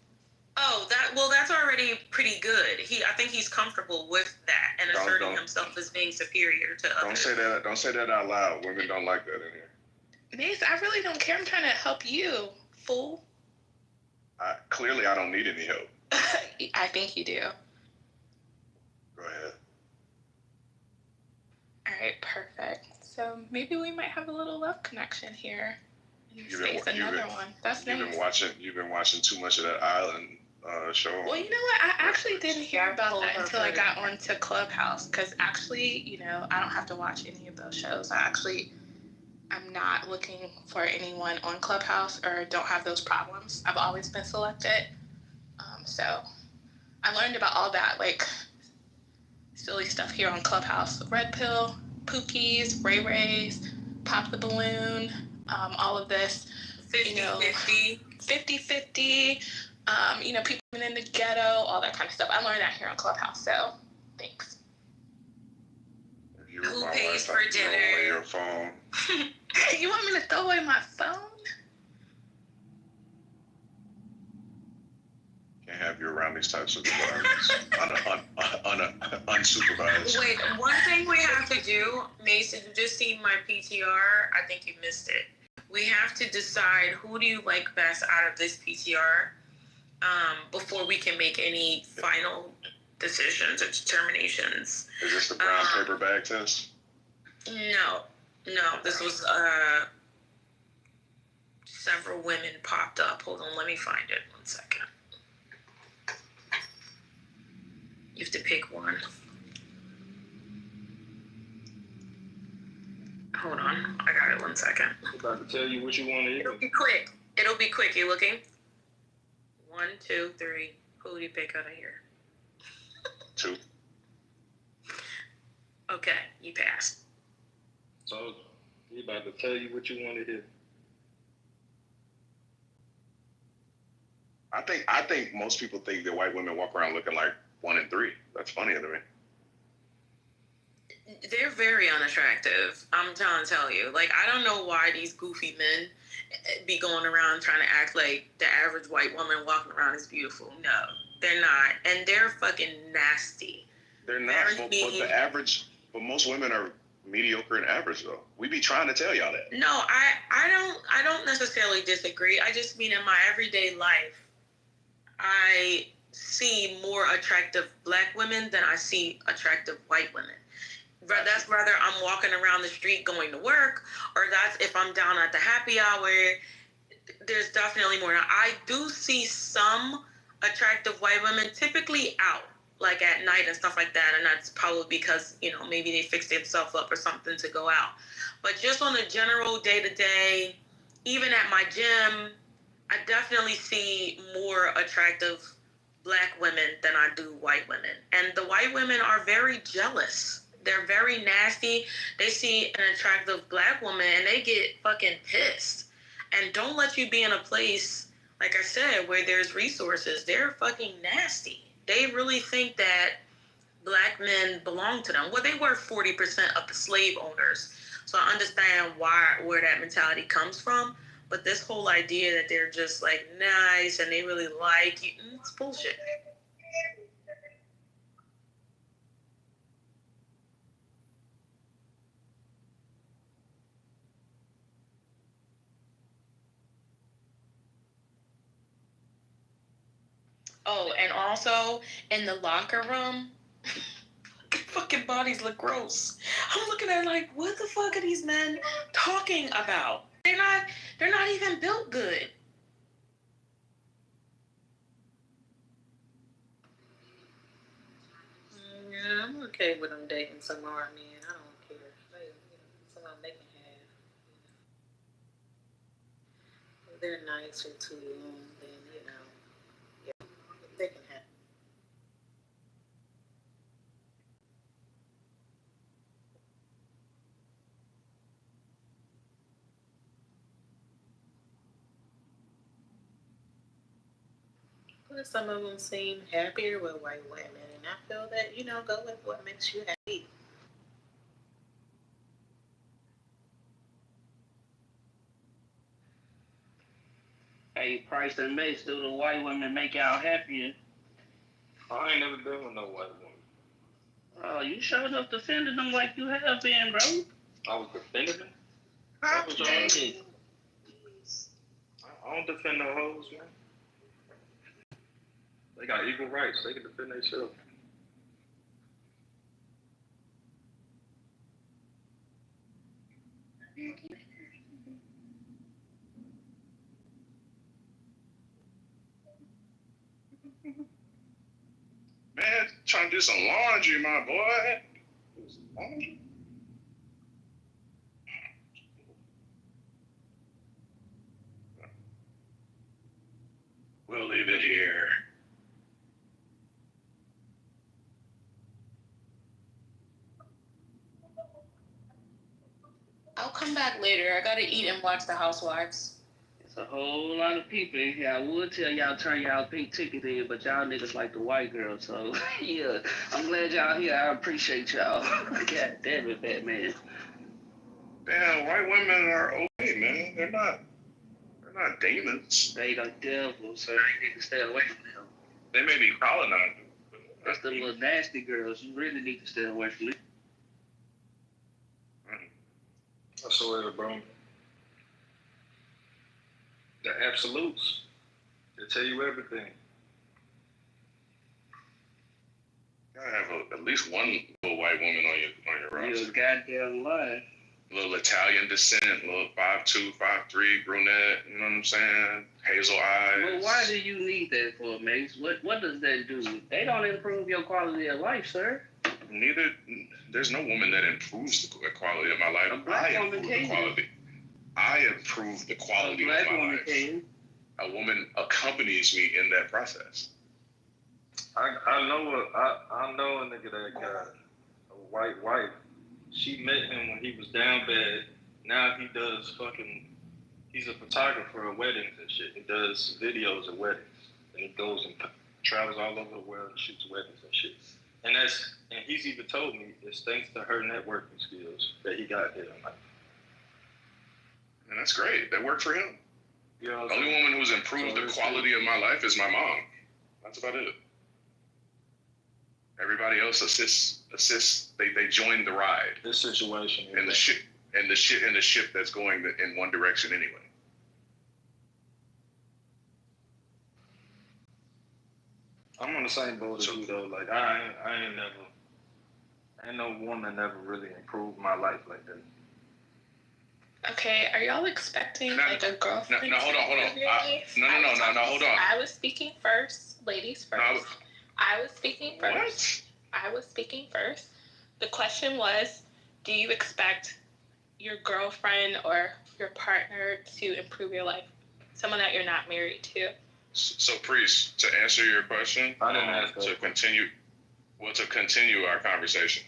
Speaker 17: Oh, that's already pretty good. I think he's comfortable with that and asserting himself as being superior to others.
Speaker 12: Don't say that out loud. Women don't like that in here.
Speaker 20: Mace, I really don't care. I'm trying to help you, fool.
Speaker 12: Clearly, I don't need any help.
Speaker 20: I think you do.
Speaker 12: Go ahead.
Speaker 20: All right, perfect. So maybe we might have a little love connection here. You've
Speaker 12: been watching too much of that island show.
Speaker 20: Well, you know what? I actually didn't hear about that until I got onto Clubhouse. Because actually, I don't have to watch any of those shows. I'm not looking for anyone on Clubhouse or don't have those problems. I've always been selected. So I learned about all that, like, silly stuff here on Clubhouse. Red Pill, Pookies, Ray Rays, Pop the Balloon, all of this.
Speaker 17: 50-50.
Speaker 20: 50-50, people in the ghetto, all that kind of stuff. I learned that here on Clubhouse, so thanks.
Speaker 17: Who pays for dinner?
Speaker 12: Your phone.
Speaker 20: You want me to throw away my phone?
Speaker 12: Can't have you around these types of environments. Unsupervised.
Speaker 17: Wait, one thing we have to do, Mason, you just seen my PTR. I think you missed it. We have to decide who do you like best out of this PTR before we can make any final decisions or determinations.
Speaker 12: Is this the brown paper bag test?
Speaker 17: No. This was several women popped up. Hold on, let me find it. 1 second. You have to pick one. Hold on, I got it. 1 second.
Speaker 3: I'm about to tell you what you want to hear.
Speaker 17: It'll be quick. You looking? 1, 2, 3. Who do you pick out of here?
Speaker 12: 2.
Speaker 17: Okay, you passed.
Speaker 3: So he about to tell you what you want to hear.
Speaker 12: I think most people think that white women walk around looking like 1 and 3. That's funny to me.
Speaker 17: They're very unattractive. I'm trying to tell you. Like, I don't know why these goofy men be going around trying to act like the average white woman walking around is beautiful. No, they're not. And they're fucking nasty.
Speaker 12: They're not. But most women are mediocre and average, though. We be trying to tell y'all that.
Speaker 17: No, I don't necessarily disagree. I just mean in my everyday life, I see more attractive black women than I see attractive white women. That's whether I'm walking around the street going to work, or that's if I'm down at the happy hour
Speaker 4: there's definitely more. Now, I do see some attractive white women typically out, like at night and stuff like that, and that's probably because, maybe they fix themselves up or something to go out. But just on a general day-to-day, even at my gym, I definitely see more attractive black women than I do white women. And the white women are very jealous. They're very nasty. They see an attractive black woman and they get fucking pissed. And don't let you be in a place, like I said, where there's resources. They're fucking nasty. They really think that black men belong to them. Well, they were 40% of the slave owners. So I understand where that mentality comes from. But this whole idea that they're just like nice and they really like you, it's bullshit. Oh, and also in the locker room, fucking bodies look gross. I'm looking at it like, what the fuck are these men talking about? They're not even built good. Yeah, I'm okay with them dating some more men. I don't care. Somebody they can have. If they're nice or too long, then yeah, they can have. But some of them seem happier with white women, and I feel that go with what makes you happy.
Speaker 8: Hey, Price and Mace, do the white women make y'all happier?
Speaker 3: I ain't never been with no white woman.
Speaker 8: Oh, you showed up defending them like you have been, bro.
Speaker 3: I was defending them?
Speaker 8: I
Speaker 3: I don't defend no hoes, man. They got equal rights. They can defend themselves.
Speaker 12: Man, trying to do some laundry, my boy. Laundry? We'll leave it here.
Speaker 17: I'll come back later. I gotta eat and watch The Housewives.
Speaker 8: It's a whole lot of people in here. I would tell y'all turn y'all pink ticket in, but y'all niggas like the white girl, so yeah. I'm glad y'all here. I appreciate y'all. God damn it, Batman.
Speaker 12: Damn, white women are okay, man. They're not demons.
Speaker 8: They the devil, so you need to stay away from them.
Speaker 12: They may be colonizers.
Speaker 8: That's the little nasty girls. You really need to stay away from them.
Speaker 3: I swear, bro. The absolutes. They tell you everything.
Speaker 12: You gotta have at least one little white woman on your roster.
Speaker 8: You're goddamn lying.
Speaker 12: Little Italian descent, little 5'2", 5'3", brunette, you know what I'm saying? Hazel eyes.
Speaker 8: But why do you need that for, Mace? What does that do? They don't improve your quality of life, sir.
Speaker 12: There's no woman that improves the quality of my life. I improve the quality. I improve the quality of my life. A woman accompanies me in that process.
Speaker 3: I know a nigga that got a white wife. She met him when he was down bad. Now he's a photographer of weddings and shit. He does videos of weddings. And he goes and travels all over the world and shoots weddings and shit. And he's even told me it's thanks to her networking skills that he got there.
Speaker 12: And that's great. That worked for him.
Speaker 3: You know,
Speaker 12: the only woman who's improved the quality of my life is my mom. That's about it. Everybody else assists. They join the ride.
Speaker 3: This situation
Speaker 12: and the ship that's going in one direction anyway.
Speaker 3: I'm on the same boat as you though. Like I ain't no woman ever really improved my life like that.
Speaker 20: Okay, are y'all expecting like a girlfriend?
Speaker 12: No, hold on. Hold on.
Speaker 20: I was speaking first, ladies first.
Speaker 12: No,
Speaker 20: I was speaking first.
Speaker 12: what?
Speaker 20: I was speaking first. The question was, do you expect your girlfriend or your partner to improve your life? Someone that you're not married to.
Speaker 12: So, Priest, to answer your question,
Speaker 3: I didn't ask
Speaker 12: to continue our conversation,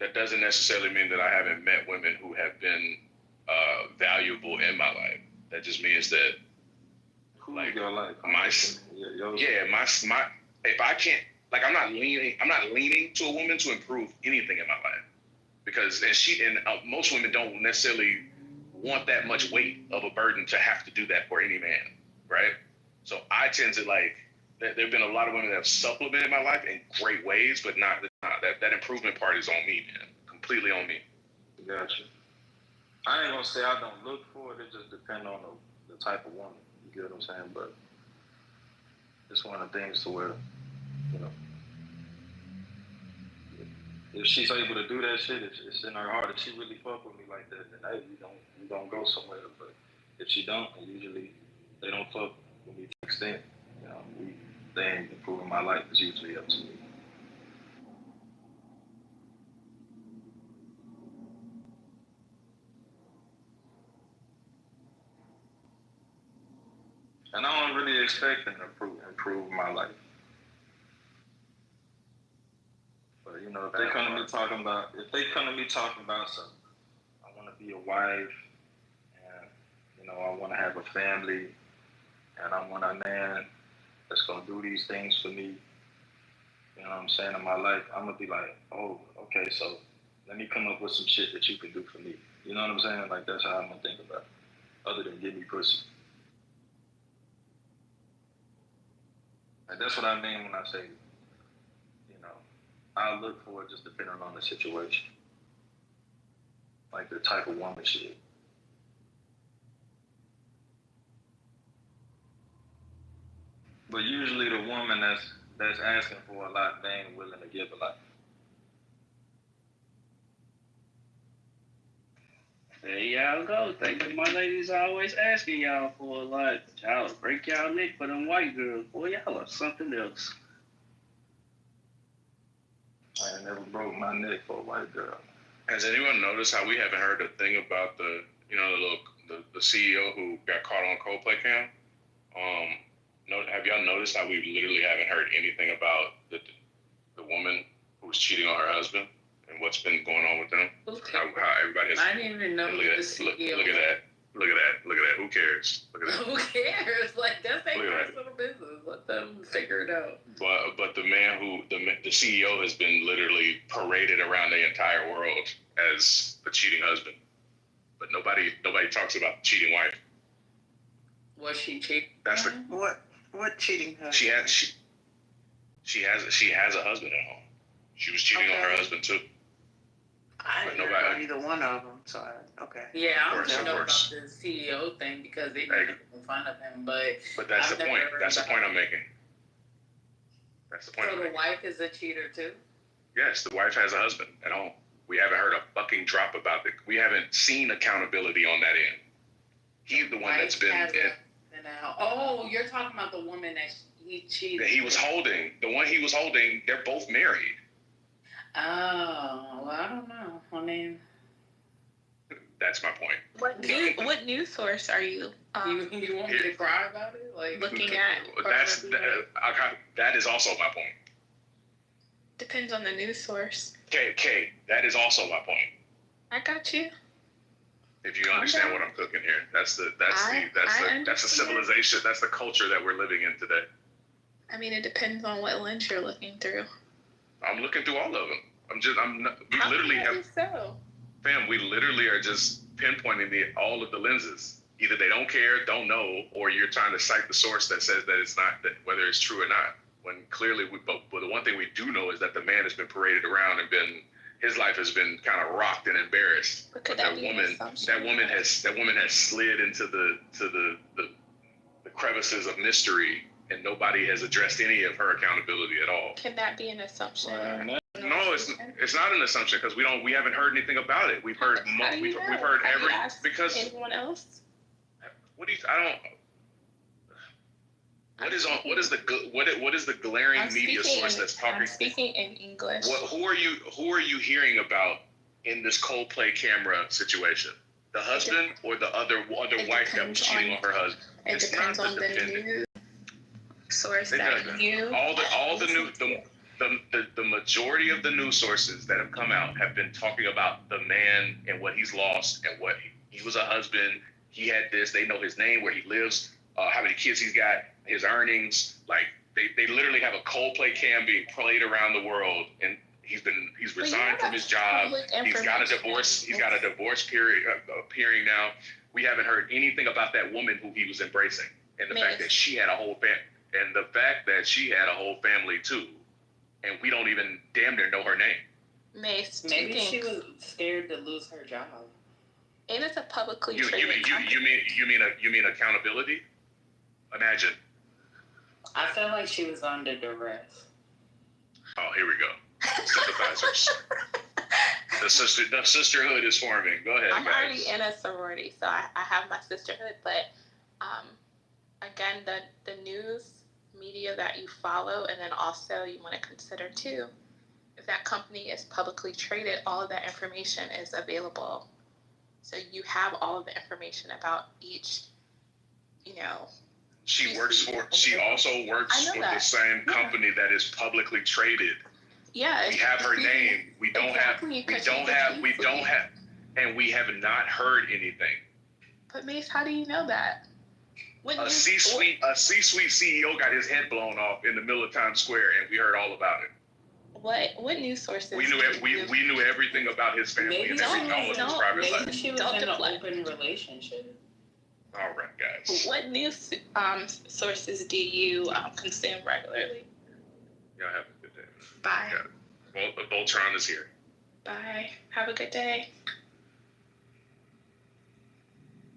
Speaker 12: that doesn't necessarily mean that I haven't met women who have been valuable in my life. That just means that, like,
Speaker 3: your life?
Speaker 12: my if I can't, like, I'm not leaning to a woman to improve anything in my life, because most women don't necessarily want that much weight of a burden to have to do that for any man, right? So I tend to, like, there've been a lot of women that have supplemented my life in great ways, but not that improvement part is on me, man, completely on me.
Speaker 3: Gotcha. I ain't gonna say I don't look for it. It just depends on the type of woman. You get what I'm saying? But it's one of the things to where, you know, if she's able to do that shit, it's in her heart. If she really fuck with me like that, then hey, we gonna go somewhere. But if she don't, and usually they don't fuck with me to the extent, you know, they ain't improving my life. It's usually up to me. And I don't really expect them to improve my life. But, you know, if they come to me talking about something, I want to be a wife, and, you know, I want to have a family, and I want a man that's going to do these things for me, you know what I'm saying, in my life, I'm going to be like, oh, okay, so let me come up with some shit that you can do for me. You know what I'm saying? Like, that's how I'm going to think about it, other than give me pussy. And that's what I mean when I say, you know, I look for it just depending on the situation. Like the type of woman she is. But usually the woman that's asking for a lot, they ain't willing to give a lot.
Speaker 8: There y'all go. Thank you, my ladies always asking y'all for a lot. Y'all break y'all neck for them white girls. Boy, y'all are something else.
Speaker 3: I ain't never broke my neck for a white girl.
Speaker 12: Has anyone noticed how we haven't heard a thing about the CEO who got caught on Coldplay cam? Have y'all noticed how we literally haven't heard anything about the woman who was cheating on her husband and what's been going on with them? How everybody has.
Speaker 17: I didn't even know
Speaker 12: look at
Speaker 17: the CEO.
Speaker 12: Look at that. Look at that. Who cares? Look at that.
Speaker 17: Who cares? Like, that's their personal business. Let them figure it out.
Speaker 12: But the man the CEO has been literally paraded around the entire world as a cheating husband. But nobody talks about the cheating wife.
Speaker 17: Was she cheating?
Speaker 12: That's
Speaker 9: what cheating husband?
Speaker 12: She has a husband at home. She was cheating on her husband too.
Speaker 9: I didn't know about either one of them, so okay.
Speaker 17: Yeah, I don't know about the CEO thing because they making fun of him, but
Speaker 12: that's the point. That's the point I'm making. That's the point.
Speaker 17: So the wife is a cheater too?
Speaker 12: Yes, the wife has a husband at home. We haven't heard a fucking drop about it. We haven't seen accountability on that end. He's the one that's been.
Speaker 17: Oh, you're talking about the woman that he cheated.
Speaker 12: That he was holding. The one he was holding. They're both married.
Speaker 17: Oh, well, I don't know. I mean,
Speaker 12: that's my point.
Speaker 20: What news source are you?
Speaker 17: You want me to cry about it? Like
Speaker 20: looking at?
Speaker 12: That is also my point.
Speaker 20: Depends on the news source.
Speaker 12: Okay, that is also my point.
Speaker 20: I got you.
Speaker 12: If you understand what I'm cooking here, that's the civilization, that's the culture that we're living in today.
Speaker 20: I mean, it depends on what lens you're looking through.
Speaker 12: I'm looking through all of them. We literally are just pinpointing all of the lenses. Either they don't care, don't know, or you're trying to cite the source that says that it's not, that whether it's true or not. When clearly, but the one thing we do know is that the man has been paraded around and his life has been kind of rocked and embarrassed. But that woman has slid into the crevices of mystery, and nobody has addressed any of her accountability at all.
Speaker 20: Can that be an assumption?
Speaker 12: No, it's not an assumption because we haven't heard anything about it. We've heard we've heard because
Speaker 20: anyone else?
Speaker 12: What do you I don't. What is the glaring media source that's talking?
Speaker 20: I'm speaking in English.
Speaker 12: Who are you hearing about in this Coldplay camera situation? The husband or the other wife that was cheating on her husband?
Speaker 20: It depends on the news source that you.
Speaker 12: The majority of the news sources that have come out have been talking about the man and what he's lost and what he was a husband. He had this. They know his name, where he lives, how many kids he's got, his earnings. Like they literally have a Coldplay cam being played around the world, and he's resigned from his job. He's got a divorce. He's got a divorce period appearing now. We haven't heard anything about that woman who he was embracing, and the fact that she had a whole family too, and we don't even damn near know her name.
Speaker 10: Mace, maybe she was scared to lose her job.
Speaker 20: And it's a publicly
Speaker 12: You mean accountability? Imagine.
Speaker 10: I feel like she was under duress.
Speaker 12: Oh, here we go. Sympathizers. The sisterhood is forming. Go ahead,
Speaker 20: I'm
Speaker 12: guys.
Speaker 20: already in a sorority, so I have my sisterhood. But again, the news media that you follow, and then also you want to consider too, if that company is publicly traded, all of that information is available. So you have all of the information about each,
Speaker 12: She also works with the same company that is publicly traded.
Speaker 20: Yeah.
Speaker 12: We have her name. We don't have, and we have not heard anything.
Speaker 20: But Mace, how do you know that?
Speaker 12: A C-suite CEO got his head blown off in the middle of Times Square, and we heard all about it.
Speaker 20: What news sources?
Speaker 12: We knew everything about his family and all of his private life.
Speaker 10: She was in an open relationship.
Speaker 12: All right, guys.
Speaker 20: What news sources do you consume regularly?
Speaker 12: Y'all have a good day.
Speaker 20: Bye.
Speaker 12: Well, Voltron is here.
Speaker 20: Bye. Have a good day.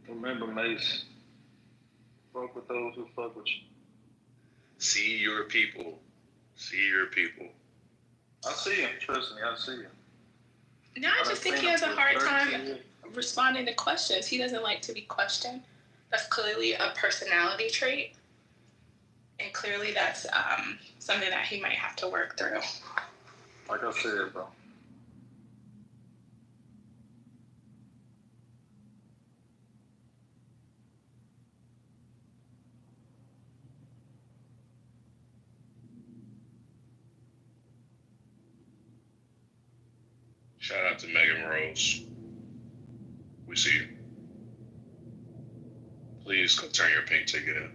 Speaker 3: Remember, Mace, fuck with those who fuck with you.
Speaker 12: See your people. See your people.
Speaker 3: I see him. Trust me, I see him.
Speaker 20: No, I just think he has a hard time responding to questions. He doesn't like to be questioned. That's clearly a personality trait. And clearly that's something that he might have to work through.
Speaker 3: Like I said, bro.
Speaker 12: Shout out to Megan Rose. We see you. Please go turn your pink ticket in.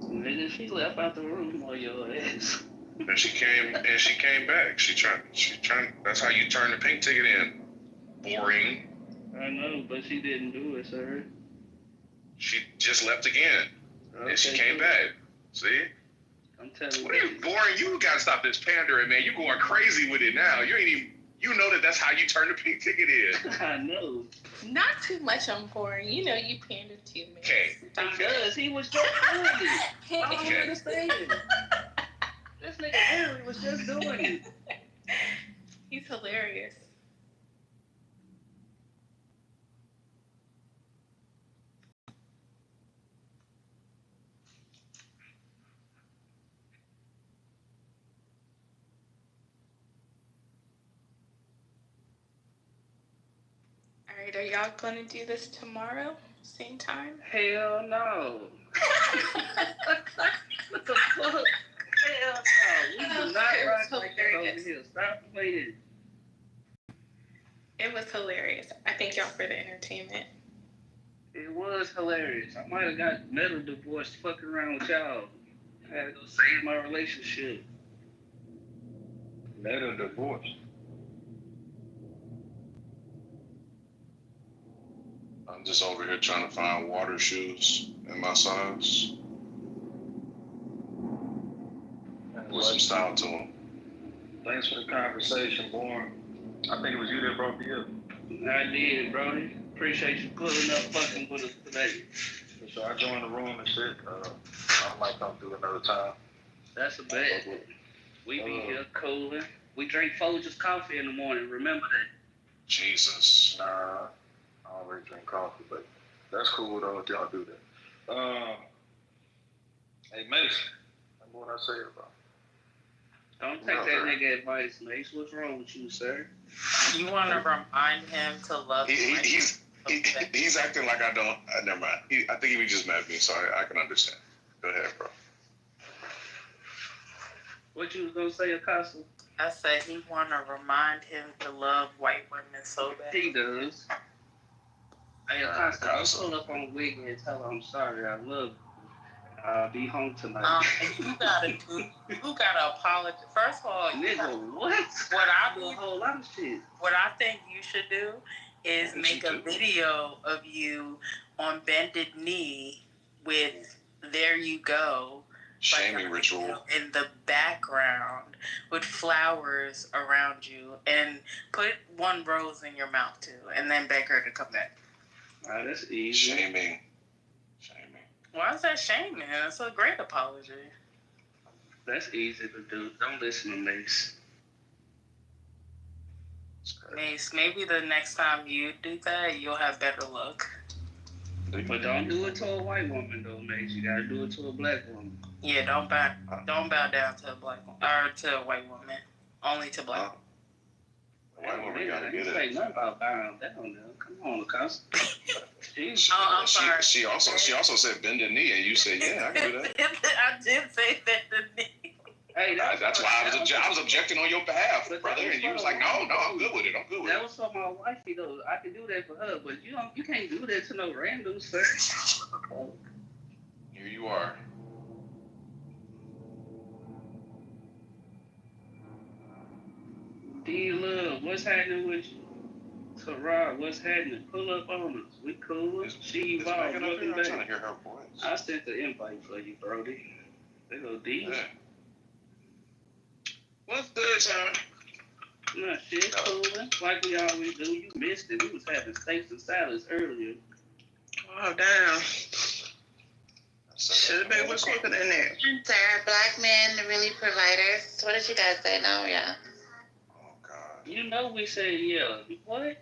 Speaker 8: Nigga, she left out the room on your ass.
Speaker 12: And she came back. She trying. That's how you turn the pink ticket in. Boring.
Speaker 8: I know, but she didn't do it, sir.
Speaker 12: She just left again. Okay, and she came back. See?
Speaker 8: I'm telling you.
Speaker 12: What are you boring? You gotta stop this pandering, man. You're going crazy with it now. You ain't even. You know that's how you turn the pink ticket in.
Speaker 8: I know.
Speaker 20: Not too much on boring. You pander to me.
Speaker 12: Okay.
Speaker 8: He does. He was just doing it. I don't understand. This nigga Harry was just doing it.
Speaker 20: He's hilarious. All right, are y'all going to do this tomorrow? Same time?
Speaker 8: Hell no. What the fuck? Hell no. We do not rock like that over here. Stop playing.
Speaker 20: It was hilarious. I thank y'all for the entertainment.
Speaker 8: It was hilarious. I might have got metal divorced fucking around with y'all. I had to go save my relationship.
Speaker 3: Metal divorce.
Speaker 12: I'm just over here trying to find water shoes in my size. With some style to them.
Speaker 3: Thanks for the conversation, Born. I think it was you that brought me up.
Speaker 8: I did, Brody. Appreciate you pulling up fucking with us today.
Speaker 3: So I joined the room and shit. I might come through another time.
Speaker 8: That's a bet. We be here cooling. We drink Folgers coffee in the morning. Remember that.
Speaker 3: Jesus. Nah, I don't really drink coffee, but that's cool though if y'all do that. Hey Mace, remember what I said about?
Speaker 8: Don't take that nigga advice, Mace. What's wrong with you, sir?
Speaker 16: You want to remind him to love
Speaker 12: He's acting like I don't. Never mind. I think he just mad at me, so I can understand. Go ahead, bro.
Speaker 8: What you was gonna say, Acosta?
Speaker 16: I said he want to remind him to love white women so bad.
Speaker 8: He does. Hey, Acosta, I'll pull up on Wiggy and tell her I'm sorry. I love you. I'll be home tonight.
Speaker 16: You gotta apologize. First of all,
Speaker 8: nigga, what?
Speaker 16: What I
Speaker 8: do a whole lot of shit.
Speaker 16: What I think you should do is make a video of you on bended knee with "There You Go."
Speaker 12: Shaming ritual
Speaker 16: in the background with flowers around you, and put one rose in your mouth too, and then beg her to come back.
Speaker 8: Alright, that's easy.
Speaker 12: Shaming.
Speaker 16: Why is that shaming? It's a great apology.
Speaker 8: That's easy to do. Don't listen to Mace.
Speaker 16: Mace, maybe the next time you do that, you'll have better luck.
Speaker 8: But don't do it to a white woman though, Mace. You gotta do it to a black woman.
Speaker 16: Yeah, don't bow down to a black woman or to a white woman. Only to black women.
Speaker 12: White woman gotta get
Speaker 8: it. Nothing about bowing down now. Come on, Acosta.
Speaker 16: I'm sorry.
Speaker 12: She also said bend the knee, and you said, yeah, I can do that.
Speaker 16: I did say bend the knee.
Speaker 8: Hey,
Speaker 12: that's why I was objecting on your behalf, brother, and you was like, no, I'm good with it. I'm good with it.
Speaker 8: That was for my wifey though. I can do that for her, but you can't do that to no random, sir.
Speaker 12: Here you are.
Speaker 8: D-Love, what's happening with you? Tarah, what's happening? Pull up on us. We cool. She evolved. Welcome back.
Speaker 12: I'm trying to hear her voice.
Speaker 8: I sent the invite for you, Brody. There go D.
Speaker 12: Yeah.
Speaker 22: What's good, John?
Speaker 8: Nah, shit, cooling. Like we always do. You missed it. We was having steaks and salads earlier.
Speaker 22: Oh, damn. Should have been quicker than that.
Speaker 2: Sarah, black men really providers. What did you guys say? No, yeah.
Speaker 8: You know we said yeah. What?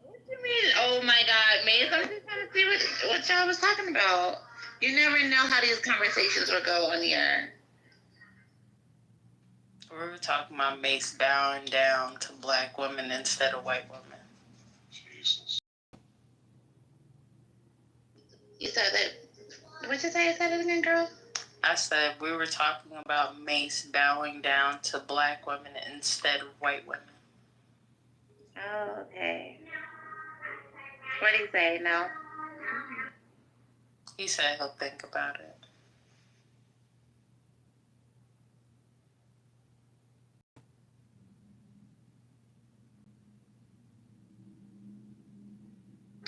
Speaker 2: What do you mean? Oh my God, Mace! I'm just trying to see what y'all was talking about. You never know how these conversations will go on the air.
Speaker 16: We were talking about Mace bowing down to black women instead of white women.
Speaker 12: Jesus.
Speaker 2: You said that. What you say? You said it again, girl?
Speaker 16: I said we were talking about Mace bowing down to black women instead of white women.
Speaker 2: Oh, okay. What do you say? No.
Speaker 16: He said he'll think about it.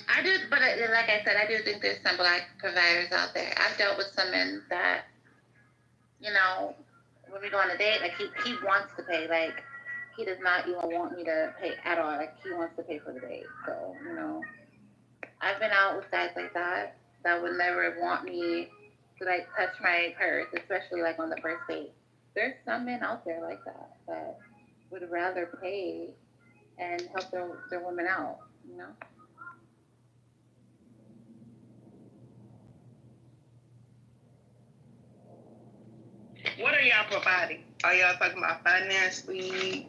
Speaker 2: I do, but like I said, I do think there's some black providers out there. I've dealt with some men that, when we go on a date, like he wants to pay. Like he does not even want me to pay at all. Like he wants to pay for the date. So I've been out with guys like that would never want me to like touch my purse, especially like on the first date. There's some men out there like that would rather pay and help their women out.
Speaker 22: What are y'all providing? Are y'all talking about financially,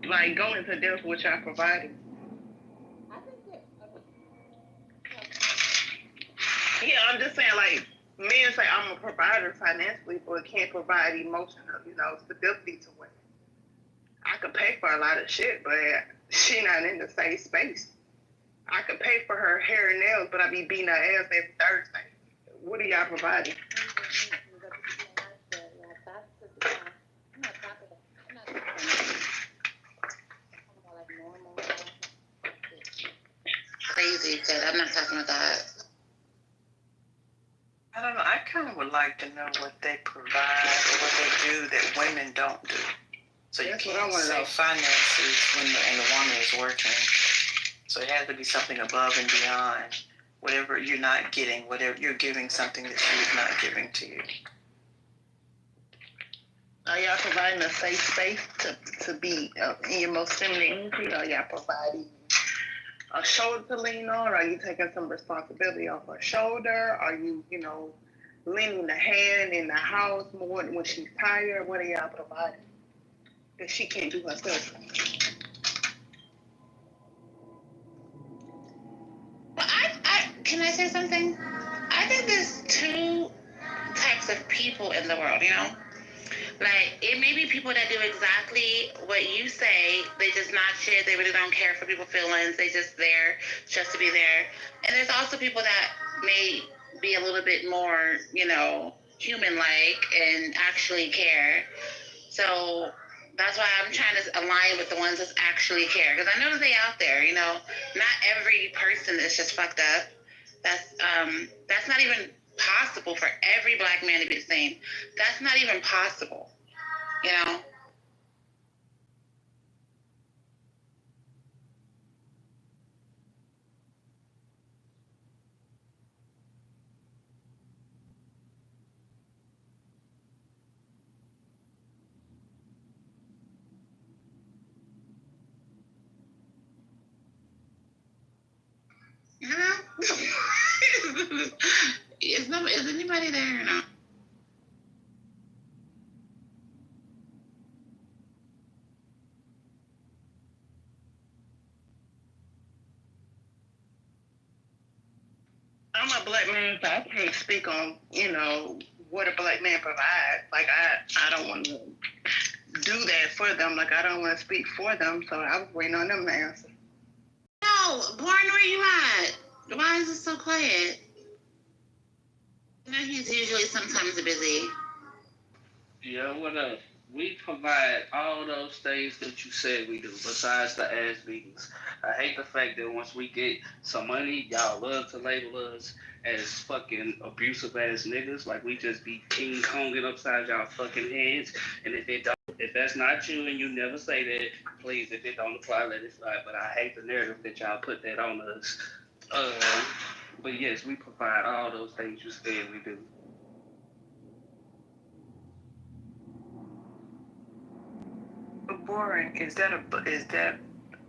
Speaker 22: like go into depth what y'all providing? Yeah, I'm just saying, like, men say I'm a provider financially, but can't provide emotional, stability to women. I could pay for a lot of shit, but she not in the same space. I could pay for her hair and nails, but I be beating her ass every Thursday. What are y'all providing?
Speaker 2: Crazy, but I'm not talking about that.
Speaker 16: I don't know. I kind of would like to know what they provide or what they do that women don't do.
Speaker 1: So you
Speaker 9: That's what
Speaker 1: can't
Speaker 9: I want to
Speaker 1: say
Speaker 9: know. Finances when the woman is working. So it has to be something above and beyond whatever you're not getting, whatever you're giving something that she's not giving to you.
Speaker 18: Are y'all providing a safe space to be in your most feminine energy? Are y'all providing a shoulder to lean on? Are you taking some responsibility off her shoulder? Are you, leaning the hand in the house more when she's tired? What are y'all providing that she can't do herself?
Speaker 2: Well, I can I say something? I think there's two types of people in the world, Like, it may be people that do exactly what you say. They just not shit. They really don't care for people's feelings. They just there just to be there. And there's also people that may be a little bit more, human-like and actually care. So that's why I'm trying to align with the ones that actually care. Because I know that they out there, Not every person is just fucked up. That's not even possible for every black man to be the same. That's not even possible, you know? Is anybody there or not?
Speaker 18: I'm a black man, so I can't speak on, what a black man provides. Like, I don't want to do that for them. Like, I don't want to speak for them, so I was waiting on them to answer.
Speaker 2: No, Born, where you at? Why is it so quiet? He's usually sometimes busy.
Speaker 8: Yeah, what up? We provide all those things that you said we do, besides the ass beatings. I hate the fact that once we get some money, y'all love to label us as fucking abusive ass niggas, like we just be King Konging upside y'all fucking heads. And if that's not you and you never say that, please, if it don't apply, let it slide. But I hate the narrative that y'all put that on us. But yes, we provide all those things you said we do.
Speaker 9: But boring, is that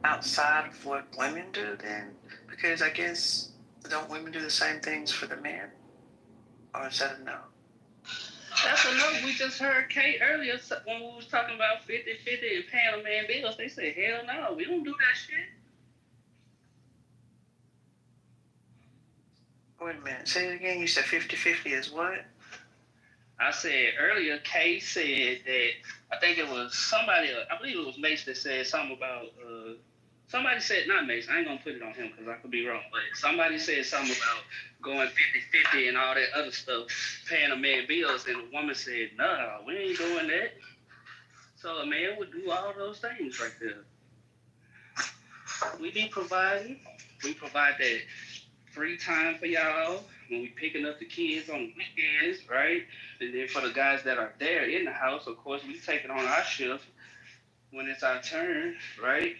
Speaker 9: outside of what women do then? Because I guess, don't women do the same things for the men? Or is that a no?
Speaker 8: That's a no. We just heard Kate earlier when we was talking about 50-50 and paying a man bills. They said, hell no, we don't do that shit.
Speaker 9: Wait a minute, say it again. You said 50-50 is what?
Speaker 8: I said earlier, Kay said that, I think it was somebody, I believe it was Mace that said something about, somebody said, not Mace, I ain't gonna put it on him because I could be wrong, but somebody said something about going 50-50 and all that other stuff, paying a man bills, and the woman said, nah, we ain't doing that. So a man would do all those things right there. We be providing. We provide that free time for y'all when we picking up the kids on the weekends, right? And then for the guys that are there in the house, of course, we take it on our shift when it's our turn, right?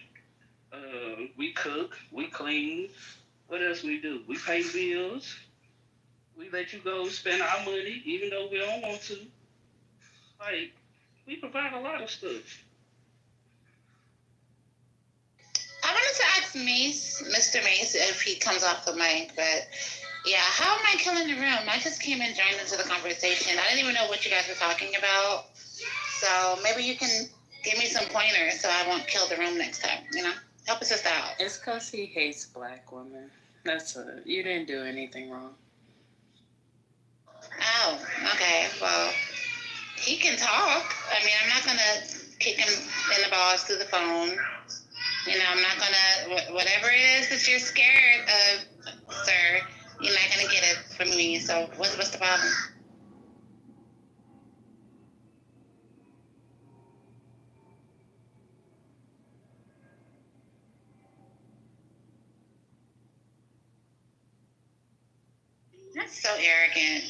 Speaker 8: We cook, we clean. What else we do? We pay bills. We let you go spend our money, even though we don't want to. Like, we provide a lot of stuff.
Speaker 2: I wanted to ask Mr. Mace, if he comes off the mic, but yeah, how am I killing the room? I just came and joined into the conversation. I didn't even know what you guys were talking about. So maybe you can give me some pointers so I won't kill the room next time, Help us out.
Speaker 17: It's because he hates black women. That's it. You didn't do anything wrong.
Speaker 2: Oh, okay. Well, he can talk. I mean, I'm not going to kick him in the balls through the phone. I'm not going to, whatever it is that you're scared of, sir, you're not going to get it from me. So what's the problem? That's so arrogant.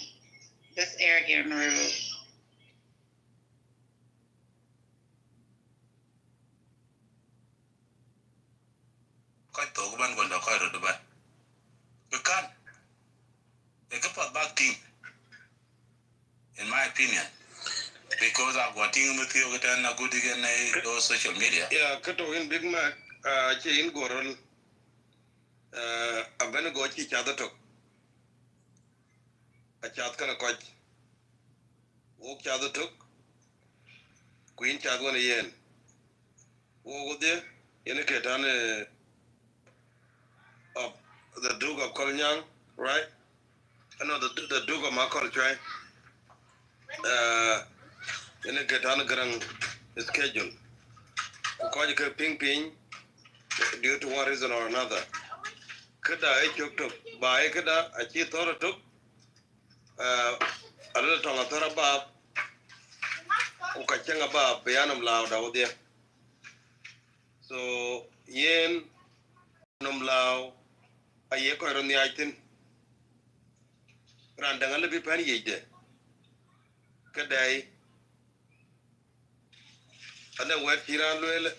Speaker 2: That's arrogant and rude.
Speaker 7: to ban gonda ko ro ba kan e ka pat back team in my opinion because I got thing with you get na good again those social media
Speaker 19: yeah kato in big mac che in goron abene go chi chada to a chat kana ko wo chada to queen chad one yen wo go de yen ke tan of the Duke of Kolnyang, right? I know the Duke of Makol, right? In a get on a grand schedule. Because you can ping due to one reason or another. Kada I took by Kada, a cheat or took a little tongue of Tarabab, Ukachanga Bab, Pianum loud out there. So, yen, num loud, a yeko on the item, Randangala be penny yet. Kadai, and then wet Kiran will.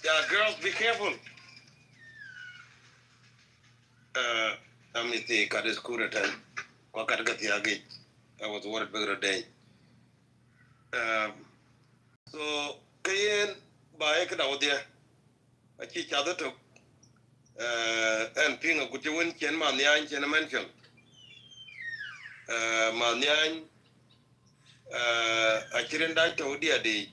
Speaker 19: Yeah, girls, be careful. I'm the Kadis Kuratan, Wakatagati. I was worried bigger day. So, Kayen, by Ekada there, a teach other took, and Ping a good win, Chen Manian, Chen mention. Manian, I didn't die to dear day.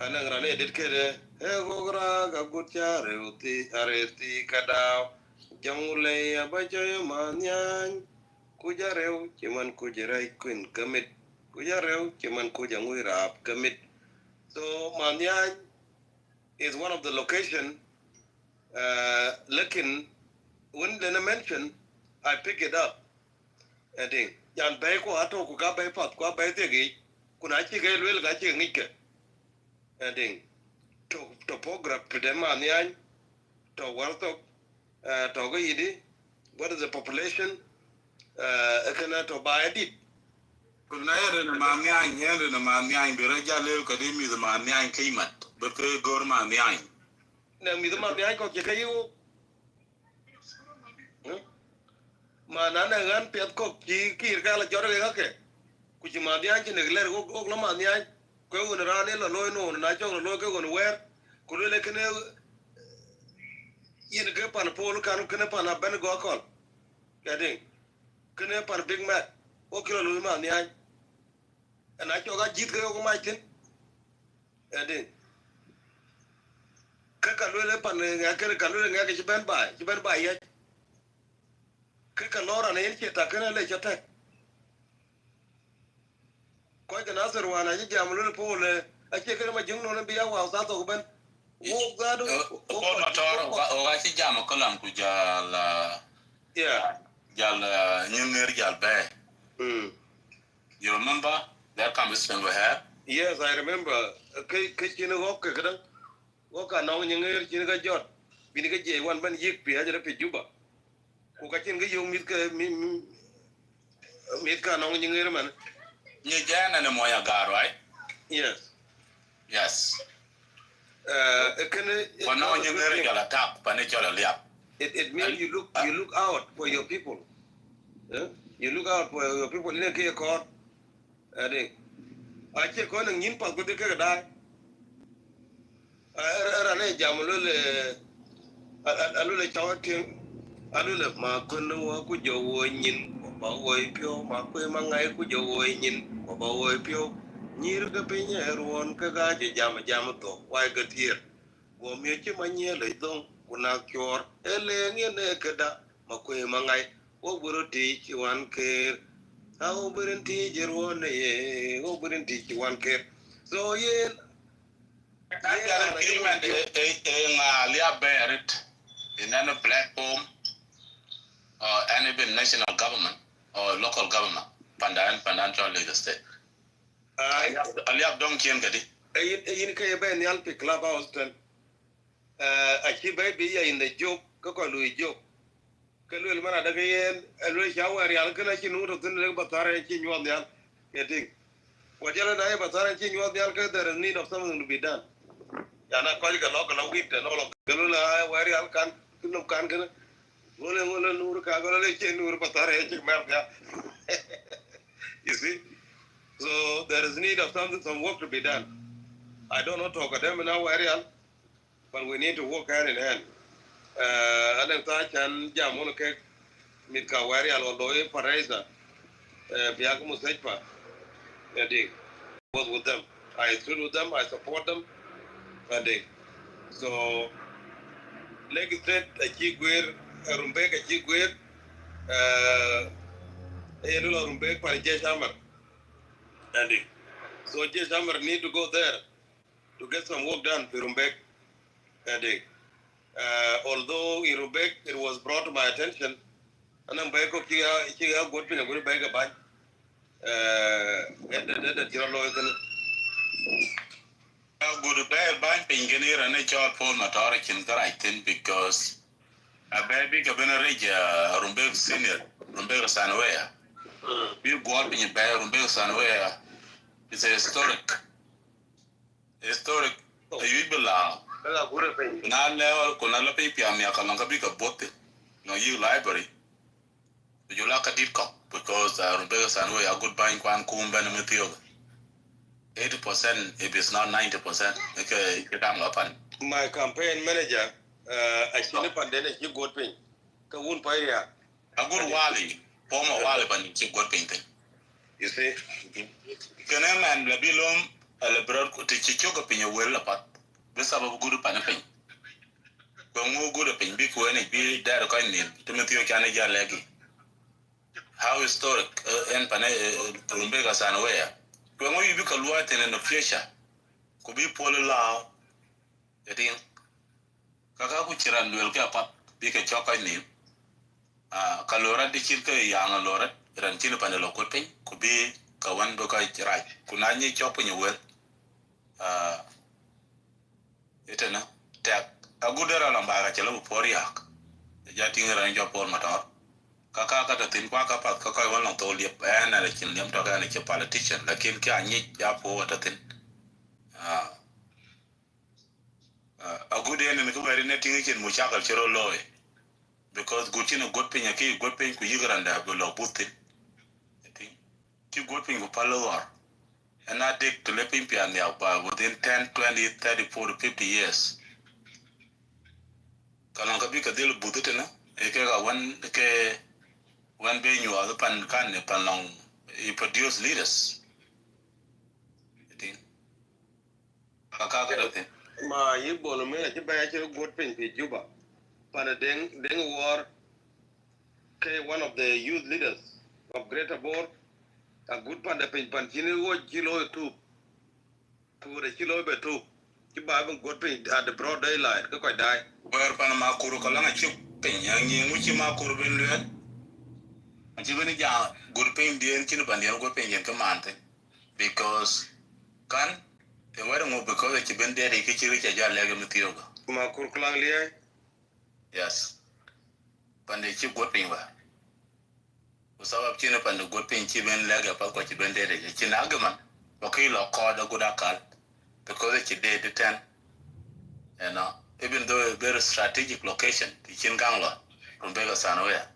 Speaker 19: And I'm going to dedicate a good charity, Aresti, Kada, Jangule, Abajo, Manian. Kujareu cuman kujarai queen commit kujareu cuman kujangui rap commit so Manyang is one of the location looking when they mention I pick it up and then yan bay ko ato ku ka bay pat ko bay tegi kuna chi ga lwel ga chi ngike and then to topograph to them Manyang to warto to go yidi what is the population kana to buy it
Speaker 7: kuna yere na mamian yere na mamian bere jale ko de mi da mamian kimat be pe gor mamian
Speaker 19: na mi da mamian ko ke kayu ma na na gan pet ko ki ka la jore ga ke ku ji mamian ji ne ler go la mamian ko won ra ne la loy no na jo lo ke gon wer ku le ke ne yin ke pan pol kan ke ne pan ben go kol ka ding ke ne pan big mac o kilo lo mamian na jo ga jit ke ko ma tin ka ding ka le pan nga ke ka le nga ke ci ben ba ye ka lora ne yin ke ta kana le ta ko ga nasar wana ji jamulu po le ake kana ma jingno ne biya wa sa to ben wo ga do
Speaker 7: ko ma toro o ga ci jam ko lam ku jala
Speaker 19: yeah
Speaker 7: jala nynger jal be you remember that conversation we had
Speaker 19: yes I remember kai kina go ka kada go ka no nynger kina ga jot bini ga je wan ban yik pi ajara pe juba ku ka kin ga yo mit ka mit ka no nynger man
Speaker 7: ni jana ne mo ya gar right
Speaker 19: yes
Speaker 7: but now nynger jala tap pa ne jala liap
Speaker 19: it means you look out for your people you look out for your people ne ke ko ade a che ko nang yin pa ko de ka da ara ne jamulu le alu le chawatin alu le ma ko no ku jo wo nyin ko ba wo pyo ma ko ma ngai ku jo wo nyin ko ba wo pyo nyir ga pe nye ruon ka ga je jam to wa ga tier wo me che ma nye le dong kuna kyor ele nge ne ka da ma ko ma ngai wo buru ti chi wan ke how burun ti jer wo ne ye wo burun ti chi wan ke so yen
Speaker 7: Alia Barrett in any platform or any national government or local government, Pandan Lagos State. Alia don't kian gadi.
Speaker 19: Yin ka yabe ni alpi clubhouse ten. Aki baby ya in the joke, kako lui joke. Kalu mana daga yen, alu shawa real kana ki nuru tun le batara ki nyuat nyal. Getting. Wajala na batara ki nyuat nyal ka there is need of something to be done. Yana ko ga lo ko wit no lo gelo la wari al kan no kan gana ngole nur ka go le che nur patare che mer ya. You see, so there is need of some work to be done. I don't know to academic now wari al, but we need to work hand in hand. Adan ta can jamun ke mit ka wari al lo paraiza biag musaifa. I was with them. I stood with them. I support them. So legislate a chiguer, a rumbek a chiguer, a little rumbek for Jeshammer. So Jeshammer need to go there to get some work done for rumbek. Although in rumbek it was brought to my attention, and I'm back up here, good thing, I'm going to beg a bite.
Speaker 7: Good bad bad engineer and a child for Matara can correct because a baby can reach Rumbek senior, Rumbek Sanwea. You go up in your bear, Rumbek Sanwea. It's a historic. You belong. Now, never Kunala Pipia, Miakalanga big a boat. No, you library. You like a deep cup because Rumbek Sanwea, a good buying one coon benefit. 80% if it's not 90%. Okay, you can't open.
Speaker 19: My campaign manager, actually, pandemic, you got pain. Kawun Paya.
Speaker 7: A good wali, former wali, but you got painting.
Speaker 19: You see?
Speaker 7: Can a man be long a liberal to chichoka pin your well apart? This have a good panapin. When more good opinion, big when it be that kind of Timothy Kanaja leggy. How historic and Rumbega Sanwea. When we become white in the future, could be poorly loud. Kakaku chiran will get up, big a chocolate name. Kalora de Chilka Yang Lora, Ranchino Panelo Copping, could be Kawan Boka right. Kunani chopping your well. Etana, tap a good alambaga cello poriak. The jetting range of Paul Matar. Kaka the thin quaka pat Kaka one told you and a kin them talk and a politician, like in Kanye Yapo at a thin. A good end in the very netting in Muchaka Chero Loy. Because Guchin a good pin, a key good pin, Kuyigranda below Butin. I think. Keep good pin with Palor. And I dig to let him be on the outbar within 10, 20, 30, 40, 50 years. Kalangabika deal Budutina, Eka one being you are the pan can long, you produce leaders. I think. Kakaka.
Speaker 19: Ma Yibo, a Jibaya good pin for Juba. Panadeng war, one of the youth leaders of Greater Board, a good pandapin, Pantino, Kilo 2, to the Kilo 2. Juba haven't got pain at the broad daylight, go quite die.
Speaker 7: Where Panama Kurukalanga chip, Pin, which you mark Kurubin. And you really good pain, dear Kinapan, good pain, and command. Because, can, the wedding will because it's been there, they get you rich a jar leg of material.
Speaker 19: Makurklang,
Speaker 7: yes. But they chip good pain. So I've seen up on the good pain, chiven leg of what you've been there. It's an argument. Okay, law called a good akal because it's a day to 10. You know, even though a very strategic location, the Chingangla, from Bega Sanwea.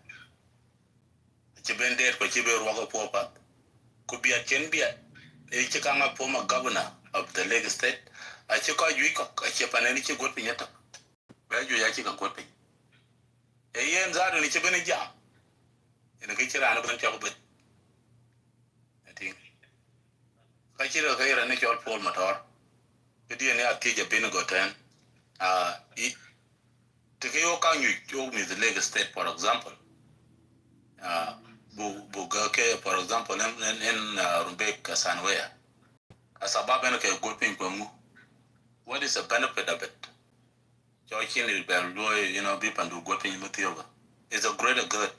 Speaker 7: It's been there for Chiber Waka Popa. Could be a Chenbia, a Chikanga former governor of the Lake State. I check out you, a chip and any good pinata. Where you actually got good pin. A year and that in each of jam. In the kitchen, I'm going to talk about. I think. I check out here and it's all Paul Matar. The DNA teacher Binago 10. To you me the Lake State, for example. Bugake, for example, in Rumbek Sanwea. As a Babanaka good pin. What is the benefit of it? Joaquin is very, people do good things with yoga. It's a greater good.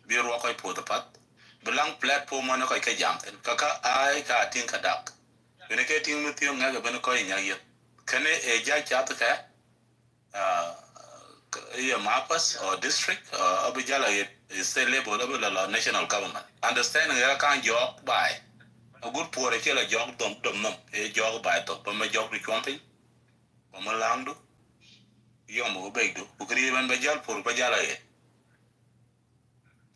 Speaker 7: Be a rock I put the pot. Belong platform on a jam and Kaka, I can't think a duck. When I get in with you, never been a coin yet. Can a judge out the cat? A mappers or district or Abijala is still labeled a national government. Understanding that I can't jog by. A good poor killer jog dump, a jog by top, but my jog recrumping. Omalangdo, Yomo Begdo, Ukrivan Bajal for Bajala.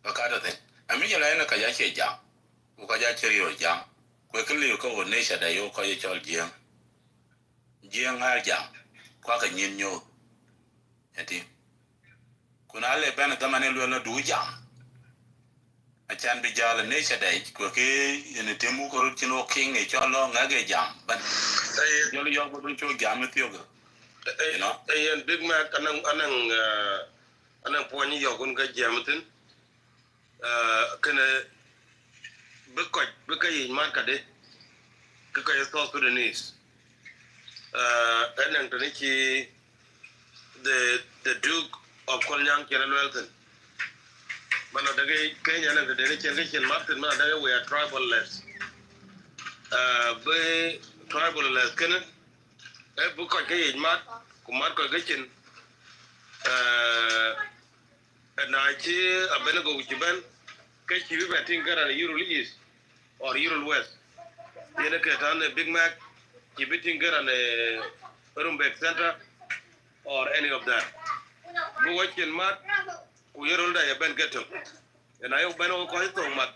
Speaker 7: Okada thing. I mean, you're in a Kayachi jam, Ukajachiri or jam. Quickly you go nation that you call your child jam. Jam har jam, Quaka Yin Yo. Eti. Kunale Banatamanel do jam. A chan be jala nation day, Quake in the Timu Corutino King, a cholo nugget jam. But you're young to jam with yoga. You know?
Speaker 19: And Big Mac anang pony yogun ga jamatin. Can a Bukai Markade, Kaka South Sudanese. And Tanichi, the Duke of Kolnyang Kelwelton. But not the Kenya and the Denison Martin, we are tribal-less. Be tribal-less, can it? A book of Kay Mark, Marco Gitchin. And I cheer a Benego with Japan, catch you by Tinker and Euro East or Euro West. The Big Mac, you be Tinker and a Rumbek Center or any of that. Go watch in Mark, we are all day a Ben Ghetto. And I hope Ben will quite so much.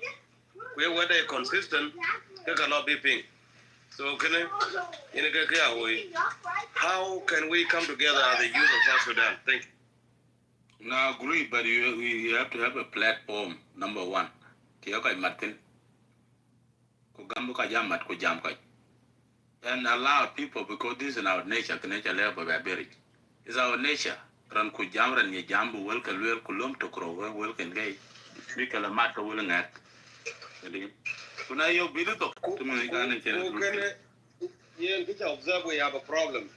Speaker 19: We are whether consistent, they cannot be pink. So, can I, how can we come together as the youth of South Sudan? Thank you.
Speaker 7: No, agree, but you have to have a platform, number one. Kiokai Martin. Kugambuka Jamat Kujamkai. And allow people, because this is in our nature, the nature level barbaric. It's our nature. Ran Kujamra and Yajambu, welcome, Kulum to Crow, welcome gay. Speak a lamata willing act. Kuna yo biluto tumanikana chena.
Speaker 19: Yeah, we observe we have a problem.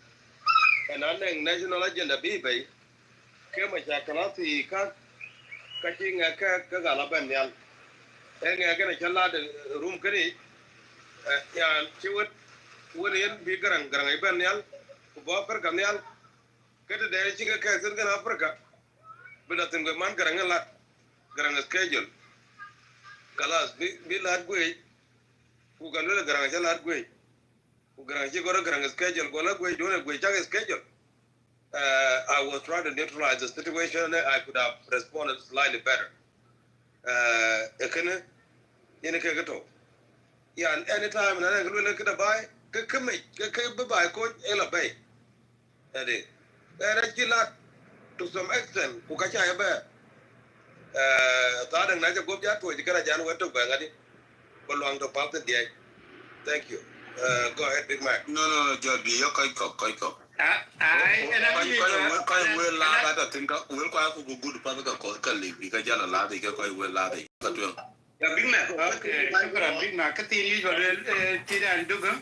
Speaker 19: And I think national agenda BB came at Jakalati catching a Kagalaban. And I get a chala room curry. Yeah, she would in bigger and Granibanial, Bopper Ganial, get a day chicken cats in Africa. But I think the man Garanga schedule. Kalas, be lad way, who can really Garanga lad way. Who can go to Garanga schedule, go like way, doing a way schedule. I was trying to neutralize the situation. I could have responded slightly better. In a Kagato. Yeah, and anytime and I can look at a buy, come buy coach Ella Bay. And I to some extent, Pukacha Bear. Thought and I go to the Karajan went to Bangadi, belong to Palton Day. Thank you. Go ahead, Big Mac.
Speaker 7: No, Jody, you're quite cock.
Speaker 11: I
Speaker 7: will laugh at a think we'll quite a good part of the colleague because you're a lad, they get quite well laddie.
Speaker 11: Big Mac, okay, Big Mac, continue Tida and Duga.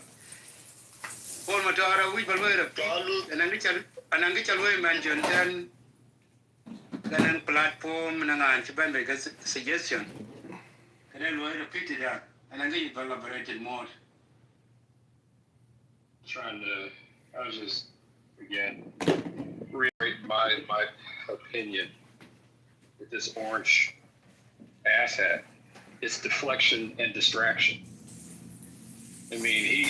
Speaker 11: Paul Matara, we will and Angichal way mentioned then platform and an make a suggestion. And then we'll repeat it out and then you elaborated more.
Speaker 5: I was just, again, reiterate my opinion with this orange asshat. It's deflection and distraction. I mean,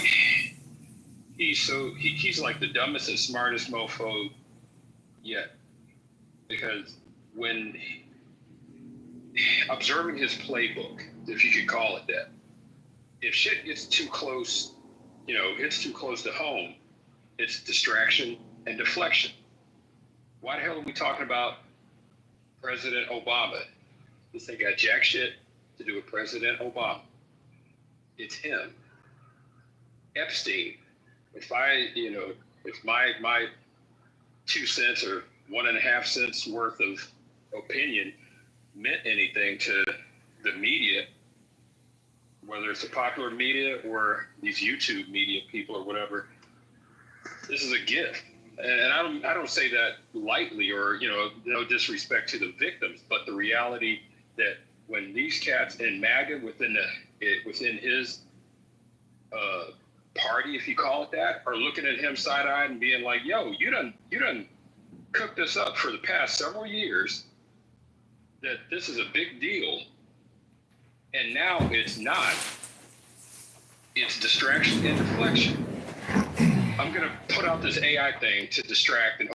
Speaker 5: he's like the dumbest and smartest mofo yet. Because when observing his playbook, if you could call it that, if shit gets too close, hits too close to home, it's distraction and deflection. Why the hell are we talking about President Obama? This ain't got jack shit to do with President Obama. It's him. Epstein. If my 2 cents or 1.5 cents worth of opinion meant anything to the media, whether it's the popular media or these YouTube media people or whatever, this is a gift. And I don't say that lightly or, no disrespect to the victims, but the reality that when these cats in MAGA within his party, if you call it that, are looking at him side-eyed and being like, yo, you done cooked this up for the past several years that this is a big deal. And now it's not. It's distraction and deflection. I'm gonna put out this AI thing to distract and